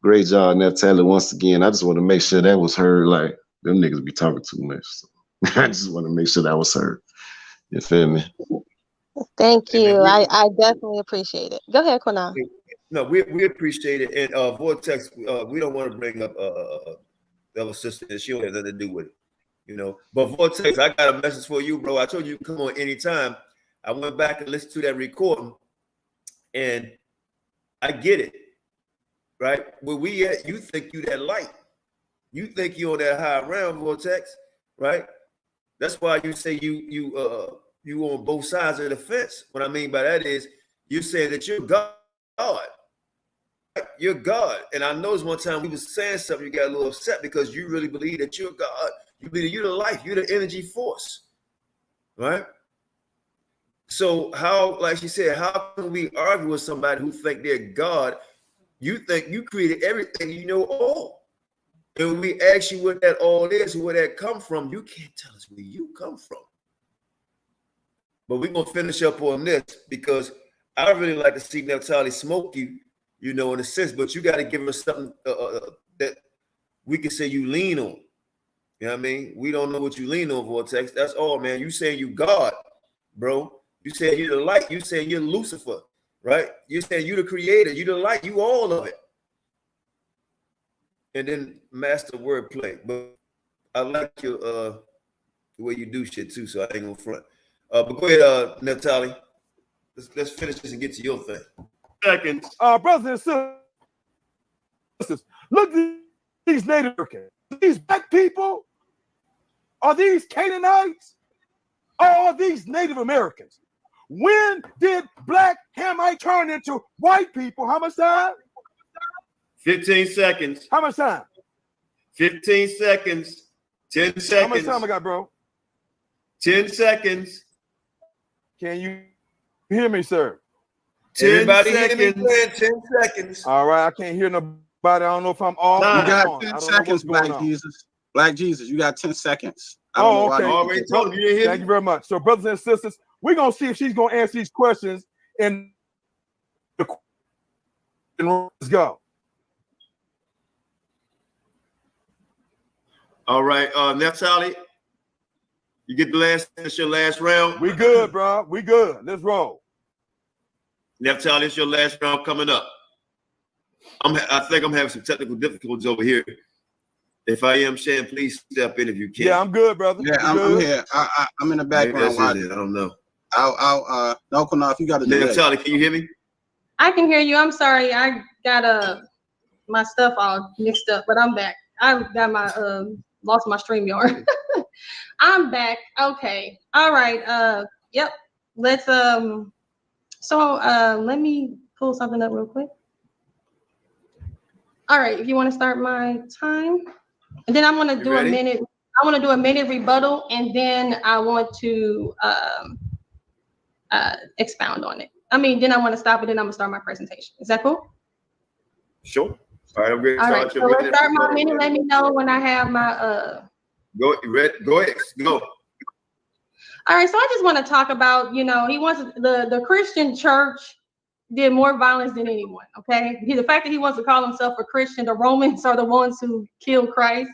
Great job, Naphtali, once again. I just want to make sure that was heard. Like them niggas be talking too much. So I just want to make sure that was heard. You feel me? Thank you. I definitely appreciate it. Go ahead, Qanath. No, we appreciate it. And Vortex, we don't want to bring up the other sister, and she don't have nothing to do with it, you know. But Vortex, I got a message for you, bro. I told you come on anytime. I went back and listened to that recording, and I get it, right? Where we at, you think you that light. You think you on that high round, Vortex, right? That's why you say you on both sides of the fence. What I mean by that is you say that you're God. You're God. And I noticed one time we was saying something, you got a little upset because you really believe that you're God. You believe you're the life, you're the energy force, right? So how, like she said, how can we argue with somebody who think they're God? You think you created everything, you know all. And when we ask you what that all is, where that come from, you can't tell us where you come from. But we're going to finish up on this because I really like to see Naphtali smoke you, you know, in a sense, but you got to give us something that we can say you lean on. You know what I mean? We don't know what you lean on, Vortex. That's all, man. You saying you God, bro. You saying you're the light. You saying you're Lucifer, right? You saying you the creator. You the light. You all of it. And then master wordplay. But I like your the way you do shit too, so I ain't gonna front. But go ahead, Naphtali. Let's finish this and get to your thing. Seconds. Brothers and sisters, look at these Native Americans. These black people, are these Canaanites, or are these Native Americans? When did black Hamite turn into white people? How much time? 15 seconds. How much time? 15 seconds. 10 seconds. How much time I got, bro? 10 seconds. Can you hear me, sir? 10 seconds. 10 seconds. All right, I can't hear nobody. I don't know if I'm off. You got 10 seconds, Black Jesus. Black Jesus, you got 10 seconds. Oh, okay. Already told you, you Thank you very much. So, brothers and sisters, we're going to see if she's going to answer these questions. And let's go. All right, Naphtali, you get the last. It's your last round. We good, bro. We good. Let's roll. Naphtali, it's your last round coming up. I think I'm having some technical difficulties over here. If I am, Shan, please step in if you can. Yeah, I'm good, brother. Yeah, I'm here. I'm in the background. I don't know. No, Qanath, you got to do that. Naphtali, can you hear me? I can hear you. I'm sorry. I got my stuff all mixed up, but I'm back. I got my lost my StreamYard. I'm back. Okay. All right. Yep. Let's let me pull something up real quick. All right, if you want to start my time, and then I'm going to do a minute. I want to do a minute rebuttal, and then I want to expound on it. I mean, then I want to stop it, then I'm going to start my presentation. Is that cool? Sure. All right, I'm ready. All right, so let's start my minute. Let me know when I have my Go ahead. Go. All right, so I just want to talk about, he wants the Christian church, did more violence than anyone. Okay, the fact that he wants to call himself a Christian, the Romans are the ones who killed Christ.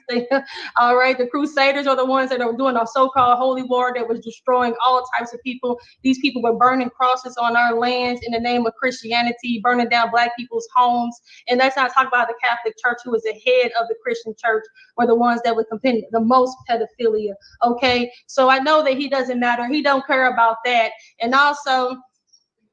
All right, the Crusaders are the ones that are doing a so-called holy war that was destroying all types of people. These people were burning crosses on our lands in the name of Christianity, burning down Black people's homes. And that's not talking about the Catholic Church, who is the head of the Christian church, were the ones that were committing the most pedophilia. Okay, so I know that he doesn't matter. He don't care about that. And also,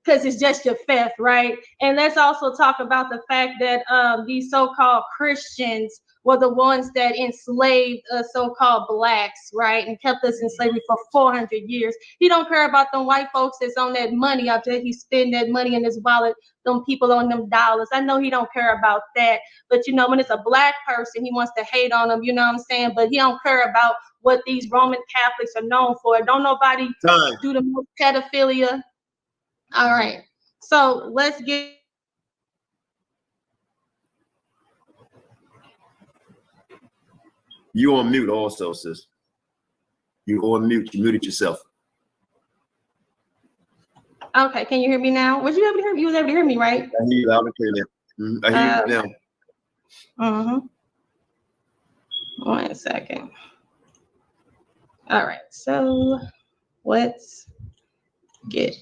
because it's just your faith, right? And let's also talk about the fact that these so-called Christians were the ones that enslaved so-called Blacks, right? And kept us in slavery for 400 years. He don't care about them white folks that's on that money out there. He's spending that money in his wallet, them people on them dollars. I know he don't care about that. But, you know, when it's a Black person, he wants to hate on them, you know what I'm saying? But he don't care about what these Roman Catholics are known for. Don't nobody do the most pedophilia. All right, so let's get. You on mute also, sis. You on mute. You muted yourself. Okay, can you hear me now? Was you able to hear me? You was able to hear me, right? I hear you loud and clear now. I hear you now. 1 second. All right, so let's get.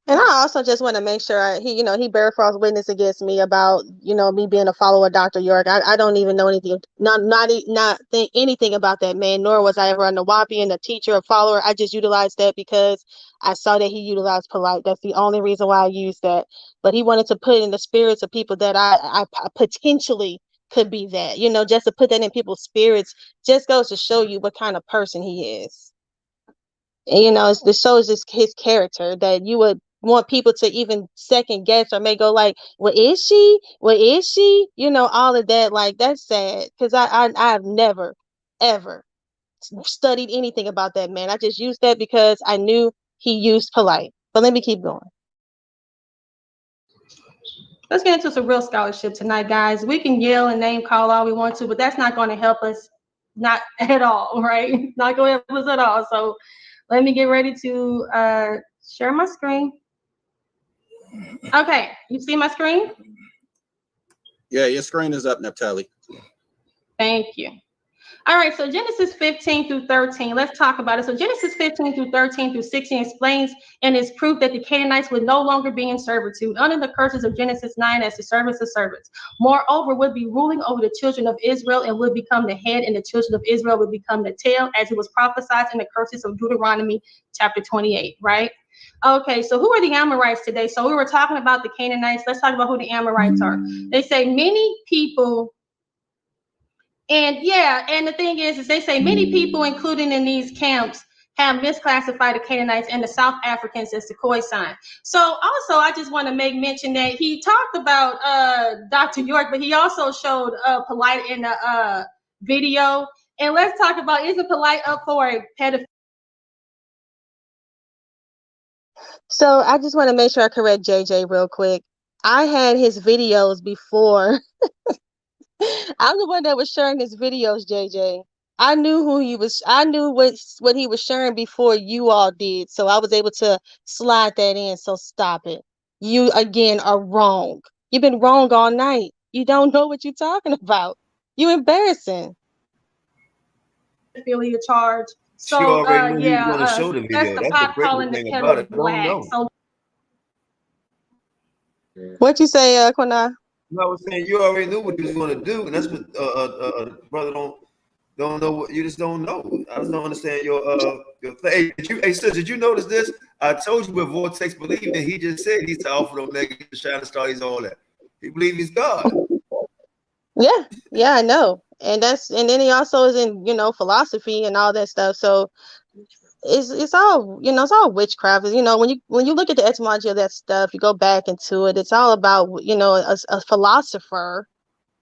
And I also just want to make sure he bear false witness against me about, me being a follower of Dr. York. I don't even know anything, not think anything about that man, nor was I ever a Nawapian, a teacher, a follower. I just utilized that because I saw that he utilized polite. That's the only reason why I used that. But he wanted to put in the spirits of people that I potentially could be that, just to put that in people's spirits just goes to show you what kind of person he is. And, it shows just his character that you would want people to even second guess or may go like, well, is she? Well, is she? All of that. Like, that's sad because I've never, ever studied anything about that man. I just used that because I knew he used polite. But let me keep going. Let's get into some real scholarship tonight, guys. We can yell and name call all we want to, but that's not going to help us, not at all, right? Not going to help us at all. So let me get ready to share my screen. Okay, you see my screen? Yeah, your screen is up, Naphtali. Thank you. All right, so Genesis 15 through 13, let's talk about it. So Genesis 15 through 13 through 16 explains and is proof that the Canaanites would no longer be in servitude under the curses of Genesis 9 as the servants of servants. Moreover, would be ruling over the children of Israel and would become the head, and the children of Israel would become the tail, as it was prophesied in the curses of Deuteronomy chapter 28, right? Okay, so who are the Amorites today? So we were talking about the Canaanites. Let's talk about who the Amorites are. They say many people. And yeah, and the thing is they say many people, including in these camps, have misclassified the Canaanites and the South Africans as the Khoisan. So also, I just want to make mention that he talked about Dr. York, but he also showed Polite in the video. And let's talk about, isn't Polite up for a pedophile? So I just want to make sure I correct JJ real quick. I had his videos before. I'm the one that was sharing his videos, JJ. I knew who he was. I knew what he was sharing before you all did. So I was able to slide that in. So stop it. You, again, are wrong. You've been wrong all night. You don't know what you're talking about. You embarrassing. Affiliate charge. So she already knew yeah, he was going to show the video. that's the calling the kettle black. So what you say, Qanath? I was saying you already knew what he was going to do, and that's what brother don't know. What you just don't know. I just don't understand your thing. Hey, sis, did you notice this? I told you what Vortex believed, and he just said he's the Alpha and Omega, the Shining Star, he's all that. He believes he's God. Yeah, I know. And then he also is in, philosophy and all that stuff. So it's all, it's all witchcraft. When you look at the etymology of that stuff, you go back into it. It's all about, a philosopher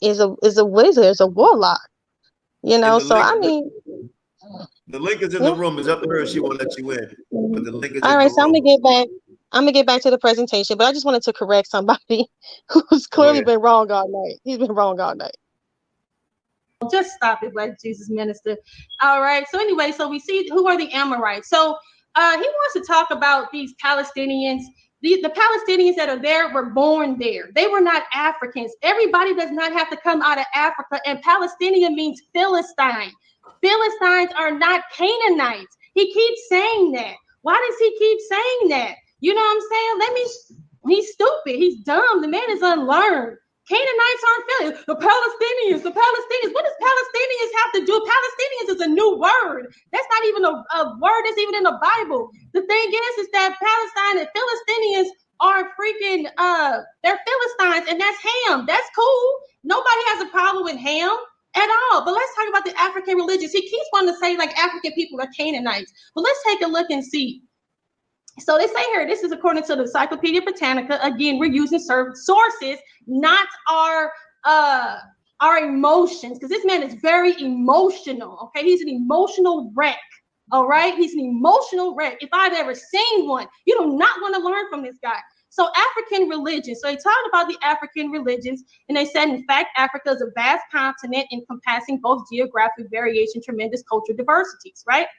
is a wizard, is a warlock. So I mean, the link is in the room. It's up to her. She won't let you in. But the link is all in right. the So room. I'm gonna get back to the presentation, but I just wanted to correct somebody who's clearly been wrong all night. He's been wrong all night. Just stop it, Black Jesus Minister. All right. So anyway, so we see who are the Amorites. So he wants to talk about these Palestinians The Palestinians that are there were born there. They were not Africans. Everybody does not have to come out of Africa, and Palestinian means Philistine. Philistines are not Canaanites. He keeps saying that. Why does he keep saying that? You know what I'm saying? He's stupid. He's dumb. The man is unlearned. Canaanites aren't Philistines. The Palestinians. What does Palestinians have to do? Palestinians is a new word. That's not even a word that's even in the Bible. The thing is that Palestine and Philistinians are freaking, they're Philistines, and that's Ham. That's cool. Nobody has a problem with Ham at all. But let's talk about the African religions. He keeps wanting to say like African people are Canaanites. But let's take a look and see. So they say here, this is according to the Encyclopedia Britannica. Again, we're using sources, not our emotions, because this man is very emotional. Okay, he's an emotional wreck. All right, he's an emotional wreck. If I've ever seen one, you do not want to learn from this guy. So African religions. So they talked about the African religions, and they said, in fact, Africa is a vast continent encompassing both geographic variation, tremendous cultural diversities. Right.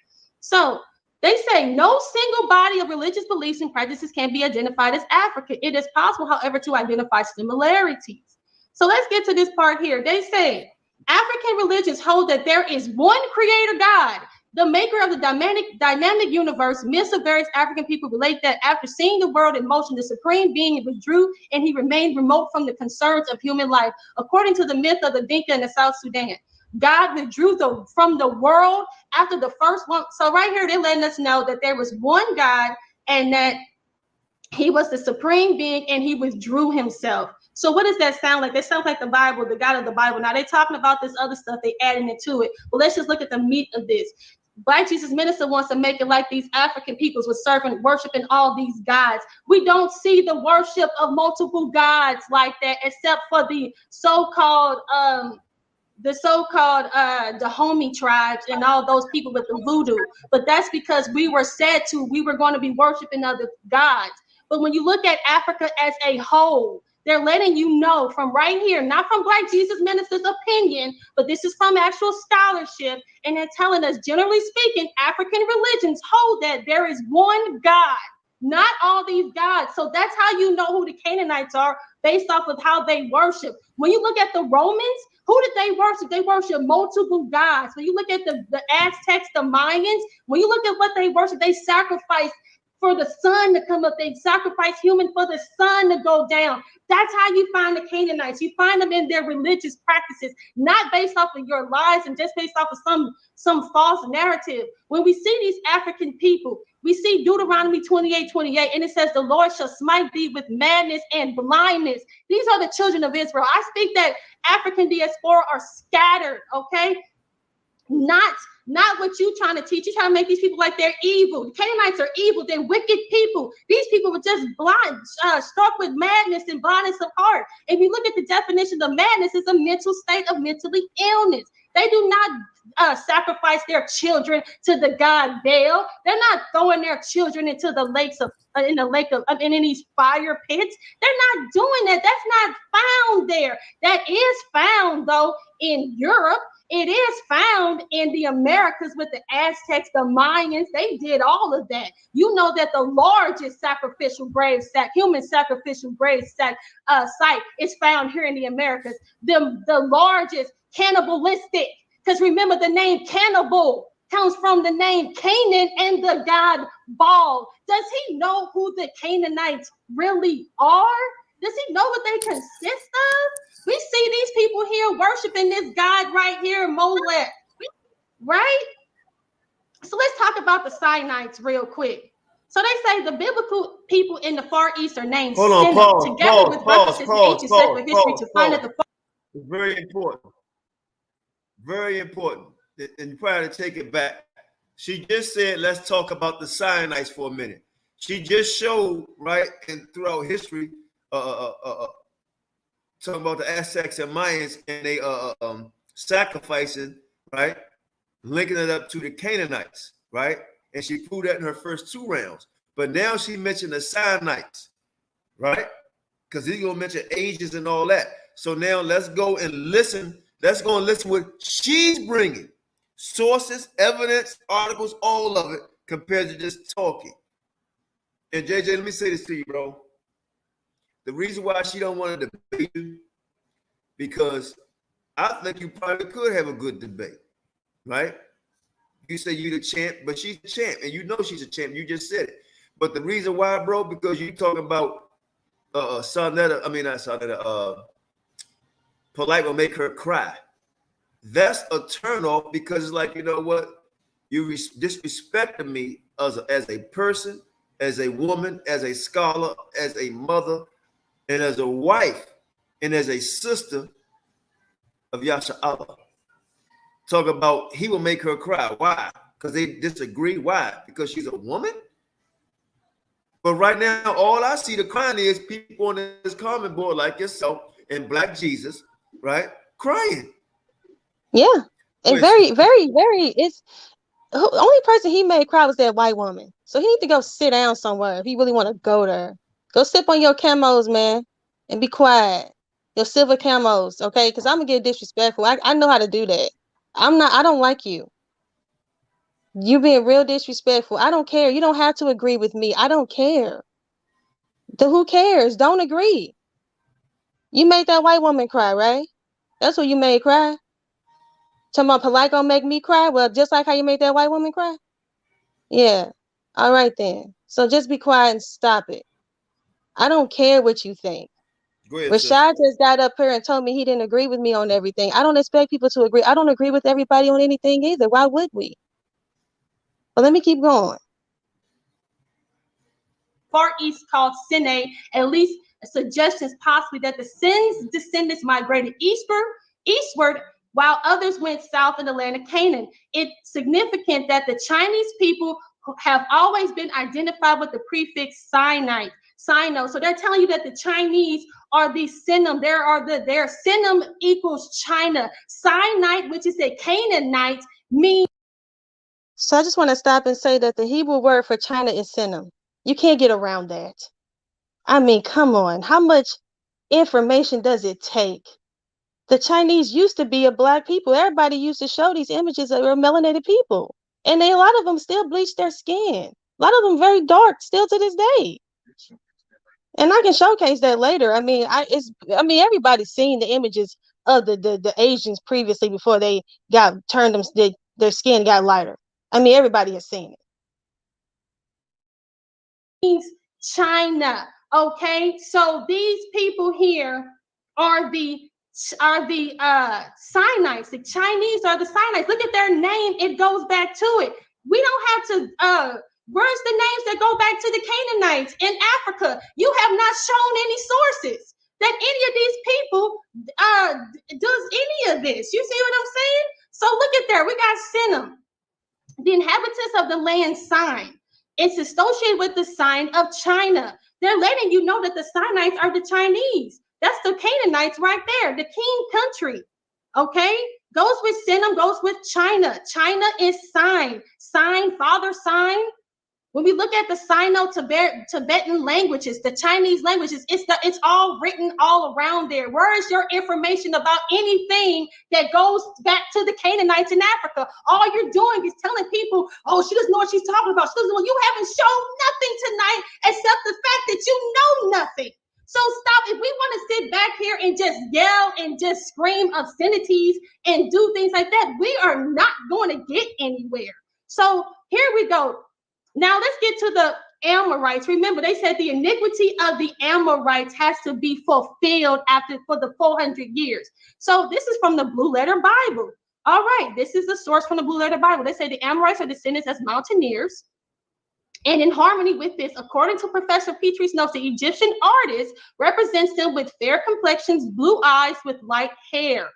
So they say no single body of religious beliefs and practices can be identified as African. It is possible, however, to identify similarities. So let's get to this part here. They say African religions hold that there is one creator God, the maker of the dynamic universe. Myths of various African people relate that after seeing the world in motion, the supreme being withdrew and he remained remote from the concerns of human life. According to the myth of the Dinka in the South Sudan, God withdrew from the world after the first one. So right here, they're letting us know that there was one God and that he was the supreme being and he withdrew himself. So what does that sound like? That sounds like the Bible, the God of the Bible. Now they're talking about this other stuff, they adding it to it. But let's just look at the meat of this. Black Jesus Minister wants to make it like these African peoples were worshiping all these gods. We don't see the worship of multiple gods like that, except for the so-called Dahomey tribes and all those people with the voodoo. But that's because we were going to be worshiping other gods. But when you look at Africa as a whole, they're letting you know from right here, not from Black Jesus Minister's opinion, but this is from actual scholarship. And they're telling us, generally speaking, African religions hold that there is one God, not all these gods. So that's how you know who the Canaanites are, based off of how they worship. When you look at the Romans, who did they worship? They worship multiple gods. When you look at the Aztecs, the Mayans, when you look at what they worship, they sacrifice for the sun to come up. They sacrifice human for the sun to go down. That's how you find the Canaanites. You find them in their religious practices, not based off of your lies and just based off of some false narrative. When we see these African people, we see Deuteronomy 28:28, and it says, the Lord shall smite thee with madness and blindness. These are the children of Israel. I speak that African diaspora are scattered, okay? Not what you trying to teach. You're trying to make these people like they're evil. The Canaanites are evil. They're wicked people. These people were just blind, struck with madness and blindness of heart. If you look at the definition of madness, it's a mental state of mentally illness. They do not sacrifice their children to the god Baal. They're not throwing their children into the lakes in these fire pits. They're not doing that. That's not found there. That is found though in Europe. It is found in the Americas with the Aztecs, the Mayans. They did all of that. You know that the largest sacrificial grave site, human sacrificial grave site is found here in the Americas. The largest cannibalistic, because remember the name cannibal comes from the name Canaan and the god Baal. Does he know who the Canaanites really are? Does he know what they consist of? We see these people here worshiping this God right here in Molech, right? So let's talk about the Sinaites real quick. So they say the biblical people in the Far East are named together with references to ancient secular history to find that the It's very important. Very important. And you probably take it back. She just said, let's talk about the Sinaites for a minute. She just showed, right, and throughout history, talking about the Aztecs and Mayans and they sacrificing, right? Linking it up to the Canaanites, right? And she proved that in her first 2 rounds. But now she mentioned the Sinaites, right? Because he's gonna mention ages and all that. So now let's go and listen. Let's go and listen what she's bringing. Sources, evidence, articles, all of it, compared to just talking. And JJ, let me say this to you, bro. The reason why she don't want to debate you, because I think you probably could have a good debate, right? You say you the champ, but she's the champ, and you know she's a champ. You just said it. But the reason why, bro, because you talking about Sonetta, I mean not Sonetta, polite will make her cry. That's a turnoff because it's like, you know what? You disrespected me as a person, as a woman, as a scholar, as a mother, and as a wife, and as a sister of Yasha Allah. Talk about he will make her cry. Why? Because they disagree. Why? Because she's a woman? But right now, all I see the crying is people on this comment board like yourself and Black Jesus, right? Crying. Yeah. And very, it's the only person he made cry was that white woman. So he need to go sit down somewhere if he really want to go there. Go sip on your camos, man, and be quiet. Your silver camos, okay? Because I'm gonna get disrespectful. I know how to do that. I don't like you. You being real disrespectful. I don't care. You don't have to agree with me. I don't care. Who cares? Don't agree. You made that white woman cry, right? That's what you made cry. Talking about polite gonna make me cry? Well, just like how you made that white woman cry? Yeah. All right then. So just be quiet and stop it. I don't care what you think. Go ahead, Rashad just got up here and told me he didn't agree with me on everything. I don't expect people to agree. I don't agree with everybody on anything either. Why would we? But let me keep going. Far East called Sine, at least suggestions possibly that the Sin's descendants migrated eastward, while others went south in the land of Canaan. It's significant that the Chinese people have always been identified with the prefix Sino. So they're telling you that the Chinese are the Sinim. Their Sinim equals China. Sinite, which is a Canaanite, means. So I just want to stop and say that the Hebrew word for China is Sinim. You can't get around that. I mean, come on. How much information does it take? The Chinese used to be a black people. Everybody used to show these images of melanated people. And a lot of them still bleach their skin. A lot of them very dark still to this day. And I can showcase that later. I mean, everybody's seen the images of the Asians previously before they got turned them, their skin got lighter. I mean, everybody has seen it. Means China. Okay, so these people here are the Sinites. The Chinese are the Sinites. Look at their name. It goes back to it. We don't have to. Where's the names that go back to the Canaanites in Africa? You have not shown any sources that any of these people does any of this. You see what I'm saying? So look at there. We got Sinim, the inhabitants of the land sign. It's associated with the sign of China. They're letting you know that the Sinites are the Chinese. That's the Canaanites right there, the king country. Okay? Goes with Sinim, goes with China. China is sign. Sign, father sign. When we look at the Sino-Tibetan languages, the Chinese languages, it's all written all around there. Where is your information about anything that goes back to the Canaanites in Africa? All you're doing is telling people, oh, she doesn't know what she's talking about. She doesn't know. You haven't shown nothing tonight except the fact that you know nothing. So stop. If we want to sit back here and just yell and just scream obscenities and do things like that, we are not going to get anywhere. So here we go. Now let's get to the Amorites. Remember, they said the iniquity of the Amorites has to be fulfilled for the 400 years. So this is from the Blue Letter Bible. All right, this is the source from the Blue Letter Bible. They say the Amorites are descendants as mountaineers. And in harmony with this, according to Professor Petrie's notes, the Egyptian artist represents them with fair complexions, blue eyes, with light hair.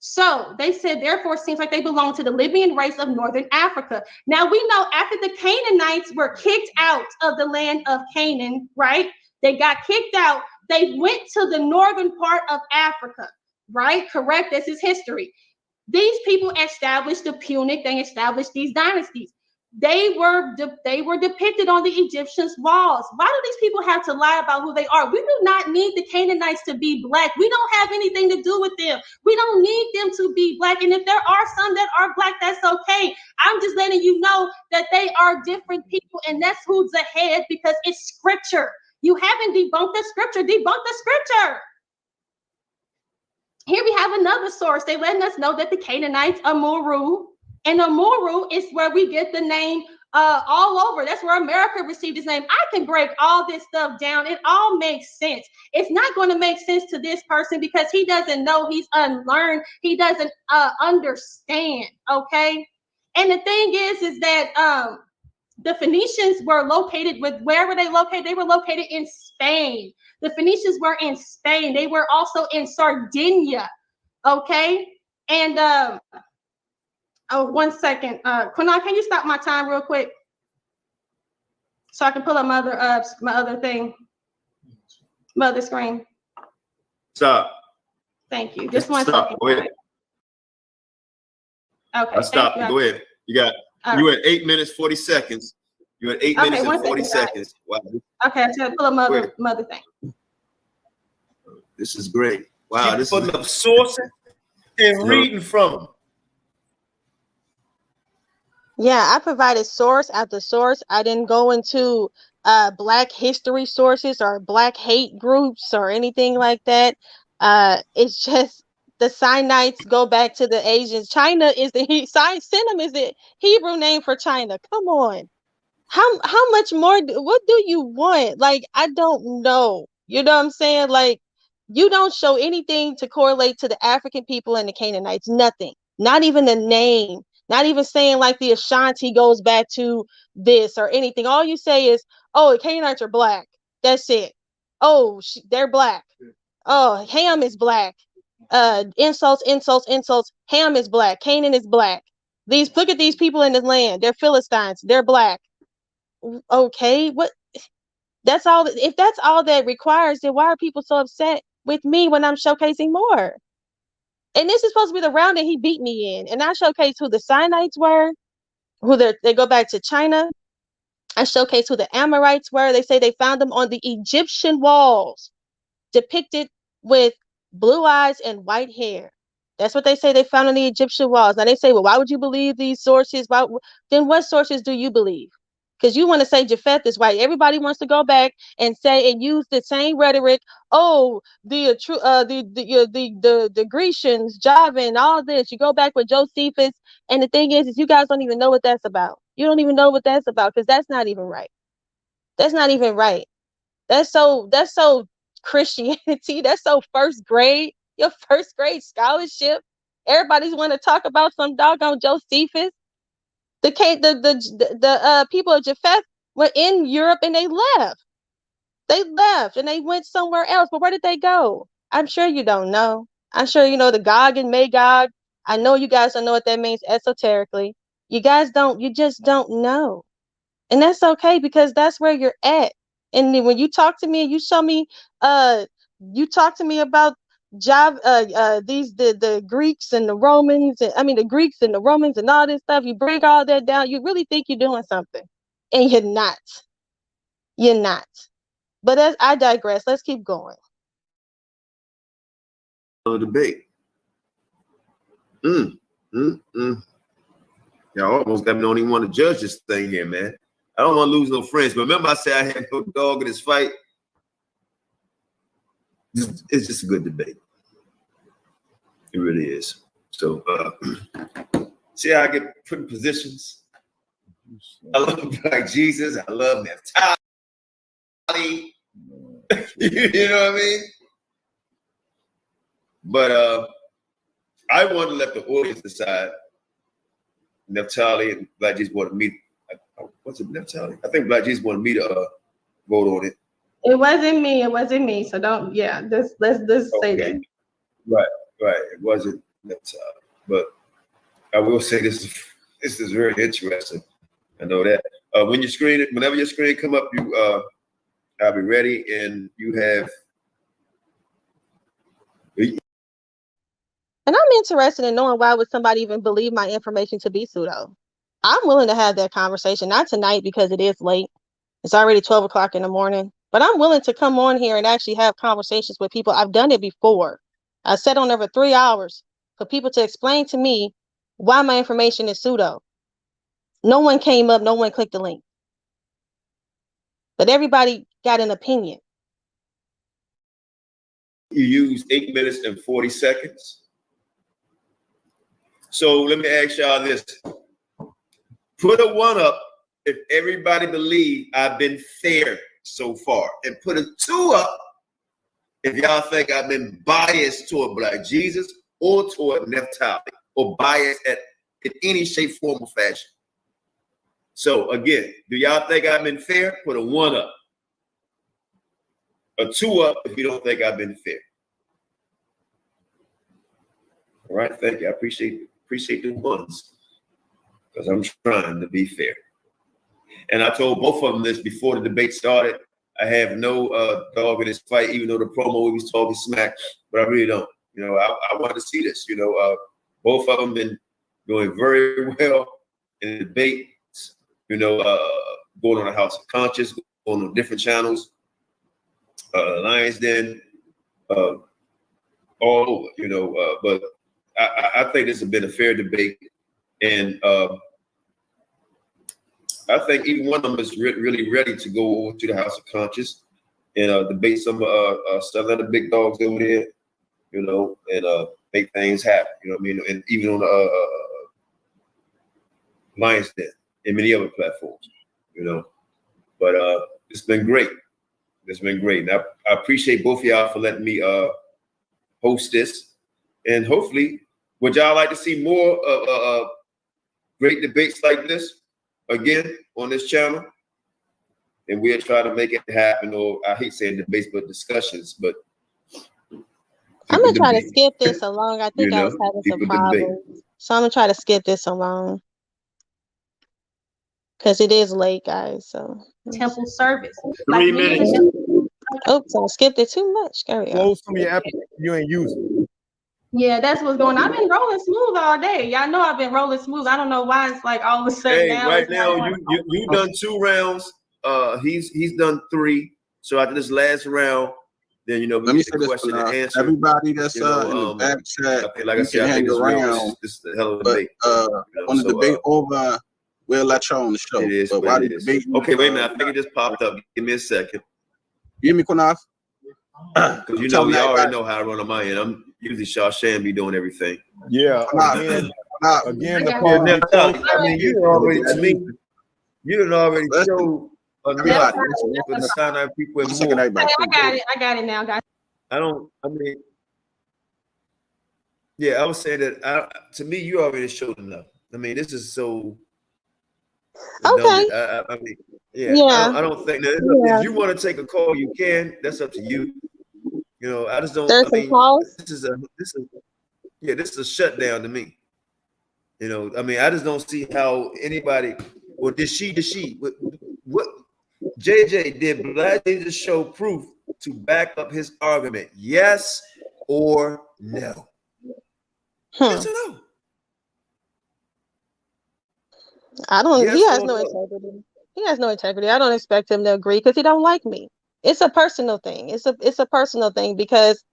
So they said, therefore, it seems like they belong to the Libyan race of Northern Africa. Now we know after the Canaanites were kicked out of the land of Canaan, right? They got kicked out. They went to the northern part of Africa, right? Correct. This is history. These people established the Punic. They established these dynasties. They were depicted on the Egyptians' walls. Why do these people have to lie about who they are? We do not need the Canaanites to be black. We don't have anything to do with them. We don't need them to be black. And if there are some that are black, that's okay. I'm just letting you know that they are different people, and that's who's ahead because it's scripture. You haven't debunked the scripture. Debunk the scripture. Here we have another source. They letting us know that the Canaanites are Amuru. And Amuru is where we get the name all over. That's where America received its name. I can break all this stuff down. It all makes sense. It's not going to make sense to this person because he doesn't know. He's unlearned. He doesn't understand. Okay. And the thing is that the Phoenicians were located where were they located? They were located in Spain. The Phoenicians were in Spain. They were also in Sardinia. Okay. And oh, 1 second. Qanath, can you stop my time real quick? So I can pull up my other thing, my other screen. Stop. Thank you. Just 1 second. Go ahead. Okay. Stop. Go ahead. You at 8 minutes 40 seconds. You're at 8 minutes and 40 seconds. Wow. Okay, I should pull up my other thing. This is great. Wow. This putting up sources and reading from them. Yeah, I provided source after source. I didn't go into Black history sources or Black hate groups or anything like that. It's just the Sinites go back to the Asians. China is Sinum is the Hebrew name for China. Come on. How much more? What do you want? Like, I don't know. You know what I'm saying? Like, you don't show anything to correlate to the African people and the Canaanites. Nothing. Not even a name. Not even saying like the Ashanti goes back to this or anything. All you say is, oh, the Canaanites are black. That's it. Oh, they're black. Oh, Ham is black. Insults. Ham is black. Canaan is black. Look at these people in the land. They're Philistines. They're black. Okay, what? That's all. If that's all that requires, then why are people so upset with me when I'm showcasing more? And this is supposed to be the round that he beat me in. And I showcase who the Sinites were, they go back to China. I showcase who the Amorites were. They say they found them on the Egyptian walls, depicted with blue eyes and white hair. That's what they say they found on the Egyptian walls. Now they say, well, why would you believe these sources? Then what sources do you believe? Because you want to say Japheth is white. Everybody wants to go back and say and use the same rhetoric. Oh, the Grecians, Javan, all this. You go back with Josephus, and the thing is you guys don't even know what that's about. You don't even know what that's about because that's not even right. That's not even right. That's so Christianity. That's so first grade. Your first grade scholarship. Everybody's want to talk about some doggone Josephus. The people of Japheth were in Europe and they left. They left and they went somewhere else. But where did they go? I'm sure you don't know. I'm sure you know the Gog and Magog. I know you guys don't know what that means esoterically. You just don't know. And that's okay because that's where you're at. And then when you talk to me and you show me, you talk to me about the Greeks and the Romans, the Greeks and the Romans and all this stuff, you break all that down, you really think you're doing something. And you're not. You're not. But I digress. Let's keep going. Debate. Y'all almost got me, don't even want to judge this thing here, man. I don't want to lose no friends. But remember I said I had no dog in this fight? It's just a good debate. It really is. So see how I get put in positions? I love Black Jesus. I love Naphtali. You know what I mean? But I want to let the audience decide. Naphtali and Black Jesus wanted me. What's it, Naphtali? I think Black Jesus wanted me to vote on it. It wasn't me. It wasn't me. So don't. Yeah. Let's say that. Right. It wasn't Naphtali, but I will say this is very interesting. I know that. Whenever your screen come up, I'll be ready, and you have. And I'm interested in knowing why would somebody even believe my information to be pseudo. I'm willing to have that conversation, not tonight because it is late. It's already 12 o'clock in the morning, but I'm willing to come on here and actually have conversations with people. I've done it before. I sat on there for 3 hours for people to explain to me why my information is pseudo. No one came up, no one clicked the link, but everybody got an opinion. You use 8 minutes and 40 seconds. So let me ask y'all this. Put a 1 up if everybody believes I've been fair so far. And put a 2 up if y'all think I've been biased toward Black Jesus or toward Naphtali or biased in any shape, form, or fashion. So again, do y'all think I've been fair? Put a 1 up. A 2 up if you don't think I've been fair. All right, thank you. I appreciate the ones because I'm trying to be fair. And I told both of them this before the debate started. I have no dog in this fight, even though the promo we was talking smack, but I really don't. You know, I want to see this. You know, both of them been doing very well in the debates. You know, going on the House of Conscience, going on different channels, Lions Den, all over. You know, but I think this has been a fair debate, and I think even one of them is really ready to go over to the House of Conscience and debate some of the big dogs over there, you know, and make things happen. You know what I mean? And even on the Lions Den and many other platforms, you know. But it's been great. It's been great. And I appreciate both of y'all for letting me host this. And hopefully, would y'all like to see more of great debates like this again on this channel? And we'll try to make it happen, or I hate saying debates, but discussions. But I'm gonna try to skip this along. I think I was having some debate. problems, so I'm gonna try to skip this along because it is late, guys. So Temple service. 3 minutes. Oops, I skipped it too much. There we go. Close some of your app you ain't using. Yeah, that's what's going on. I've been rolling smooth all day. Y'all know I've been rolling smooth. I don't know why it's like all of a sudden Hey, now. right now you done 2 rounds. He's done 3. So after this last round, then we Let me get say the this question for and answer. everybody that's in the back chat. Like I said, I think this is a hell of a debate. When the debate over, we'll let y'all on the show. It is, but but while it the is. debate, Okay, wait a minute. I think it just popped up. Give me a second. You hear me, Qanath? Because we already know how I run on my end. I'm usually Shashan be doing everything. Yeah. Again, the I mean, you already to me. You done already showed enough for the Sinai people and more. I got it now, guys. I would say that to me, you already showed enough. I mean, this is so. Okay. I mean, I don't think that if you want to take a call, you can. That's up to you. You know, I just don't. There's some calls. This is a shutdown to me. You know, I mean, I just don't see how anybody. Well, did she? What? JJ, did Black Jesus show proof to back up his argument? Yes or no? Yes or no? I don't. Yes He has or no no? integrity. He has no integrity. I don't expect him to agree because he don't like me. It's a personal thing. It's a personal thing because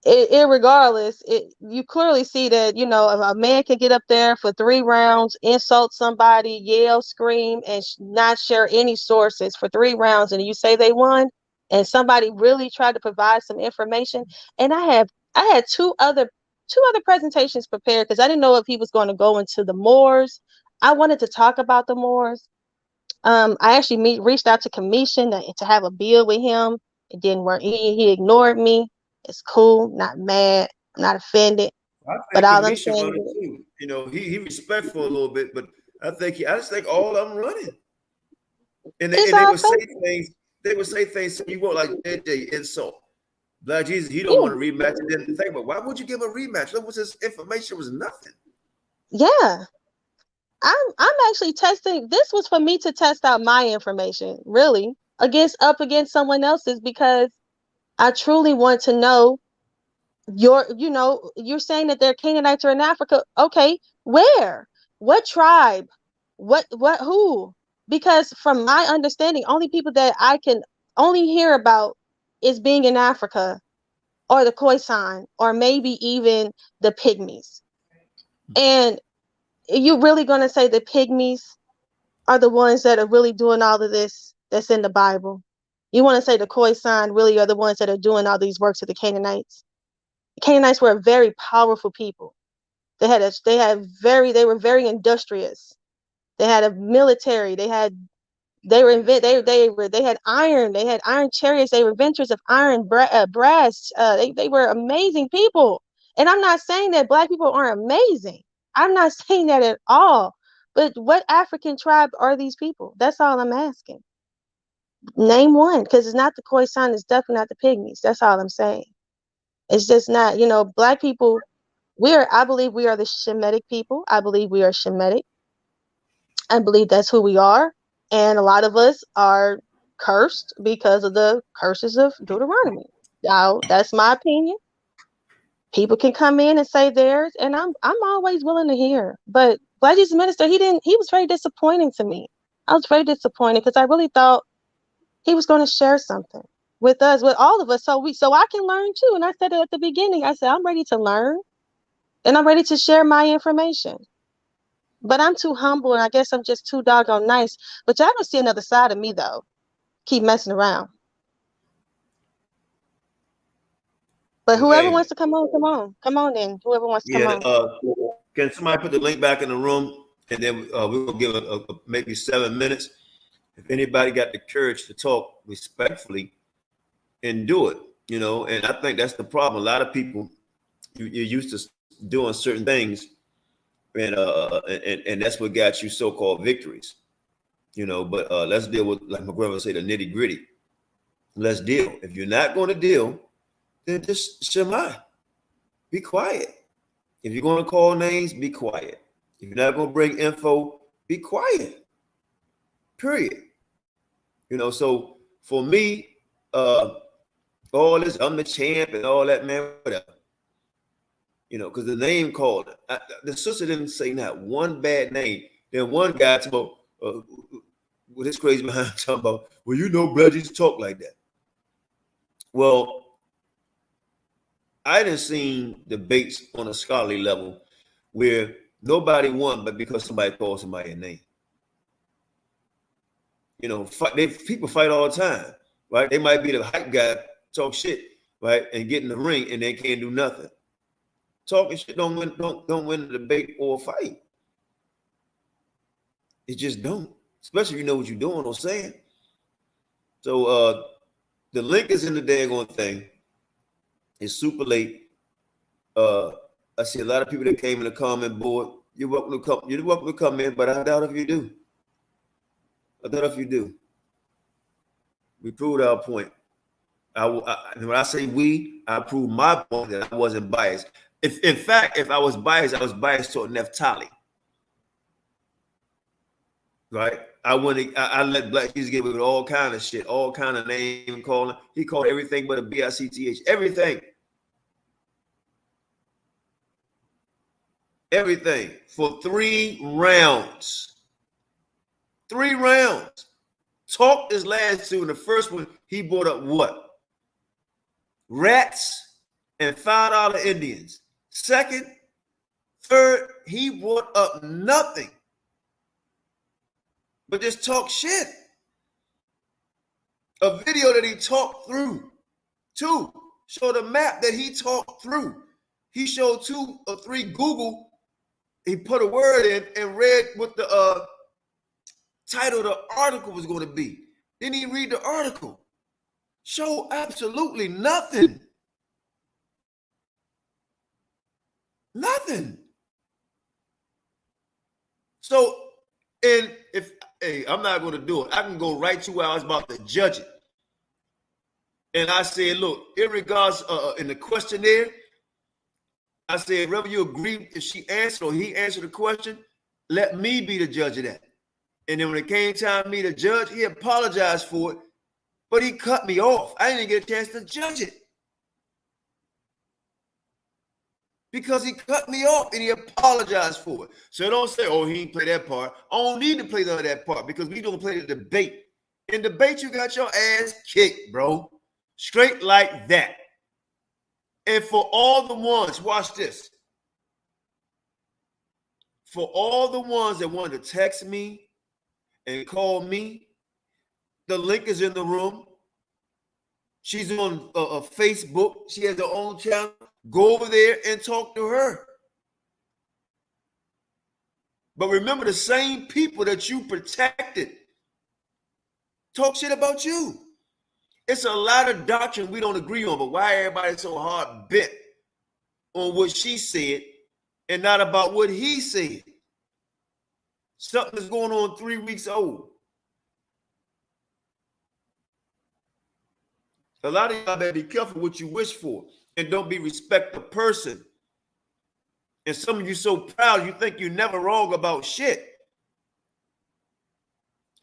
irregardless, you clearly see that a man can get up there for 3 rounds, insult somebody, yell, scream, and not share any sources for 3 rounds, and you say they won, and somebody really tried to provide some information. And I had two other presentations prepared because I didn't know if he was going to go into the Moors. I wanted to talk about the Moors. I actually reached out to Commission to have a bill with him. It didn't work. He ignored me. It's cool. Not mad. Not offended. But all I'm saying is, too. You know, he respectful a little bit, but I just think all of them running. And they would say things. They would say things you won't like JJ insult. Black Jesus, he don't want to rematch. And then think about why would you give a rematch? What was his information? Was nothing. Yeah. I'm actually testing. This was for me to test out my information, really, up against someone else's, because I truly want to know you're saying that there are Canaanites are in Africa. Okay, where? What tribe? What who? Because from my understanding, only people that I can only hear about is being in Africa, or the Khoisan, or maybe even the Pygmies. And you really going to say the Pygmies are the ones that are really doing all of this that's in the Bible? You want to say the Khoisan really are the ones that are doing all these works of the Canaanites? The Canaanites were a very powerful people. They were very industrious. They had a military. They had iron. They had iron chariots. They were inventors of iron, brass. They were amazing people. And I'm not saying that Black people aren't amazing. I'm not saying that at all. But what African tribe are these people? That's all I'm asking. Name one, because it's not the Khoisan. It's definitely not the Pygmies. That's all I'm saying. It's just not. Black people. I believe we are the Shemitic people. I believe we are Shemitic. I believe that's who we are. And a lot of us are cursed because of the curses of Deuteronomy. Now, that's my opinion. People can come in and say theirs, and I'm always willing to hear. But Black Jesus Minister, he was very disappointing to me. I was very disappointed because I really thought he was going to share something with us, with all of us, so I can learn too. And I said it at the beginning. I said, I'm ready to learn, and I'm ready to share my information. But I'm too humble, and I guess I'm just too doggone nice. But y'all don't see another side of me, though. Keep messing around. But whoever wants to come on, come on. Come on then. Whoever wants to come on. Can somebody put the link back in the room? And then we'll give maybe 7 minutes. If anybody got the courage to talk respectfully and do it, and I think that's the problem. A lot of people, you're used to doing certain things, and that's what got you so-called victories, but let's deal with, like my grandma said, the nitty-gritty. Let's deal. If you're not going to deal, then just shema. Be quiet. If you're going to call names, be quiet. If you're not going to bring info, be quiet. Period. So for me, all this, I'm the champ and all that, man, whatever. Because the name called it. The sister didn't say not one bad name. Then one guy talking about, with his crazy behind talking about, well, Black Jesus talk like that. Well, I done seen debates on a scholarly level where nobody won, but because somebody called somebody a name. People fight all the time, right? They might be the hype guy, talk shit, right, and get in the ring, and they can't do nothing. Talking shit don't win the debate or a fight. It just don't, especially if you know what you're doing or saying. So the link is in the daggone thing. It's super late. I see a lot of people that came in the comment board. You're welcome to come in, but I doubt if you do. We proved our point. When I say we, I proved my point that I wasn't biased. In fact, if I was biased toward Naphtali. Right? I let Black Jesus get away with all kind of shit, all kind of name calling. He called everything but a BICTH. Everything. Everything for 3 rounds. 3 rounds. Talked his last 2. In the first one, he brought up what? Rats and $5 Indians. Second, third, he brought up nothing but just talk shit. A video that he talked through. 2, showed a map that he talked through. He showed 2 or 3 Google. He put a word in and read what the title of the article was going to be. Then he read the article. Show absolutely nothing. Nothing. So, and I'm not going to do it. I can go right to where I was about to judge it. And I said, look, in regards in the questionnaire, I said, whether you agree if she answered or he answered the question, let me be the judge of that. And then when it came time for me to judge, he apologized for it, but he cut me off. I didn't get a chance to judge it. because he cut me off and he apologized for it. So don't say, oh, he didn't play that part. I don't need to play none of that part because we don't play the debate. In debate, you got your ass kicked, bro. Straight like that. And for all the ones, watch this. For all the ones that wanted to text me and call me, the link is in the room. She's on Facebook. She has her own channel. Go over there and talk to her. But remember, the same people that you protected talk shit about you. It's a lot of doctrine we don't agree on, but why everybody so hard bent on what she said and not about what he said? Something is going on 3 weeks old. A lot of y'all better be careful what you wish for and don't be respect the person. And some of you so proud you think you're never wrong about shit.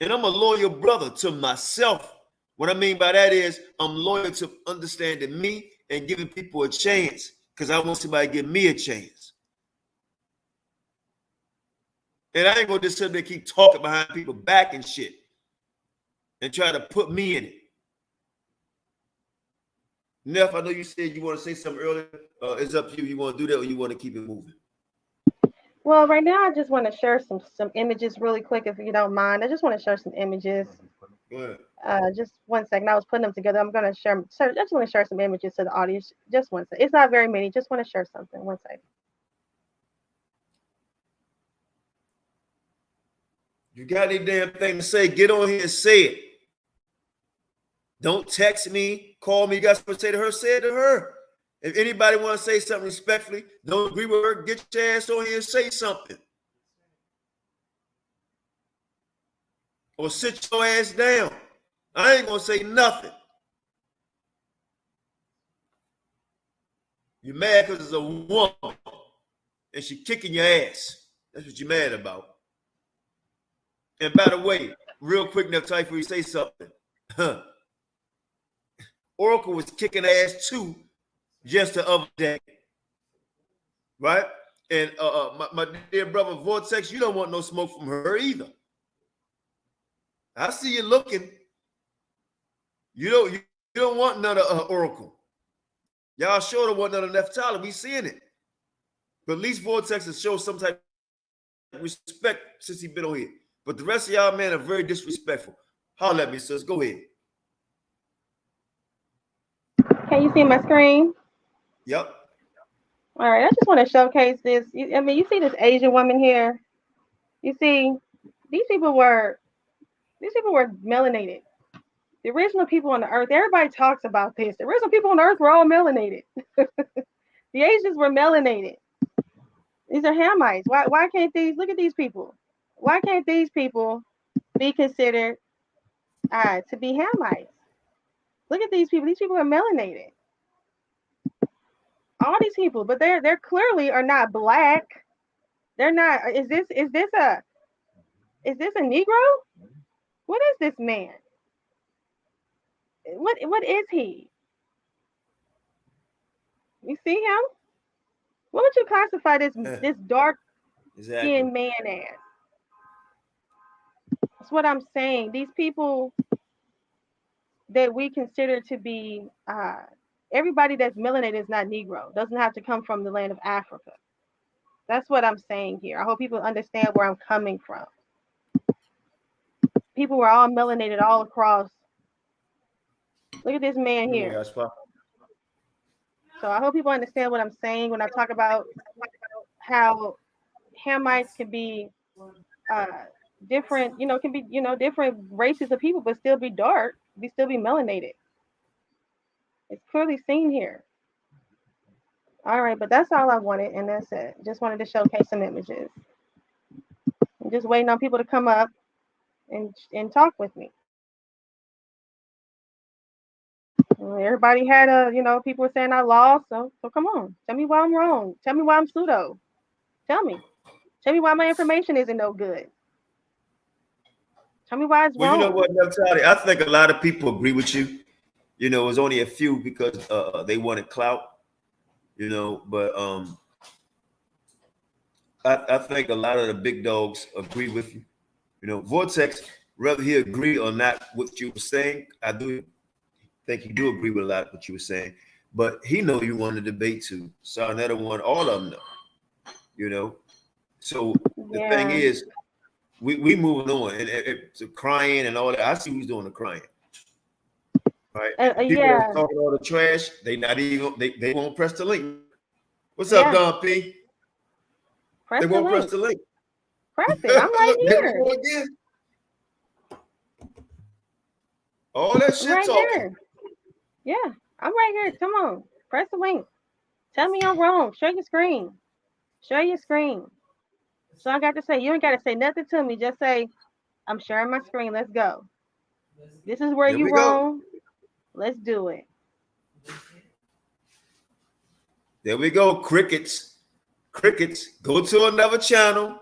And I'm a loyal brother to myself. What I mean by that is I'm loyal to understanding me and giving people a chance because I want somebody to give me a chance. And I ain't gonna just sit there and keep talking behind people's back and shit and try to put me in it. Neff, I know you said you want to say something earlier. It's up to you. You want to do that or you want to keep it moving? Well, right now I just want to share some images really quick, if you don't mind. I just want to share some images. Go ahead. Just 1 second. I was putting them together. I'm going to share. I just want to share some images to the audience. Just 1 second. It's not very many. Just want to share something. 1 second. You got any damn thing to say? Get on here and say it. Don't text me, call me. You got something to say to her, say it to her. If anybody want to say something respectfully, don't agree with her, get your ass on here and say something. Or sit your ass down. I ain't going to say nothing. You're mad because it's a woman and she kicking your ass. That's what you're mad about. And by the way, real quick, Naphtali, before you say something. Oracle was kicking ass too just the other day. Right? And my dear brother Vortex, you don't want no smoke from her either. I see you looking. You don't want none of Oracle. Y'all sure don't want none of Naphtali. We seeing it. But at least Vortex has shown some type of respect since he been on here. But the rest of y'all, man, are very disrespectful. Holler at me, sis. Go ahead. Can you see my screen? Yep. All right. I just want to showcase this. I mean, you see this Asian woman here? You see, these people were melanated. The original people on the earth, everybody talks about this. The original people on the earth were all melanated. The Asians were melanated. These are Hamites. Why can't these, look at these people. Why can't these people be considered to be Hamites? Look at these people. These people are melanated. All these people, but they're clearly are not black. They're not. Is this a Negro? What is this man? What is he? You see him? What would you classify this dark skinned man as? That's what I'm saying. These people that we consider to be everybody that's melanated is not Negro. Doesn't have to come from the land of Africa. That's what I'm saying here. I hope people understand where I'm coming from. People were all melanated all across. Look at this man here. So I hope people understand what I'm saying when I talk about how Hamites can be different, can be, different races of people, but still be dark, still be melanated. It's clearly seen here. All right, but that's all I wanted, and that's it. Just wanted to showcase some images. I'm just waiting on people to come up and talk with me. Everybody had people were saying I lost, so come on. Tell me why I'm wrong. Tell me why I'm pseudo. Tell me why my information isn't no good. Tell me why it's wrong. Well, you know what, Naphtali? I think a lot of people agree with you. It was only a few because they wanted clout, but I think a lot of the big dogs agree with you. You know, Vortex, whether he agree or not with what you were saying, I do think he do agree with a lot of what you were saying. But he know you want to debate too. So another one, all of them know. You know, so the thing is, we moving on and to crying and all that. I see who's doing the crying. Right? People that talking all the trash, they not even they won't press the link. What's up, Don P? They won't press the link. Press it. I'm right here. Again. All that shit right talking. Here. Yeah, I'm right here. Come on, press the link. Tell me I'm wrong. Show your screen. Show your screen. So I got to say, you ain't got to say nothing to me. Just say, I'm sharing my screen. Let's go. This is where you wrong. Let's do it. There we go. Crickets. Go to another channel.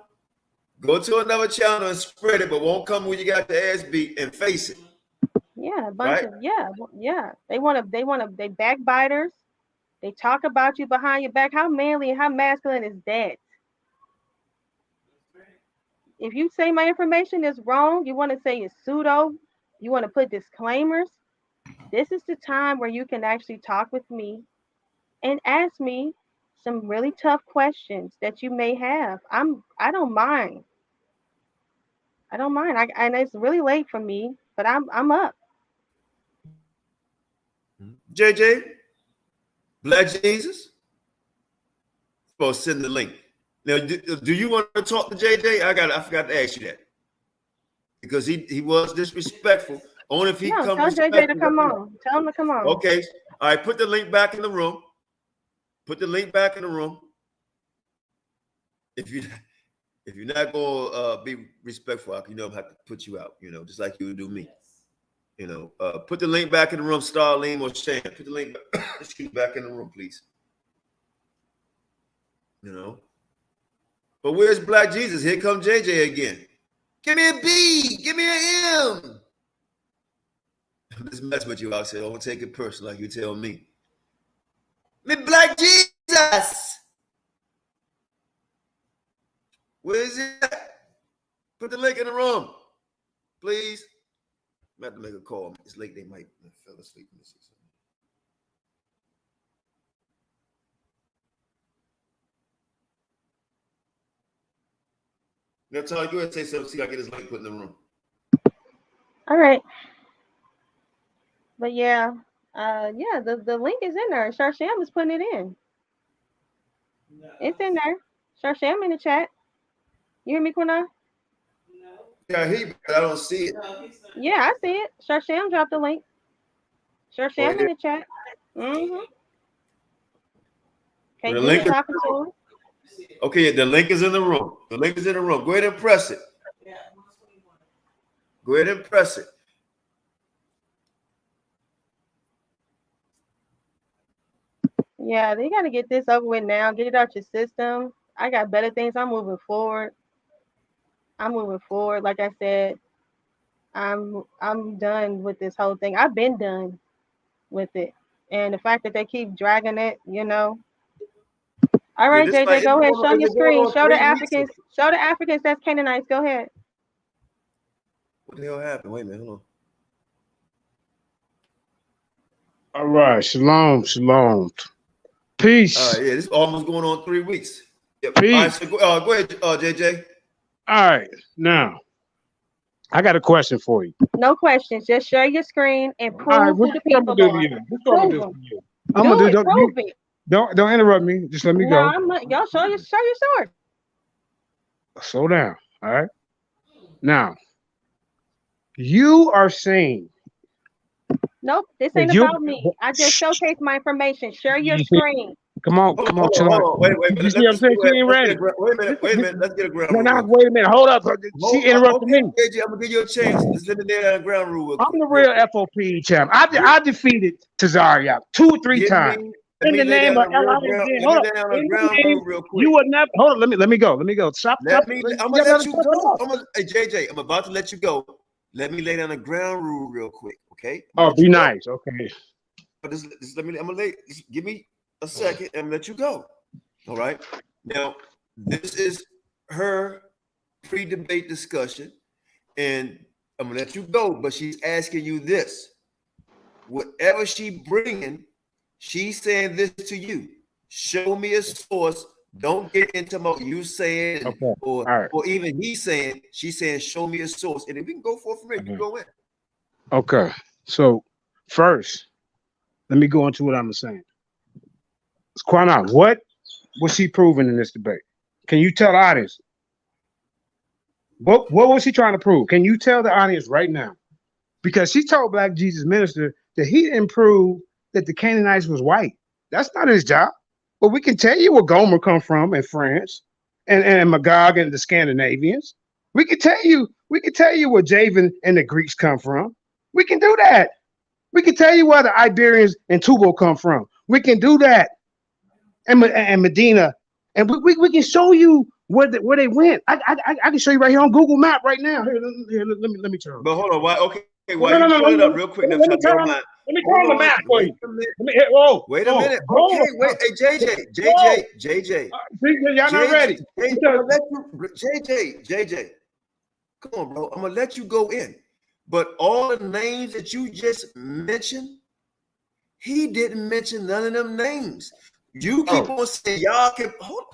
Go to another channel and spread it, but won't come when you got the ass beat and face it. Yeah, a bunch of they backbiters. They talk about you behind your back. How manly and how masculine is that? If you say my information is wrong, you want to say it's pseudo, you want to put disclaimers, this is the time where you can actually talk with me and ask me some really tough questions that you may have. I don't mind. And it's really late for me, but I'm up. JJ, Black Jesus, supposed to send the link. Now, do you want to talk to JJ? I forgot to ask you that because he was disrespectful. Only if he comes. Tell JJ to come on. Tell him to come on. Okay. All right. Put the link back in the room. Put the link back in the room. If you're not gonna be respectful, I have to put you out. Just like you would do me. Put the link back in the room, Starling or Shan. Put the link back in the room, please. But where's Black Jesus? Here comes JJ again. Give me a B. Give me an M. I'm just messing with you out there. Don't take it personal like you tell me. Me Black Jesus. Where is it? Put the link in the room, please. I'm about to make a call. It's late. They might fell asleep. Now, Tony, go ahead and say something. See, I get his link put in the room. All right. But the link is in there. Sharsham is putting it in. It's in there. Sharsham in the chat. You hear me, Qanath? Yeah, I hear you, but I don't see it. Yeah, I see it. Sharsham dropped the link. Sharsham in the chat. Mm-hmm. Okay, the link talking to him. Okay, the link is in the room. The link is in the room. Go ahead and press it. Go ahead and press it. Yeah, they got to get this over with now. Get it out your system. I got better things. I'm moving forward. Like I said, I'm done with this whole thing. I've been done with it. And the fact that they keep dragging it, All right, JJ, go ahead. Show your screen. Show the Africans. Show the Africans that's Canaanites. Go ahead. What the hell happened? Wait a minute. Hold on. All right. Shalom. Peace. All right, yeah, this is almost going on 3 weeks. Yep. Peace. All right, so go ahead, JJ. All right. Now, I got a question for you. No questions. Just share your screen and prove who the people are. I'm gonna do it. Don't interrupt me. Just let me go. Y'all show your sword. Slow down. All right. Now, you are saying. Nope, this ain't about me. I just showcased my information. Share your screen. Come on, chill out. Wait. You see what I'm saying? She ain't ready. Wait a minute. Let's get a ground rule. No, wait a minute. Hold up. She interrupted me. JJ, I'm gonna give you a chance. Let's let the on ground rule. I'm the real F.O.P.E champ. I defeated Tazariak 2 or 3 times. In the name of you would never hold on. Let me go. Stop. I'm gonna let you go. Hey, JJ, I'm about to let you go. Let me lay down a ground rule real quick, okay? Oh, be nice, okay. Just give me a second and let you go. All right. Now, this is her pre-debate discussion, and I'm gonna let you go, but she's asking you this. Whatever she bringing, she's saying this to you. Show me a source. Don't get into what you saying, Okay. or even he saying. She's saying, show me a source, and if we can go forth from it, you can go in. Okay. So first, let me go into what I'm saying. Qanath, what was she proving in this debate? Can you tell the audience? What was she trying to prove? Can you tell the audience right now? Because she told Black Jesus Minister that he didn't prove that the Canaanites was white. That's not his job. But we can tell you where Gomer come from in France and Magog and the Scandinavians. We can tell you where Javan and the Greeks come from. We can do that. We can tell you where the Iberians and Tubal come from. We can do that. And Medina. And we can show you where they went. I can show you right here on Google Map right now. Here, let me turn. But hold on, why? Okay, No, why no, you no, pull it no, up real quick? let me turn the map for you. Wait a minute. Okay, wait. Hey, JJ. Y'all not ready. JJ. Come on, bro. I'm gonna let you go in. But all the names that you just mentioned, he didn't mention none of them names. You keep on saying y'all can,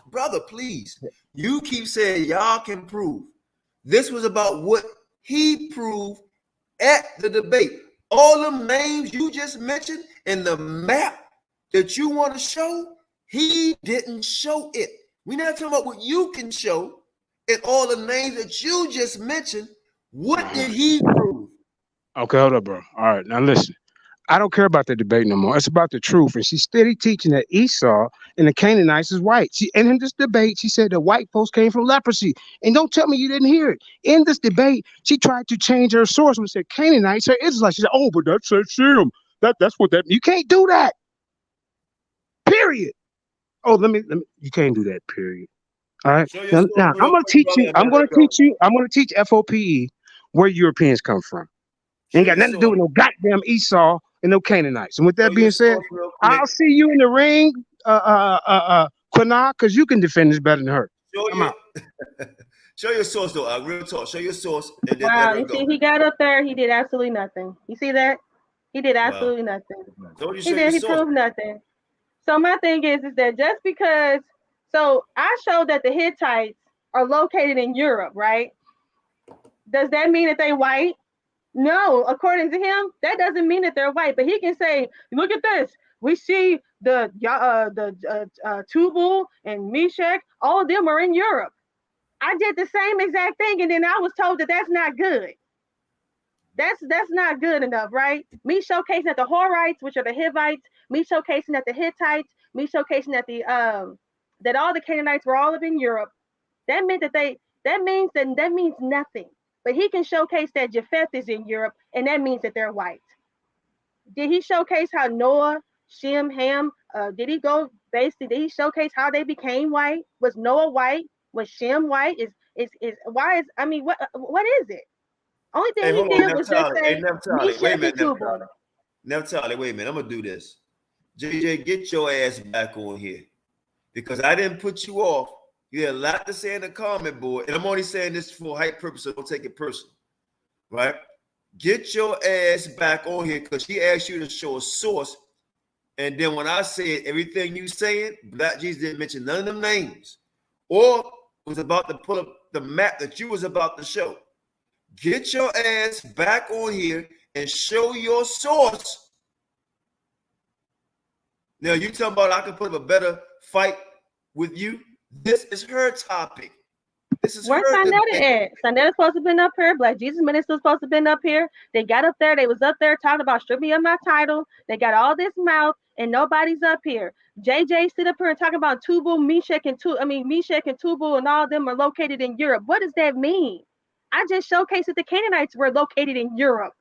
brother, please. You keep saying y'all can prove. This was about what he proved at the debate. All them names you just mentioned and the map that you want to show, he didn't show it. We're not talking about what you can show and all the names that you just mentioned. What did he prove? Okay, hold up, bro. All right, now listen. I don't care about the debate no more. It's about the truth. And she's steady teaching that Esau and the Canaanites is white. And in this debate, she said the white folks came from leprosy. And don't tell me you didn't hear it. In this debate, she tried to change her source when she said Canaanites are Israelites. She said, oh, but that said Shem. That's what that. You can't do that. Period. Oh, let me. You can't do that. Period. All right. Now I'm going to teach you. I'm going to teach F.O.P.E. where Europeans come from. Ain't got nothing to do with no goddamn Esau and no Canaanites. And with that being said, I'll see you in the ring, Qanath, because you can defend this better than her. Show your source, though. Real talk. Show your source. And then Wow, you see, he got up there. He did absolutely nothing. You see that? He did absolutely nothing. He proved nothing. So my thing is that just because, so I showed that the Hittites are located in Europe, right? Does that mean that they white? No, according to him, that doesn't mean that they're white. But he can say, "Look at this. We see the Tubal and Meshach. All of them are in Europe." I did the same exact thing, and then I was told that that's not good. That's not good enough, right? Me showcasing that the Horites, which are the Hivites, me showcasing that the Hittites, me showcasing that the that all the Canaanites were all up in Europe. That means that means nothing. But he can showcase that Japheth is in Europe, and that means that they're white. Did he showcase how Noah, Shem, Ham, did he showcase how they became white? Was Noah white? Was Shem white? What is it? Only thing he did was just say, wait a minute, I'm gonna do this. JJ, get your ass back on here. Because I didn't put you off. You had a lot to say in the comment board, and I'm only saying this for hype purpose, so don't take it personal, right? Get your ass back on here because she asked you to show a source, and then when I said everything you saying, Black Jesus didn't mention none of them names, or was about to pull up the map that you was about to show. Get your ass back on here and show your source. Now you talking about I can put up a better fight with you? This is her topic. This is where's Sanetta at? Sanetta's supposed to have been up here. Black Jesus Minister supposed to have been up here. They got up there. They was up there talking about strip me of my title. They got all this mouth, and nobody's up here. JJ sit up here and talking about Tubal, Meshach, and Tubal, and all of them are located in Europe. What does that mean? I just showcased that the Canaanites were located in Europe.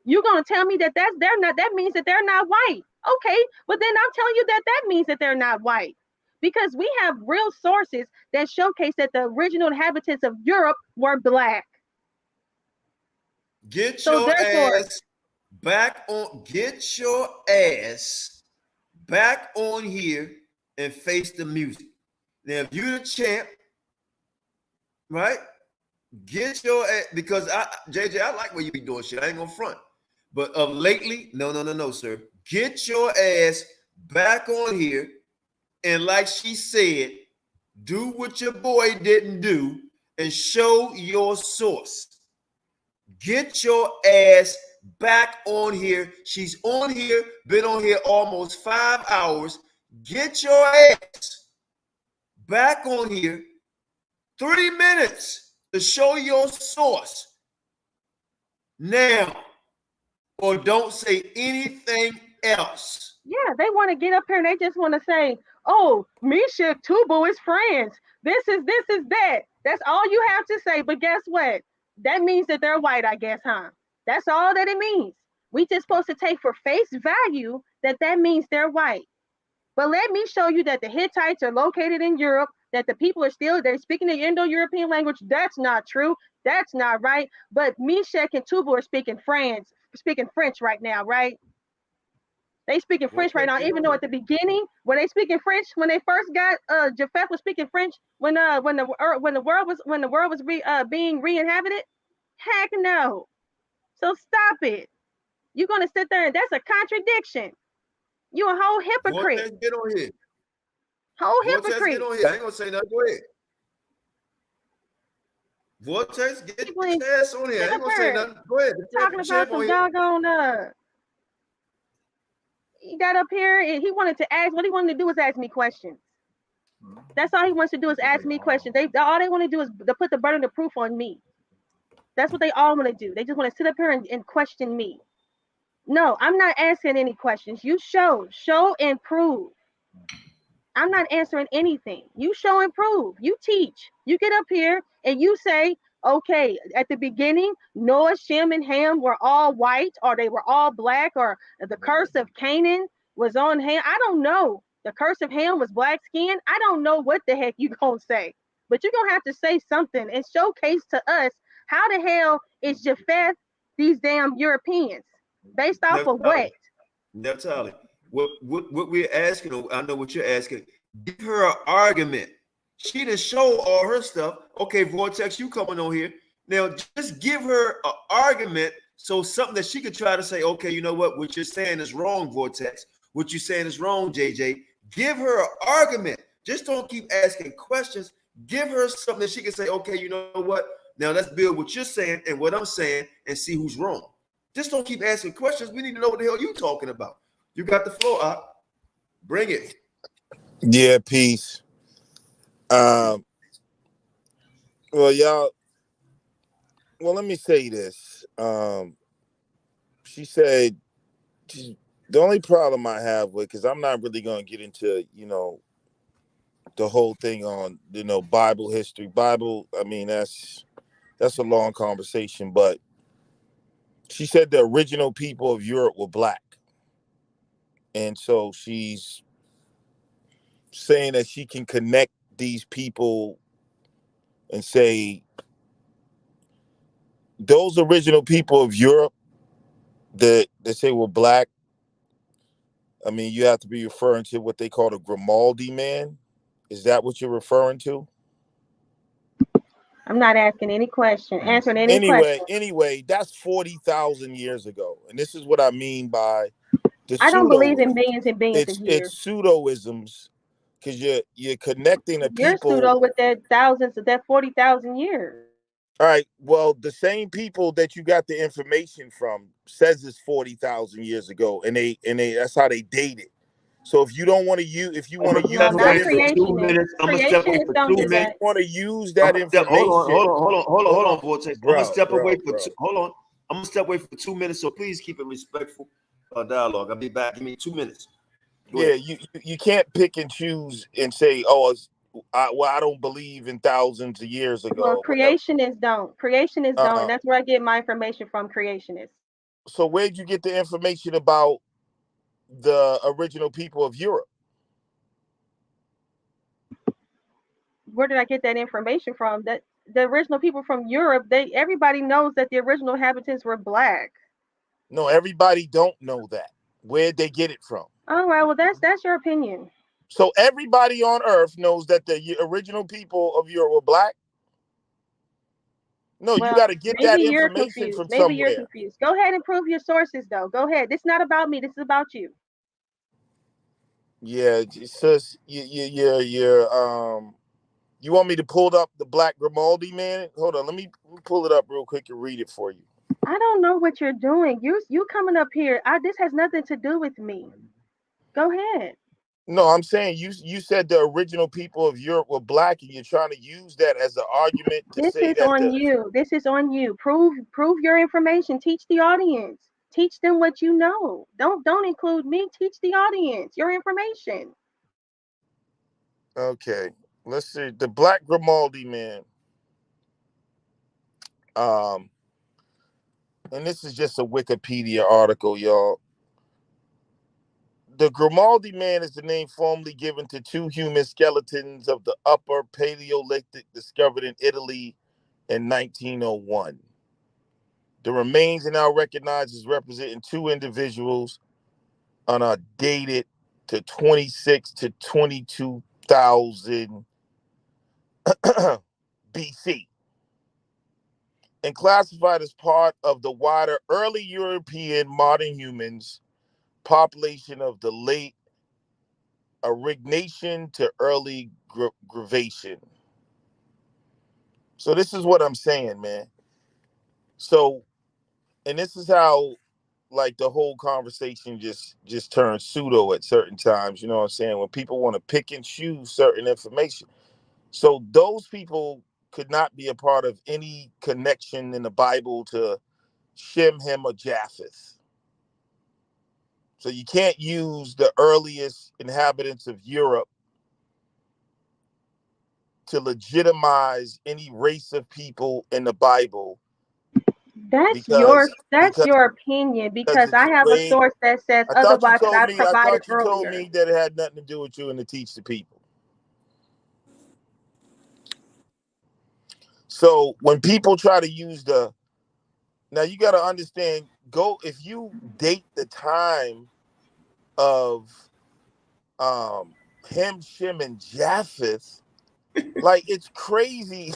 You're gonna tell me that that means that they're not white? Okay, but then I'm telling you that means that they're not white. Because we have real sources that showcase that the original inhabitants of Europe were black. Get your ass back on here and face the music. Now, if you're the champ, right? Get your ass, because JJ, I like where you be doing shit. I ain't gonna front. But of lately, no, sir. Get your ass back on here. And like she said, do what your boy didn't do and show your source. Get your ass back on here. She's on here, been on here almost 5 hours. Get your ass back on here. 3 minutes to show your source now, or don't say anything else. Yeah, they want to get up here and they just want to say, oh, Misha, Tubu is friends. This is that. That's all you have to say. But guess what? That means that they're white, I guess, huh? That's all that it means. We just supposed to take for face value that means they're white. But let me show you that the Hittites are located in Europe, that the people they're speaking the Indo-European language. That's not true. That's not right. But Meshach and Tubal are speaking French right now, right? They speaking French right now, even though at the beginning, when they speaking French, when they first got Japheth was speaking French when the world was being re-inhabited. Heck no. So stop it. You're gonna sit there and that's a contradiction. You a whole hypocrite. Vortex, get on here. Whole Vortex, hypocrite. get on here. I ain't gonna say nothing. Go ahead. Vortex, get your ass on here. I ain't gonna say nothing. Go ahead. Talking about some doggone he got up here and he wanted to ask, what he wanted to do was ask me questions. That's all he wants to do is ask me questions. All they want to do is to put the burden of proof on me. That's what they all want to do. They just want to sit up here and question me. No, I'm not asking any questions. You show and prove. I'm not answering anything. You show and prove. You teach. You get up here and you say, okay, at the beginning, Noah, Shem, and Ham were all white, or they were all black, or the curse of Canaan was on Ham. I don't know. The curse of Ham was black skin. I don't know what the heck you gonna say. But you're gonna have to say something and showcase to us how the hell is Japheth these damn Europeans? Based off of what? Naphtali, what we're asking, I know what you're asking. Give her an argument. She didn't show all her stuff. Okay, Vortex, you coming on here. Now, just give her an argument, so something that she could try to say, okay, you know what you're saying is wrong, Vortex. What you're saying is wrong, JJ. Give her an argument. Just don't keep asking questions. Give her something that she can say, okay, you know what? Now let's build what you're saying and what I'm saying and see who's wrong. Just don't keep asking questions. We need to know what the hell you're talking about. You got the floor, bring it. Yeah, peace. Well, y'all. Well, let me say this. She said the only problem I have with, because I'm not really going to get into, the whole thing on, Bible history. Bible, I mean, that's a long conversation, but she said the original people of Europe were black. And so she's saying that she can connect these people and say those original people of Europe that they say were black. I mean, you have to be referring to what they call the Grimaldi man. Is that what you're referring to? I'm not asking any question, answering any question. Anyway, that's 40,000 years ago. And this is what I mean by I don't believe in billions and billions of years. It's pseudoisms, because you're connecting the people. You're pseudo with that thousands of that 40,000 years. All right. Well, the same people that you got the information from says it's 40,000 years ago, and they that's how they date it. So if you don't want to use, if you want to use that information, 2 minutes. I'm gonna step away for 2 minutes. Want to use that information? Hold on, Vortex. I'm gonna step away for hold on. I'm gonna step away for 2 minutes. So please keep it respectful dialogue. I'll be back. Give me 2 minutes. Yeah, you can't pick and choose and say, I don't believe in thousands of years ago. Well, creationists don't. Creationists don't. And that's where I get my information from. Creationists. So where'd you get the information about the original people of Europe? Where did I get that information from? That the original people from Europe, everybody knows that the original inhabitants were black. No, everybody don't know that. Where'd they get it from? All right, well, that's your opinion. So everybody on Earth knows that the original people of Europe were black? No, you Well, got to get that maybe you're information confused. from Maybe you're somewhere. confused. Go ahead and prove your sources, though. Go ahead. This is not about me. This is about you. Yeah, sis, you want me to pull up the Black Grimaldi, man? Hold on, let me pull it up real quick and read it for you. I don't know what you're doing. You coming up here. This has nothing to do with me. Go ahead. No, I'm saying you said the original people of Europe were black, and you're trying to use that as an argument to This say is that on you. This is on you. Prove your information. Teach the audience. Teach them what you know. Don't include me. Teach the audience your information. Okay, let's see the Black Grimaldi, man. And this is just a Wikipedia article, y'all. The Grimaldi man is the name formerly given to two human skeletons of the Upper Paleolithic discovered in Italy in 1901. The remains are now recognized as representing two individuals and are dated to 26 to 22,000 BC and classified as part of the wider early European modern humans population of the late Aurignacian to early Gravation. So this is what I'm saying, man. So, and this is how like the whole conversation just turns pseudo at certain times, you know what I'm saying? When people want to pick and choose certain information. So those people could not be a part of any connection in the Bible to Shem, Ham, or Japheth. So you can't use the earliest inhabitants of Europe to legitimize any race of people in the Bible. That's your opinion, because I have a source that says otherwise that I provided earlier. Told me that it had nothing to do with you and to teach the people. So when people try to use now you got to understand, if you date the time of Ham, Shem, and Japheth, like it's crazy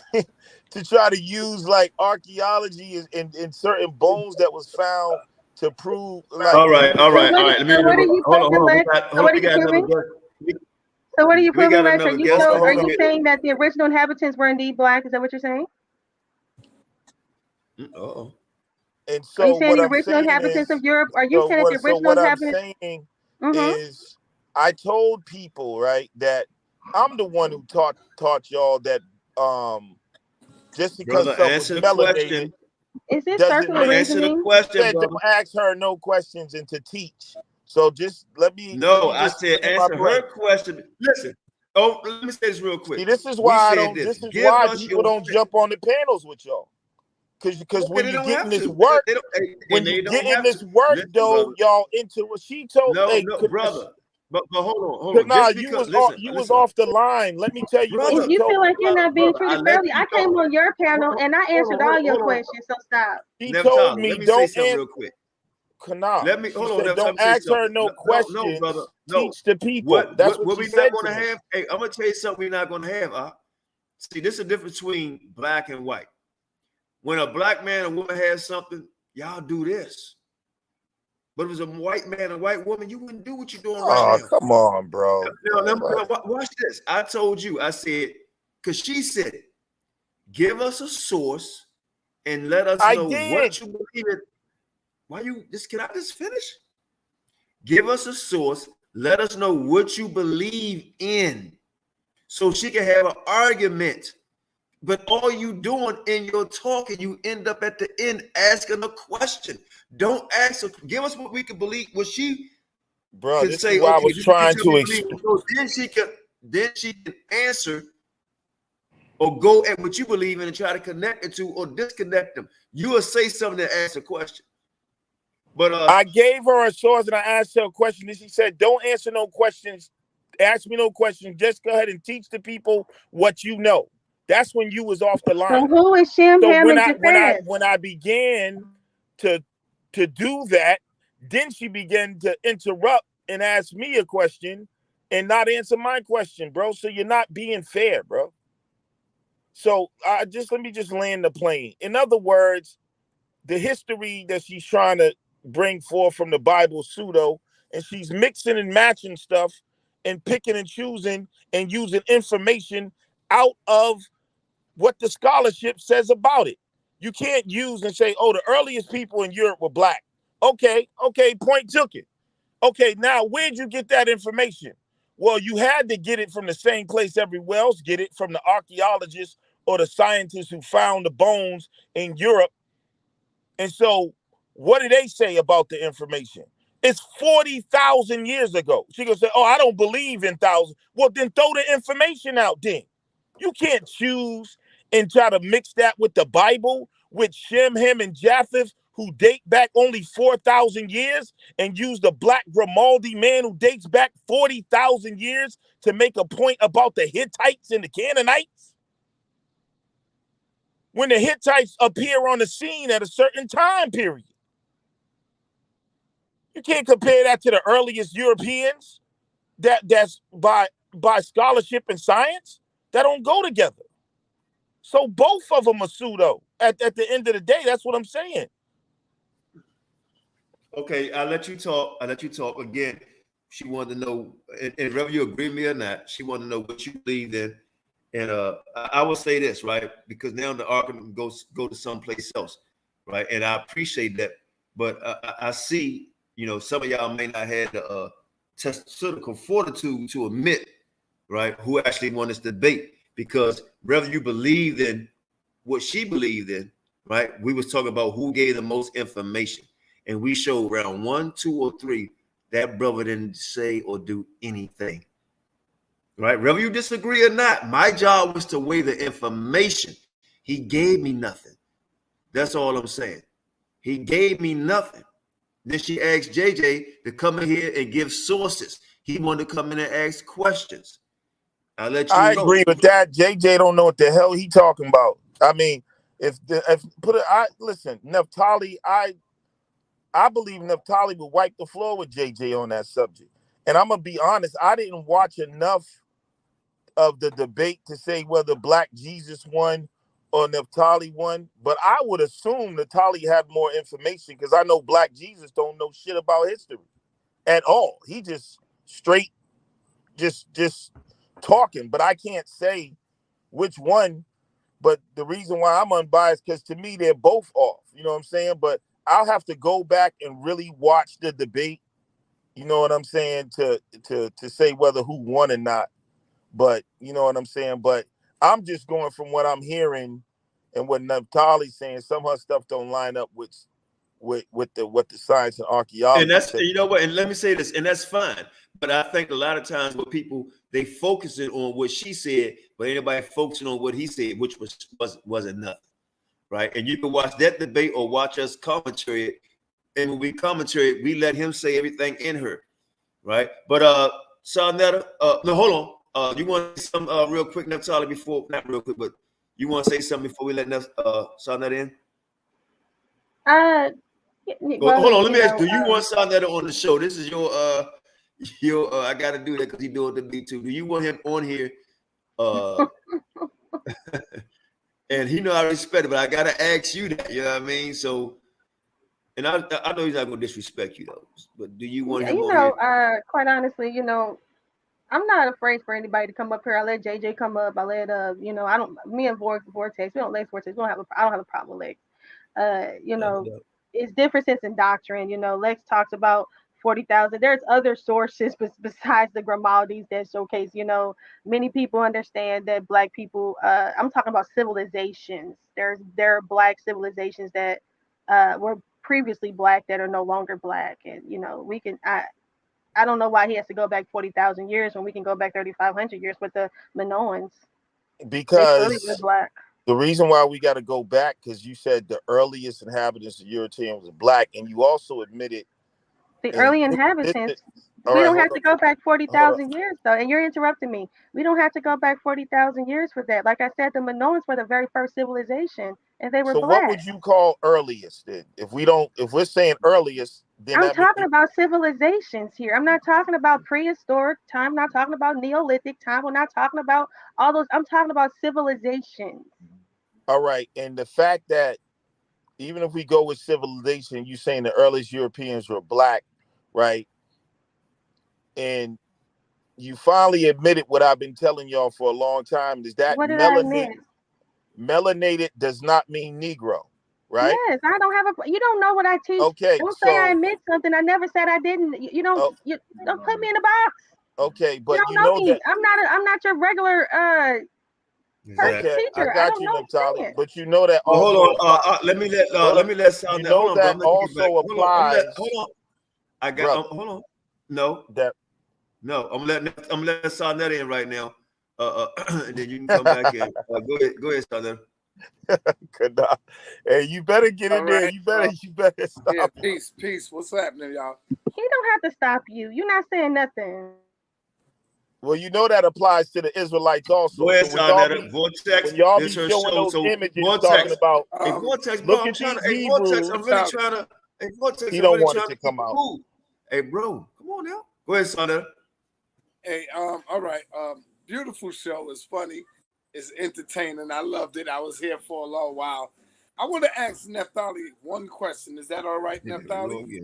to try to use like archaeology in certain bones that was found to prove like. All right. Let me hold on. So what are you proving, Rex? Are you saying that the original inhabitants were indeed black? Is that what you're saying? Uh-oh. And so are you saying the original inhabitants of Europe? Are you saying that the original inhabitants? I'm saying is, I told people, right, that I'm the one who taught y'all that just because someone's melanated doesn't mean answer the question. Don't ask her no questions and to teach. So just let me. No, I said answer her question. Listen. Oh, let me say this real quick. See, this is why people don't jump on the panels with y'all. Because when you're getting this work, y'all into what she told. No, brother. But hold on. Nah, you was off the line. Let me tell you. If you feel like you're not being treated fairly, I came on your panel and I answered all your questions. So stop. She told me don't answer real quick. Qanath. Let me hold on. Don't ask her no questions. No, brother. No. Teach the people. That's what we said not going to have. Hey, I'm gonna tell you something we're not going to have. See, this is the difference between black and white. When a black man and woman has something, y'all do this. But if it was a white man and a white woman, you wouldn't do what you're doing right now. Come on, bro. Now, watch this. I told you. I said, because she said it. Give us a source and let us know what you believe in. Can I just finish? Give us a source. Let us know what you believe in, so she can have an argument. But all you doing in your talking, you end up at the end asking a question. Don't ask her. Give us what we can believe. What she can this say. Is what I was trying to explain. Then she can answer or go at what you believe in and try to connect it to or disconnect them. You will say something to ask a question. But I gave her a source and I asked her a question, and she said, "Don't answer no questions. Ask me no questions. Just go ahead and teach the people what you know." That's when you was off the line. So who is Shem, Ham, and Japheth? When I began to do that, then she began to interrupt and ask me a question and not answer my question, bro. So you're not being fair, bro. So let me just land the plane. In other words, the history that she's trying to bring forth from the Bible pseudo, and she's mixing and matching stuff and picking and choosing and using information out of what the scholarship says about it. You can't use and say, oh, the earliest people in Europe were black. Okay, point took it. Okay, now where'd you get that information? Well, you had to get it from the same place everywhere else get it, from the archaeologists or the scientists who found the bones in Europe. And so what do they say about the information? It's 40,000 years ago. She gonna say, oh, I don't believe in thousands. Well, then throw the information out then. You can't choose and try to mix that with the Bible, with Shem, Ham, and Japheth, who date back only 4,000 years, and use the black Grimaldi man who dates back 40,000 years to make a point about the Hittites and the Canaanites. When the Hittites appear on the scene at a certain time period. You can't compare that to the earliest Europeans. That's by scholarship and science. That don't go together. So both of them are pseudo. At the end of the day, that's what I'm saying. Okay, I'll let you talk. Again, she wanted to know, and whether you agree with me or not, she wanted to know what you believe in. And I will say this, right? Because now the argument goes to someplace else, right? And I appreciate that. But I see, some of y'all may not have the testicle fortitude to admit, right, who actually won this debate. Because whether you believed in what she believed in, right, we was talking about who gave the most information. And we showed round 1, 2, or 3, that brother didn't say or do anything. Right? Whether you disagree or not, my job was to weigh the information. He gave me nothing. That's all I'm saying. He gave me nothing. Then she asked JJ to come in here and give sources. He wanted to come in and ask questions. I'll let you know. I agree with that. JJ don't know what the hell he talking about. I mean, listen, Naphtali, I believe Naphtali would wipe the floor with JJ on that subject. And I'm gonna be honest, I didn't watch enough of the debate to say whether Black Jesus won or Naphtali won, but I would assume Naphtali had more information because I know Black Jesus don't know shit about history at all. He just straight just talking, but I can't say which one. But the reason why I'm unbiased, because to me they're both off. You know what I'm saying? But I'll have to go back and really watch the debate. You know what I'm saying, to say whether who won or not. But you know what I'm saying? But I'm just going from what I'm hearing and what Naphtali's saying. Some of her stuff don't line up with what the science and archaeology. And that's, you know what, and let me say this, and that's fine. But I think a lot of times with people, they focus it on what she said, but anybody focusing on what he said, which wasn't nothing. Right. And you can watch that debate or watch us commentary. And when we commentary, we let him say everything in her. Right. But Sarnetta, no, hold on. You want to say something real quick, Naphtali, before, not real quick, but you want to say something before we let Sarnetta in? Well, hold on, let me ask you, do you want Sarnetta on the show? This is your I gotta do that because he doing the beat too. Do you want him on here? And he know I respect it, but I gotta ask you that, you know what I mean? So, and I know he's not gonna disrespect you though, but do you want him on here? Quite honestly, I'm not afraid for anybody to come up here. I let JJ come up. I let me and Vortex, we don't let Vortex. I don't have a problem with Lex. It's differences in doctrine. Lex talks about 40,000. There's other sources besides the Grimaldis that showcase, many people understand that Black people, I'm talking about civilizations. There are Black civilizations that were previously Black that are no longer Black. And, we can, I don't know why he has to go back 40,000 years when we can go back 3,500 years with the Minoans. Because Black. The reason why we got to go back, because you said the earliest inhabitants of European was Black, and you also admitted the early inhabitants. We don't have to go back 40,000 years, though. And you're interrupting me. We don't have to go back 40,000 years for that. Like I said, the Minoans were the very first civilization and they were So black. what would you call earliest then? If we're saying earliest, then I'm that means talking about civilizations here. I'm not talking about prehistoric time. I'm not talking about Neolithic time. We're not talking about all those. I'm talking about civilizations. all right. And the fact that even if we go with civilization, you saying the earliest Europeans were black, right? And you finally admitted what I've been telling y'all for a long time is that What did I admit? melanated does not mean Negro, right? Yes, I don't have a. You don't know what I teach. Okay, Don't say I so admit something. I never said I didn't. You don't. You don't put me in a box. okay, You but don't you know know me. that. I'm not your regular Okay, teacher. I got don't you, know Naphtali. what I'm But you know that Well, also hold on. applies. Let me let You Sound. know Hold on, bro. that I'm gonna get back. also applies. Hold on. I got. Brother, Hold on. No. that No. I'm gonna let Sound in right now. And then you can come back and go ahead. Go ahead, Sound. Qanath. Hey, you better get in All there. right. You better stop. Yeah, peace. What's happening, y'all? He don't have to stop you. You're not saying nothing. Well, you know that applies to the Israelites also. Go ahead, So Vortex. when y'all be This her showing show. those So images talking Vortex. about, Hey, Vortex, bro. look I'm at trying to. these Hey, Vortex. I'm Hebrews. really trying to. Hey, Vortex. He I'm don't really want it trying to to keep come it out. cool. Hey, bro. Come on now. Go ahead, Sound. Hey, all right. Beautiful show. It's funny. It's entertaining. I loved it. I was here for a long while. I want to ask Naphtali one question. Is that all right, Naphtali?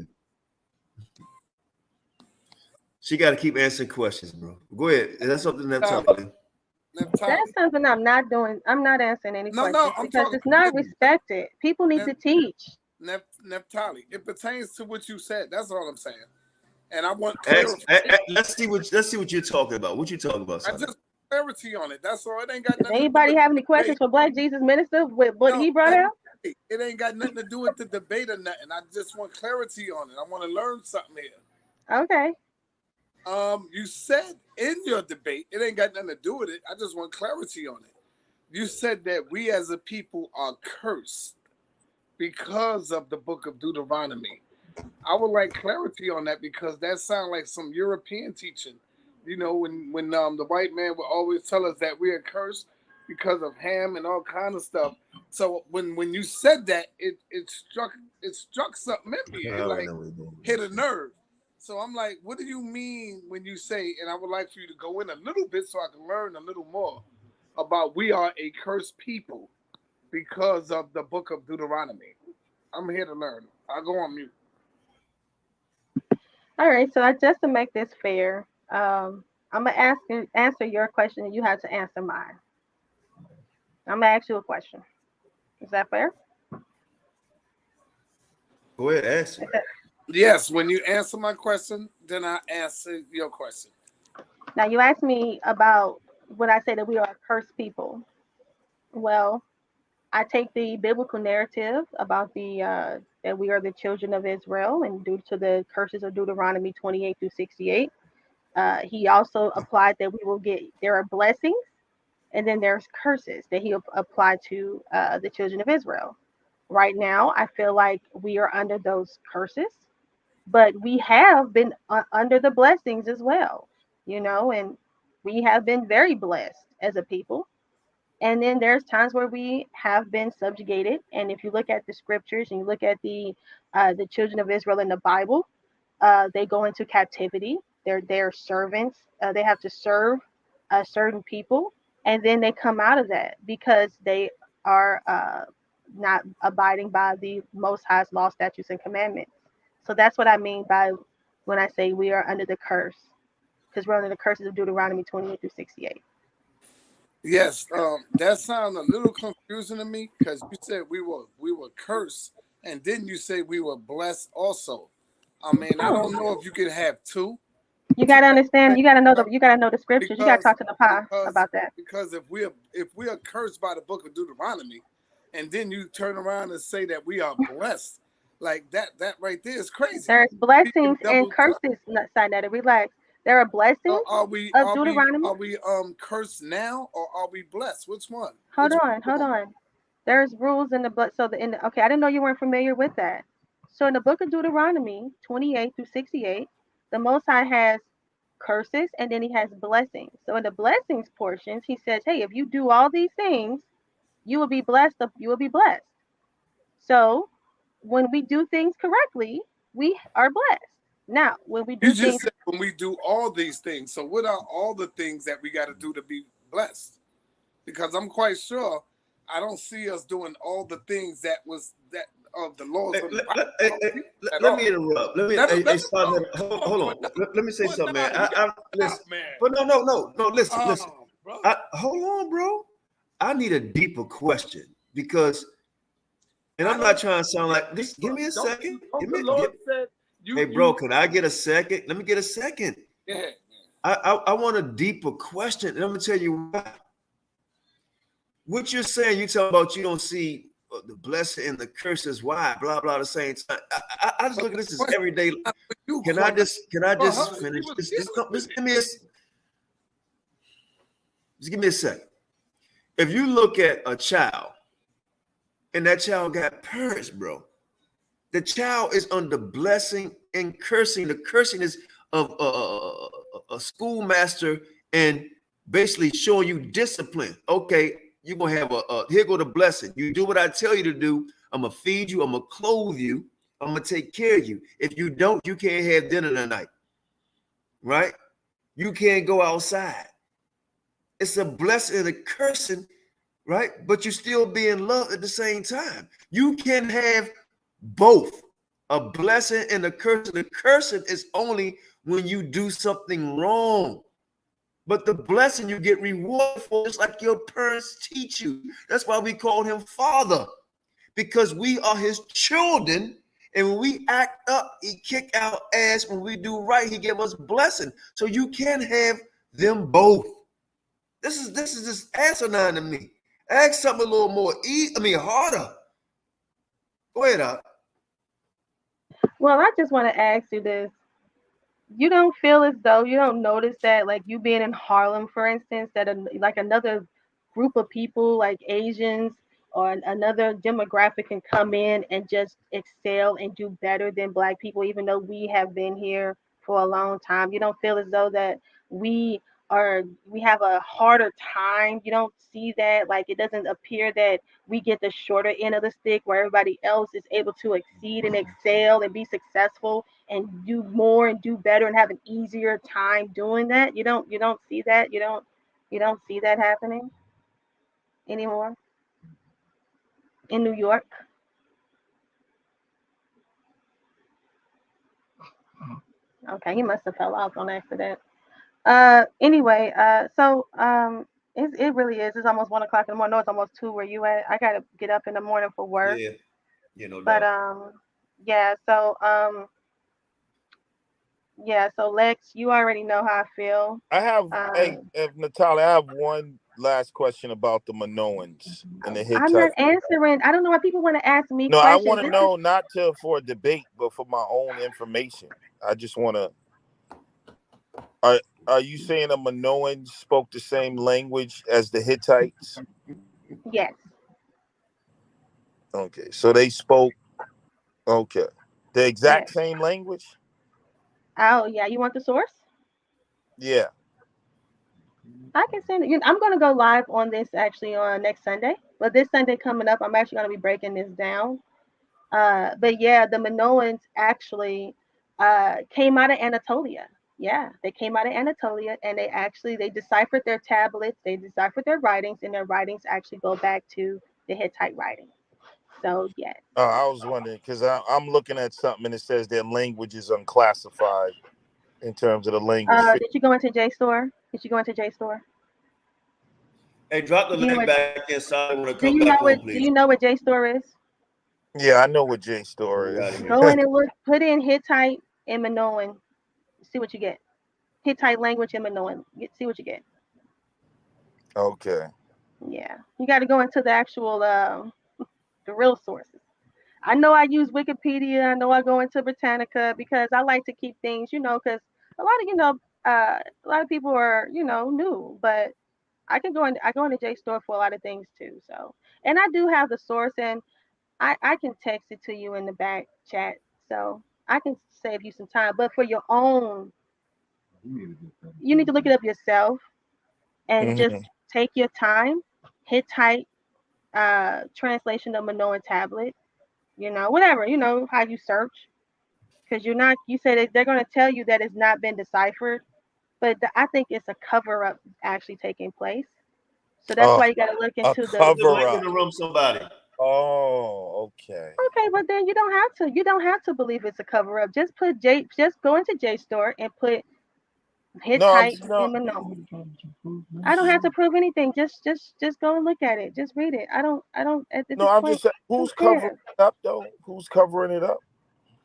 She got to keep answering questions, bro. Go ahead. Is that something Naphtali. That's something I'm not doing. I'm not answering any questions I'm because talking it's not respected. People need to teach. Naphtali. It pertains to what you said. That's all I'm saying. And I want Let's clarity. see what you're talking about. What you talking about, I son? just clarity on it. That's all. It ain't got Does nothing to do anybody with have any questions for Black Jesus Minister with what he brought out? it ain't got nothing to do with the debate or nothing. I just want clarity on it. I want to learn something here. Okay. You said in your debate, it ain't got nothing to do with it. I just want clarity on it. You said that we as a people are cursed because of the book of Deuteronomy. I would like clarity on that because that sounds like some European teaching. You know, when the white man would always tell us that we are cursed because of Ham and all kind of stuff. So when you said that, it struck something in me. It like hit a nerve. So I'm like, what do you mean when you say? And I would like for you to go in a little bit so I can learn a little more about we are a cursed people because of the book of Deuteronomy. I'm here to learn. I'll go on mute. All right. So just to make this fair, I'm gonna answer your question, and you have to answer mine. I'm gonna ask you a question. Is that fair? Go ahead, answer. Yes, when you answer my question, then I answer your question. Now you asked me about when I say that we are a cursed people. Well, I take the biblical narrative about the that we are the children of Israel, and due to the curses of Deuteronomy 28 through 68, he also applied that we will get there are blessings, and then there's curses that he applied to the children of Israel. Right now, I feel like we are under those curses, but we have been under the blessings as well, and we have been very blessed as a people. And then there's times where we have been subjugated. And if you look at the scriptures and you look at the children of Israel in the Bible, they go into captivity. They're servants. They have to serve certain people, and then they come out of that because they are not abiding by the Most High's law, statutes, and commandments. So that's what I mean by when I say we are under the curse, because we're under the curses of Deuteronomy 28 through 68. Yes, that sounds a little confusing to me because you said we were cursed, and then you say we were blessed also. I mean, I don't know if you can have two. You gotta understand. You gotta know the scriptures. You gotta talk to the Pa about that. Because if we are cursed by the book of Deuteronomy, and then you turn around and say that we are blessed, like that right there is crazy. There's blessings and curses. Sinetta, relax. There are blessings So of Deuteronomy. Are we cursed now or are we blessed? Which one? Hold on. There's rules in the blood. So okay, I didn't know you weren't familiar with that. So in the book of Deuteronomy 28 through 68, the Most High has curses and then he has blessings. So in the blessings portions, he says, hey, if you do all these things, you will be blessed. You will be blessed. So when we do things correctly, we are blessed. Now, when we do You things, just said when we do all these things. So what are all the things that we got to do to be blessed? Because I'm quite sure I don't see us doing all the things that was that of the laws of the Bible. Let me interrupt. Hold on. Let me say something, man. Listen, but no. Listen. Hold on, bro. I need a deeper question because, and I'm not trying to sound like this. Give me a second. Hey, bro, can I get a second? Let me get a second. Yeah. I want a deeper question, and I'm gonna tell you why. What you're saying, you talking about you don't see the blessing and the curses. Why? Blah blah. The same time. I just look at this as everyday. Can I just finish? Just give me a second. If you look at a child, and that child got parents, bro, the child is under blessing and cursing. The cursing is of a schoolmaster and basically showing you discipline. Okay, you're gonna have here go the blessing. You do what I tell you to do. I'm gonna feed you. I'm gonna clothe you. I'm gonna take care of you. If you don't, you can't have dinner tonight. Right? You can't go outside. It's a blessing and a cursing, right? But you still being loved at the same time. You can have both a blessing and a curse. The cursing is only when you do something wrong. But the blessing you get rewarded for, just like your parents teach you. That's why we call him Father, because we are his children. And when we act up, he kick our ass. When we do right, he give us blessing. So you can have them both. This is just asinine to me. Ask something a little more harder. Go ahead, Doc. well, I just want to ask you this. You don't feel as though you don't notice that, like you being in Harlem, for instance, that like another group of people, like Asians or another demographic, can come in and just excel and do better than Black people, even though we have been here for a long time. You don't feel as though that we we have a harder time. You don't see that, like it doesn't appear that we get the shorter end of the stick where everybody else is able to exceed and excel and be successful and do more and do better and have an easier time doing that. You don't see that. You don't see that happening anymore in New York. Okay, he must have fell off on accident. Anyway, it really is. It's almost 1 o'clock in the morning. No, it's almost 2 where you at. I gotta get up in the morning for work. Yeah, no But doubt. yeah. So Lex, you already know how I feel. I have, if Natalia, I have one last question about the Minoans and the I'm not Hittites. answering. I don't know why people want to ask me No, I questions. want to know not for a debate, but for my own information. I just want to. Are you saying the Minoans spoke the same language as the Hittites? Yes. Okay, so they spoke. Okay, the exact same language. Oh yeah, you want the source? Yeah. I can send it. I'm going to go live on this actually on next Sunday. But this Sunday coming up, I'm actually going to be breaking this down. But yeah, the Minoans actually came out of Anatolia. Yeah, they came out of Anatolia, and they deciphered their tablets, they deciphered their writings, and their writings actually go back to the Hittite writings. So yeah. I was wondering because I'm looking at something and it says their language is unclassified in terms of the language. Did you go into JSTOR? Hey, drop the link back inside when it Do comes you know back what? on, Do please. you know what JSTOR is? Yeah, I know what JSTOR is. Go in and look. Put in Hittite and Minoan. See what you get. Hittite language and Minoan. See what you get. Okay. Yeah, you got to go into the actual the real sources. I know I use Wikipedia. I know I go into Britannica because I like to keep things, because a lot of people are, new, but I go into JSTOR for a lot of things too. So, and I do have the source, and I can text it to you in the back chat, so I can save you some time. But for your own, you need to look it up yourself and just take your time. Hittite translation of Minoan tablet. You know, whatever, you know, how you search. Because you said that they're going to tell you that it's not been deciphered. But I think it's a cover up actually taking place. So that's why you got to look into the mic in the room, somebody. Oh, okay. Okay, but then you don't have to believe it's a cover up. Just put just go into JSTOR and hit type in Minoan. I don't have to prove anything. Just go and look at it. Just read it. I don't at this I'm point, just saying, who's covering it up though? Who's covering it up?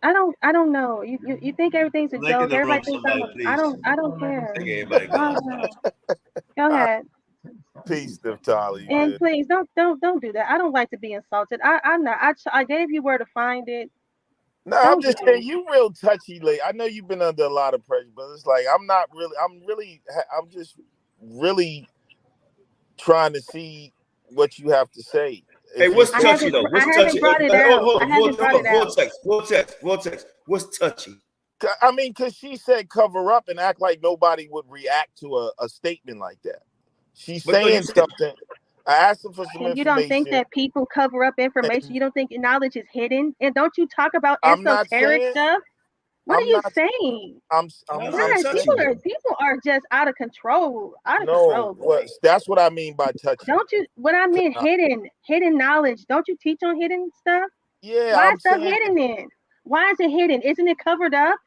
I don't know. You think everything's a joke. Everybody thinks I don't care. Everybody Go ahead. Peace, Naphtali. And please don't do that. I don't like to be insulted. I'm not. I gave you where to find it. No, I'm just saying you real touchy lately. I know you've been under a lot of pressure, but it's like I'm just really trying to see what you have to say. Hey, what's touchy though? What's touchy? Hold on. Vortex. What's touchy? I mean, because she said cover up and act like nobody would react to a statement like that. She's saying something. I asked him for some information. You don't think that people cover up information? You don't think knowledge is hidden? And don't you talk about esoteric stuff? What are you saying? People are just out of control. That's what I mean by touchy. Don't you? What I mean hidden knowledge. Don't you teach on hidden stuff? Yeah. Why is stuff hidden then? Why is it hidden? Isn't it covered up?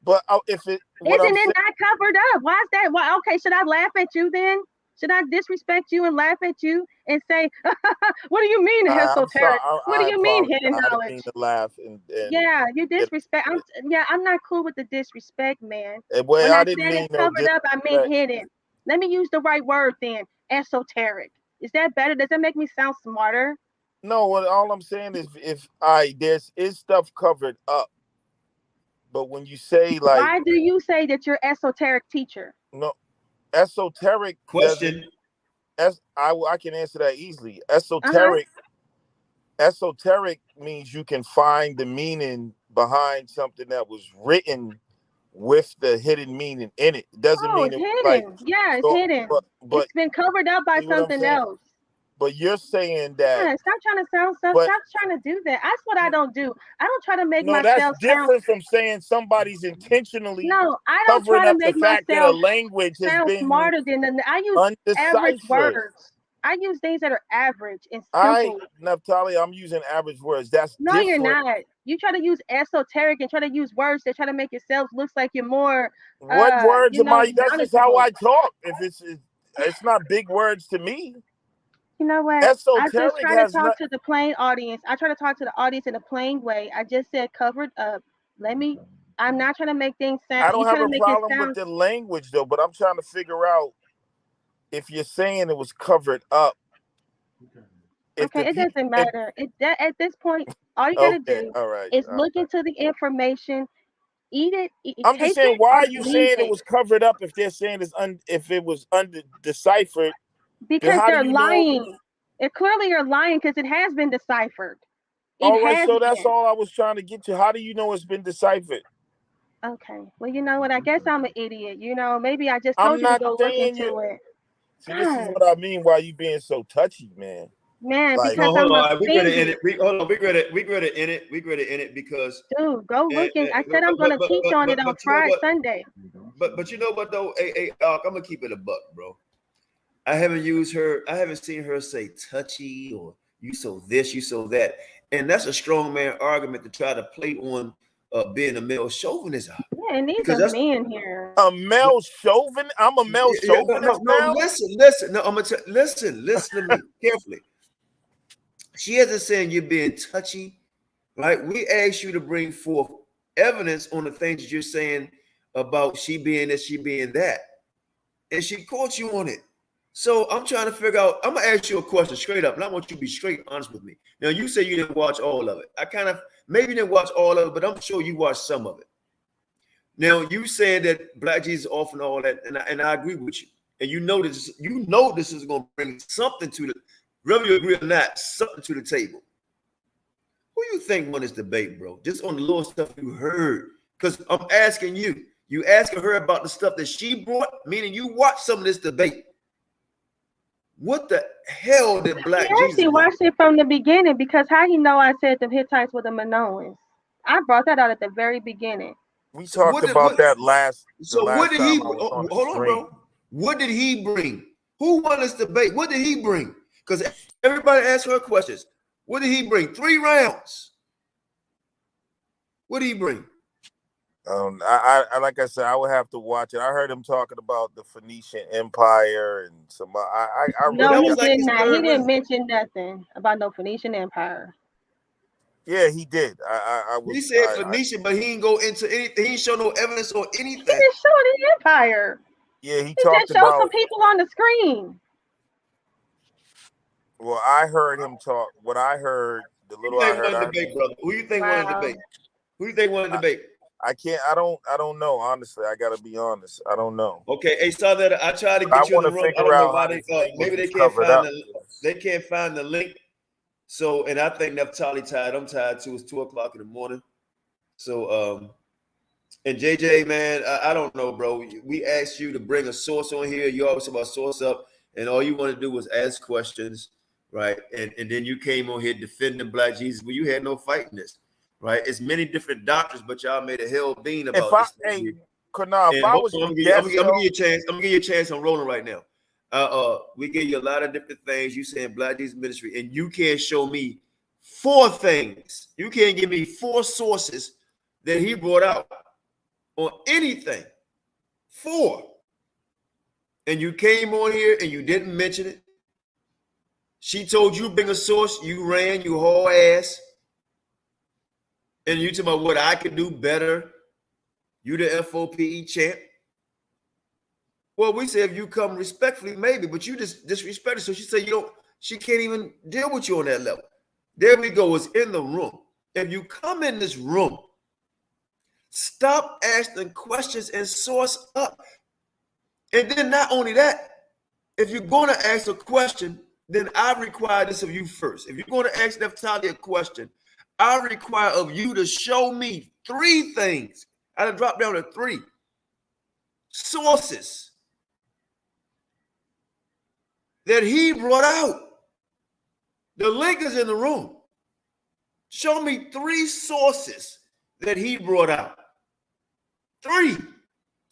But not covered up? Why is that? Why? Okay, should I laugh at you then? Should I disrespect you and laugh at you and say, what do you mean esoteric? What do you mean hidden knowledge? I mean to laugh and yeah, you disrespect. I'm not cool with the disrespect, man. Well, when I didn't mean covered up, I mean hidden. Let me use the right word then. Esoteric. Is that better? Does that make me sound smarter? No, all I'm saying is there's stuff covered up. But when you say like, why do you say that you're esoteric teacher? No, esoteric question. I can answer that easily. Esoteric means you can find the meaning behind something that was written with the hidden meaning in it. It doesn't mean it's hidden. It's hidden. But it's been covered up by something else. But you're saying that. Stop trying to sound stuff. Stop trying to do that. That's what I don't do. I don't try to make myself. That's different from saying somebody's intentionally. No, I don't try to make myself that a language sound has been smarter than I use average words. I use things that are average and simple. Naphtali, I'm using average words. That's no, different. You're not. You try to use esoteric and try to use words that try to make yourself look like you're more. What words am I? That's just how I talk. If it's not big words to me. You know what? Esoteric I just try to talk to the plain audience. I try to talk to the audience in a plain way. I just said covered up. I'm not trying to make things sound. I don't have a problem with the language though, but I'm trying to figure out if you're saying it was covered up. Okay, it doesn't matter. At this point, all you gotta do is look into the information, eat it. I'm just saying, why are you saying it was covered up if they're saying if it was undeciphered? Because they're lying. Clearly you're lying because it has been deciphered. All right, so that's all I was trying to get to. How do you know it's been deciphered? Okay. Well, you know what? I guess I'm an idiot. You know, maybe I just told you to go look into it. See, this is what I mean. Why you being so touchy, man? Man, because I'm a we're gonna end it. We're gonna end it because. Dude, go look and I said I'm gonna teach on it on Friday, Sunday. But you know what though? Hey, I'm gonna keep it a buck, bro. I haven't seen her say touchy or you so this, you so that. And that's a strong man argument to try to play on being a male chauvinist. Yeah, and these are men here. A male chauvinist? I'm a male chauvinist now? Listen. No, I'm gonna listen to me carefully. She isn't saying you're being touchy, right? We asked you to bring forth evidence on the things that you're saying about she being this, she being that. And she caught you on it. So I'm trying to figure out, I'm gonna ask you a question straight up, and I want you to be straight honest with me. Now you say you didn't watch all of it. I kind of maybe didn't watch all of it, but I'm sure you watched some of it. Now you said that Black Jesus off and all that, and I agree with you. And you know this is gonna bring something to the, whether you agree or not, something to the table. Who you think won this debate, bro? Just on the little stuff you heard. Because I'm asking you. You asking her about the stuff that she brought, meaning you watched some of this debate. What the hell did He Black actually Jesus bring? watched it from the beginning, because how he know I said the Hittites were the Minoans? I brought that out at the very beginning. We talked about that last. So what did he? Hold on, bro. What did he bring? Who won this debate? What did he bring? Because everybody asked her questions. What did he bring? 3 rounds. What did he bring? I like I said, I would have to watch it. I heard him talking about the Phoenician Empire and some. No, he did not. He didn't mention nothing about no Phoenician Empire. Yeah, he did. He said Phoenician, but he didn't go into anything. He didn't show no evidence or anything. He didn't show the empire. Yeah, He just showed some people on the screen. Well, I heard him talk. What I heard, the little I heard. Debate, brother. Who you think won the debate? Who you think won the debate? I can't. I don't know. Honestly, I gotta be honest. I don't know. Okay, hey, saw that. I tried to get you in the room. I don't know why maybe they can't find they can't find the link. So, and I think Naphtali tired. I'm tired too. It's 2 o'clock in the morning. So, and JJ, man, I don't know, bro. We asked you to bring a source on here. You always talk about source up, and all you want to do was ask questions, right? And then you came on here defending Black Jesus, but you had no fight in this, right? It's many different doctors, but y'all made a hell bean about this. Hey, Qanath, if I was I'm gonna give you a chance. I'm gonna give you a chance. I'm rolling right now. We gave you a lot of different things. You saying Black Jesus ministry, and you can't show me 4 things. You can't give me 4 sources that he brought out on anything. 4. And you came on here and you didn't mention it. She told you bring a source. You ran. You haul ass. And you talking about what I could do better. You the F.O.P.E. champ. Well, we said if you come respectfully, maybe, but you just disrespected. So she said she can't even deal with you on that level. There we go, it's in the room. If you come in this room, stop asking questions and source up. And then not only that, if you're going to ask a question, then I require this of you first. If you're going to ask Naphtali a question, I require of you to show me 3 things. I done dropped down to 3 sources that he brought out. The link is in the room. Show me 3 sources that he brought out. 3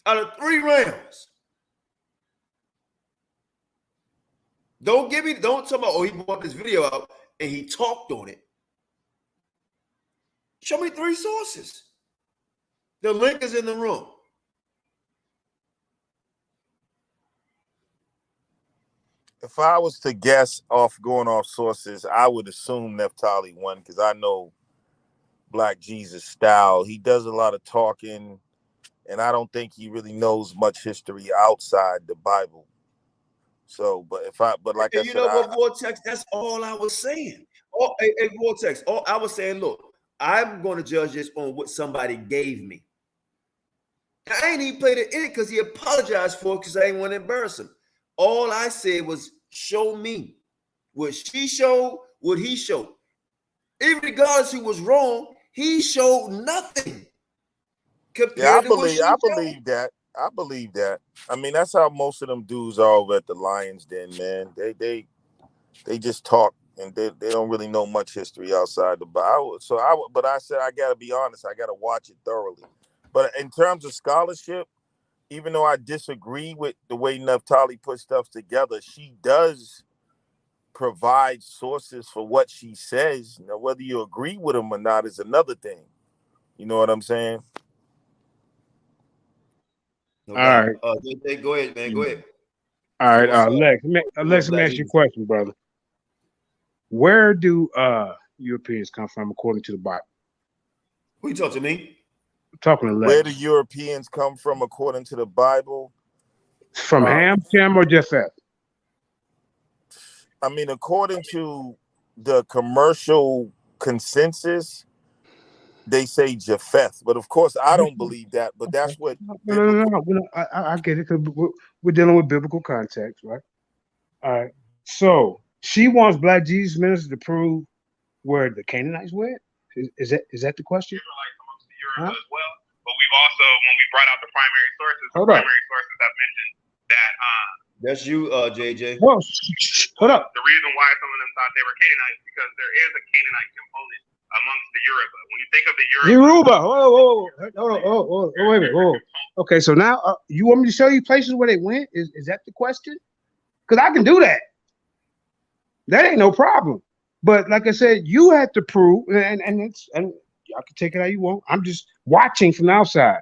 out of 3 rounds. Don't talk about, oh, he brought this video out and he talked on it. Show me 3 sources. The link is in the room. If I was to guess going off sources, I would assume Naphtali won because I know Black Jesus style. He does a lot of talking, and I don't think he really knows much history outside the Bible. So, but like I said, what, Vortex? That's all I was saying. Hey, Vortex. I was saying, look, I'm going to judge this on what somebody gave me. I ain't even played it in it because he apologized for it because I ain't want to embarrass him. All I said was, show me what she showed, what he showed. Even regardless who was wrong, he showed nothing. I believe that. I believe that. I mean, that's how most of them dudes are over at the Lions Den, man. They just talk and they don't really know much history outside the Bible. But I said I gotta be honest, I gotta watch it thoroughly. But in terms of scholarship, even though I disagree with the way Naphtali put stuff together, she does provide sources for what she says. Now, whether you agree with them or not is another thing. You know what I'm saying? No All right. Go ahead, man. Go ahead. All right, Lex, let me ask you a question, brother. Where do Europeans come from according to the Bible? Who you talking to me? I'm talking to Lex. Where do Europeans come from according to the Bible? From Ham, Shem, or Japheth? I mean, according to the commercial consensus, they say Japheth, but of course I don't believe that. But that's what. No. I get it because we're dealing with biblical context, right? All right. So she wants Black Jesus ministers to prove where the Canaanites went. Is that the question? As well, but we've also, when we brought out the primary sources, sources have mentioned that That's you, JJ. Whoa, hold up. The reason why some of them thought they were Canaanites because there is a Canaanite component amongst the Yoruba. When you think of the Yoruba, whoa, wait a minute, whoa. Okay, so now you want me to show you places where they went? Is that the question? Because I can do that. That ain't no problem. But like I said, you have to prove, and y'all can take it how you want. I'm just watching from the outside,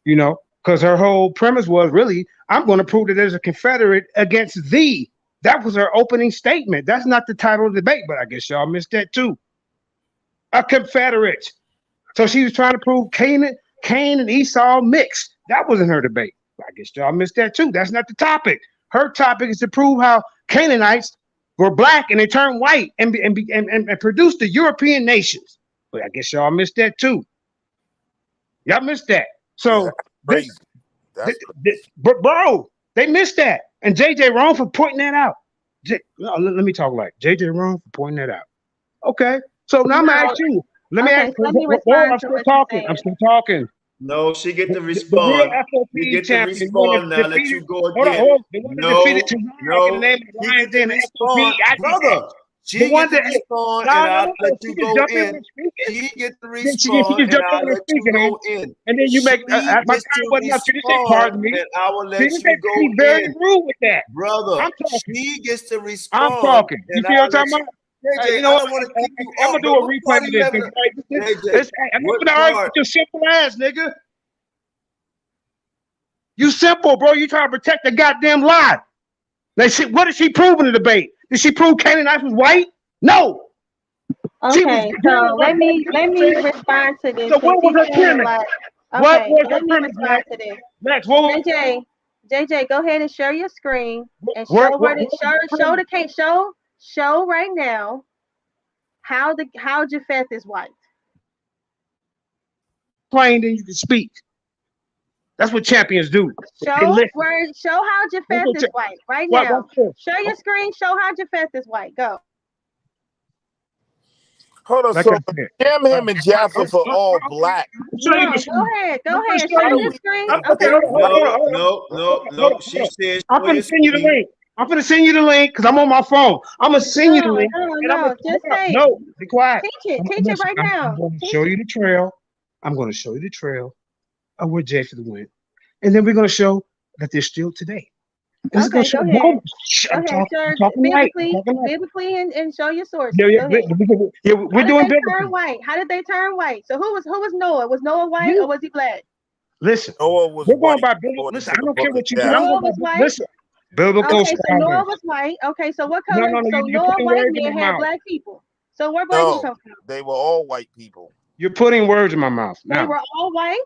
you know, because her whole premise was really, I'm going to prove that there's a Confederate against thee. That was her opening statement. That's not the title of the debate, but I guess y'all missed that too. A Confederate. So she was trying to prove Cain and Esau mixed. That wasn't her debate. I guess y'all missed that too. That's not the topic. Her topic is to prove how Canaanites were black and they turned white and produced the European nations. But I guess y'all missed that too. Y'all missed that. So, but bro, they missed that. And JJ wrong for pointing that out. Let me talk like JJ wrong for pointing that out. Okay. So now I'm gonna ask you. Let me respond. I'm still talking. I'm still talking. No, she get to respond. You get to respond now. Let you go again. No. Brother. She get to respond, and I'll let you go in. She get to respond, and I'll let you go in. And then you make my time wasn't up. She didn't say pardon me. And I will let you go in. Very rude with that, brother. She gets to respond. I'm talking. You see what I'm talking about? JJ, you know what? I'm gonna do a replay of this. I'm not gonna argue with your simple ass, nigga. You simple, bro. You trying to protect the goddamn lie. What did she prove in the debate? Did she prove Canaanites was white? No. Okay, so let me respond to this. So what was her premise? What was her premise? Next, JJ, go ahead and share your screen and show right now how Japheth is white. Plain, then you can speak. That's what champions do. Show how Japheth is white right now. Share your screen. Show how Japheth is white. Go. Hold on, so damn him and Jaffa for all black. Go ahead. Share your screen. Okay. No. She says I'm gonna send you the link. I'm gonna send you the link because I'm on my phone. I'm gonna send you the link. No, be quiet. Teach it right now. I'm gonna show you the trail. I'm gonna show you the trail of where Japheth went, and then we're gonna show that they're still today. Okay, go ahead. Biblically and show your source. We're doing biblically. How did they turn white? So who was Noah? Was Noah white or was he black? Listen, we're going by biblical. Listen, I don't care what you do. Noah was white. Listen, biblical. Okay, so Noah was white. Okay, so what color? So Noah white men had black people. So where black people come from? They were all white people. You're putting words in my mouth. They were all white.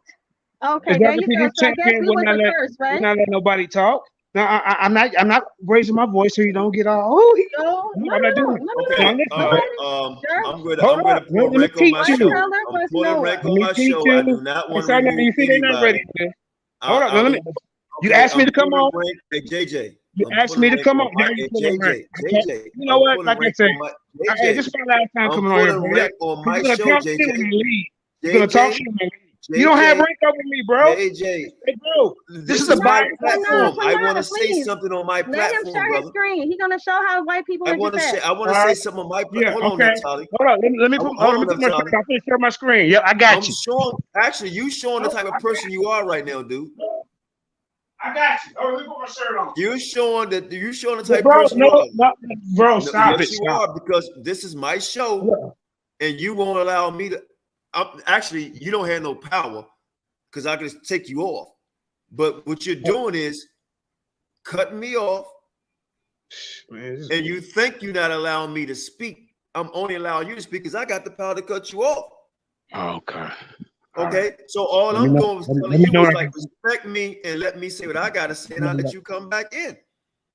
Okay, there you go. So I guess we went the first, right? Not let nobody talk. No, I'm not raising my voice so you don't get all. I'm not doing it. I'm going to pull rank on my show. I'm pulling rank on my show. I do not want to remove anybody. Hold on, let me. You asked me to come on. Hey, JJ. You asked me to come on. JJ. You know what? Like I said, this is my last time coming on here. Rank on my show, JJ. You're gonna talk shit on me. You don't have rank over me, bro. AJ, hey, bro, this is my platform. I want to say something on my platform, Let him share his screen. He's gonna show how white people. I want to say something on my platform. Hold on, Naphtali. Hold on. Let me put. I'm gonna share my screen. Yeah, I got you. Actually, you showing the type of person you are right now, dude. I got you. Oh, let me put my shirt on. You're showing the type of person you are. Bro, stop it. You are, because this is my show, and you won't allow me to. Actually, you don't have no power because I can take you off. But what you're doing is cutting me off, and you think you're not allowing me to speak. I'm only allowing you to speak because I got the power to cut you off. Okay. Okay. So all I'm doing is telling you is like respect me and let me say what I gotta say, and I'll let you come back in.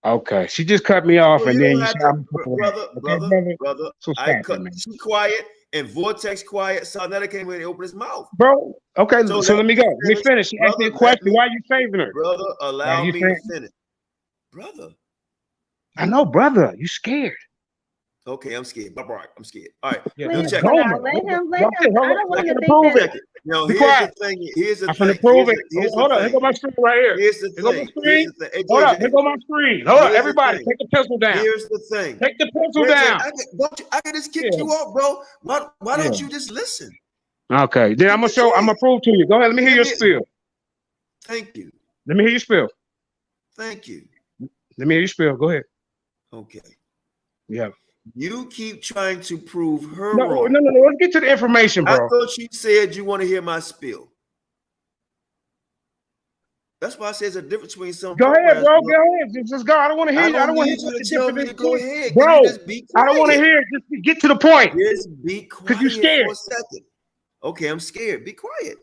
Okay. She just cut me off, and then you said, brother. I cut you quiet. And Vortex quiet, Sarnetta came in and opened his mouth. Bro, okay, so let me go. Let me finish. She asked me a question. Why are you saving her? Brother, allow me to finish. Brother. I know, brother. You scared. Okay, I'm scared. All right, I'm scared. All right, Yeah, now this is check Gomer. it. Let him. I I don't want him to think prove that. it. Now, Be here's quiet. the thing. Here's the I'm finna thing. prove it. Here's Hold the on. Here go thing. my screen right here. Here's the Here go my thing. screen. Here's the thing. Hey, Hold up. Here JJ. go my screen. Hold up. Here's the Everybody, thing. take the pencil down. Here's the thing. Take the pencil JJ, down. I can just kick Yeah. you off, bro. Why Yeah. don't you just listen? Okay. Then I'm gonna prove to you. Go ahead. Let me hear your spiel. Thank you. Let me hear your spiel. Thank you. Let me hear your spiel. Go ahead. Okay. Yeah. You keep trying to prove her No. wrong. Let's get to the information, I bro. thought you said you want to hear my spiel. That's why I say there's a difference between some Go ahead, programs. bro. Go ahead. Just go. I don't want to hear you. I don't want to need hear you what to the tell difference me to is. go ahead. Can Bro, you just be quiet? I don't want to hear it. Just get to the point. Just be quiet. Because you're scared. For a second. Okay, I'm scared. Be quiet.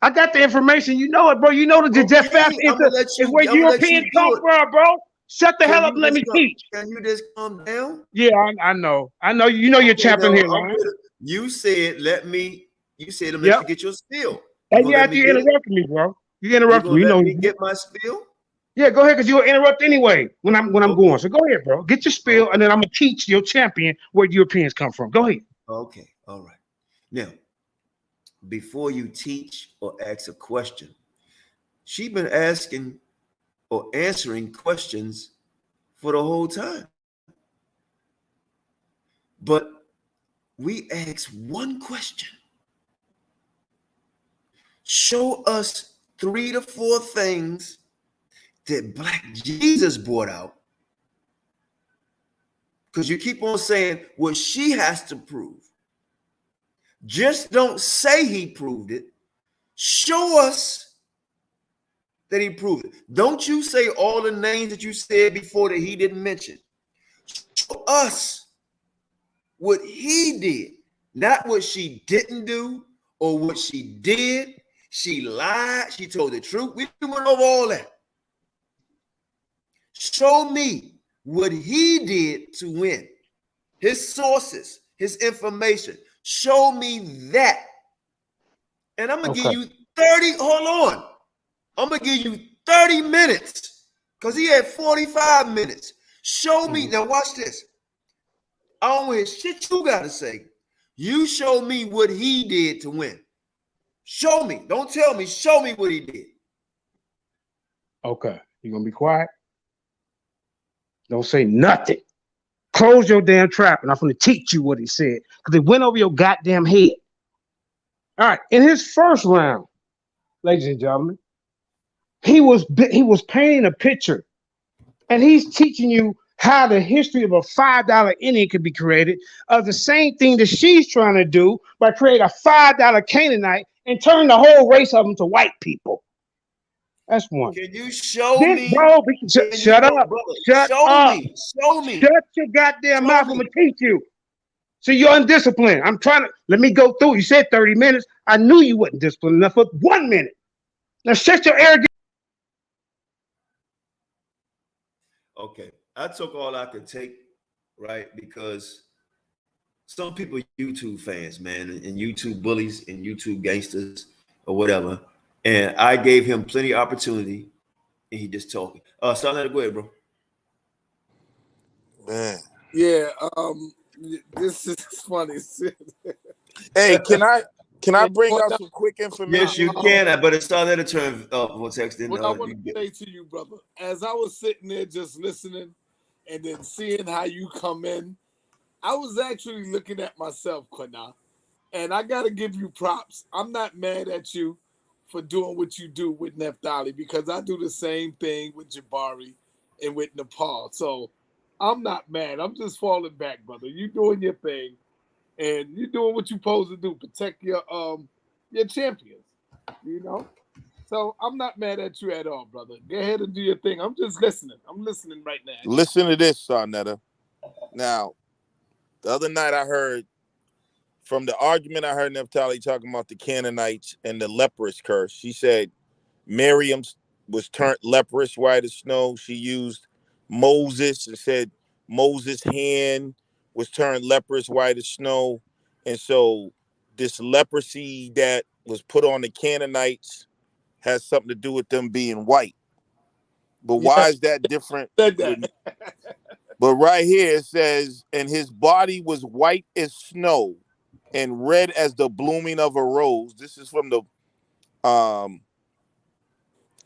I got the information. You know it, bro. You know the Jeff Fast is where Europeans come from, bro. Shut the hell up and let me teach. Can you just calm down? Yeah, I know. I know. You know your chaplain here, man. You said let me let you get your spiel. And you interrupted me, bro. You interrupted me. You know. Let me get my spiel. Yeah, go ahead, because you'll interrupt anyway when I'm going. So go ahead, bro. Get your spiel, and then I'm gonna teach your champion where Europeans come from. Go ahead. Okay, all right. Now, before you teach or ask a question, she's been asking or answering questions for the whole time. But we ask one question. Show us 3 to 4 things that Black Jesus brought out. Because you keep on saying what she has to prove. Just don't say he proved it. Show us that he proved it. Don't you say all the names that you said before that he didn't mention. Show us what he did, not what she didn't do or what she did. She lied. She told the truth. We went over all that. Show me what he did to win. His sources, his information. Show me that. And I'm going to give you 30. Hold on. I'm going to give you 30 minutes because he had 45 minutes. Show me. Now watch this. I don't want to hear shit you got to say. You show me what he did to win. Show me. Don't tell me. Show me what he did. Okay. You going to be quiet? Don't say nothing. Close your damn trap, and I'm going to teach you what he said because it went over your goddamn head. All right. In his first round, ladies and gentlemen, he was painting a picture, and he's teaching you how the history of a $5 Indian could be created, of the same thing that she's trying to do by creating a $5 Canaanite and turn the whole race of them to white people. That's one. Can you show me? Bro, shut up. Shut up. Show me. Shut your goddamn mouth. I'm going to teach you. So you're undisciplined. I'm trying to, let me go through. You said 30 minutes. I knew you wasn't disciplined enough for 1 minute. Now shut your arrogance. Okay. I took all I could take, right? Because some people are YouTube fans, man, and YouTube bullies and YouTube gangsters or whatever. And I gave him plenty of opportunity, and he just talking. So let it go ahead, bro. Man. Yeah, this is funny. Hey, can I bring out some quick information? Yes, you can, but it's starting to turn for texting. What I want to say to you, brother, as I was sitting there just listening and then seeing how you come in, I was actually looking at myself, Qanath, and I got to give you props. I'm not mad at you for doing what you do with Naphtali because I do the same thing with Jabari and with Nepal. So I'm not mad. I'm just falling back, brother. You doing your thing, and you doing what you're supposed to do. Protect your champions, you know? So I'm not mad at you at all, brother. Go ahead and do your thing. I'm just listening. I'm listening right now. Listen to this, Sarnetta. Now, the other night I heard from the argument, I heard Naphtali talking about the Canaanites and the leprous curse. She said Miriam was turned leprous, white as snow. She used Moses and said Moses' hand was turned leprous, white as snow. And so this leprosy that was put on the Canaanites has something to do with them being white. But why is that different? But right here it says, and his body was white as snow and red as the blooming of a rose. This is from the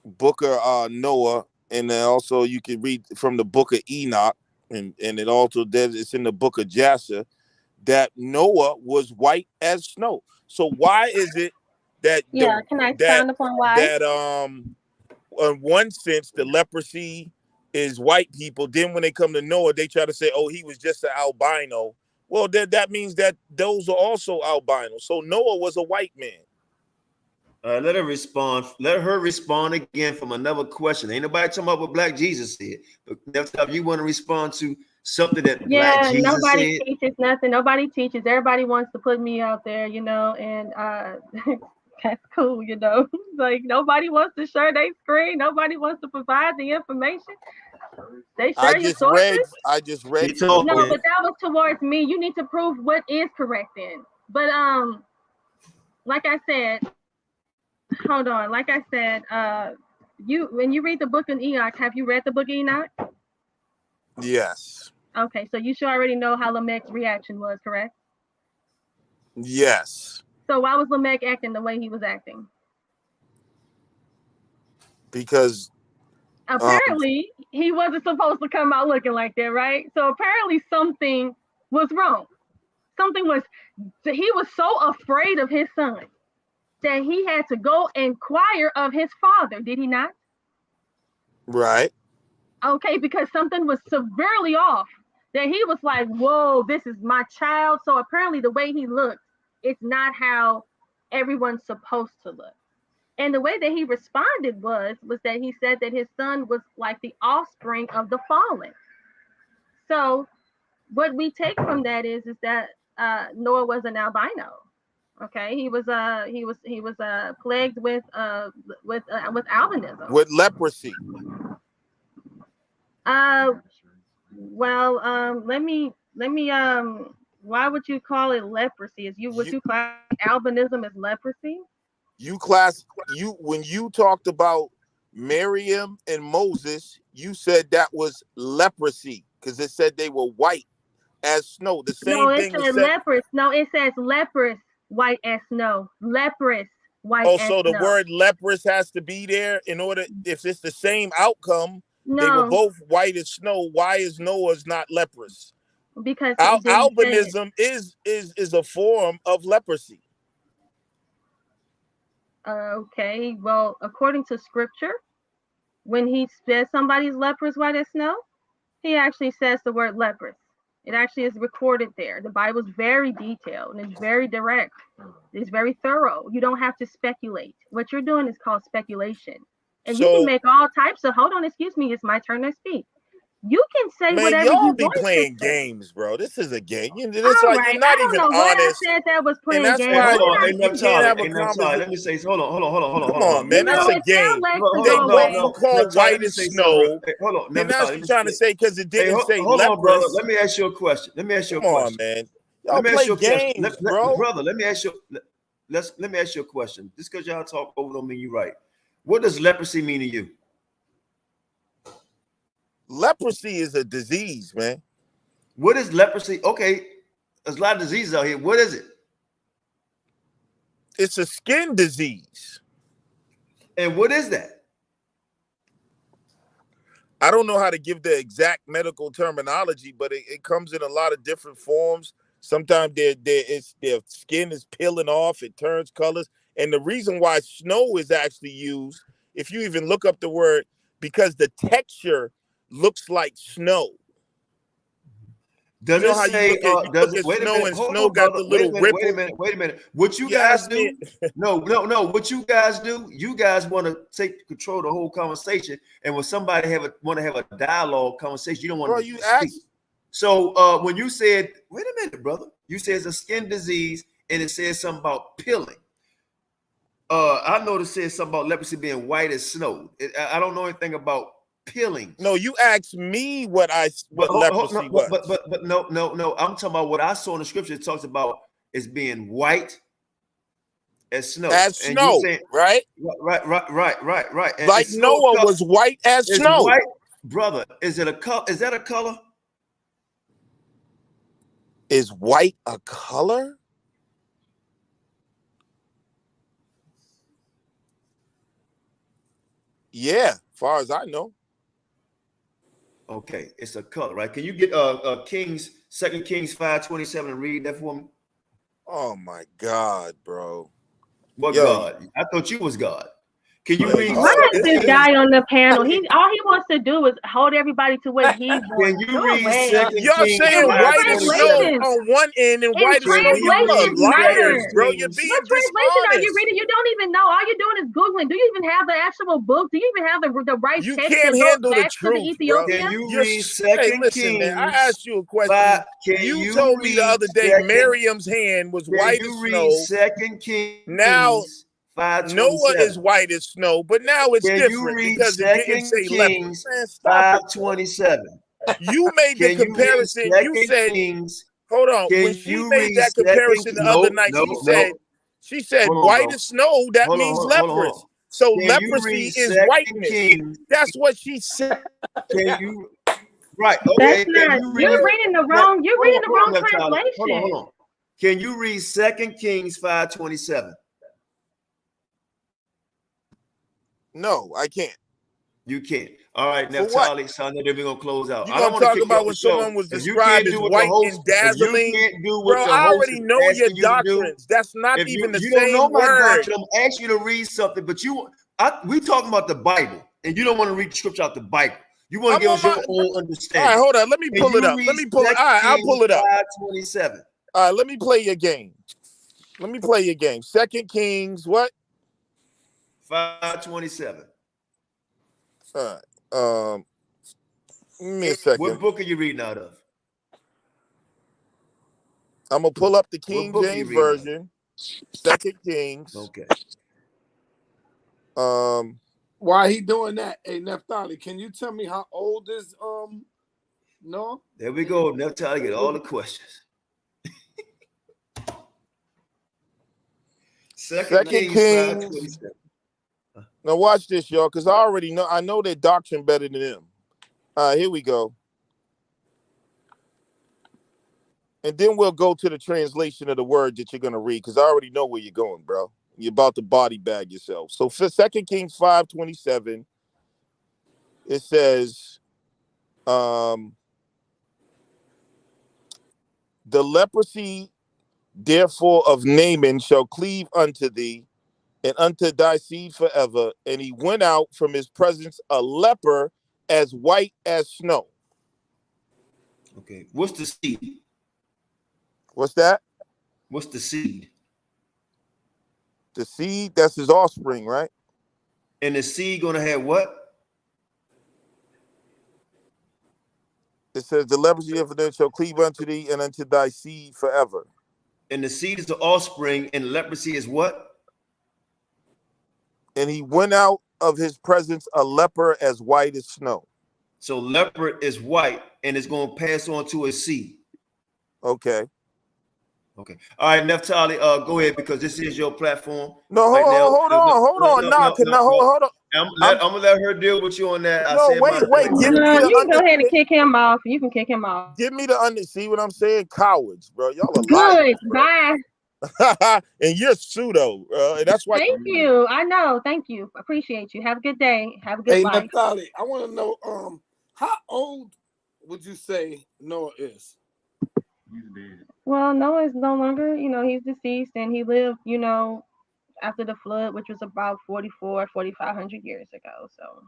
book of Noah, and then also you can read from the book of Enoch, and it also it's in the book of Jasher that Noah was white as snow. So why is it that can I expound upon why? In one sense the leprosy is white people, then when they come to Noah they try to say, oh, he was just an albino? Well, that means that those are also albino. So Noah was a white man. Let her respond. Let her respond again from another question. Ain't nobody talking about what Black Jesus said. But next time you want to respond to something that Black Jesus nobody said. teaches nothing. Nobody teaches. Everybody wants to put me out there, you know, and that's cool, you know. Like nobody wants to share their screen. Nobody wants to provide the information. They share your sources. I just read. No, but that was towards me. You need to prove what is correct then. But like I said, hold on. Like I said, when you read the book of Enoch, have you read the book of Enoch? Yes. Okay, so you should already know how Lamech's reaction was, correct? Yes. So why was Lamech acting the way he was acting? Because apparently he wasn't supposed to come out looking like that, right? So apparently something was wrong. He was so afraid of his son that he had to go inquire of his father, did he not? Right. Okay, because something was severely off. That he was like, whoa, this is my child. So apparently the way he looked, it's not how everyone's supposed to look. And the way that he responded was that he said that his son was like the offspring of the fallen. So what we take from that is that Noah was an albino. Okay, he was plagued with albinism, with leprosy. Well, let me why would you call it leprosy? Would you class albinism as leprosy? When you talked about Miriam and Moses, you said that was leprosy because it said they were white as snow. The same thing. No, it said leprous. No, it says leprous, white as snow. Leprous, white as snow. Oh, so the word leprous has to be there in order, if it's the same outcome. No. They were both white as snow. Why is Noah's not leprous? Because albinism is a form of leprosy. Okay, well, according to scripture, when he says somebody's leprous white as snow, he actually says the word leprous. It actually is recorded there. The Bible is very detailed and it's very direct. It's very thorough. You don't have to speculate. What you're doing is called speculation. And you can make all types of, hold on, excuse me, it's my turn to speak. You can say whatever you want. Y'all be playing games, bro. This is a game. You're not I don't even know honest. I said that was playing games. Let me say, hold on. Come on, man. That's a game. They both called white as snow. Hold on. And that's what you're trying to say because it didn't say hold leprous. on, brother. Let me ask you a question. Come on, man. Y'all play games, bro. Brother, let me ask you a question. Just because y'all talk over don't mean you're right. What does leprosy mean to you? Leprosy is a disease, man. What is leprosy? Okay, there's a lot of diseases out here. What is it? It's a skin disease. And what is that? I don't know how to give the exact medical terminology, but it comes in a lot of different forms. Sometimes their skin is peeling off, it turns colors. And the reason why snow is actually used, if you even look up the word, because the texture looks like snow. Does it say? Wait a minute. Snow got the little ripple. Wait a minute. What you guys do? No. What you guys do? You guys want to take control of the whole conversation, and when somebody want to have a dialogue conversation, you don't want to speak. So when you said, wait a minute, brother, you said it's a skin disease, and it says something about peeling. I noticed it says something about leprosy being white as snow. I don't know anything about peeling. No, you asked me what leprosy was. But no. I'm talking about what I saw in the scripture. It talks about it's being white as snow. As snow, right? Right. And like Noah was white as snow. White, brother. Is it a color? Is that a color? Is white a color? Yeah, as far as I know. Okay, it's a color, right? Can you get Kings, 2 Kings 5:27 and read that for me? Oh my God, bro. What Yo, God? I thought you was God. Can you read? Why is this guy on the panel? All he wants to do is hold everybody to what he wants. Can you Go read away. 2 y'all Kings saying white as snow 5:27? on one end and And white as snow. Y'all are translations liars, matter. bro. You're What being translation are you dishonest. reading? You don't even know. All you're doing is Googling. Do you even have the actual book? Do you even have the right You text can't to go handle the back to the truth, bro. Ethiopia? Can you You're read hey, 2 listen, man. I Kings asked you a question. 5? Can You you told me the read other day 2 Miriam's hand was Can white you as read snow. 2 Kings Now Noah is 5:27? white as snow, but now it's Can you different read because it didn't 2 say leopard. Kings Man, stop it. 5:27? You made the Can you read comparison. You 2 said, Kings? hold on. Can When she you made read that 2 comparison the other No, night, no, she said Hold on, white bro. as snow, that Hold on, means hold on, hold on, hold leprous. on. So Can you leprosy read is 2 whiteness. Kings? That's what she said. Can you? Right. That's Okay. Can not. you read? You're reading the wrong. You're reading the wrong translation. Hold on. Can you read 2 Kings 5:27? No, I can't. You can't. All right, For what? Naphtali, so I know that we're gonna close out. You I don't gonna want to talk kick you about off when the show. someone was If you described can't as do what the white host, and if you dazzling? can't do what Bro, the I host already is know your asking you to do, doctrines. That's not if even the you don't know same my word. doctrine, I'm asking you to read something, but we talking about the Bible, and you don't want to read the scripture out the Bible. You want to give us your own understanding. All right, hold on. Let me pull it up. Let me pull it. All right, I'll pull it up. 5:27. All right, let me play your game. Let me play your game. 2 Kings, what? 5:27. All right. Give me a second. What book are you reading out of? I'm gonna pull up the What King book are you James reading out of? version. 2 Kings. Okay. While he doing that, hey Naphtali, can you tell me how old is Noah? There we go. Naphtali get all the questions. 2 Kings 5:27. Now watch this, y'all, because I know their doctrine better than them. All right, here we go. And then we'll go to the translation of the word that you're gonna read, because I already know where you're going, bro. You're about to body bag yourself. So for 2 Kings 5:27, it says, the leprosy therefore of Naaman shall cleave unto thee, and unto thy seed forever. And he went out from his presence a leper as white as snow. Okay. What's the seed? What's that? What's the seed? The seed, that's his offspring, right? And the seed gonna have what? It says the leprosy of them shall cleave unto thee and unto thy seed forever. And the seed is the offspring, and leprosy is what? And he went out of his presence a leper as white as snow. So leper is white, and it's gonna pass on to his seed. Okay. Okay. All right, Naphtali, go ahead, because this is your platform. No, right now. hold on. Hold on. I'm gonna let her deal with you on that. No, wait. Give me You the can go ahead and kick him off. You can kick him off. Give me the see what I'm saying? Cowards, bro. Y'all are Good. liars. Bye. And you're pseudo, and that's why. Thank you. I know. Thank you. Appreciate you. Have a good day. Have a good Hey life. Naphtali, I want to know how old would you say Noah is? Well, Noah is no longer, he's deceased, and he lived, after the flood, which was about 4,500 years ago. So.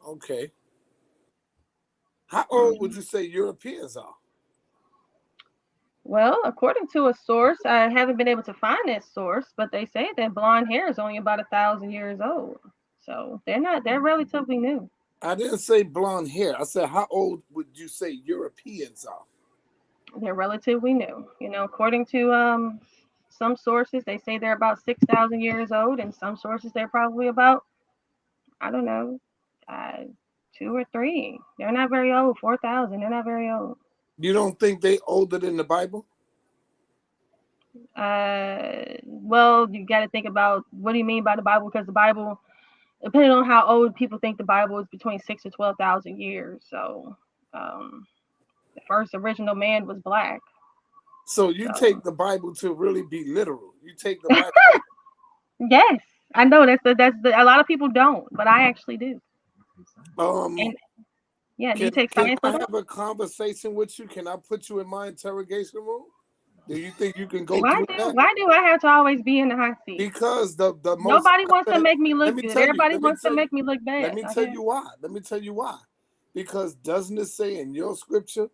Okay. How old would you say Europeans are? Well, according to a source, I haven't been able to find that source, but they say that blonde hair is only about 1,000 years old. So they're relatively new. I didn't say blonde hair. I said, how old would you say Europeans are? They're relatively new. According to some sources, they say they're about 6,000 years old, and some sources they're probably about, I don't know, 2 or 3. They're not very old. 4,000. They're not very old. You don't think they older than the Bible? Well, you got to think about what do you mean by the Bible? Because the Bible, depending on how old people think the Bible is, between 6,000 to 12,000 years. So, first original man was black. So you take the Bible to really be literal. You take the Bible. Yes, I know that's a lot of people don't, but I actually do. And yeah, do you take Can science I with it? have a conversation with you? Can I put you in my interrogation room? Do you think you can go Why through that? do I have to always be in the hot seat? Because the most Nobody wants to make me let look me good. tell you, Everybody let me wants to tell make you- me look bad. Let me I tell guess. you why. Let me tell you why. Because doesn't it say in your scripture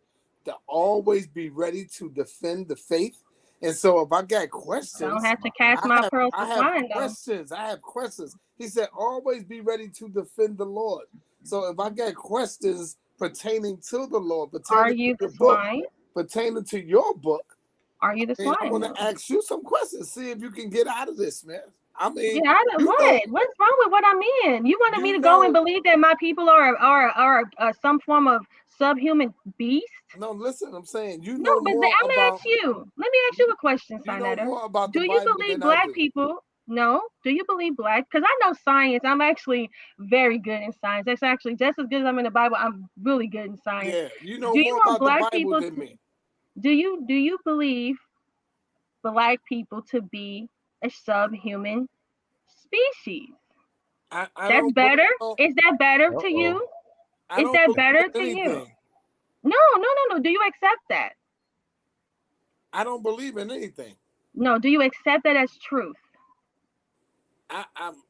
to always be ready to defend the faith? And so if I got questions, I don't have to cast my pearls to swine, though. I have questions. He said, always be ready to defend the Lord. So if I got questions pertaining to the Lord, Are pertaining you to the your book, swine? pertaining to your book, Are you the and I swine? want to ask you some questions, see if you can get out of this, man. I mean, Get out of you what? know, What's wrong with what I'm in? You wanted me you to go and know- believe that my people are some form of subhuman beast? no, listen, I'm saying you No, know but more I'm gonna about ask you. Let me ask you a question, you know Sinetta. more about the Do you Bible believe than I black do. people? No. Do you believe black? Because I know science. I'm actually very good in science. That's actually just as good as I'm in the Bible. I'm really good in science. Yeah, you know Do you more want about the black Bible people than to, me. do you believe black people to be a subhuman species? I That's don't better? believe, Is that better to you? I Is don't that believe better in to you? anything. No. Do you accept that? I don't believe in anything. No. Do you accept that as truth?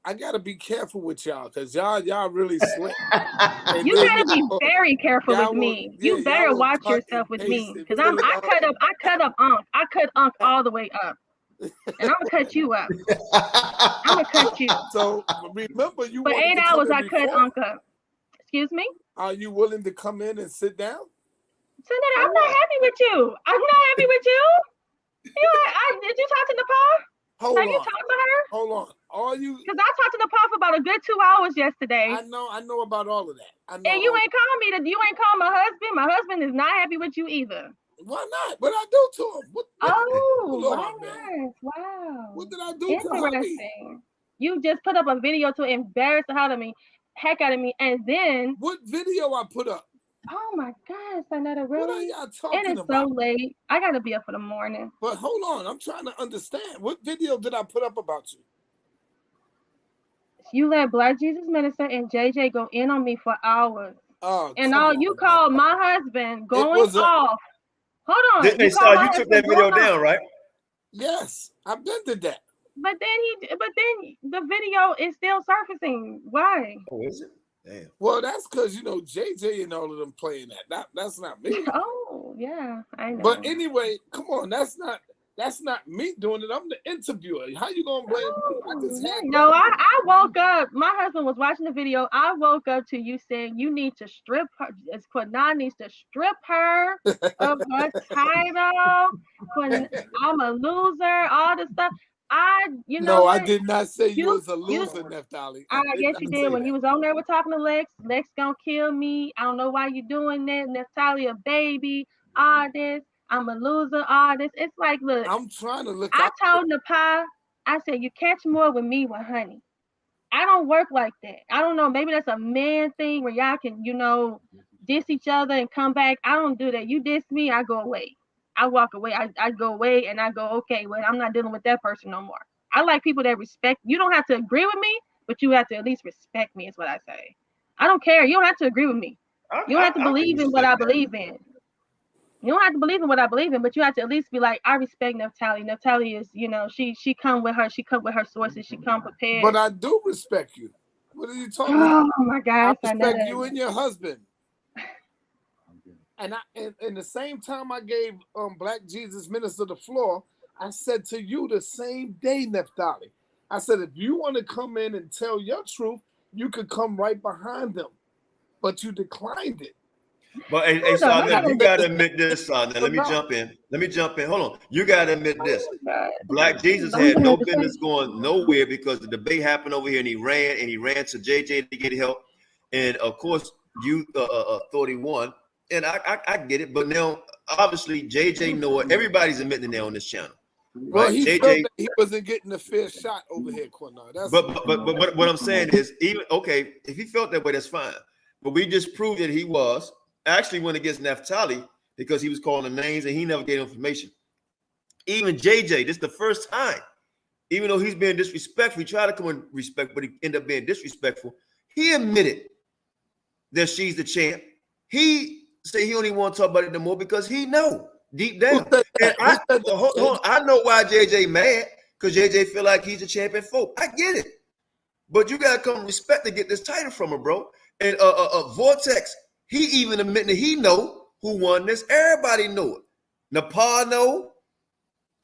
I gotta be careful with y'all because y'all really slick. And You then gotta be y'all- very careful with y'all will- me. yeah, You y'all better will watch cut yourself and with me, paste and because fill it I up. cut up Unc. I cut Unc all the way up, and I'm gonna cut you up. I'm gonna cut you. So remember, you For wanted 8 to come hours, in I cut before. Unc up. Excuse me, Are you willing to come in and sit down? Senator. I'm not happy with you. I'm not happy with you. Did you talk to Nepal? Hold Have you on. talked to her? Hold on. Are you? Because I talked to Nepal for about a good 2 hours yesterday. I know about all of that. I know. And you ain't called me. You ain't called my husband. My husband is not happy with you either. Why not? What I do to him? What Oh, hold why on, man. not? Wow. What did I do to hubby? Interesting. You just put up a video to embarrass the heck out of me, and then what video I put up? Oh my gosh, Sinetta, really? What are y'all talking It is about? so late. I gotta be up for the morning. But hold on, I'm trying to understand. What video did I put up about you? You let Black Jesus Minister and JJ go in on me for hours. Oh, and come all on, you called my husband going was a- off. Hold on. Hey, called Star, my you took that husband video going off. down, right? Yes, I've been to that. But then the video is still surfacing. Why? Oh, is it? Damn. Well, that's because JJ and all of them playing that. That's not me. Oh, yeah, I know. But anyway, come on, that's not me doing it. I'm the interviewer. How you gonna blame me? I just had No, I woke up. My husband was watching the video. I woke up to you saying you need to strip her. Qanath needs to strip her of her title. I'm a loser. All this stuff. No, I did not say you was a loser, Naphtali. I guess not you say did when that. you was on there with talking to Lex. Lex gonna kill me. I don't know why you doing that. Naphtali a baby. All this. I'm a loser. All this. It's like, look. I'm trying to look. I told Nepal, I said, you catch more with me with honey. I don't work like that. I don't know. Maybe that's a man thing where y'all can, diss each other and come back. I don't do that. You diss me, I go away. I walk away. I go away and I go, okay, well, I'm not dealing with that person no more. I like people that respect. You don't have to agree with me, but you have to at least respect me, is what I say. I don't care. You don't have to agree with me. You don't have to believe in what I believe in. You don't have to believe in what I believe in, but you have to at least be like, I respect Naphtali. Naphtali is, she come with her sources, she come prepared. But I do respect you. What are you talking about? Oh my gosh, I respect you and your husband. And the same time I gave Black Jesus Minister the floor, I said to you the same day, Naphtali. I said, if you want to come in and tell your truth, you could come right behind them. But you declined it. But hey, Son, you gotta admit this, Son. Let me jump in. Hold on. You gotta admit this. Black Jesus had no business going nowhere because the debate happened over here, and he ran to JJ to get help. And of course, you Authority won. And I get it, but now obviously JJ Noah, everybody's admitting now on this channel. Well, right? he JJ, felt that he wasn't getting a fair shot over here, Qanath. But what I'm saying is, even okay, if he felt that way, that's fine. But we just proved that he was. Actually went against Naphtali, because he was calling the names and he never gave information. Even JJ, this is the first time, even though he's being disrespectful, he tried to come in respect, but he ended up being disrespectful. He admitted that she's the champ. He said he don't even want to talk about it no more because he know deep down. And hold on, I know why JJ mad, because JJ feel like he's a champion folk. I get it. But you gotta come respect to get this title from her, bro. And Vortex, he even admitting that he know who won this. Everybody know it. Nepal know.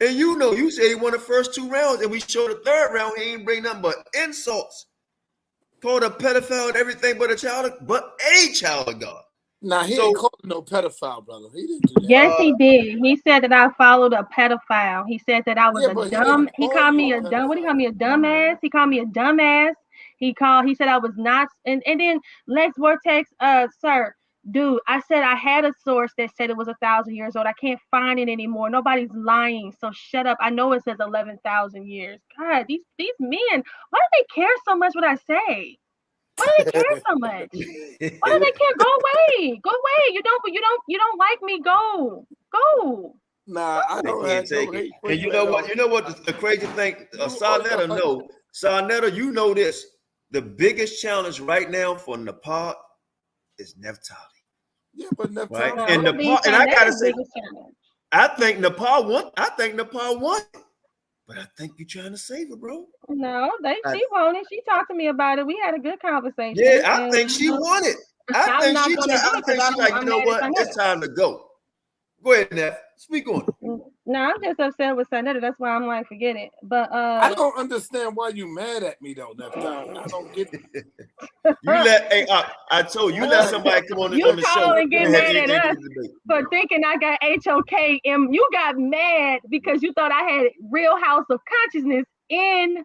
And you know, you say he won the first 2 rounds, and we showed the 3rd round. He ain't bring nothing but insults. Called a pedophile and everything but a child of God. Nah, he ain't called no pedophile, brother. He didn't do that. Yes, he did. He said that I followed a pedophile. He said that I was a dumb. He called me a dumb. What did he call me? A dumbass. He called me a dumbass. He said I was not. And then Lex Vortex, sir, dude, I said I had a source that said it was 1,000 years old. I can't find it anymore. Nobody's lying. So shut up. I know it says 11,000 years. God, these men, why do they care so much what I say? Why do they care so much? Why do they care? Go away. Go away. You don't like me. Go. Nah, I don't can't take it. And you know what? You know what the crazy thing? Sarnetta know. Sarnetta, you know this. The biggest challenge right now for Nepal is Naphtali. Yeah, but Nepal, right? And Nepal, and I gotta say, I think Nepal won. But I think you're trying to save her, bro. No, she won it. She talked to me about it. We had a good conversation. Yeah, I think she won it. I think she's like, you know what? It's time to go. Go ahead, Neff. Speak on it. No, I'm just upset with Sarnetta. That's why I'm like, forget it. But I don't understand why you mad at me though, Naphtali. I don't get it. I told you, let somebody come on the show. You call and get mad at us for thinking I got HOK, and you got mad because you thought I had Real House of Consciousness in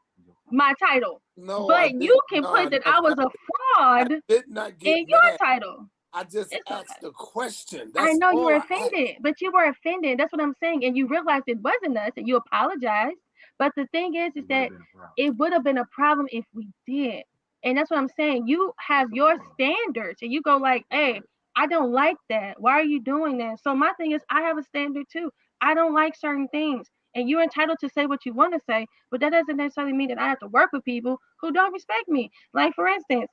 my title. No, but you can put that I was a fraud in your title. I just asked the question. I know you were offended, but you were offended. That's what I'm saying. And you realized it wasn't us and you apologized. But the thing is that it would have been a problem if we did. And that's what I'm saying. You have your standards and you go like, hey, I don't like that. Why are you doing that? So my thing is, I have a standard too. I don't like certain things. And you're entitled to say what you want to say, but that doesn't necessarily mean that I have to work with people who don't respect me. Like, for instance,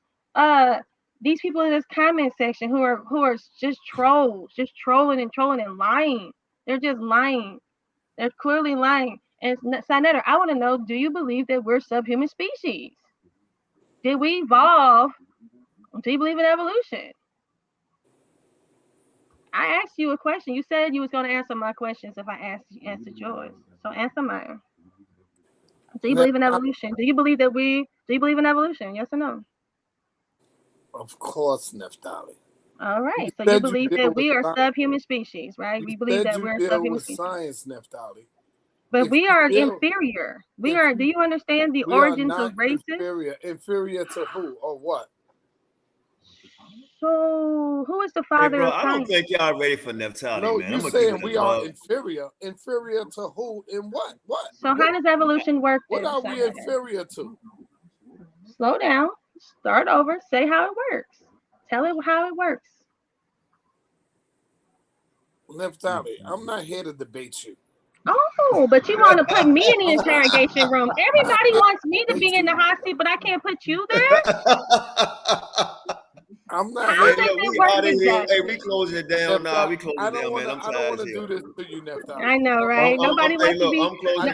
these people in this comment section who are just trolls, just trolling and lying. They're just lying. They're clearly lying. And Sarnetta, I want to know, do you believe that we're subhuman species? Did we evolve? Do you believe in evolution? I asked you a question. You said you was going to answer my questions if I answered yours. So answer mine. Do you believe in evolution? Do you believe in evolution? Yes or no? Of course, Naphtali. All right. So you believe that we are subhuman species, right? We believe that we're subhuman species. Science, Naphtali. But we are inferior. We are. Do you understand the origins of races? Inferior to who or what? So who is the father of science? I don't think y'all ready for Naphtali, no, man. You're saying we are inferior. Inferior to who and what? What? So how does evolution work? What are we inferior to? Slow down. Start over. Say how it works. Tell it how it works. Naphtali, I'm not here to debate you. Oh, but you want to put me in the interrogation room. Everybody wants me to be in the hot seat, but I can't put you there. I'm not. We closing it down now. We closing it down, man. I'm tired. I don't want to do this to you, Naphtali. I know, right? Nobody wants to be.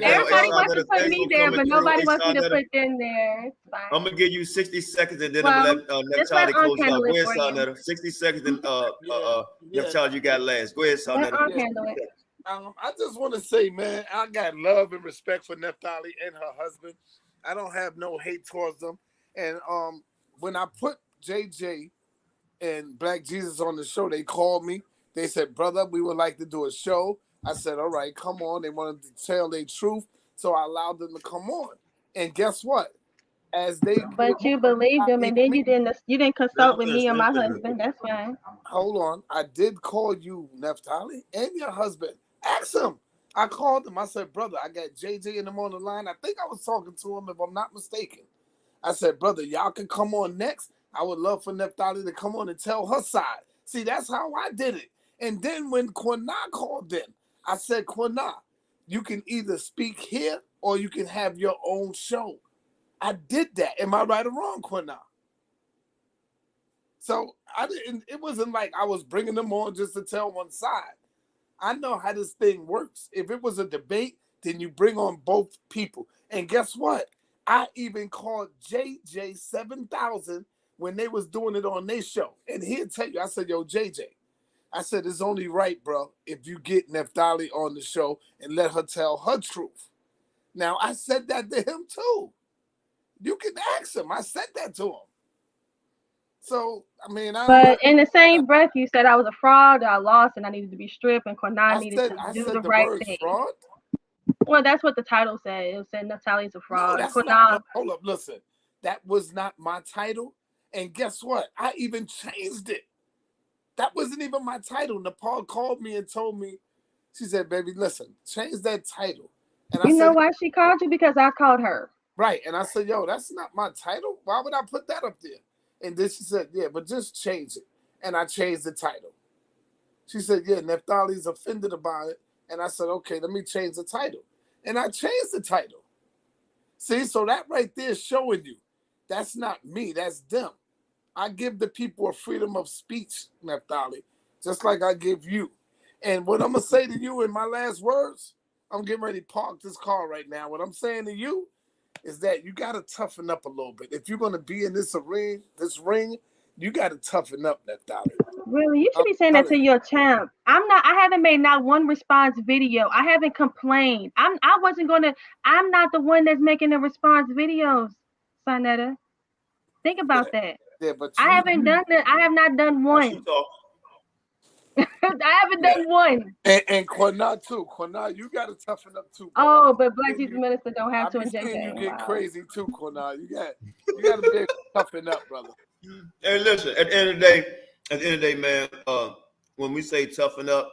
Everybody wants to put me there, but nobody wants me to put them there. It's fine. I'm gonna give you 60 seconds, and then I'm gonna let Naphtali close it out. Go ahead, Sarnetta. 60 seconds, and Naphtali, you got last. Go ahead, Sarnetta. I'll handle it. I just want to say, man, I got love and respect for Naphtali and her husband. I don't have no hate towards them. And when I put JJ and Black Jesus on the show, they called me. They said, brother, we would like to do a show. I said, all right, come on. They wanted to tell their truth, so I allowed them to come on. And guess what? But you believed them, and then you didn't consult with me and my husband. That's fine. Hold on. I did call you, Naphtali, and your husband. Ask him. I called him. I said, brother, I got JJ and them on the line. I think I was talking to him, if I'm not mistaken. I said, brother, y'all can come on next. I would love for Naphtali to come on and tell her side. See, that's how I did it. And then when Qanath called in, I said, Qanath, you can either speak here or you can have your own show. I did that. Am I right or wrong, Qanath? So I didn't. It wasn't like I was bringing them on just to tell one side. I know how this thing works. If it was a debate, then you bring on both people. And guess what? I even called JJ 7000 when they was doing it on their show. And he'll tell you, I said, yo, JJ, I said, it's only right, bro, if you get Naphtali on the show and let her tell her truth. Now, I said that to him too. You can ask him. I said that to him. So, I mean, but in the same breath, you said I was a fraud, I lost, and I needed to be stripped, and Qanath needed to do the right thing. Fraud? Well, that's what the title said. It said Naphtali's a fraud. No, that's not. Hold up, listen. That was not my title. And guess what? I even changed it. That wasn't even my title. Nepal called me and told me, she said, baby, listen, change that title. And you know why she called you? Because I called her. Right. And I said, yo, that's not my title. Why would I put that up there? And then she said, yeah, but just change it. And I changed the title. She said, yeah, Naphtali's offended about it. And I said, okay, let me change the title. And I changed the title. See, so that right there is showing you that's not me, that's them. I give the people a freedom of speech, Naphtali, just like I give you. And what I'm going to say to you in my last words, I'm getting ready to park this car right now. What I'm saying to you is that you got to toughen up a little bit. If you're going to be in this ring, you got to toughen up, Naphtali. Really, you should be saying that to your champ. I haven't made not one response video. I haven't complained. I'm not the one that's making the response videos, Sonetta. Think about that. Yeah, but I haven't done that. I have not done one. I haven't done one. And Qanath too. Qanath, you got to toughen up too. Brother. Oh, but Black Jesus Minister don't have to inject that. You get crazy too, Qanath. You got to be able to toughen up, brother. Hey, listen. At the end of the day, man. When we say toughen up,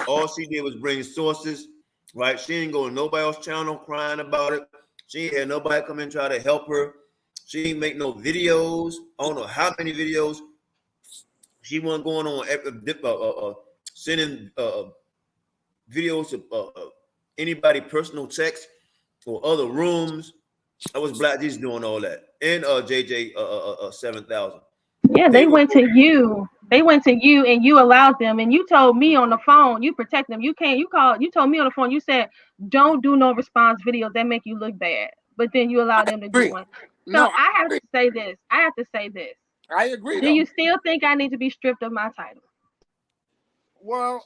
all she did was bring sources, right? She ain't go to nobody else's channel crying about it. She ain't had nobody come in and try to help her. She ain't make no videos. I don't know how many videos. She wasn't going on sending videos to anybody personal text or other rooms. That was Black Jesus doing all that. And JJ 7000. Yeah, they went to you. They went to you and you allowed them. And you told me on the phone, you protect them. You told me on the phone, you said, don't do no response videos that make you look bad. But then you allowed them to do one. So I have to say this. I agree. Do you still think I need to be stripped of my title? Well,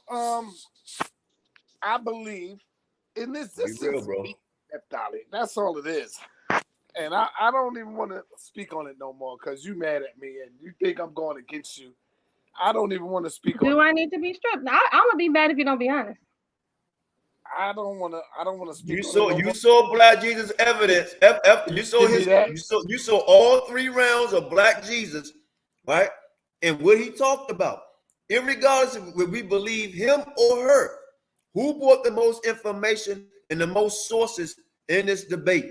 I believe in this. This is bro. That's all it is. And I don't even want to speak on it no more because you mad at me and you think I'm going against you. I don't even want to speak on it. Do I need to be stripped? Now, I'm gonna be mad if you don't be honest. I don't want to speak. You saw Black Jesus evidence. You saw all 3 rounds of Black Jesus, right? And what he talked about. Irregardless of whether we believe him or her, who brought the most information and the most sources in this debate?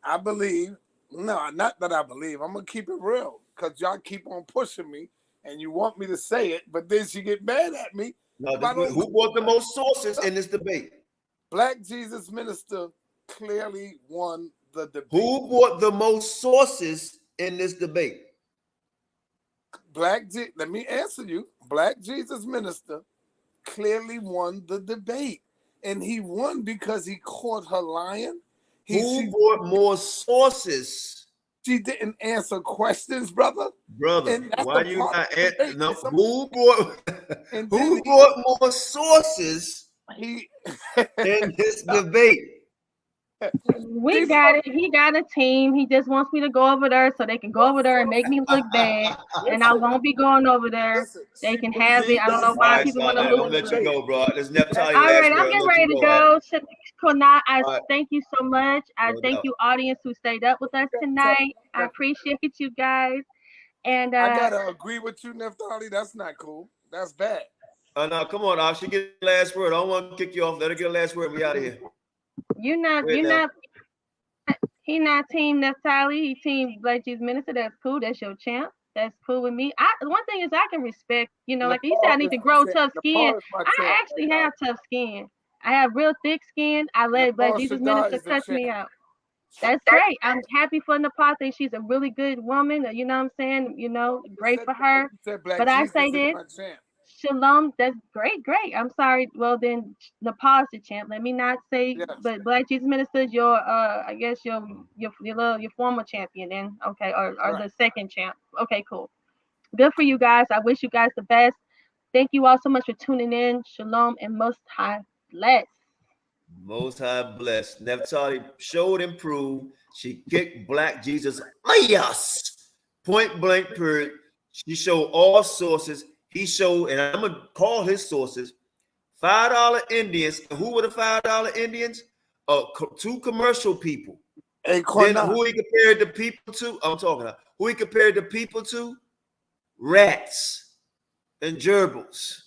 I believe. No, not that I believe. I'm gonna keep it real because y'all keep on pushing me and you want me to say it, but then she get mad at me. No, who brought the most sources in this debate? Black Jesus Minister clearly won the debate. Who brought the most sources in this debate? Let me answer you. Black Jesus Minister clearly won the debate. And he won because he caught her lying. Who brought more sources? She didn't answer questions, brother. Why you not answer? No, who brought more sources in this debate? We got it. He got a team. He just wants me to go over there so they can go over there and make me look bad. And I won't be going over there. They can have it. I don't know why people want to lose. I'm gonna let you go, bro. There's never time. All right, I'm getting ready to go. Qanath, I thank you so much. I thank you, audience, who stayed up with us tonight. I appreciate you guys. And I gotta agree with you, Naphtali. That's not cool. That's bad. No, come on, she get the last word. I don't want to kick you off. Let her get the last word. We out of here. He not team Naphtali. He team Black Jesus Minister. That's cool. That's your champ. That's cool with me. One thing is I can respect, like you said, I Nepal need is to my grow champ. tough skin. Nepal is my I champ actually right now. have tough skin. I have real thick skin. I let Black Nepal Jesus Shadar Minister is the cuss me champ. out. That's great. I'm happy for Nepal. I think she's a really good woman. You know what I'm saying? Great for her. You said Black But I Jesus say is this. my champ. Shalom, that's great. I'm sorry. Well then, Nepal's the champ. Let me not say, Yes. but Black Jesus Minister is your, I guess your former champion, then okay, or Right. the second champ. Okay, cool. Good for you guys. I wish you guys the best. Thank you all so much for tuning in. Shalom and Most High bless. Most High bless. Naphtali showed and proved. She kicked Black Jesus ass. Point blank period. She showed all sources. He showed, and I'm gonna call his sources, $5 Indians. And who were the $5 Indians? Two commercial people. Hey, then Qanath. who he compared the people to? I'm talking about who he compared the people to? Rats and gerbils.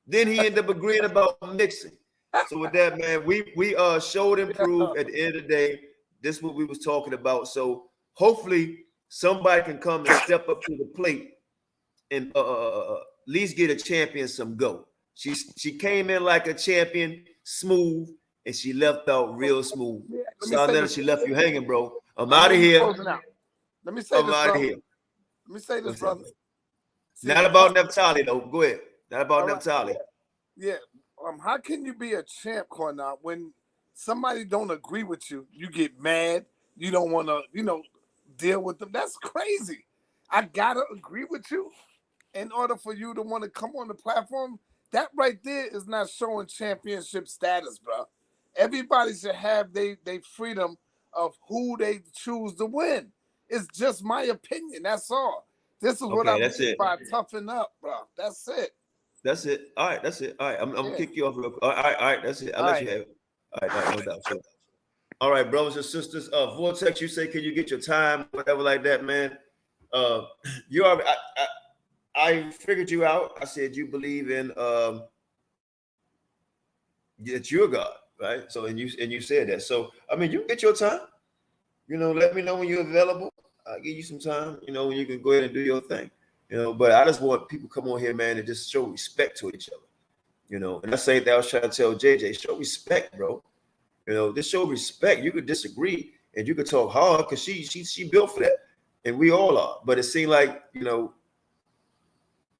Then he ended up agreeing about mixing. So with that, man, we showed and proved at the end of the day, this is what we was talking about. So hopefully somebody can come and step up to the plate and at least get a champion some go. She came in like a champion, smooth, and she left out real smooth. So she left you hanging, bro. I'm out of here. Let me say I'm this, out of brother. here. Let me say this, brother. See, Not about Naphtali, though. Go ahead. Not about Naphtali. Yeah. How can you be a champ, Qanath, when somebody don't agree with you? You get mad. You don't want to, deal with them. That's crazy. I gotta agree with you in order for you to want to come on the platform. That right there is not showing championship status, bro. Everybody should have they freedom of who they choose to win. It's just my opinion. That's all. This is what I mean by toughen up, bro. That's it. That's it. All right, that's it. All right, I'm gonna kick you off real quick. All right, that's it. I'll let you have it. All right, no doubt. Sure. All right, brothers and sisters. Vortex, you say, can you get your time, whatever like that, man? You already. I figured you out. I said you believe in that you're God, right? So and you said that. So I mean, you get your time. Let me know when you're available. I'll give you some time. When you can go ahead and do your thing. But I just want people to come on here, man, and just show respect to each other. And that's the thing that I was trying to tell JJ. Show respect, bro. Just show respect. You could disagree and you could talk hard because she built for that, and we all are. But it seemed like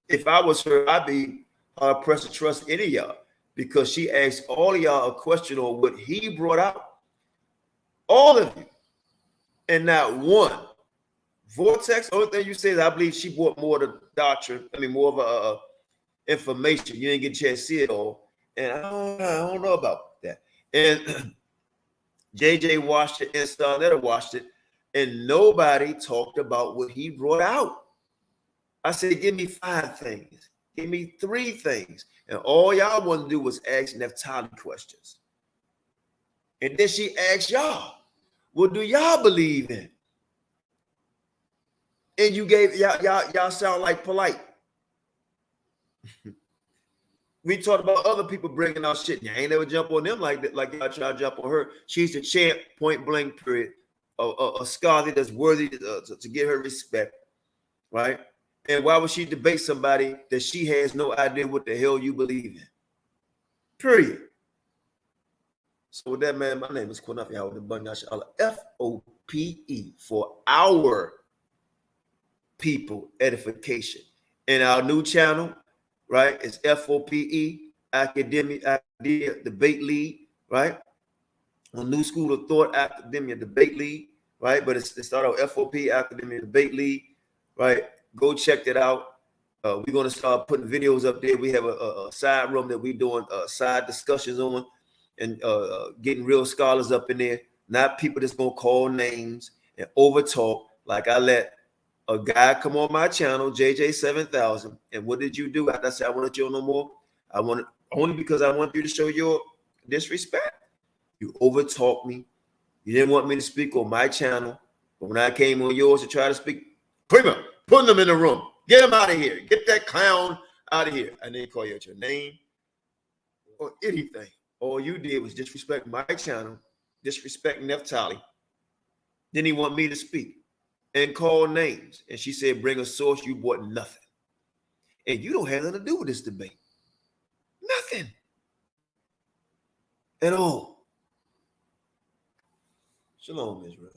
if I was her, I'd be hard pressed to trust any of y'all because she asked all of y'all a question on what he brought out. All of you, and not one. Vortex, the only thing you say is I believe she brought more of the doctrine. I mean, more of a information. You didn't get a chance to see it all, and I don't know about that. And JJ watched it, and Starletta watched it, and nobody talked about what he brought out. I said, give me 5 things, give me 3 things, and all y'all wanted to do was ask Naphtali questions. And then she asked y'all, what do y'all believe in? And you gave y'all sound like polite. We talked about other people bringing out shit. You ain't never jump on them like that, like y'all try to jump on her. She's the champ, point blank, period. A scholar that's worthy to get her respect, right? And why would she debate somebody that she has no idea what the hell you believe in? Period. So with that, man, my name is Qanath Yahawashi, F.O.P.E for our people edification. And our new channel, right, is F.O.P.E Academia Debate League, right? A New School of Thought Academia Debate League, right? But it started out F.O.P Academia Debate League, right? Go check that out. We're going to start putting videos up there. We have a side room that we're doing side discussions on and getting real scholars up in there, not people that's going to call names and over talk like I let a guy come on my channel, JJ7000, and what did you do? I said, I want you no more. I want it only because I want you to show your disrespect. You overtalked me. You didn't want me to speak on my channel, but when I came on yours to try to speak, put them in the room. Get him out of here. Get that clown out of here. I didn't call you out your name or anything. All you did was disrespect my channel, disrespect Naphtali. Then he want me to speak. and called names. And she said, bring a source. You brought nothing. And you don't have nothing to do with this debate. Nothing at all. Shalom, Israel.